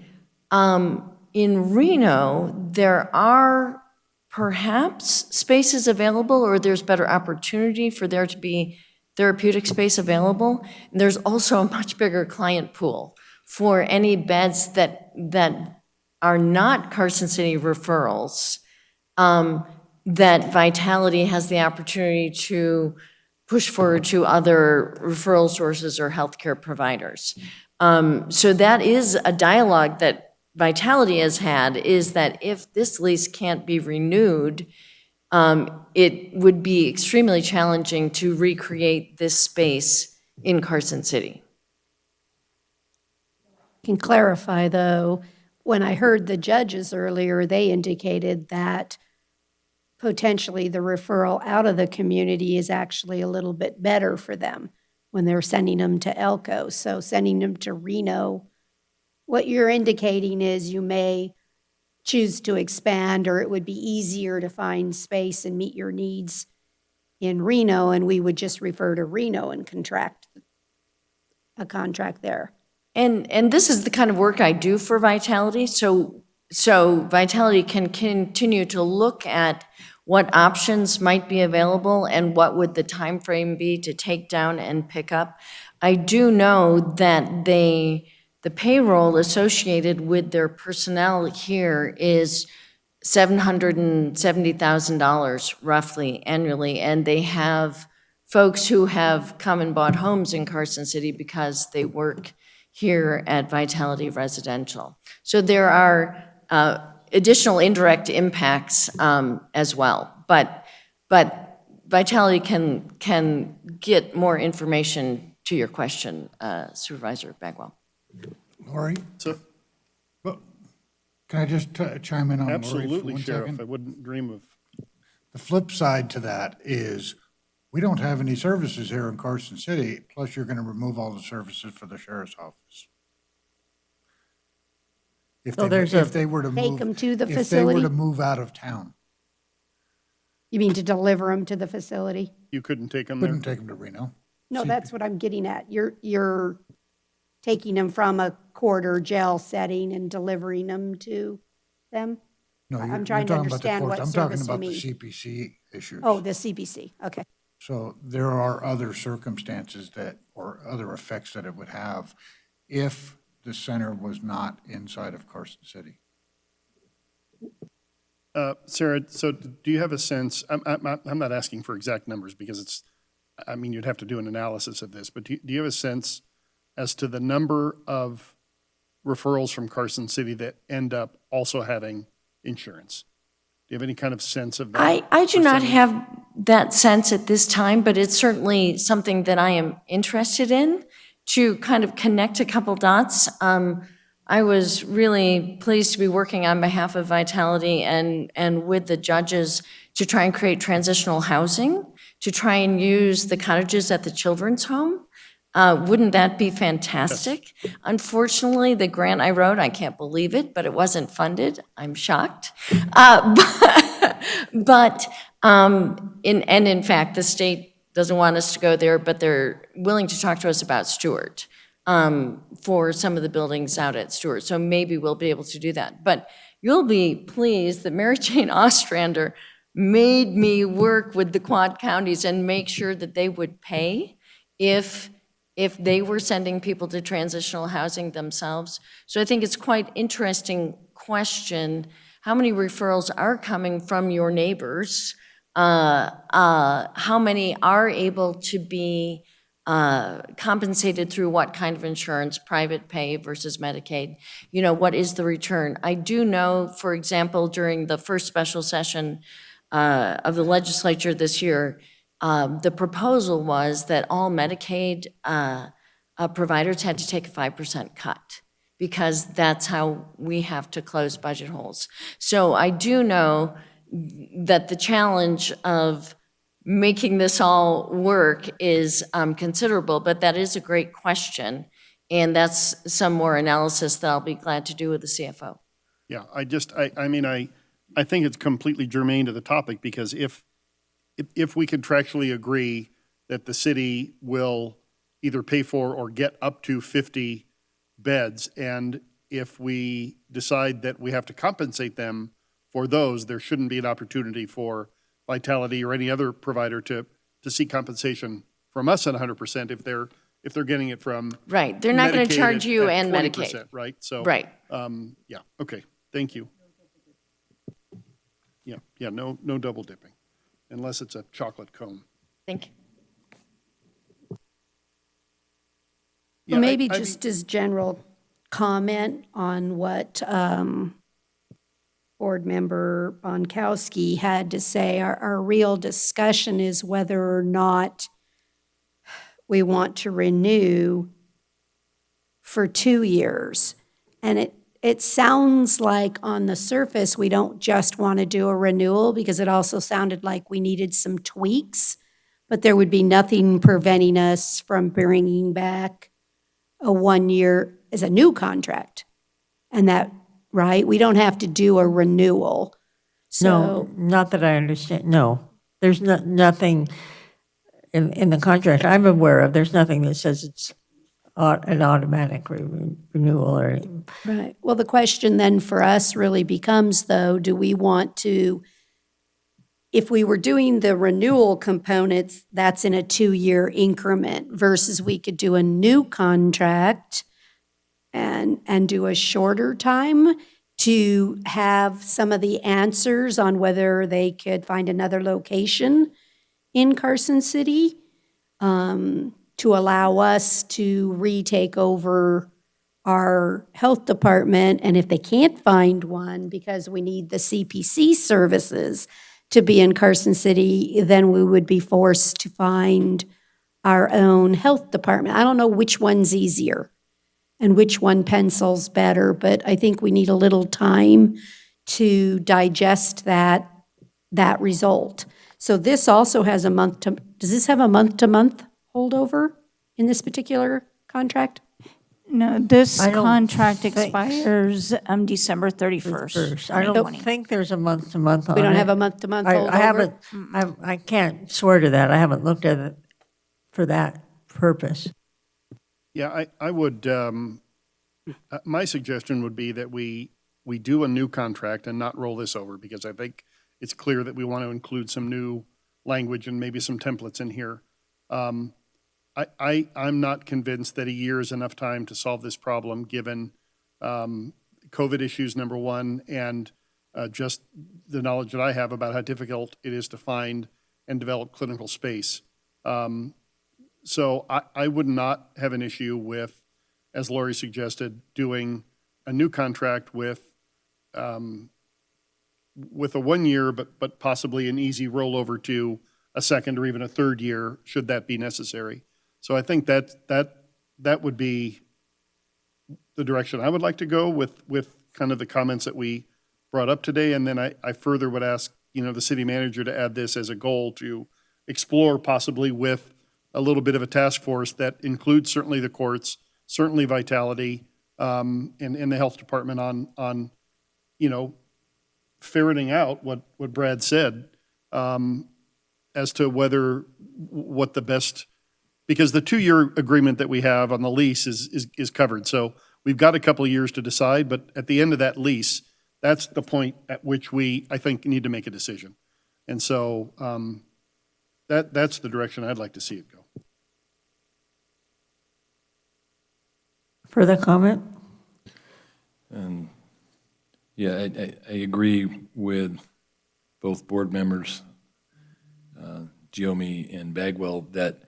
in Reno, there are perhaps spaces available, or there's better opportunity for there to be therapeutic space available. And there's also a much bigger client pool for any beds that are not Carson City referrals, that Vitality has the opportunity to push forward to other referral sources or healthcare providers. So that is a dialogue that Vitality has had, is that if this lease can't be renewed, it would be extremely challenging to recreate this space in Carson City. Can clarify, though, when I heard the judges earlier, they indicated that potentially the referral out of the community is actually a little bit better for them when they're sending them to Elko. So sending them to Reno, what you're indicating is you may choose to expand, or it would be easier to find space and meet your needs in Reno, and we would just refer to Reno and contract there. And this is the kind of work I do for Vitality, so Vitality can continue to look at what options might be available and what would the time frame be to take down and pick up. I do know that the payroll associated with their personnel here is $770,000 roughly annually, and they have folks who have come and bought homes in Carson City because they work here at Vitality Residential. So there are additional indirect impacts as well, but Vitality can get more information to your question, Supervisor Bagwell. Lori? So, can I just chime in on Lori for absolutely, 1 Sheriff. second? I wouldn't dream of. The flip side to that is we don't have any services here in Carson City, plus you're going to remove all the services for the sheriff's office. If they were to Take them to the if they facility? were to move out of town, You mean to deliver them to the facility? You couldn't take them there? couldn't take them to Reno. No, that's what I'm getting at. You're taking them from a court or jail setting and delivering them to them? No, I'm you're trying to talking about the understand courts. what I'm talking service you about the mean. CPC issues. Oh, the CBC, okay. So there are other circumstances or other effects that it would have if the center was not inside of Carson City. Sarah, so do you have a sense, I'm not asking for exact numbers because you'd have to do an analysis of this, but do you have a sense as to the number of referrals from Carson City that end up also having insurance? Do you have any kind of sense of that? I do not percentage? have that sense at this time, but it's certainly something that I am interested in to kind of connect a couple dots. I was really pleased to be working on behalf of Vitality and with the judges to try and create transitional housing, to try and use the cottages at the children's home. Wouldn't that be fantastic? Unfortunately, the grant I wrote, I can't believe it, but it wasn't funded. I'm shocked. But in fact, the state doesn't want us to go there, but they're willing to talk to us about Stewart for some of the buildings out at Stewart. So maybe we'll be able to do that. But you'll be pleased that Mary Jane Ostrander made me work with the Quad counties and make sure that they would pay if they were sending people to transitional housing themselves. So I think it's quite interesting question, how many referrals are coming from your neighbors? How many are able to be compensated through what kind of insurance, private pay versus Medicaid? You know, what is the return? I do know, for example, during the first special session of the legislature this year, the proposal was that all Medicaid providers had to take a 5% cut because that's how we have to close budget holes. So I do know that the challenge of making this all work is considerable, but that is a great question. And that's some more analysis that I'll be glad to do with the CFO. Yeah, I mean, I think it's completely germane to the topic because if we contractually agree that the city will either pay for or get up to 50 beds, and if we decide that we have to compensate them for those, there shouldn't be an opportunity for Vitality or any other provider to seek compensation from us at 100% if they're getting it from right. They're not going to Medicaid charge you at and 20%, Medicaid, right? So right. Yeah. Okay. Thank you. Yeah. No double dipping, unless it's a chocolate cone. Thank you. Yeah, Well, maybe just as general comment on what Board Member Bonkowski had to say, our real discussion is whether or not we want to renew for 2 years. And it sounds like on the surface, we don't just want to do a renewal because it also sounded like we needed some tweaks, but there would be nothing preventing us from bringing back a 1 year as a new contract. And that, right? We don't have to do a renewal. No, not that I understand. No, there's nothing in the contract I'm aware of. There's nothing that says it's an automatic renewal or anything. Right. Well, the question then for us really becomes, though, do we want to, if we were doing the renewal components, that's in a 2-year increment versus we could do a new contract and do a shorter time to have some of the answers on whether they could find another location in Carson City, to allow us to retake over our health department. And if they can't find one because we need the CPC services to be in Carson City, then we would be forced to find our own health department. I don't know which one's easier and which one pencils better, but I think we need a little time to digest that result. So this also has does this have a month-to-month holdover in this particular contract? No, this I don't contract think- expires December 31st. I don't think there's a month-to-month on it. We don't have a month-to-month holdover? I haven't, I can't swear to that. I haven't looked at it for that purpose. Yeah, I would, my suggestion would be that we do a new contract and not roll this over, because I think it's clear that we want to include some new language and maybe some templates in here. I'm not convinced that a year is enough time to solve this problem, given COVID issues, number one, and just the knowledge that I have about how difficult it is to find and develop clinical space. So I would not have an issue with, as Lori suggested, doing a new contract with a 1 year, but possibly an easy rollover to a second or even a third year, should that be necessary. So I think that would be the direction I would like to go with kind of the comments that we brought up today. And then I further would ask, the city manager to add this as a goal to explore possibly with a little bit of a task force that includes certainly the courts, certainly Vitality, and the health department on ferreting out what Brad said, as to what the best, because the 2-year agreement that we have on the lease is covered. So we've got a couple of years to decide, but at the end of that lease, that's the point at which I think, need to make a decision. And so that's the direction I'd like to see it go. Further comment? And yeah, I agree with both board members, Giomi and Bagwell, that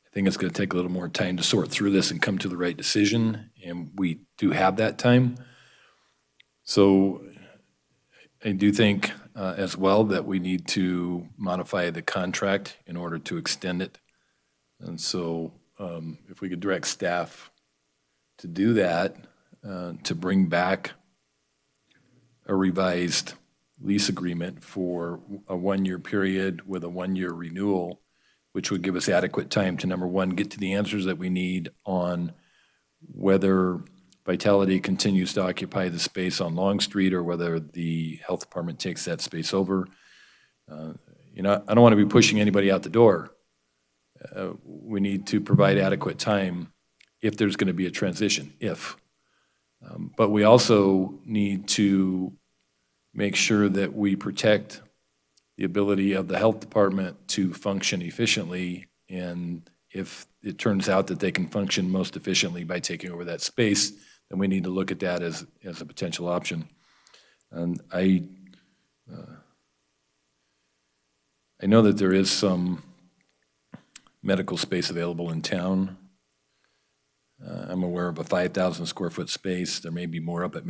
I think it's going to take a little more time to sort through this and come to the right decision, and we do have that time. So I do think as well that we need to modify the contract in order to extend it. And so if we could direct staff to do that, to bring back a revised lease agreement for a 1-year period with a 1-year renewal, which would give us adequate time to, number one, get to the answers that we need on whether Vitality continues to occupy the space on Long Street or whether the health department takes that space over. I don't want to be pushing anybody out the door. We need to provide adequate time if there's going to be a transition, but we also need to make sure that we protect the ability of the health department to function efficiently. And if it turns out that they can function most efficiently by taking over that space, then we need to look at that as a potential option. And I know that there is some medical space available in town. I'm aware of a 5,000 square foot space. There may be more up at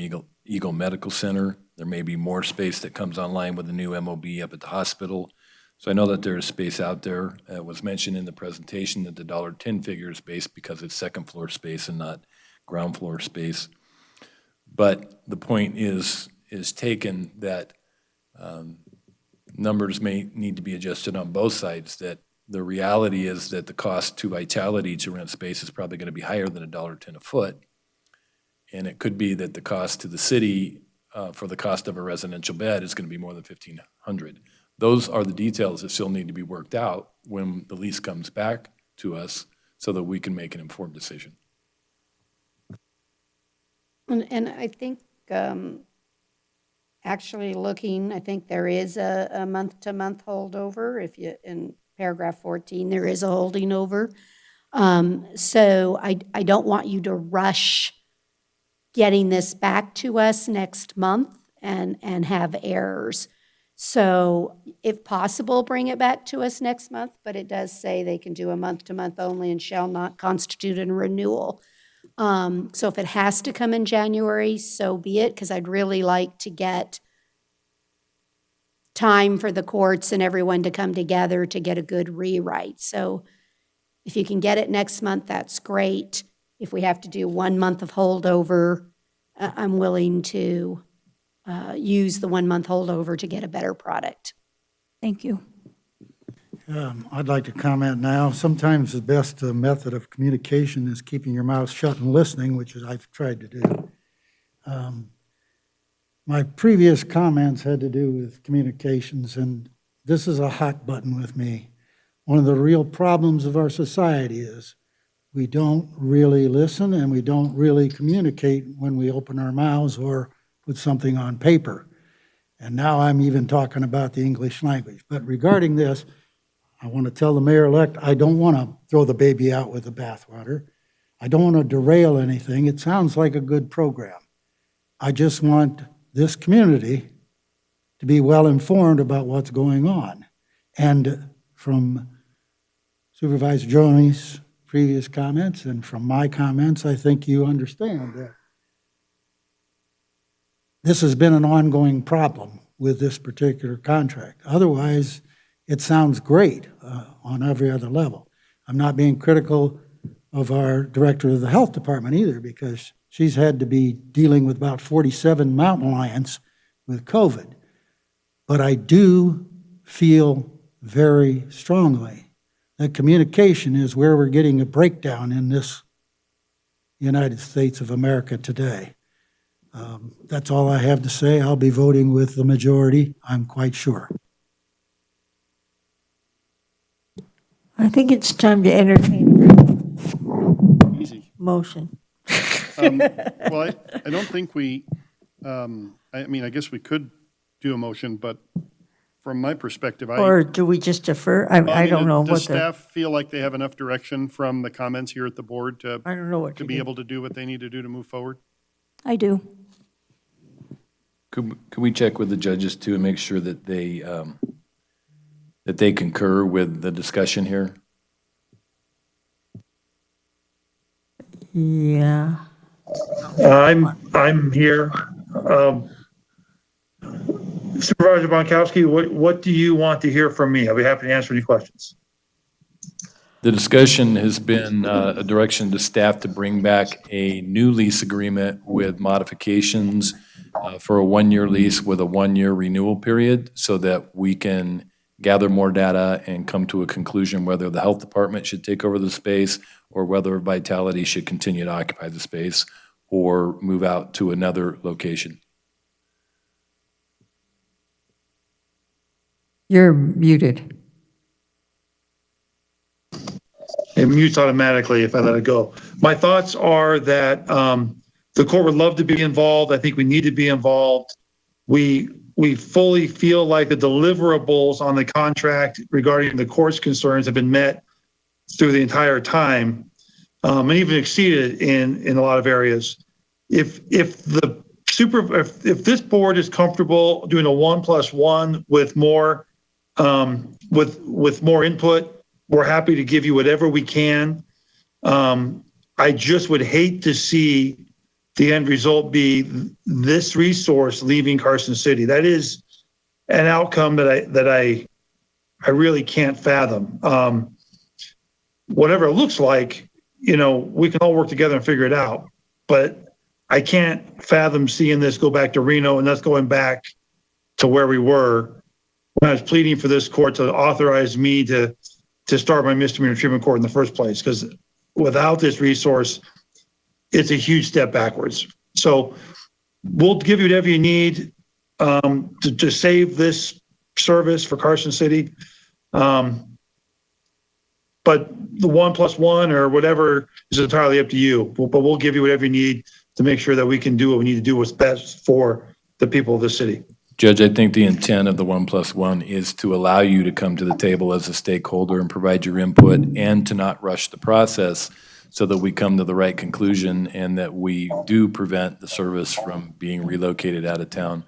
Eagle Medical Center. There may be more space that comes online with the new MOB up at the hospital. So I know that there is space out there. It was mentioned in the presentation that the $10 figure is based because it's second floor space and not ground floor space. But the point is taken that numbers may need to be adjusted on both sides, that the reality is that the cost to Vitality to rent space is probably going to be higher than $1.10 a foot. And it could be that the cost to the city for the cost of a residential bed is going to be more than $1,500. Those are the details that still need to be worked out when the lease comes back to us so that we can make an informed decision. And I think, actually looking, I think there is a month-to-month holdover. In paragraph 14, there is a holding over. So I don't want you to rush getting this back to us next month and have errors. So if possible, bring it back to us next month, but it does say they can do a month-to-month only and shall not constitute a renewal. So if it has to come in January, so be it, because I'd really like to get time for the courts and everyone to come together to get a good rewrite. So if you can get it next month, that's great. If we have to do 1 month of holdover, I'm willing to use the 1 month holdover to get a better product. Thank you. I'd like to comment now. Sometimes the best method of communication is keeping your mouth shut and listening, which is I've tried to do. My previous comments had to do with communications, and this is a hot button with me. One of the real problems of our society is we don't really listen and we don't really communicate when we open our mouths or put something on paper. And now I'm even talking about the English language. But regarding this, I want to tell the mayor-elect, I don't want to throw the baby out with the bathwater. I don't want to derail anything. It sounds like a good program. I just want this community to be well informed about what's going on. And from Supervisor Jones' previous comments and from my comments, I think you understand that this has been an ongoing problem with this particular contract. Otherwise, it sounds great on every other level. I'm not being critical of our director of the health department either, because She's had to be dealing with about 47 mountain lions with COVID. But I do feel very strongly that communication is where we're getting a breakdown in this United States of America today. That's all I have to say. I'll be voting with the majority, I'm quite sure. I think it's time to entertain Easy. motion. Well, I don't think we, I mean, I guess we could do a motion, but from my perspective, Or do we just defer? I don't know Does what the, staff feel like they have enough direction from the comments here at the board to, I don't know what to to be do. able to do what they need to do to move forward? I do. Could we check with the judges too and make sure that they concur with the discussion here? Yeah. I'm here. Supervisor Bonkowski, what do you want to hear from me? I'll be happy to answer any questions. The discussion has been a direction to staff to bring back a new lease agreement with modifications for a one-year lease with a one-year renewal period so that we can gather more data and come to a conclusion whether the health department should take over the space or whether Vitality should continue to occupy the space or move out to another location. You're muted. It mutes automatically if I let it go. My thoughts are that the court would love to be involved. I think we need to be involved. We fully feel like the deliverables on the contract regarding the court's concerns have been met through the entire time, and even exceeded in a lot of areas. If this board is comfortable doing a 1+1 with more with more input, we're happy to give you whatever we can. I just would hate to see the end result be this resource leaving Carson City. That is an outcome that I really can't fathom. Whatever it looks like, we can all work together and figure it out. But I can't fathom seeing this go back to Reno and us going back to where we were when I was pleading for this court to authorize me to start my misdemeanor treatment court in the first place. Because without this resource, it's a huge step backwards. So we'll give you whatever you need to save this service for Carson City. But the 1+1 or whatever is entirely up to you. But we'll give you whatever you need to make sure that we can do what we need to do what's best for the people of the city. Judge, I think the intent of the 1+1 is to allow you to come to the table as a stakeholder and provide your input and to not rush the process so that we come to the right conclusion and that we do prevent the service from being relocated out of town.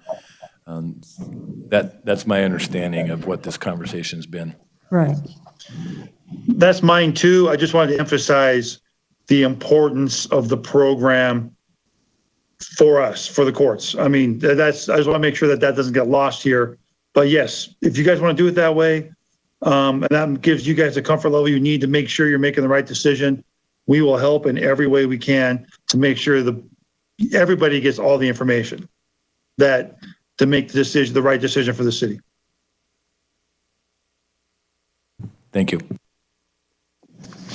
That's my understanding of what this conversation's been. Right. That's mine too. I just wanted to emphasize the importance of the program for us, for the courts. I mean, I just want to make sure that doesn't get lost here. But yes, if you guys want to do it that way, and that gives you guys the comfort level you need to make sure you're making the right decision, we will help in every way we can to make sure everybody gets all the information to make the right decision for the city. Thank you.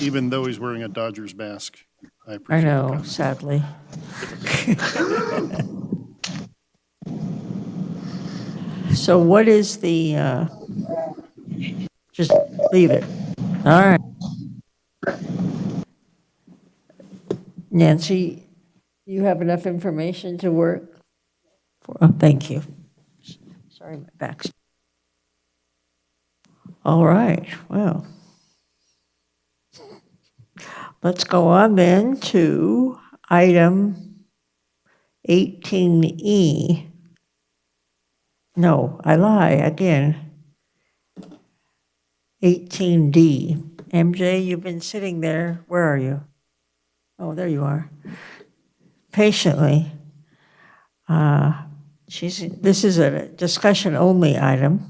Even though he's wearing a Dodgers mask. I I appreciate know, it. sadly. So what is the, just leave it. All right. Nancy, you have enough information to work? Oh, thank you. Sorry, my back's. All right, well. Let's go on then to item 18E. No, I lie again. 18D. MJ, you've been sitting there. Where are you? Oh, there you are. Patiently. This is a discussion only item.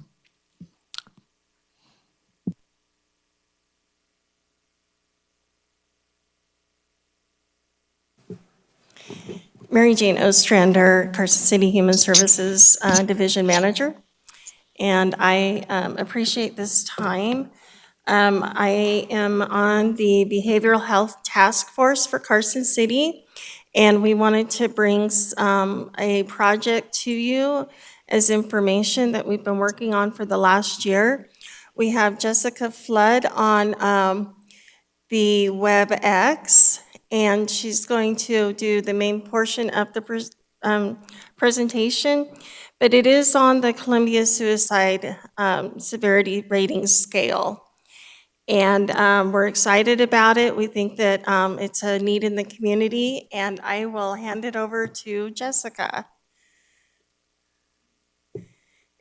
Mary Jane Ostrander, Carson City Human Services Division Manager, and I appreciate this time. I am on the Behavioral Health Task Force for Carson City, and we wanted to bring a project to you as information that we've been working on for the last year. We have Jessica Flood on the WebEx, and she's going to do the main portion of the presentation, but it is on the Columbia Suicide Severity Rating Scale. And we're excited about it. We think that it's a need in the community, and I will hand it over to Jessica.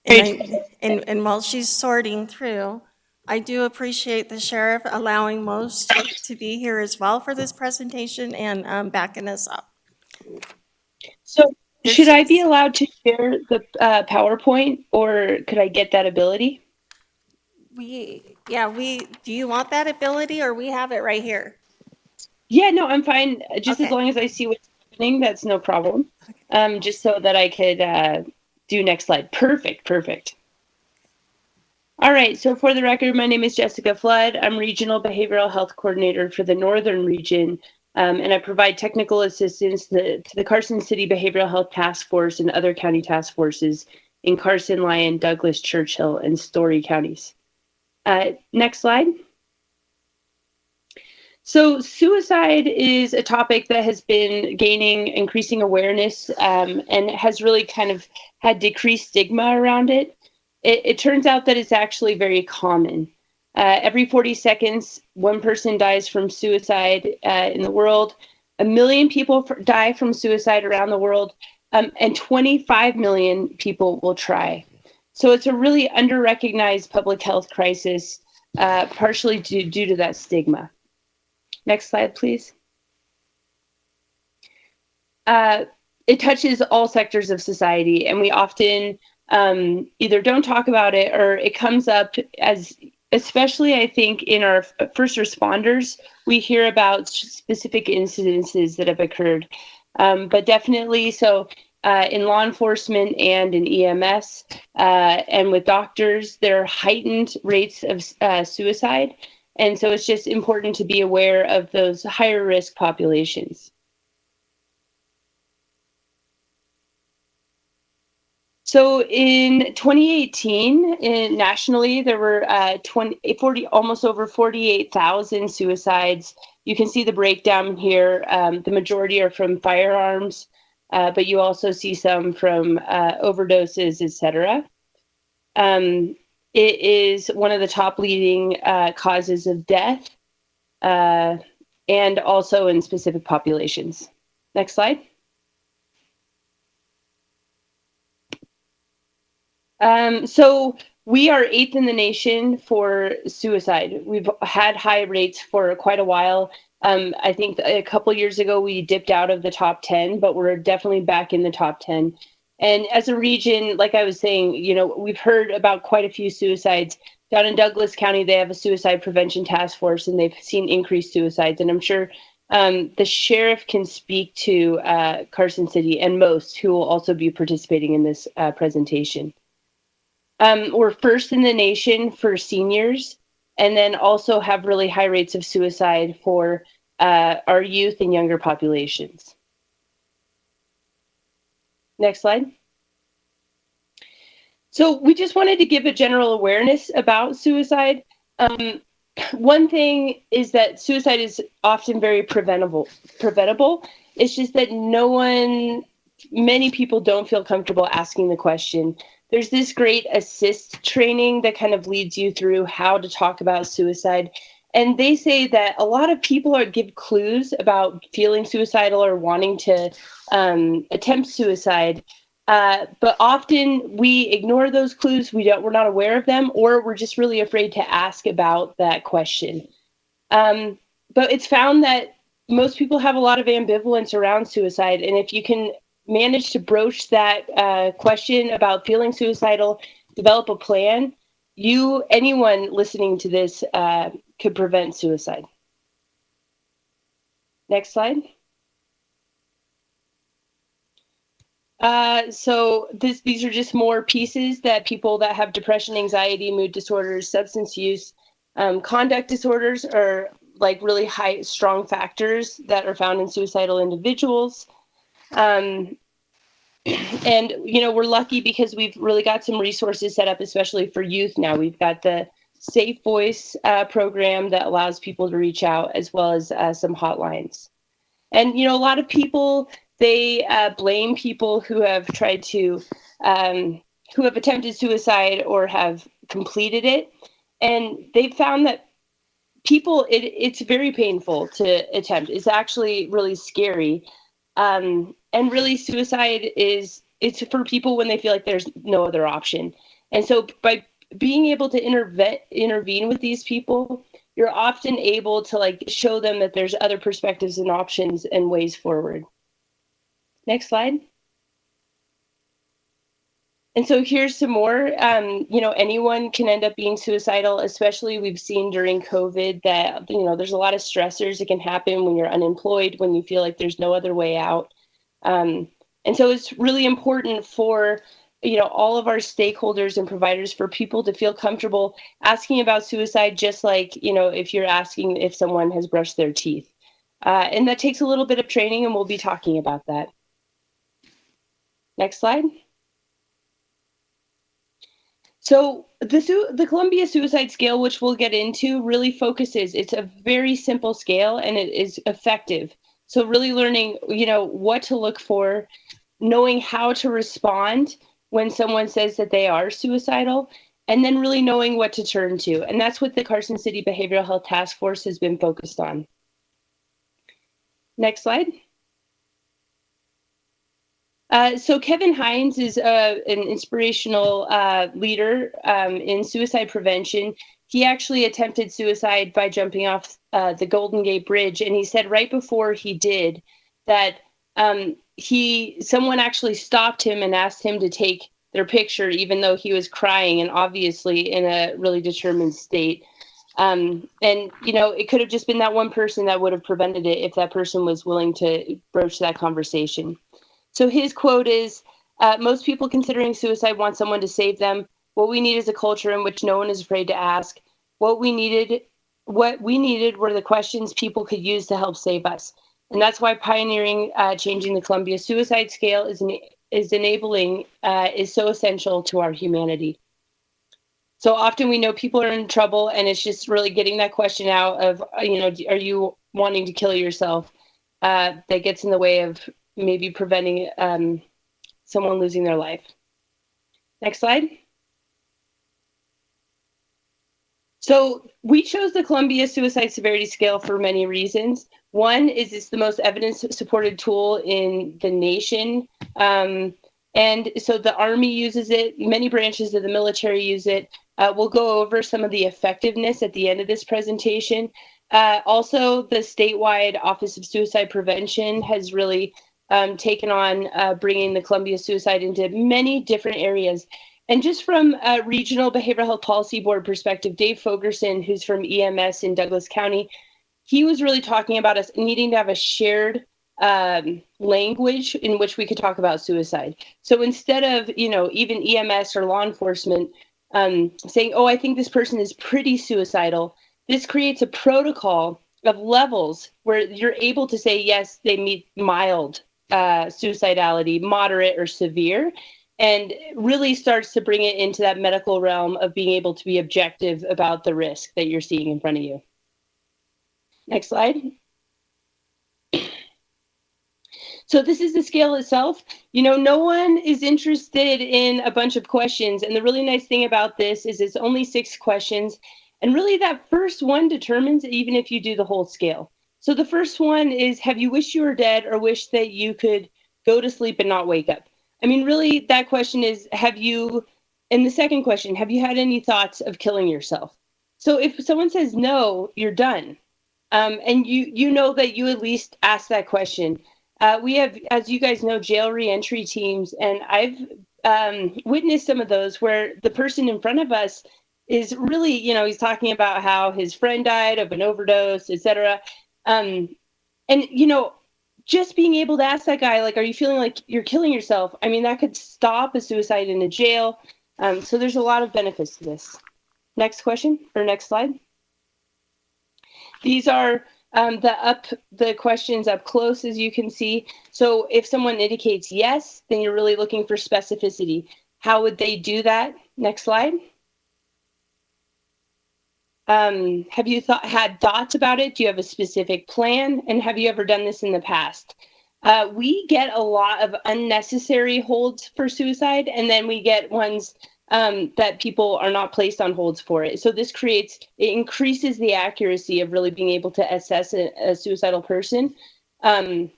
And while she's sorting through, I do appreciate the sheriff allowing most to be here as well for this presentation and backing us up. So should I be allowed to share the PowerPoint, or could I get that ability? Do you want that ability, or we have it right here? Yeah, no, I'm fine. Just as Okay. long as I see what's happening, that's no problem. Just so that I could do next slide. Perfect, perfect. All right, so for the record, my name is Jessica Flood. I'm Regional Behavioral Health Coordinator for the Northern Region, and I provide technical assistance to the Carson City Behavioral Health Task Force and other county task forces in Carson, Lyon, Douglas, Churchill, and Story counties. Next slide. So suicide is a topic that has been gaining increasing awareness and has really kind of had decreased stigma around it. It turns out that it's actually very common. Every 40 seconds, one person dies from suicide in the world. 1 million people die from suicide around the world, and 25 million people will try. So it's a really under-recognized public health crisis, partially due to that stigma. Next slide, please. It touches all sectors of society, and we often either don't talk about it, or it comes up as, especially I think in our first responders, we hear about specific incidences that have occurred. But definitely, so in law enforcement and in EMS and with doctors, there are heightened rates of suicide. And so it's just important to be aware of those higher risk populations. So in 2018, nationally, there were almost over 48,000 suicides. You can see the breakdown here. The majority are from firearms, but you also see some from overdoses, et cetera. It is one of the top leading causes of death, and also in specific populations. Next slide. So we are 8th in the nation for suicide. We've had high rates for quite a while. I think a couple years ago we dipped out of the top 10, but we're definitely back in the top 10. And as a region, like I was saying, you know, we've heard about quite a few suicides. Down in Douglas County, they have a suicide prevention task force, and they've seen increased suicides. And I'm sure the sheriff can speak to Carson City and most who will also be participating in this presentation. We're first in the nation for seniors, and then also have really high rates of suicide for our youth and younger populations. Next slide. So we just wanted to give a general awareness about suicide. One thing is that suicide is often very preventable. It's just that many people don't feel comfortable asking the question. There's this great assist training that kind of leads you through how to talk about suicide. And they say that a lot of people give clues about feeling suicidal or wanting to attempt suicide. But often we ignore those clues. We're not aware of them, or we're just really afraid to ask about that question. But it's found that most people have a lot of ambivalence around suicide. And if you can manage to broach that question about feeling suicidal, develop a plan, anyone listening to this could prevent suicide. Next slide. So these are just more pieces that people that have depression, anxiety, mood disorders, substance use, conduct disorders are like really high, strong factors that are found in suicidal individuals. And, we're lucky because we've really got some resources set up, especially for youth now. We've got the Safe Voice program that allows people to reach out, as well as some hotlines. And, a lot of people, they blame people who have tried to, who have attempted suicide or have completed it. And they've found that people, it's very painful to attempt. It's actually really scary. And really suicide it's for people when they feel like there's no other option. And so by being able to intervene with these people, you're often able to like show them that there's other perspectives and options and ways forward. Next slide. And so here's some more. Anyone can end up being suicidal, especially we've seen during COVID that, there's a lot of stressors that can happen when you're unemployed, when you feel like there's no other way out. And so it's really important for, all of our stakeholders and providers for people to feel comfortable asking about suicide, just like, if you're asking if someone has brushed their teeth. And that takes a little bit of training, and we'll be talking about that. Next slide. So the Columbia Suicide Scale, which we'll get into, really focuses. It's a very simple scale, and it is effective. So really learning, what to look for, knowing how to respond when someone says that they are suicidal, and then really knowing what to turn to. And that's what the Carson City Behavioral Health Task Force has been focused on. Next slide. So Kevin Hines is an inspirational leader in suicide prevention. He actually attempted suicide by jumping off the Golden Gate Bridge, and he said right before he did that someone actually stopped him and asked him to take their picture, even though he was crying and obviously in a really determined state. And it could have just been that one person that would have prevented it if that person was willing to broach that conversation. So his quote is, most people considering suicide want someone to save them. What we need is a culture in which no one is afraid to ask. What we needed were the questions people could use to help save us. And that's why pioneering changing the Columbia Suicide Scale is so essential to our humanity. So often we know people are in trouble, and it's just really getting that question out of, are you wanting to kill yourself? That gets in the way of maybe preventing someone losing their life. Next slide. So we chose the Columbia Suicide Severity Scale for many reasons. One is it's the most evidence-supported tool in the nation. And so the Army uses it, many branches of the military use it. We'll go over some of the effectiveness at the end of this presentation. Also, the statewide Office of Suicide Prevention has really taken on bringing the Columbia Suicide into many different areas. And just from a regional behavioral health policy board perspective, Dave Fogerson, who's from EMS in Douglas County, he was really talking about us needing to have a shared language in which we could talk about suicide. So instead of, even EMS or law enforcement saying, oh, I think this person is pretty suicidal, this creates a protocol of levels where you're able to say, yes, they meet mild suicidality, moderate or severe, and really starts to bring it into that medical realm of being able to be objective about the risk that you're seeing in front of you. Next slide. So this is the scale itself. No one is interested in a bunch of questions. And the really nice thing about this is it's only 6 questions. And really that first one determines even if you do the whole scale. So the first one is, have you wished you were dead or wished that you could go to sleep and not wake up? I mean, really that question is, and the second question, have you had any thoughts of killing yourself? So if someone says no, you're done. And you know that you at least asked that question. We have, as you guys know, jail reentry teams, and I've witnessed some of those where the person in front of us is really, he's talking about how his friend died of an overdose, et cetera. And, just being able to ask that guy, like, are you feeling like you're killing yourself? I mean, that could stop a suicide in a jail. So there's a lot of benefits to this. Next question, or next slide. These are the questions up close, as you can see. So if someone indicates yes, then you're really looking for specificity. How would they do that? Next slide. Have you had thoughts about it? Do you have a specific plan? And have you ever done this in the past? We get a lot of unnecessary holds for suicide, and then we get ones that people are not placed on holds for it. So this increases the accuracy of really being able to assess a suicidal person, and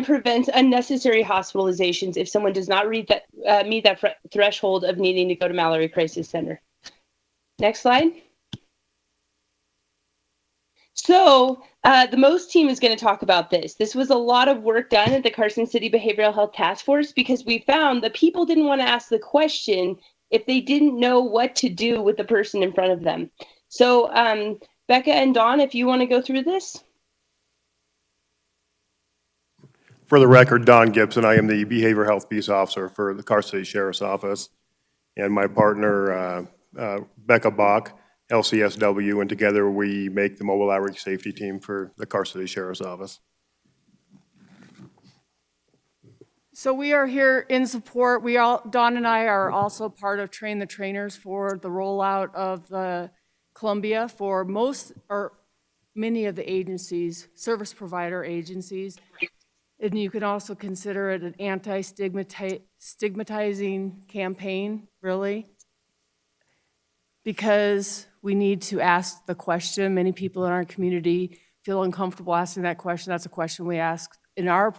prevents unnecessary hospitalizations if someone does not meet that threshold of needing to go to Mallory Crisis Center. Next slide. So the MOST team is going to talk about this. This was a lot of work done at the Carson City Behavioral Health Task Force because we found that people didn't want to ask the question if they didn't know what to do with the person in front of them. So Becca and Dawn, if you want to go through this. For the record, Don Gibson, I am the Behavioral Health Peace Officer for the Carson City Sheriff's Office. And my partner, Becca Bach, LCSW, and together we make the mobile outreach safety team for the Carson City Sheriff's Office. So we are here in support. Dawn and I are also part of Train the Trainers for the rollout of the Columbia for many of the agencies, service provider agencies. And you can also consider it an anti-stigmatizing campaign, really, because we need to ask the question. Many people in our community feel uncomfortable asking that question. That's a question we ask in our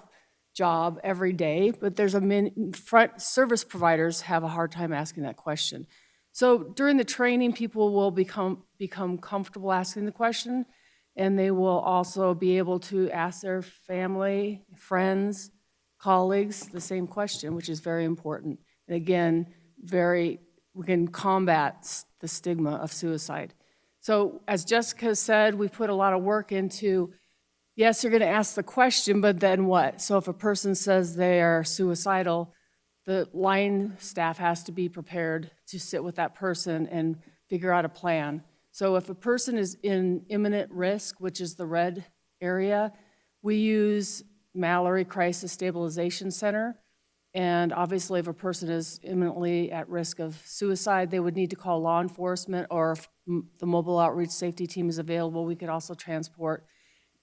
job every day, but there's service providers have a hard time asking that question. So during the training, people will become comfortable asking the question, and they will also be able to ask their family, friends, colleagues the same question, which is very important. And again, we can combat the stigma of suicide. So as Jessica said, we put a lot of work into, yes, you're going to ask the question, but then what? So if a person says they are suicidal, the line staff has to be prepared to sit with that person and figure out a plan. So if a person is in imminent risk, which is the red area, we use Mallory Crisis Stabilization Center. And obviously, if a person is imminently at risk of suicide, they would need to call law enforcement, or if the mobile outreach safety team is available, we could also transport.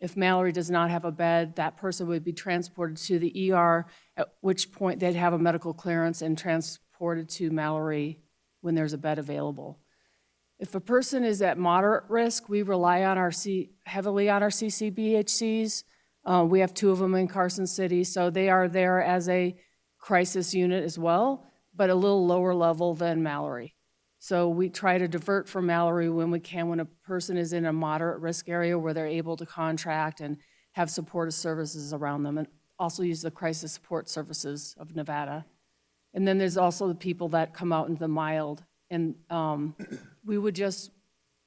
If Mallory does not have a bed, that person would be transported to the ER, at which point they'd have a medical clearance and transported to Mallory when there's a bed available. If a person is at moderate risk, we rely on heavily on our CCBHCs. We have 2 of them in Carson City, so they are there as a crisis unit as well, but a little lower level than Mallory. So we try to divert from Mallory when we can, when a person is in a moderate risk area where they're able to contract and have supportive services around them, and also use the crisis support services of Nevada. And then there's also the people that come out into the mild. And we would just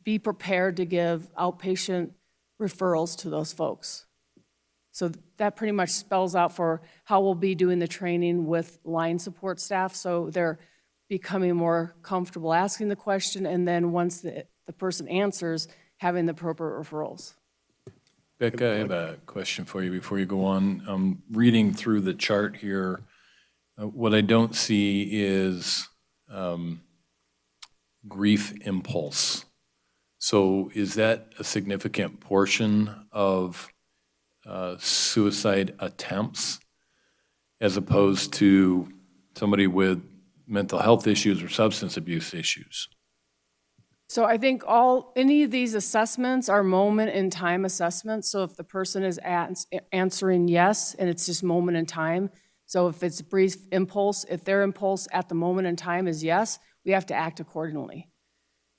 be prepared to give outpatient referrals to those folks. So that pretty much spells out for how we'll be doing the training with line support staff. So they're becoming more comfortable asking the question, and then once the person answers, having the appropriate referrals. Becca, I have a question for you before you go on. Reading through the chart here, what I don't see is grief impulse. So is that a significant portion of suicide attempts as opposed to somebody with mental health issues or substance abuse issues? So I think any of these assessments are moment in time assessments. So if the person is answering yes, and it's just moment in time. So if it's brief impulse, if their impulse at the moment in time is yes, we have to act accordingly.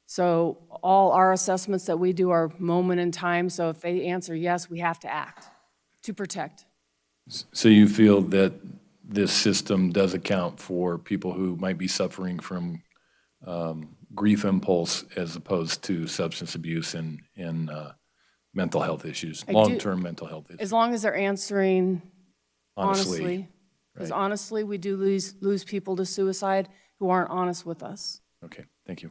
So all our assessments that we do are moment in time. So if they answer yes, we have to act to protect. So you feel that this system does account for people who might be suffering from grief impulse as opposed to substance abuse and mental health issues, long-term mental health issues? As long as they're answering Honestly. Because Right. honestly, we do lose people to suicide who aren't honest with us. Okay, thank you.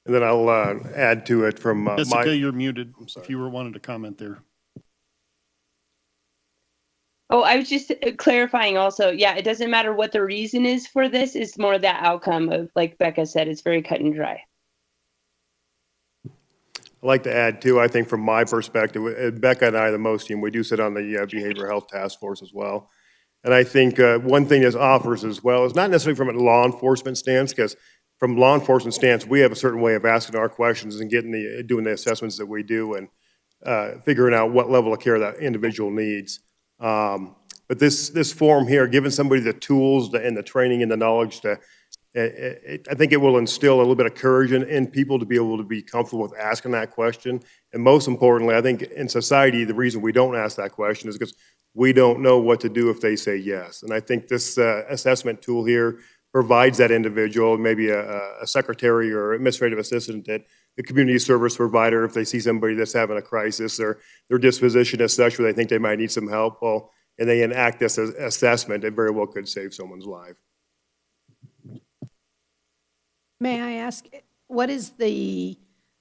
And then I'll add to it from Jessica, you're muted if you were wanted to comment there. Oh, I was just clarifying also. Yeah, it doesn't matter what the reason is for this. It's more the outcome of, like Becca said, it's very cut and dry. I'd like to add too, I think from my perspective, Becca and I, the most team, we do sit on the Behavioral Health Task Force as well. And I think one thing this offers as well is not necessarily from a law enforcement stance, because from law enforcement stance, we have a certain way of asking our questions and doing the assessments that we do and figuring out what level of care that individual needs. But this forum here, giving somebody the tools and the training and the knowledge to I think it will instill a little bit of courage in people to be able to be comfortable with asking that question. And most importantly, I think in society, the reason we don't ask that question is because we don't know what to do if they say yes. And I think this assessment tool here provides that individual, maybe a secretary or administrative assistant, that the community service provider, if they see somebody that's having a crisis or their disposition is such where they think they might need some help, well, and they enact this assessment, it very well could save someone's life. May I ask, what is the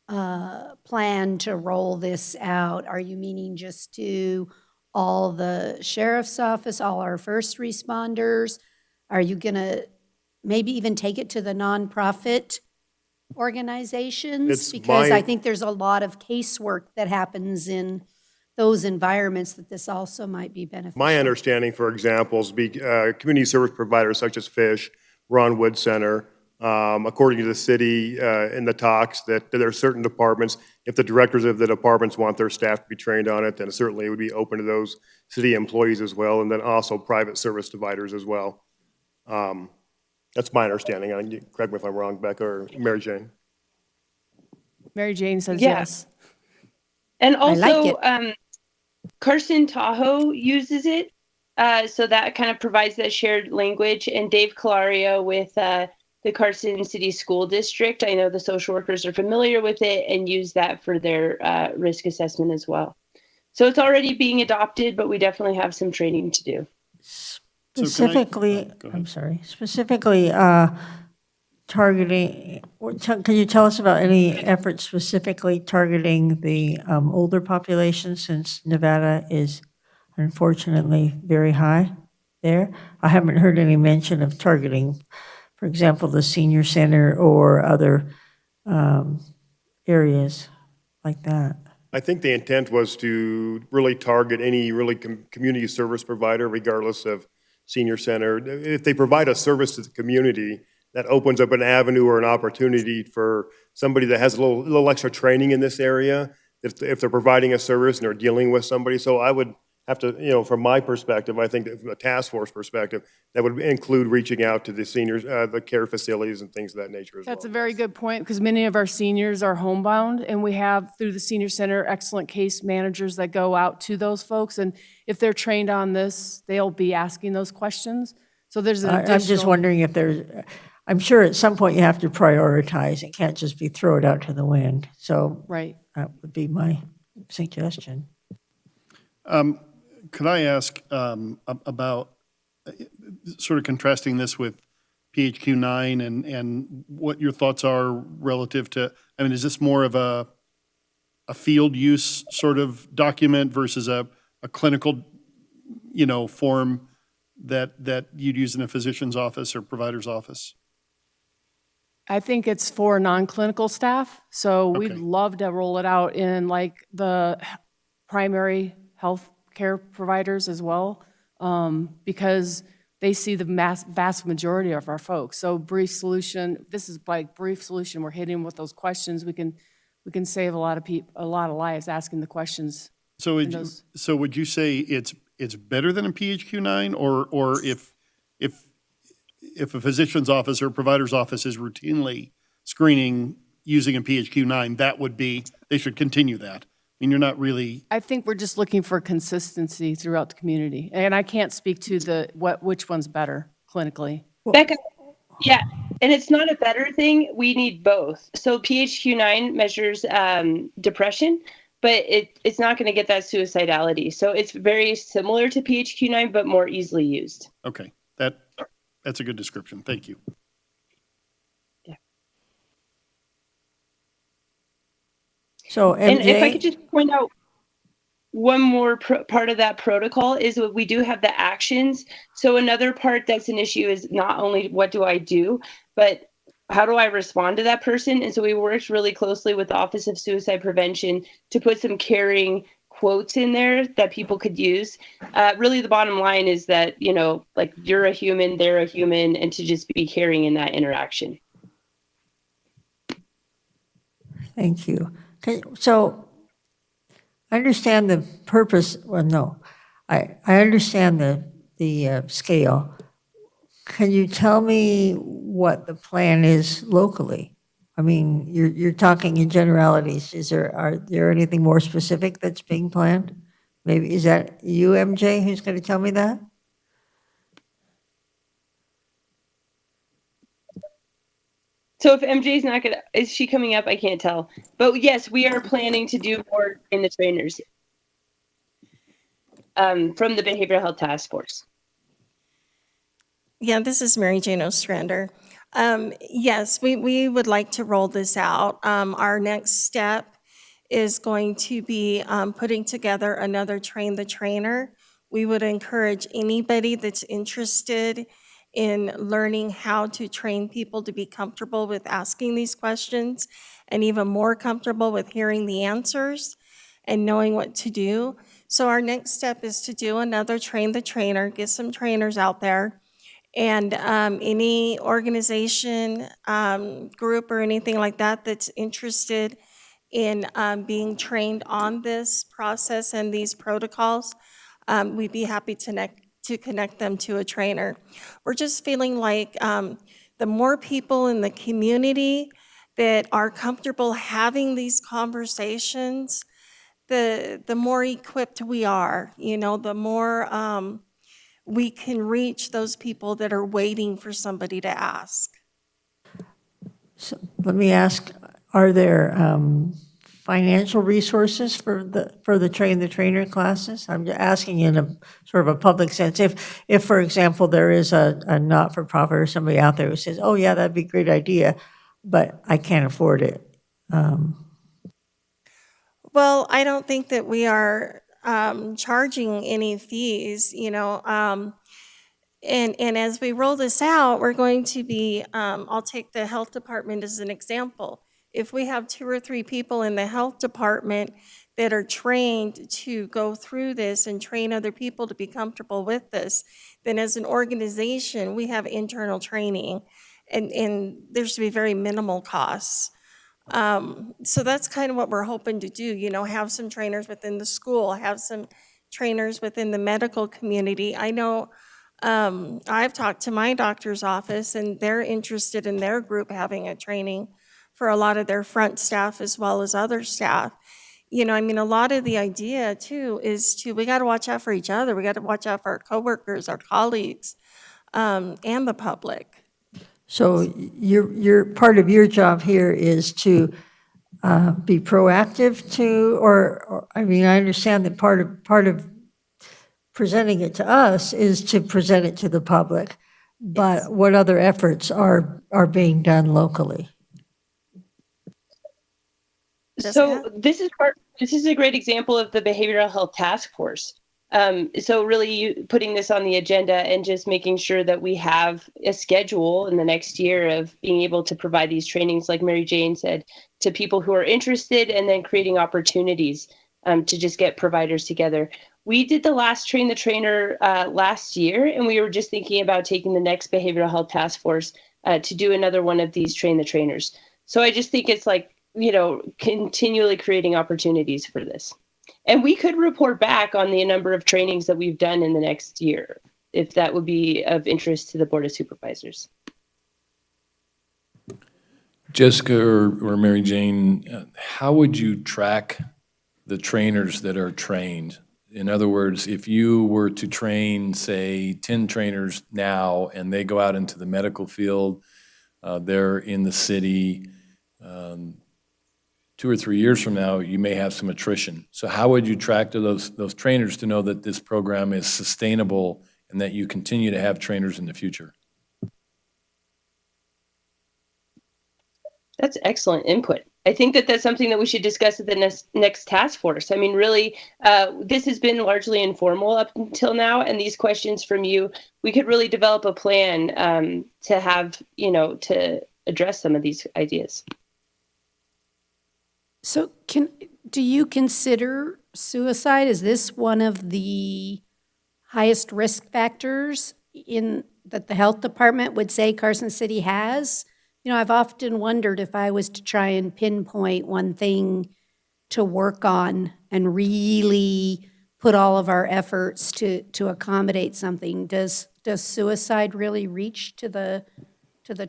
plan to roll this out? Are you meaning just to all the sheriff's office, all our first responders? Are you going to maybe even take it to the nonprofit organizations? Because I think there's a lot of casework that happens in those environments that this also might be beneficial. My understanding, for example, is community service providers such as Fish, Ron Wood Center, according to the city in the talks, that there are certain departments, if the directors of the departments want their staff to be trained on it, then certainly it would be open to those city employees as well, and then also private service providers as well. That's my understanding. Correct me if I'm wrong, Becca or Mary Jane. Mary Jane says Yeah. yes. And also, like Carson Tahoe uses it, so that kind of provides that shared language. And Dave Calario with the Carson City School District, I know the social workers are familiar with it and use that for their risk assessment as well. So it's already being adopted, but we definitely have some training to do. Specifically, specifically targeting, can you tell us about any efforts specifically targeting the older population, since Nevada is unfortunately very high there? I haven't heard any mention of targeting, for example, the senior center or other areas like that. I think the intent was to really target any really community service provider, regardless of senior center. If they provide a service to the community, that opens up an avenue or an opportunity for somebody that has a little extra training in this area, if they're providing a service and they're dealing with somebody. So I would have to, from my perspective, I think that from a task force perspective, that would include reaching out to the seniors, the care facilities and things of that nature as well. That's a very good point, because many of our seniors are homebound, and we have, through the senior center, excellent case managers that go out to those folks. And if they're trained on this, they'll be asking those questions. So there's an additional... I'm just wondering if there's, I'm sure at some point you have to prioritize. It can't just be throw it out to the wind. So right. That would be my suggestion. Could I ask about sort of contrasting this with PHQ-9 and what your thoughts are relative to, I mean, is this more of a field use sort of document versus a clinical, form that you'd use in a physician's office or provider's office? I think it's for non-clinical staff, so we'd love to roll it out in like the primary health care providers as well, because they see the vast majority of our folks. So brief solution, this is like brief solution. We're hitting with those questions. We can save a lot of lives asking the questions. So would you say it's better than a PHQ-9, or if a physician's office or a provider's office is routinely screening using a PHQ-9, that would be, they should continue that? I mean, you're not really... I think we're just looking for consistency throughout the community. And I can't speak to which one's better clinically. Becca, yeah, and it's not a better thing. We need both. So PHQ-9 measures depression, but but it's not going to get that suicidality. So it's very similar to PHQ-9, but more easily used. Okay, that's a good description. Thank you. So And if I could MJ, just point out one more part of that protocol is that we do have the actions. So another part that's an issue is not only what do I do, but how do I respond to that person? And so we worked really closely with the Office of Suicide Prevention to put some caring quotes in there that people could use. Really, the bottom line is that, you know, like you're a human, they're a human, and to just be caring in that interaction. thank you. Okay, so I understand the purpose, well, no, I understand the scale. Can you tell me what the plan is locally? I mean, you're talking in generalities. Are there anything more specific that's being planned? Maybe, is that you, MJ, who's going to tell me that? So if MJ's not gonna, is she coming up? I can't tell. But yes, we are planning to do more in the trainers from the Behavioral Health Task Force. Yeah, this is Mary Jane Ostrander. Yes, we would like to roll this out. Our next step is going to be putting together another Train the Trainer. We would encourage anybody that's interested in learning how to train people to be comfortable with asking these questions and even more comfortable with hearing the answers and knowing what to do. So our next step is to do another Train the Trainer, get some trainers out there. And any organization, group, or anything like that that's interested in being trained on this process and these protocols, we'd be happy to connect them to a trainer. We're just feeling like the more people in the community that are comfortable having these conversations, the more equipped we are, you know, the more we can reach those people that are waiting for somebody to ask. So let me ask, are there financial resources for the Train the Trainer classes? I'm just asking in a sort of a public sense. If for example, there is a not-for-profit or somebody out there who says, oh yeah, that'd be a great idea, but I can't afford it. Well, I don't think that we are charging any fees, you know. And as we roll this out, we're going to be, I'll take the health department as an example. If we have 2 or 3 people in the health department that are trained to go through this and train other people to be comfortable with this, then as an organization, we have internal training, and there's to be very minimal costs. So that's kind of what we're hoping to do, you know, have some trainers within the school, have some trainers within the medical community. I know I've talked to my doctor's office, and they're interested in their group having a training for a lot of their front staff as well as other staff. You know, I mean, a lot of the idea too is we got to watch out for each other. We got to watch out for our coworkers, our colleagues, and the public. So your part of your job here is to be proactive or I mean, I understand that part of presenting it to us is to present it to the public, but what other efforts are being done locally? So this is a great example of the Behavioral Health Task Force. So really putting this on the agenda and just making sure that we have a schedule in the next year of being able to provide these trainings, like Mary Jane said, to people who are interested, and then creating opportunities to just get providers together. We did the last Train the Trainer last year, and we were just thinking about taking the next Behavioral Health Task Force to do another one of these Train the Trainers. So I just think it's like, you know, continually creating opportunities for this. And we could report back on the number of trainings that we've done in the next year, if that would be of interest to the Board of Supervisors. Jessica or Mary Jane, how would you track the trainers that are trained? In other words, if you were to train, say, 10 trainers now, and they go out into the medical field, they're in the city, 2 or 3 years from now, you may have some attrition. So how would you track to those trainers to know that this program is sustainable and that you continue to have trainers in the future? That's excellent input. I think that that's something that we should discuss at the next task force. I mean, really, this has been largely informal up until now, and these questions from you, we could really develop a plan to have, to address some of these ideas. So do you consider suicide? Is this one of the highest risk factors that the health department would say Carson City has? I've often wondered if I was to try and pinpoint one thing to work on and really put all of our efforts to accommodate something. Does suicide really reach to the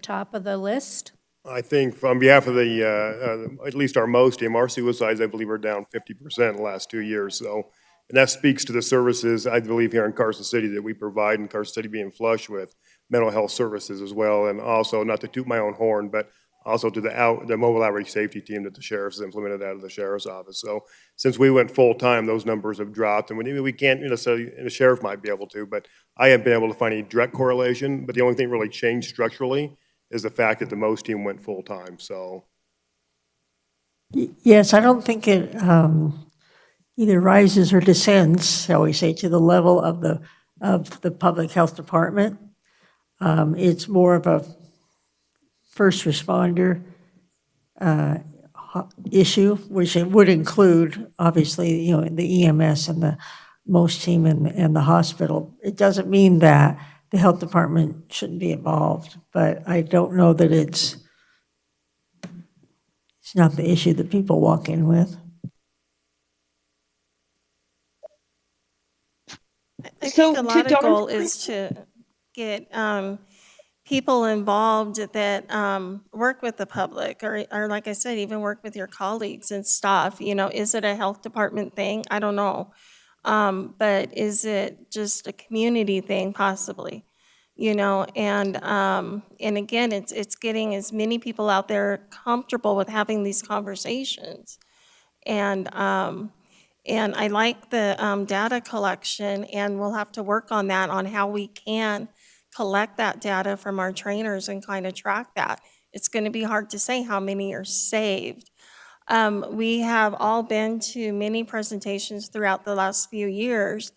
top of the list? I think on behalf of at least our most team, our suicides, I believe, are down 50% in the last 2 years. So, and that speaks to the services, I believe, here in Carson City that we provide, and Carson City being flush with mental health services as well. And also, not to toot my own horn, but also to the mobile outreach safety team that the sheriff's implemented out of the sheriff's office. So since we went full-time, those numbers have dropped. And we can't necessarily, the sheriff might be able to, but I haven't been able to find any direct correlation. But the only thing really changed structurally is the fact that the most team went full-time, so. Yes, I don't think it either rises or descends, shall we say, to the level of the public health department. It's more of a first responder issue, which it would include, obviously, the EMS and the most team and the hospital. It doesn't mean that the health department shouldn't be involved, but I don't know that it's not the issue that people walk in with. I think a lot of goal is to get people involved that work with the public, or like I said, even work with your colleagues and staff. Is it a health department thing? I don't know. But is it just a community thing, possibly? And again, it's getting as many people out there comfortable with having these conversations. And I like the data collection, and we'll have to work on that, on how we can collect that data from our trainers and kind of track that. It's going to be hard to say how many are saved. We have all been to many presentations throughout the last few years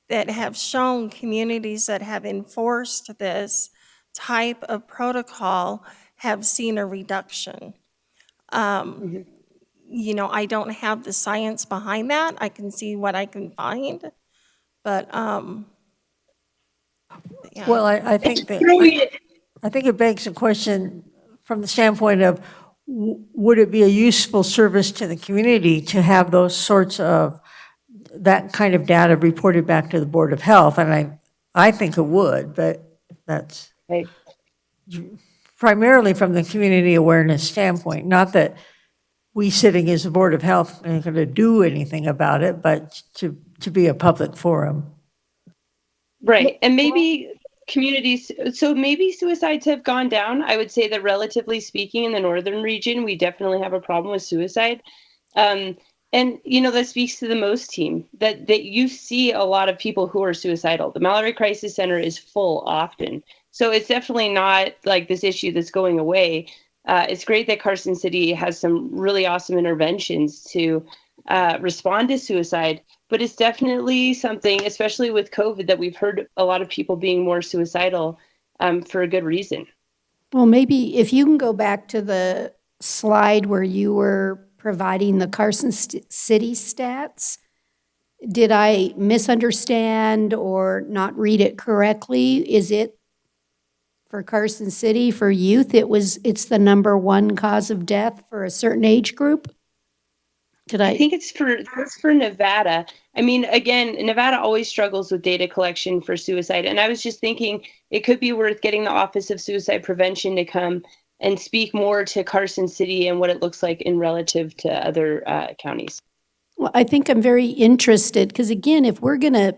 that have shown communities that have enforced this type of protocol have seen a reduction. I don't have the science behind that. I can see what I can find, but yeah. Well, I think it begs a question from the standpoint of, would it be a useful service to the community to have those sorts of, that kind of data reported back to the Board of Health? And I think it would, but that's primarily from the community awareness standpoint. Not that we sitting as the Board of Health are going to do anything about it, but to be a public forum. Right, and maybe communities, so maybe suicides have gone down. I would say that relatively speaking in the northern region, we definitely have a problem with suicide. And, that speaks to the most team, that you see a lot of people who are suicidal. The Mallory Crisis Center is full often. So it's definitely not like this issue that's going away. It's great that Carson City has some really awesome interventions to respond to suicide, but it's definitely something, especially with COVID, that we've heard a lot of people being more suicidal for a good reason. Well, maybe if you can go back to the slide where you were providing the Carson City stats, did I misunderstand or not read it correctly? Is it for Carson City, for youth, it's the number one cause of death for a certain age group? I think it's for Nevada. I mean, again, Nevada always struggles with data collection for suicide. And I was just thinking it could be worth getting the Office of Suicide Prevention to come and speak more to Carson City and what it looks like in relative to other counties. Well, I think I'm very interested because, again, if we're going to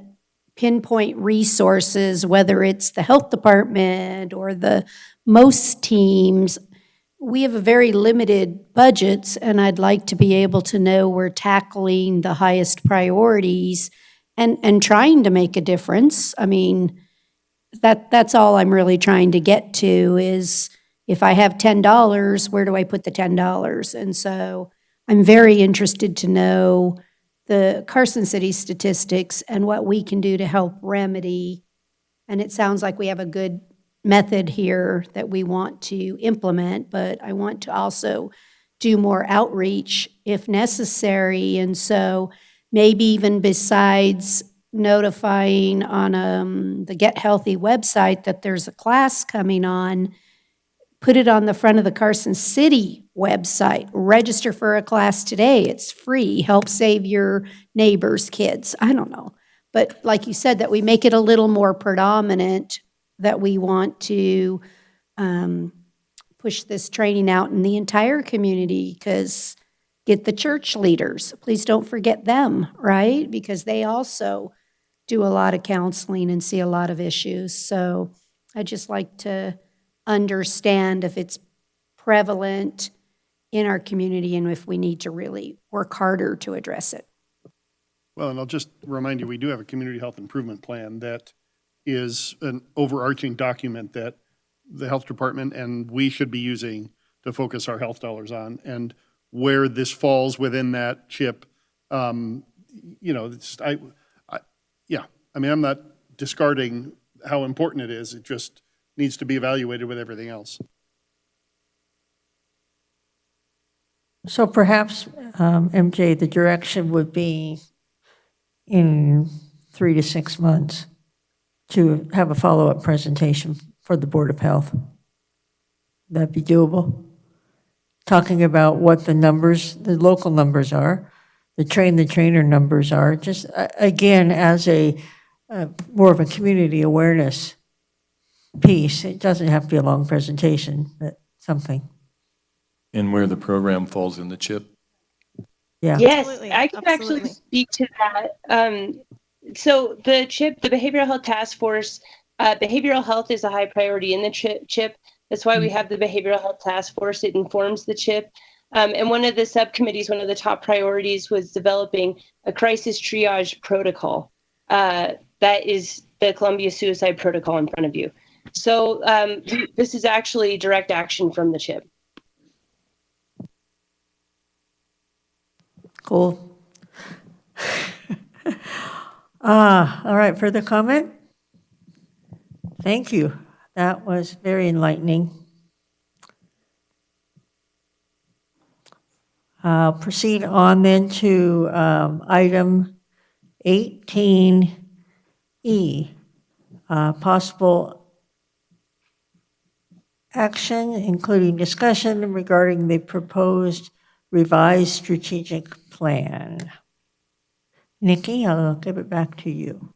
pinpoint resources, whether it's the health department or the most teams, we have a very limited budgets, and I'd like to be able to know we're tackling the highest priorities and trying to make a difference. I mean, that's all I'm really trying to get to is if I have $10, where do I put the $10? And so I'm very interested to know the Carson City statistics and what we can do to help remedy. And it sounds like we have a good method here that we want to implement, but I want to also do more outreach if necessary. And so maybe even besides notifying on the Get Healthy website that there's a class coming on, put it on the front of the Carson City website. Register for a class today. It's free. Help save your neighbor's kids. I don't know. But like you said, that we make it a little more predominant that we want to push this training out in the entire community, because get the church leaders. Please don't forget them, right? Because they also do a lot of counseling and see a lot of issues. So I just like to understand if it's prevalent in our community and if we need to really work harder to address it. Well, and I'll just remind you, we do have a community health improvement plan that is an overarching document that the health department and we should be using to focus our health dollars on. And where this falls within that chip, it's, I mean, I'm not discarding how important it is. It just needs to be evaluated with everything else. So perhaps, MJ, the direction would be in 3 to 6 months to have a follow-up presentation for the Board of Health. That'd be doable? Talking about what the numbers, the local numbers are, the trainer numbers are, just again, as a more of a community awareness piece. It doesn't have to be a long presentation, but something. And where the program falls in the chip. Yeah. Yes, Absolutely, I can actually absolutely. speak to that. So the CHIP, the Behavioral Health Task Force, behavioral health is a high priority in the CHIP. That's why we have the Behavioral Health Task Force. It informs the CHIP. And one of the subcommittees, one of the top priorities was developing a crisis triage protocol. That is the Columbia Suicide Protocol in front of you. So this is actually direct action from the CHIP. Cool. All right, further comment? Thank you. That was very enlightening. Proceed on then to item 18E, possible action, including discussion regarding the proposed revised strategic plan. Nikki, I'll give it back to you.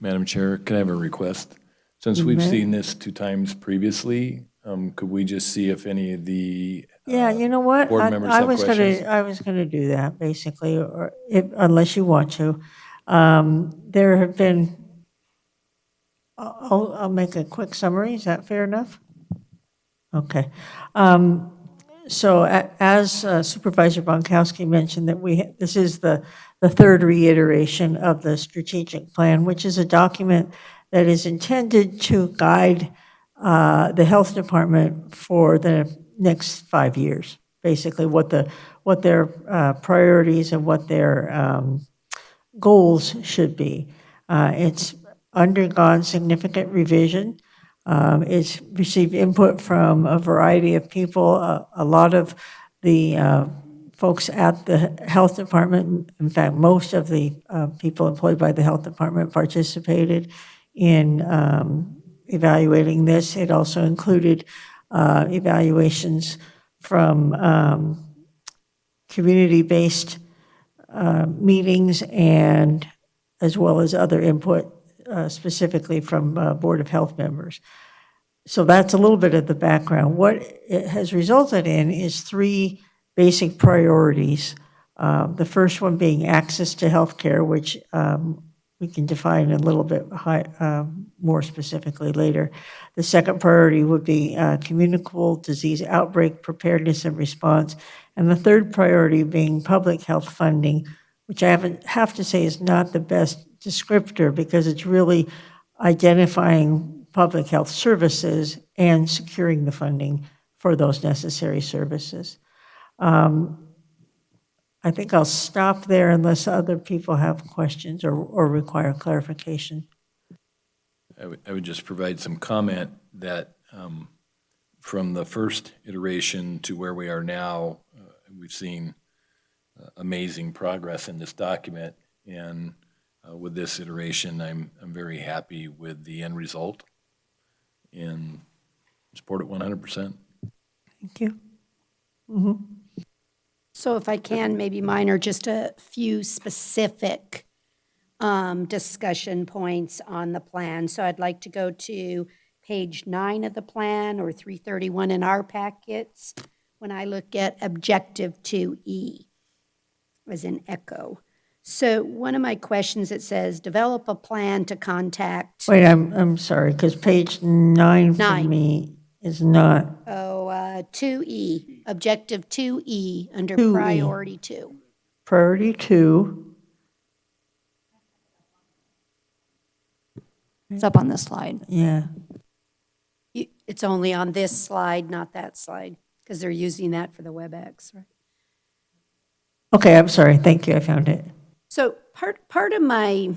Madam Chair, can I have a request? Since we've seen this 2 times previously, could we just see if any of the Yeah, you know what? board members have questions? I was gonna do that, basically, or unless you want to. There have been, I'll make a quick summary. Is that fair enough? Okay. So as Supervisor Bonkowski mentioned, that this is the third reiteration of the strategic plan, which is a document that is intended to guide the health department for the next 5 years, basically what their priorities and what their goals should be. It's undergone significant revision. It's received input from a variety of people. A lot of the folks at the health department, in fact, most of the people employed by the health department participated in evaluating this. It also included evaluations from community-based meetings and as well as other input specifically from Board of Health members. So that's a little bit of the background. What it has resulted in is 3 basic priorities. The first one being access to healthcare, which we can define a little bit more specifically later. The second priority would be communicable disease outbreak preparedness and response. And the third priority being public health funding, which I have to say is not the best descriptor because it's really identifying public health services and securing the funding for those necessary services. I think I'll stop there unless other people have questions or require clarification. I would just provide some comment that from the first iteration to where we are now, we've seen amazing progress in this document. And with this iteration, I'm very happy with the end result and support it 100%. Thank you. Mm-hmm. So if I can, maybe mine are just a few specific discussion points on the plan. So I'd like to go to page 9 of the plan or 331 in our packets when I look at objective 2E, as in echo. So one of my questions, it says, develop a plan to contact. Wait, I'm sorry, because page 9 for me is not. 2E, objective 2E under 2E. priority 2. Priority 2. It's up on this slide. Yeah. It's only on this slide, not that slide, because they're using that for the WebEx, right? Okay, I'm sorry. Thank you. I found it. So part of my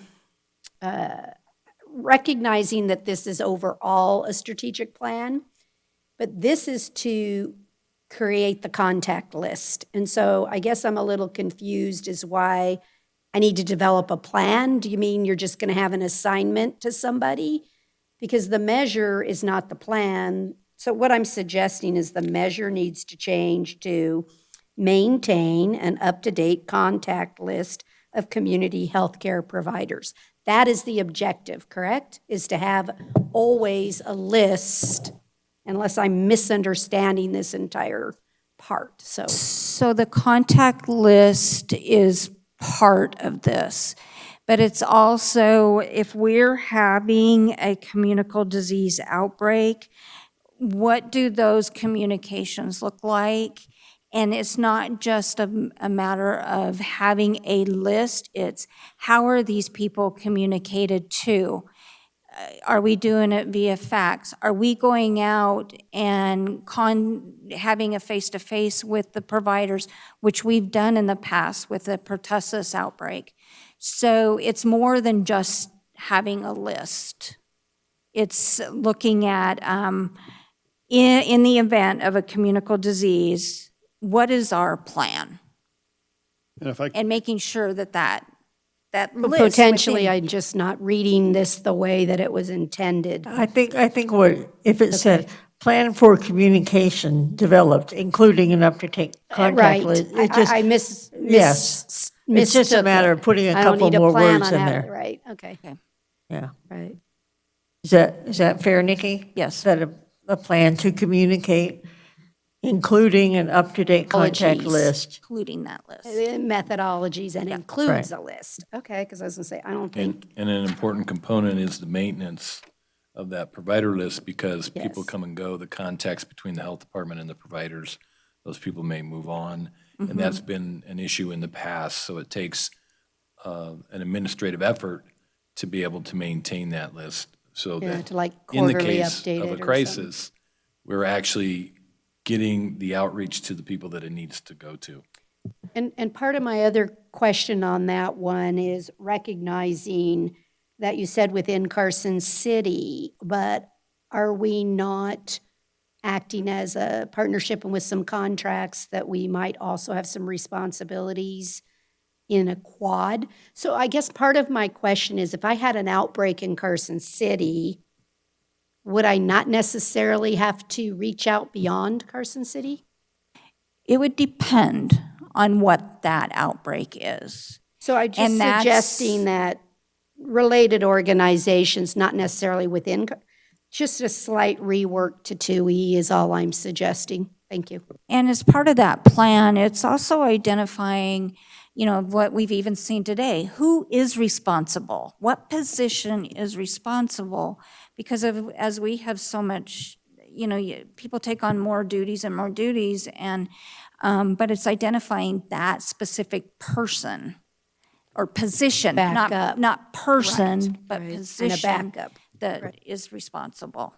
recognizing that this is overall a strategic plan, but this is to create the contact list. And so I guess I'm a little confused as why I need to develop a plan. Do you mean you're just going to have an assignment to somebody? Because the measure is not the plan. So what I'm suggesting is the measure needs to change to maintain an up-to-date contact list of community healthcare providers. That is the objective, correct? Is to have always a list, unless I'm misunderstanding this entire part, so. So the contact list is part of this, but it's also, if we're having a communicable disease outbreak, what do those communications look like? And it's not just a matter of having a list, it's how are these people communicated to? Are we doing it via fax? Are we going out and having a face-to-face with the providers, which we've done in the past with the pertussis outbreak? So it's more than just having a list. It's looking at, in the event of a communicable disease, what is our plan? And making sure that list. Potentially, I'm just not reading this the way that it was intended. I think if it said plan for communication developed, including an up-to-date contact list. It just, I yes. It's just a matter of putting a couple more words in there. Right, okay. Yeah. Right. Is that fair, Nikki? Yes. That a plan to communicate, including an up-to-date contact list. Including that list. Methodologies and includes a list. Okay, because I was going to say, I don't think. And an important component is the maintenance of that provider list because people come and go, the contacts between the health department and the providers, those people may move on. And that's been an issue in the past. So it takes an administrative effort to be able to maintain that list. So that to like in the quarterly case update of it a or crisis, we're actually getting the outreach to the people that it needs to go to. And part of my other question on that one is recognizing that you said within Carson City, but are we not acting as a partnership and with some contracts that we might also have some responsibilities in a quad? So I guess part of my question is if I had an outbreak in Carson City, would I not necessarily have to reach out beyond Carson City? It would depend on what that outbreak is. So I'm just suggesting that related organizations, not necessarily within, just a slight rework to 2E is all I'm suggesting. Thank you. And as part of that plan, it's also identifying, you know, what we've even seen today. Who is responsible? What position is responsible? Because as we have so much, you know, people take on more duties and more duties, and but it's identifying that specific person or position, Backup. not person, Right, but right. And a position backup. that is responsible.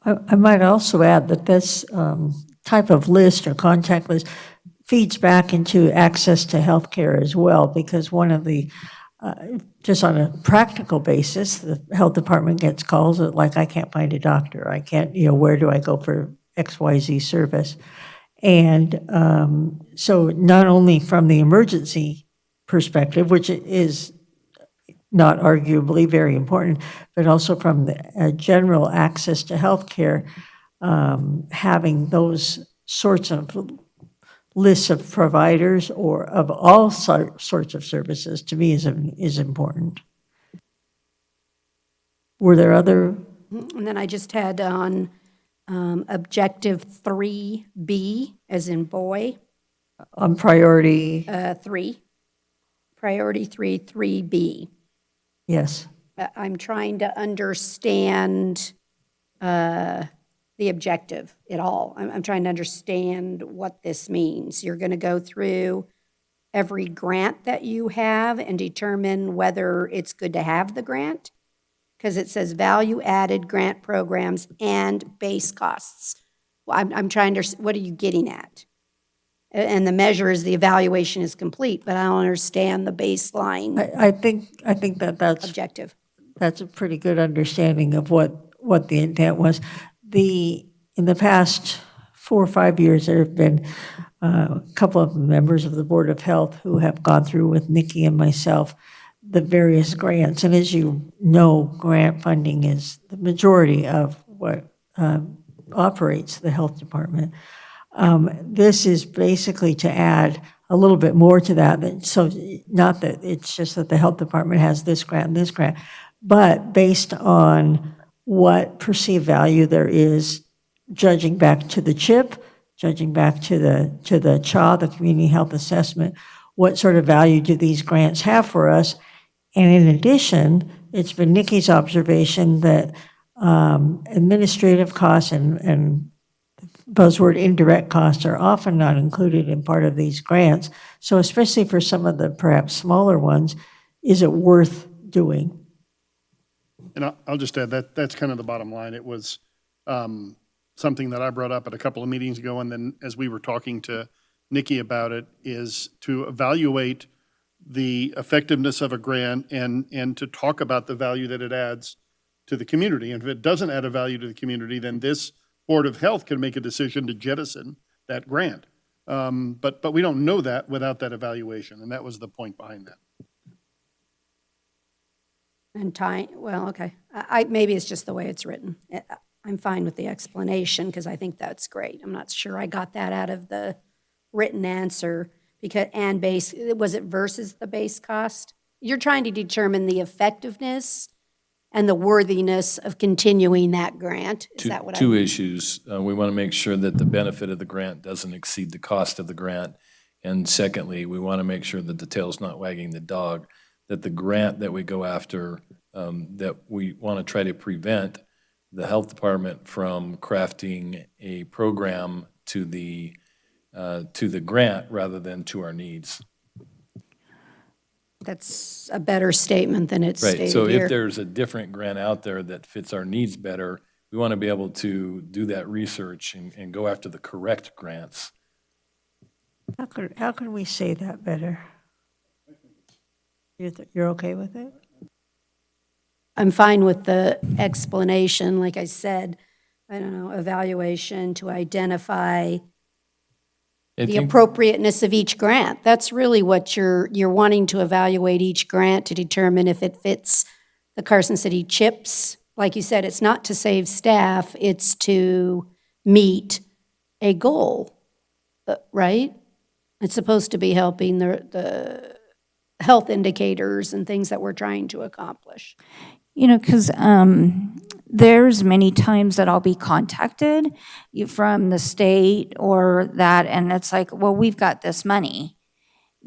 I might also add that this type of list or contact list feeds back into access to healthcare as well, because one of the, just on a practical basis, the health department gets calls that, like, I can't find a doctor. I can't, you know, where do I go for XYZ service? And so not only from the emergency perspective, which is not arguably very important, but also from the general access to healthcare, having those sorts of lists of providers or of all sorts of services, to me, is important. Were there other? And then I just had on objective 3B, as in boy. On priority? 3. Priority 3B. Yes. I'm trying to understand the objective at all. I'm trying to understand what this means. You're going to go through every grant that you have and determine whether it's good to have the grant? Because it says value-added grant programs and base costs. Well, I'm trying to, what are you getting at? And the measure is the evaluation is complete, but I don't understand the baseline. I think that's objective. That's a pretty good understanding of what the intent was. In the past 4 or 5 years, there have been a couple of members of the Board of Health who have gone through with Nikki and myself the various grants. And as you know, grant funding is the majority of what operates the health department. This is basically to add a little bit more to that. So not that it's just that the health department has this grant and this grant, but based on what perceived value there is, judging back to the CHIP, judging back to the CHA, the Community Health Assessment, what sort of value do these grants have for us? And in addition, it's been Nikki's observation that administrative costs and buzzword indirect costs are often not included in part of these grants. So especially for some of the perhaps smaller ones, is it worth doing? And I'll just add that that's kind of the bottom line. It was something that I brought up at a couple of meetings ago, and then as we were talking to Nikki about it, is to evaluate the effectiveness of a grant and to talk about the value that it adds to the community. And if it doesn't add a value to the community, then this Board of Health can make a decision to jettison that grant. But we don't know that without that evaluation, and that was the point behind that. And time, well, okay. Maybe it's just the way it's written. I'm fine with the explanation because I think that's great. I'm not sure I got that out of the written answer because, and base, was it versus the base cost? You're trying to determine the effectiveness and the worthiness of continuing that grant. Is that what Two issues. We want to make sure that the benefit of the grant doesn't exceed the cost of the grant. And secondly, we want to make sure that the tail's not wagging the dog, that the grant that we go after, that we want to try to prevent the health department from crafting a program to the grant rather than to our needs. That's a better statement than it's stated Right, so here. if there's a different grant out there that fits our needs better, we want to be able to do that research and go after the correct grants. How can we say that better? You're okay with it? I'm fine with the explanation, like I said, I don't know, evaluation to identify the appropriateness of each grant. That's really what you're wanting to evaluate each grant to determine if it fits the Carson City CHIPS. Like you said, it's not to save staff, it's to meet a goal, right? It's supposed to be helping the health indicators and things that we're trying to accomplish. You know, because there's many times that I'll be contacted from the state or that, and it's like, well, we've got this money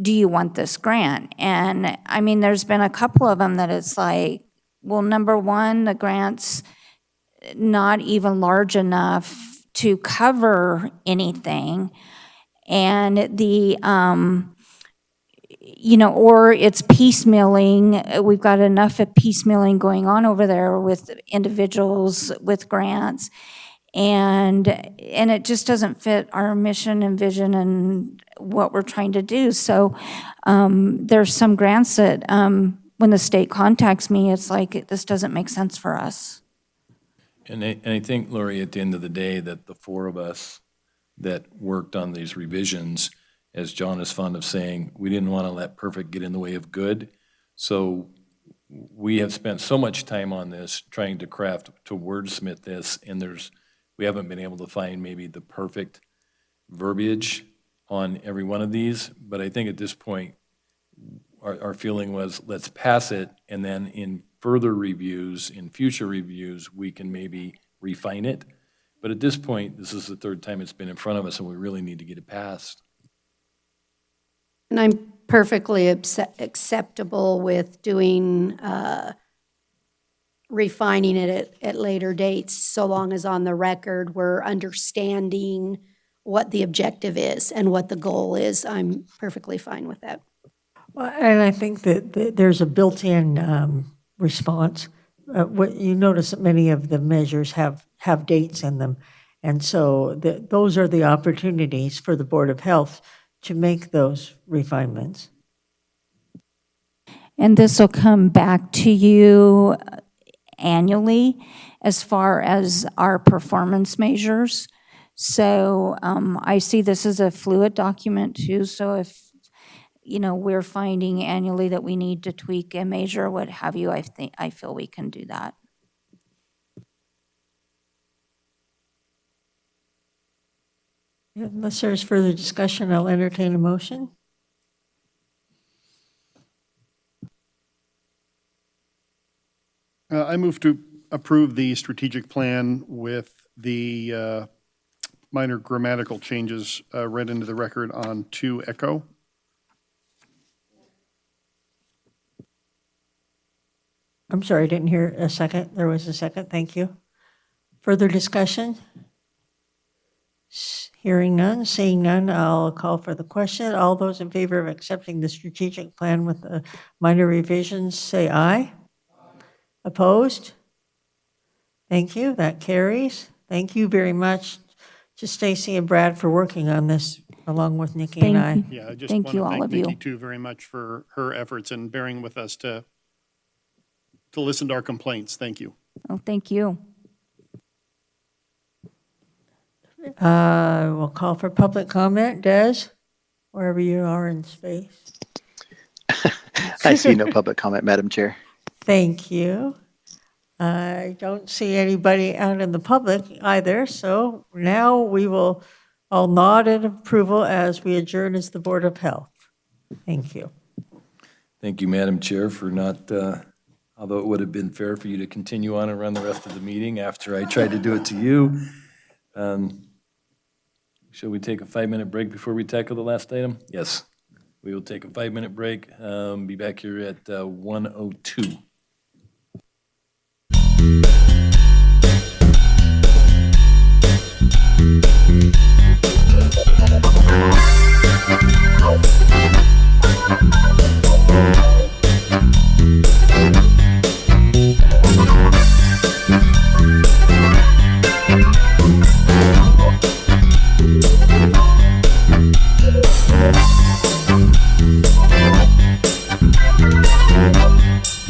do you want this grant? And I mean, there's been a couple of them that it's like, well, number one, the grant's not even large enough to cover anything. And the, or it's piecemealing. We've got enough of piecemealing going on over there with individuals with grants. And it just doesn't fit our mission and vision and what we're trying to do. So there's some grants that when the state contacts me, it's like, this doesn't make sense for us. And I think, Lori, at the end of the day, that the four of us that worked on these revisions, as John is fond of saying, we didn't want to let perfect get in the way of good. So we have spent so much time on this, trying to wordsmith this, and we haven't been able to find maybe the perfect verbiage on every one of these. But I think at this point, our feeling was, let's pass it, and then in further reviews, in future reviews, we can maybe refine it. But at this point, this is the third time it's been in front of us, and we really need to get it passed. And I'm perfectly acceptable with doing, refining it at later dates, so long as on the record we're understanding what the objective is and what the goal is. I'm perfectly fine with that. Well, and I think that there's a built-in response. What you notice that many of the measures have dates in them. And so those are the opportunities for the Board of Health to make those refinements. And this will come back to you annually as far as our performance measures. So I see this as a fluid document too. So if, we're finding annually that we need to tweak a measure, what have you, I feel we can do that. Unless there's further discussion, I'll entertain a motion. I move to approve the strategic plan with the minor grammatical changes read into the record on 2 Echo. I'm sorry, I didn't hear a second. There was a second. Thank you. Further discussion? Hearing none, seeing none, I'll call for the question. All those in favor of accepting the strategic plan with the minor revisions, say aye. Opposed? Thank you. That carries. Thank you very much to Stacy and Brad for working on this along with Nikki and I. Yeah, I just want to thank Nikki too very much for her efforts and bearing with us to listen to our complaints. Thank you. Oh, thank you. We'll call for public comment. Des, wherever you are in space. I see no public comment, Madam Chair. Thank you. I don't see anybody out in the public either, so now we will all nod in approval as we adjourn as the Board of Health. Thank you. Thank you, Madam Chair, for not, although it would have been fair for you to continue on and run the rest of the meeting after I tried to do it to you. Shall we take a 5-minute break before we tackle the last item? Yes. We will take a 5-minute break. Be back here at 1:02.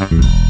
Thank you.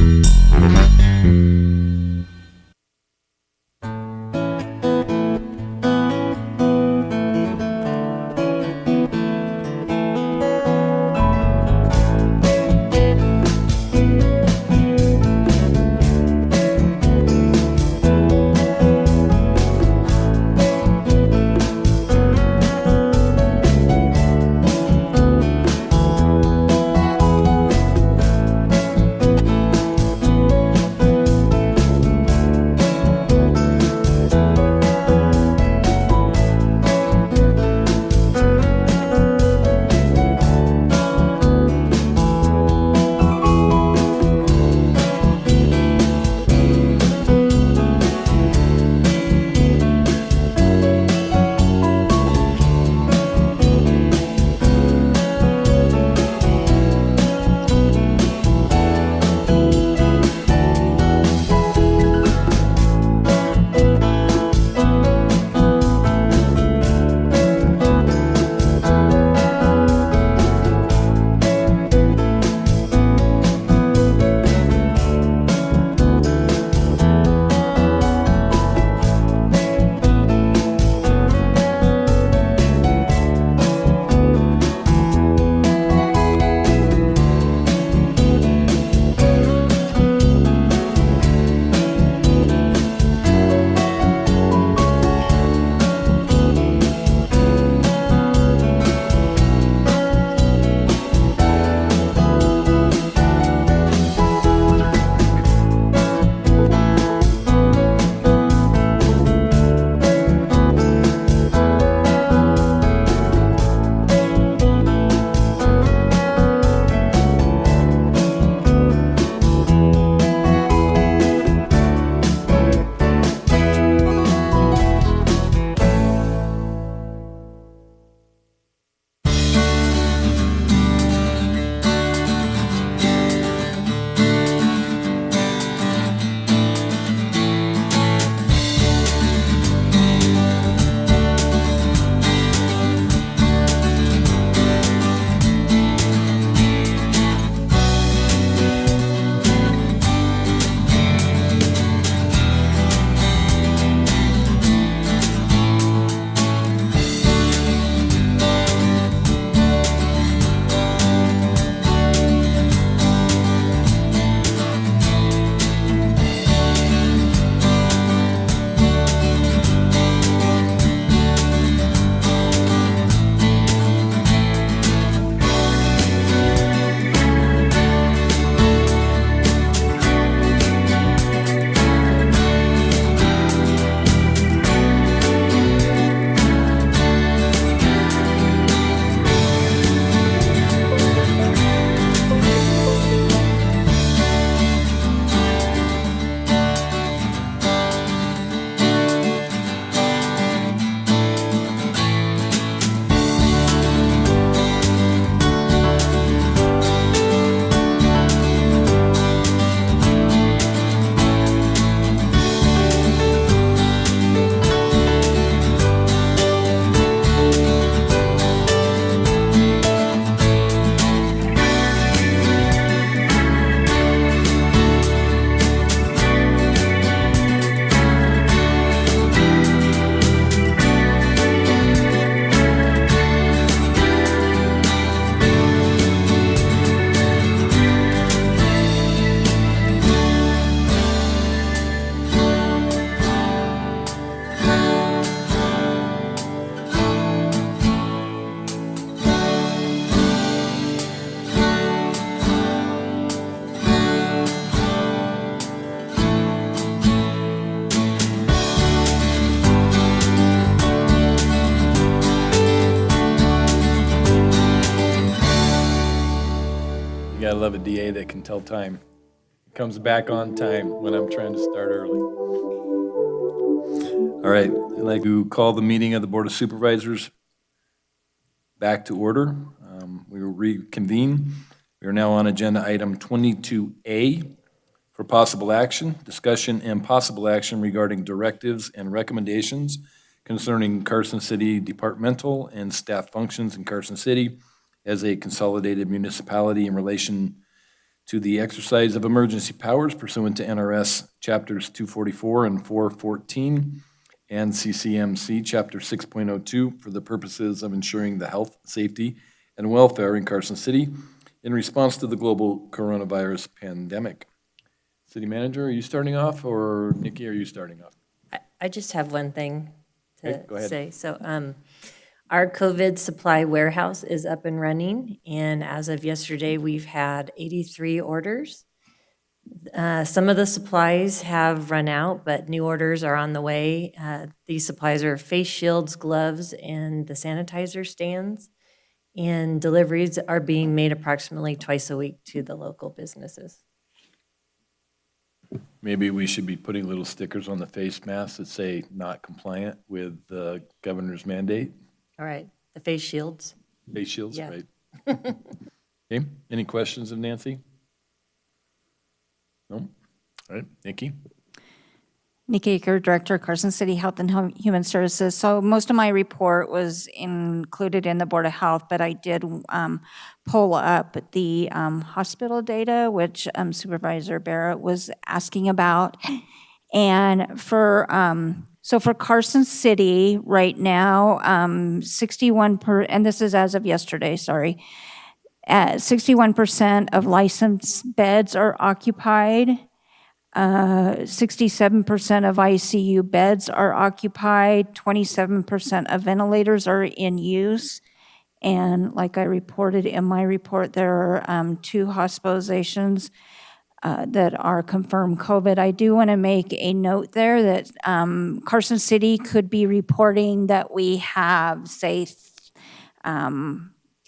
love a DA that can tell time. Comes back on time when I'm trying to start early. All right, I'd like to call the meeting of the Board of Supervisors back to order. We will reconvene. We are now on agenda item 22A for possible action, discussion and possible action regarding directives and recommendations concerning Carson City departmental and staff functions in Carson City as a consolidated municipality in relation to the exercise of emergency powers pursuant to NRS Chapters 244 and 414 and CCMC Chapter 6.02 for the purposes of ensuring the health, safety, and welfare in Carson City in response to the global coronavirus pandemic. City Manager, are you starting off, or Nikki, are you starting off? I just have one thing Okay, go to ahead. say. So, our COVID supply warehouse is up and running, and as of yesterday, we've had 83 orders. Some of the supplies have run out, but new orders are on the way. These supplies are face shields, gloves, and the sanitizer stands. And deliveries are being made approximately twice a week to the local businesses. Maybe we should be putting little stickers on the face masks that say not compliant with the governor's mandate. All right, the face shields. Face shields, Yeah. right? Okay, any questions of Nancy? No? All right, Nikki? Nikki Aker, Director, Carson City Health and Human Services. So most of my report was included in the Board of Health, but I did pull up the hospital data, which Supervisor Barrett was asking about. And for Carson City right now, 61%, and this is as of yesterday, sorry, 61% of licensed beds are occupied. 67% of ICU beds are occupied, 27% of ventilators are in use. And like I reported in my report, there are 2 hospitalizations that are confirmed COVID. I do want to make a note there that Carson City could be reporting that we have, say,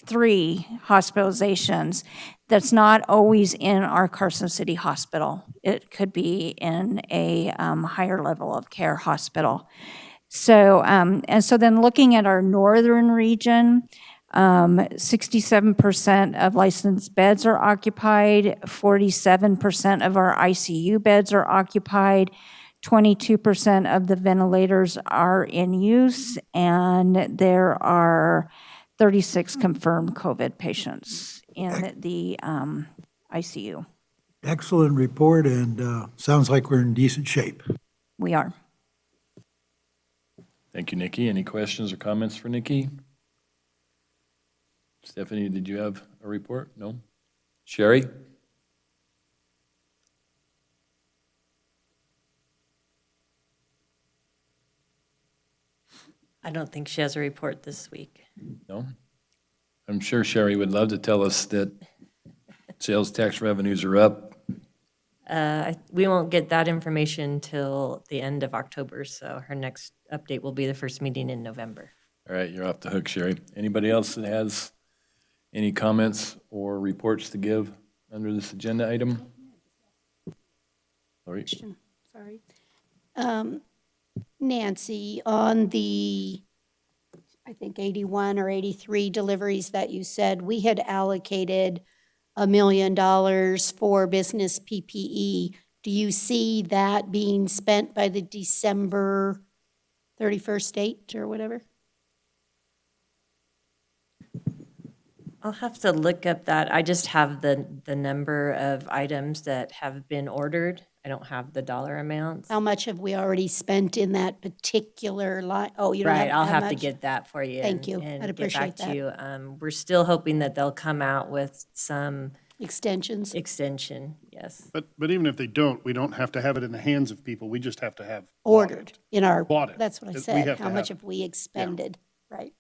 3 hospitalizations. That's not always in our Carson City Hospital. It could be in a higher level of care hospital. So, and so then looking at our northern region, 67% of licensed beds are occupied, 47% of our ICU beds are occupied, 22% of the ventilators are in use, and there are 36 confirmed COVID patients in the ICU. Excellent report, and sounds like we're in decent shape. We are. Thank you, Nikki. Any questions or comments for Nikki? Stephanie, did you have a report? No? Sherry? I don't think she has a report this week. No? I'm sure Sherry would love to tell us that sales tax revenues are up. We won't get that information till the end of October, so her next update will be the first meeting in November. All right, you're off the hook, Sherry. Anybody else that has any comments or reports to give under this agenda item? Sorry. Sorry. Nancy, on the, I think 81 or 83 deliveries that you said, we had allocated $1 million for business PPE. Do you see that being spent by the December 31st date or whatever? I'll have to look up that. I just have the number of items that have been ordered. I don't have the dollar amounts. How much have we already spent in that particular line? Oh, you don't Right, I'll have have to much? get that for you. Thank you. and I'd get back appreciate to that. you. We're still hoping that they'll come out with some Extensions? extension, yes. But even if they don't, we don't have to have it in the hands of people. We just have to have Ordered in our, bought it. that's what I We said. have to How much have have we expended? Right.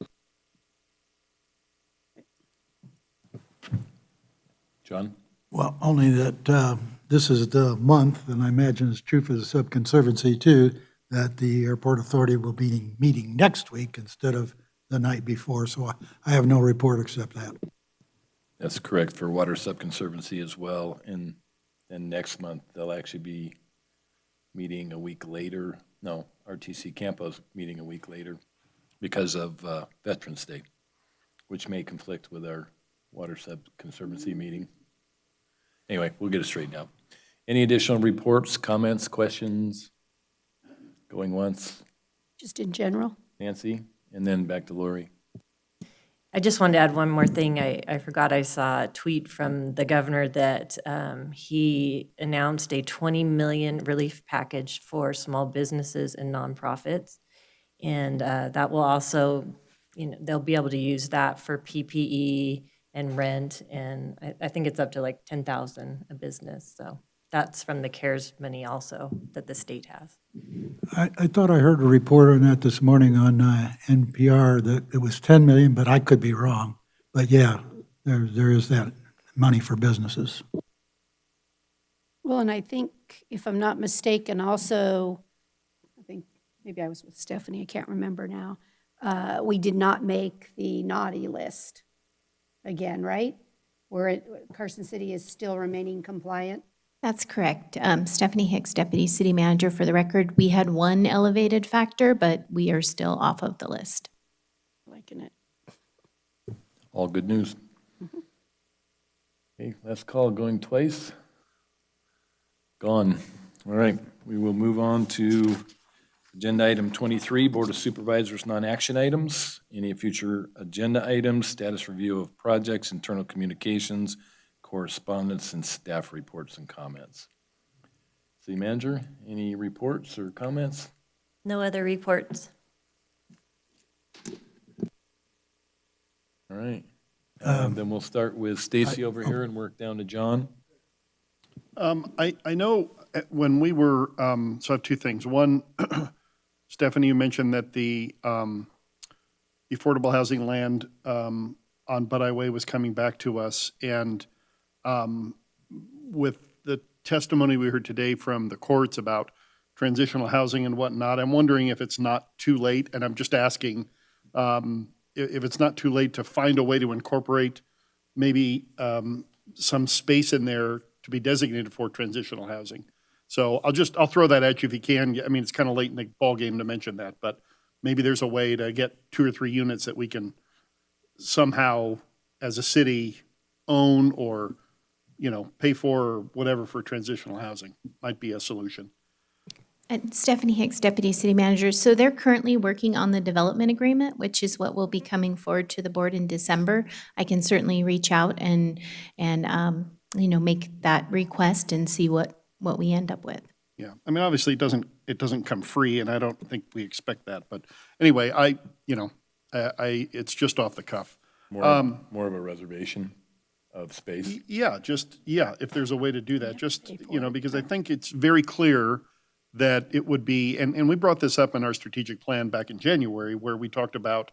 John? Well, only that this is the month, and I imagine it's true for the Sub-Conservancy too, that the Airport Authority will be meeting next week instead of the night before, so I have no report except that. That's correct for Water Subconservancy as well. And then next month, they'll actually be meeting a week later. No, RTC Campo's meeting a week later because of Veterans Day, which may conflict with our Water Subconservancy meeting. Anyway, we'll get it straightened out. Any additional reports, comments, questions? Going once? Just in general? Nancy, and then back to Lori. I just wanted to add one more thing. I forgot I saw a tweet from the governor that he announced a 20 million relief package for small businesses and nonprofits. And that will also, they'll be able to use that for PPE and rent. And I think it's up to like 10,000 a business. So that's from the CARES money also that the state has. I thought I heard a report on that this morning on NPR that it was 10 million, but I could be wrong. But yeah, there is that money for businesses. Well, and I think, if I'm not mistaken, also, I think maybe I was with Stephanie, I can't remember now. We did not make the naughty list again, right? Carson City is still remaining compliant. That's correct. Stephanie Hicks, Deputy City Manager. For the record, we had one elevated factor, but we are still off of the list. Liking it. All good news. Okay, last call, going twice. Gone. All right, we will move on to agenda item 23, Board of Supervisors non-action items. Any future agenda items, status review of projects, internal communications, correspondence, and staff reports and comments. City Manager, any reports or comments? No other reports. All right. Then we'll start with Stacy over here and work down to John. I know when we were, so I have two things. One, Stephanie, you mentioned that the affordable housing land on Butteye Way was coming back to us. And with the testimony we heard today from the courts about transitional housing and whatnot, I'm wondering if it's not too late, and I'm just asking if it's not too late to find a way to incorporate maybe some space in there to be designated for transitional housing. So I'll throw that at you if you can. I mean, it's kind of late in the ballgame to mention that, but maybe there's a way to get 2 or 3 units that we can somehow, as a city, own or pay for or whatever for transitional housing might be a solution. And Stephanie Hicks, Deputy City Manager. So they're currently working on the development agreement, which is what will be coming forward to the board in December. I can certainly reach out and make that request and see what we end up with. Yeah, I mean, obviously it doesn't come free, and I don't think we expect that. But anyway, it's just off the cuff. More of a reservation of space. Yeah, if there's a way to do that, because I think it's very clear that it would be, and we brought this up in our strategic plan back in January, where we talked about,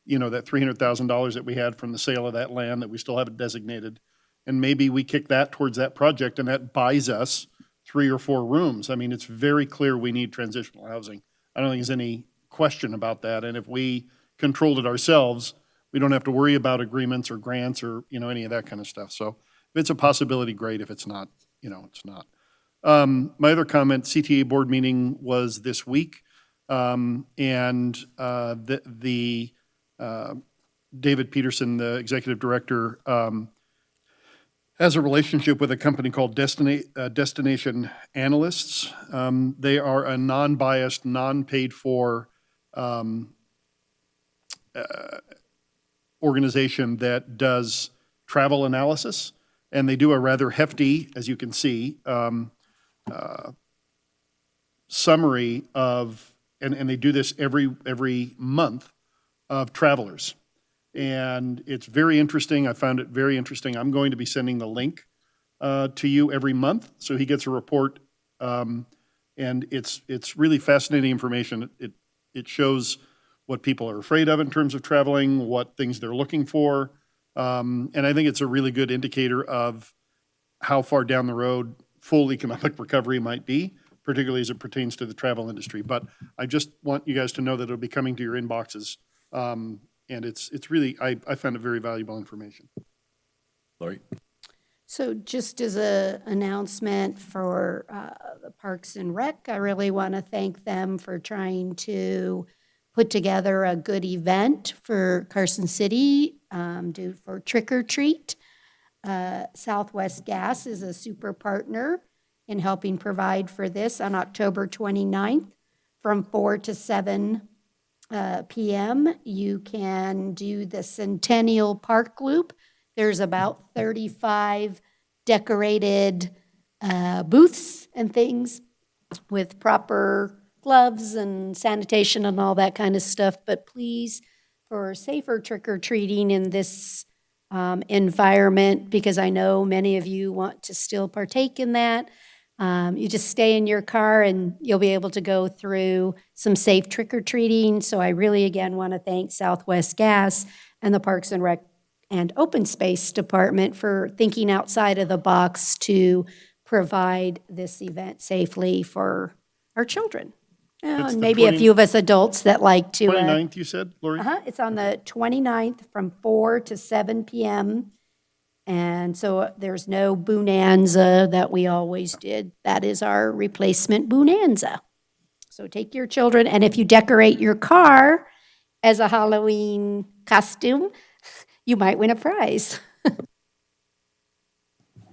that $300,000 that we had from the sale of that land that we still haven't designated, and maybe we kick that towards that project, and that buys us 3 or 4 rooms. I mean, it's very clear we need transitional housing. I don't think there's any question about that, and if we controlled it ourselves, we don't have to worry about agreements or grants or, any of that kind of stuff. So if it's a possibility, great. If it's not, it's not. My other comment, CTA board meeting was this week, and David Peterson, the executive director, has a relationship with a company called Destination Analysts. They are a non-biased, non-paid-for organization that does travel analysis, and they do a rather hefty, as you can see, summary of, and they do this every month, of travelers. And it's very interesting. I found it very interesting. I'm going to be sending the link to you every month, so he gets a report. And it's really fascinating information. It shows what people are afraid of in terms of traveling, what things they're looking for. And I think it's a really good indicator of how far down the road full economic recovery might be, particularly as it pertains to the travel industry. But I just want you guys to know that it'll be coming to your inboxes. And it's really, I found it very valuable information. Lori? So just as a announcement for the Parks and Rec, I really want to thank them for trying to put together a good event for Carson City, for Trick or Treat. Southwest Gas is a super partner in helping provide for this on October 29th from 4 to 7 p.m. You can do the Centennial Park Loop. There's about 35 decorated booths and things with proper gloves and sanitation and all that kind of stuff. But please, for safer trick-or-treating in this environment, because I know many of you want to still partake in that, you just stay in your car and you'll be able to go through some safe trick-or-treating. So I really, again, want to thank Southwest Gas and the Parks and Rec and Open Space Department for thinking outside of the box to provide this event safely for our children. It's And the maybe a 20 few of us adults that like to. 29th, you said, Lori? It's on the 29th from 4 to 7 p.m. And so there's no bonanza that we always did. That is our replacement bonanza. So take your children, and if you decorate your car as a Halloween costume, you might win a prize.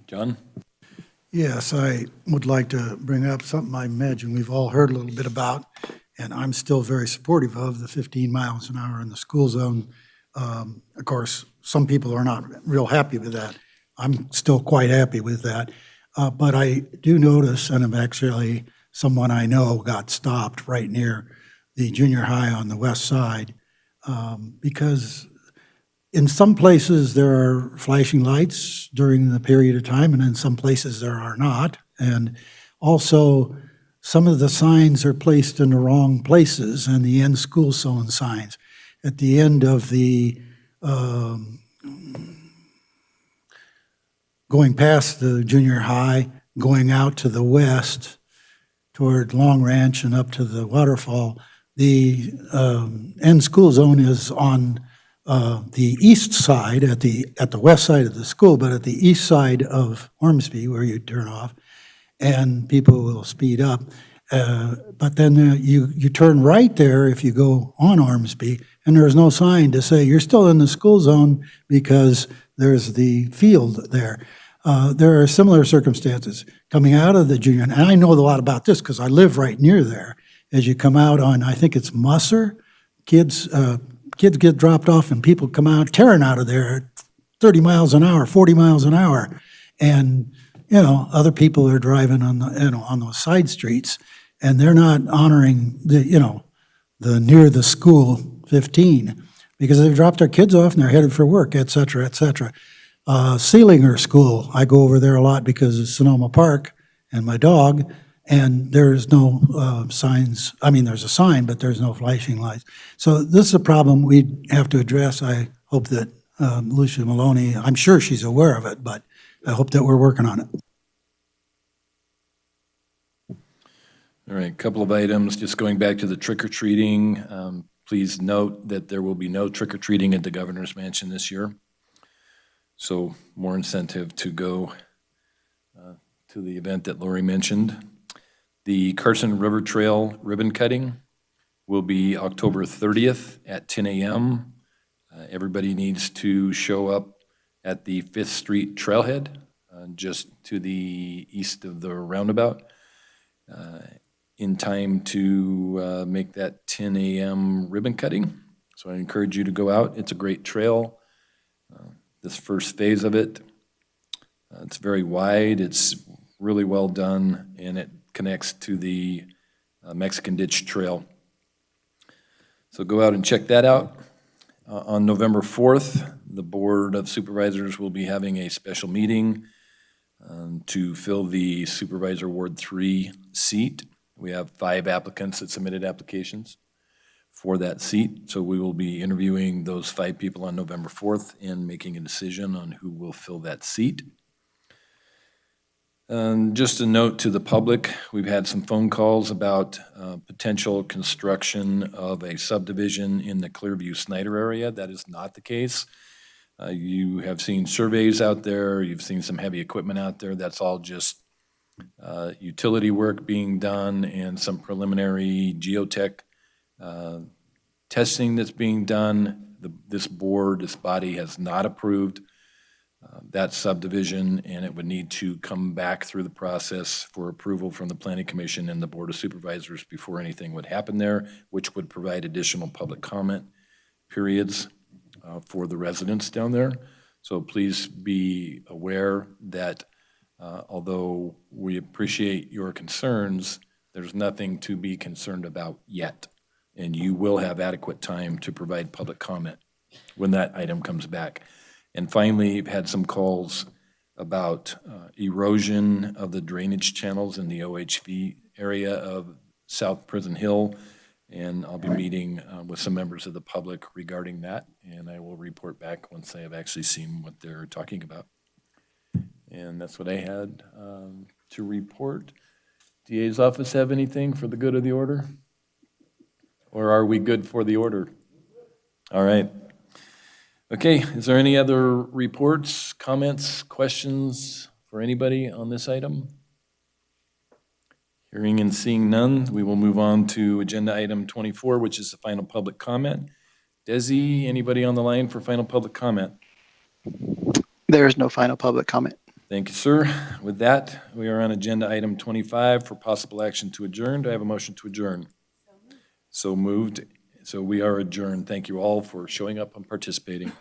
John? Yes, I would like to bring up something I imagine we've all heard a little bit about, and I'm still very supportive of the 15 miles an hour in the school zone. Of course, some people are not real happy with that. I'm still quite happy with that. But I do notice, and I'm actually, someone I know got stopped right near the junior high on the west side, because in some places there are flashing lights during the period of time, and in some places there are not. And also, some of the signs are placed in the wrong places, and the end school zone signs. At the end of the, going past the junior high, going out to the west toward Long Ranch and up to the waterfall, the end school zone is on the east side, at the west side of the school, but at the east side of Ormsby, where you turn off, and people will speed up. But then you turn right there if you go on Ormsby, and there's no sign to say you're still in the school zone because there's the field there. There are similar circumstances coming out of the junior, and I know a lot about this because I live right near there. As you come out on, I think it's Musser, kids get dropped off and people come out tearing out of there at 30 miles an hour, 40 miles an hour, and other people are driving on the on those side streets, and they're not honoring the near the school 15 because they've dropped their kids off and they're headed for work, et cetera, et cetera. Sealinger School, I go over there a lot because of Sonoma Park and my dog, and there's no signs. I mean, there's a sign, but there's no flashing lights. So this is a problem we have to address. I hope that Lucia Maloney, I'm sure she's aware of it, but I hope that we're working on it. All right, a couple of items, just going back to the trick-or-treating. Please note that there will be no trick-or-treating at the Governor's Mansion this year. So more incentive to go to the event that Lori mentioned. The Carson River Trail ribbon cutting will be October 30th at 10 a.m. Everybody needs to show up at the 5th Street Trailhead, just to the east of the roundabout, in time to make that 10 a.m. ribbon cutting. So I encourage you to go out. It's a great trail. This first phase of it, it's very wide, it's really well done, and it connects to the Mexican Ditch Trail. So go out and check that out. On November 4th, the Board of Supervisors will be having a special meeting to fill the Supervisor Ward 3 seat. We have 5 applicants that submitted applications for that seat. So we will be interviewing those 5 people on November 4th and making a decision on who will fill that seat. Just a note to the public, we've had some phone calls about potential construction of a subdivision in the Clearview Snyder area. That is not the case. You have seen surveys out there, you've seen some heavy equipment out there. That's all just utility work being done and some preliminary geotech testing that's being done. This board, this body has not approved that subdivision, and it would need to come back through the process for approval from the Planning Commission and the Board of Supervisors before anything would happen there, which would provide additional public comment periods for the residents down there. So please be aware that although we appreciate your concerns, there's nothing to be concerned about yet. And you will have adequate time to provide public comment when that item comes back. And finally, we've had some calls about erosion of the drainage channels in the OHV area of South Prison Hill. And I'll be meeting with some members of the public regarding that. And I will report back once I have actually seen what they're talking about. And that's what I had to report. DA's office have anything for the good of the order? Or are we good for the order? All right. Okay, is there any other reports, comments, questions for anybody on this item? Hearing and seeing none, we will move on to agenda item 24, which is the final public comment. Desi, anybody on the line for final public comment? There is no final public comment. Thank you, sir. With that, we are on agenda item 25 for possible action to adjourn. Do I have a motion to adjourn? So moved. So we are adjourned. Thank you all for showing up and participating.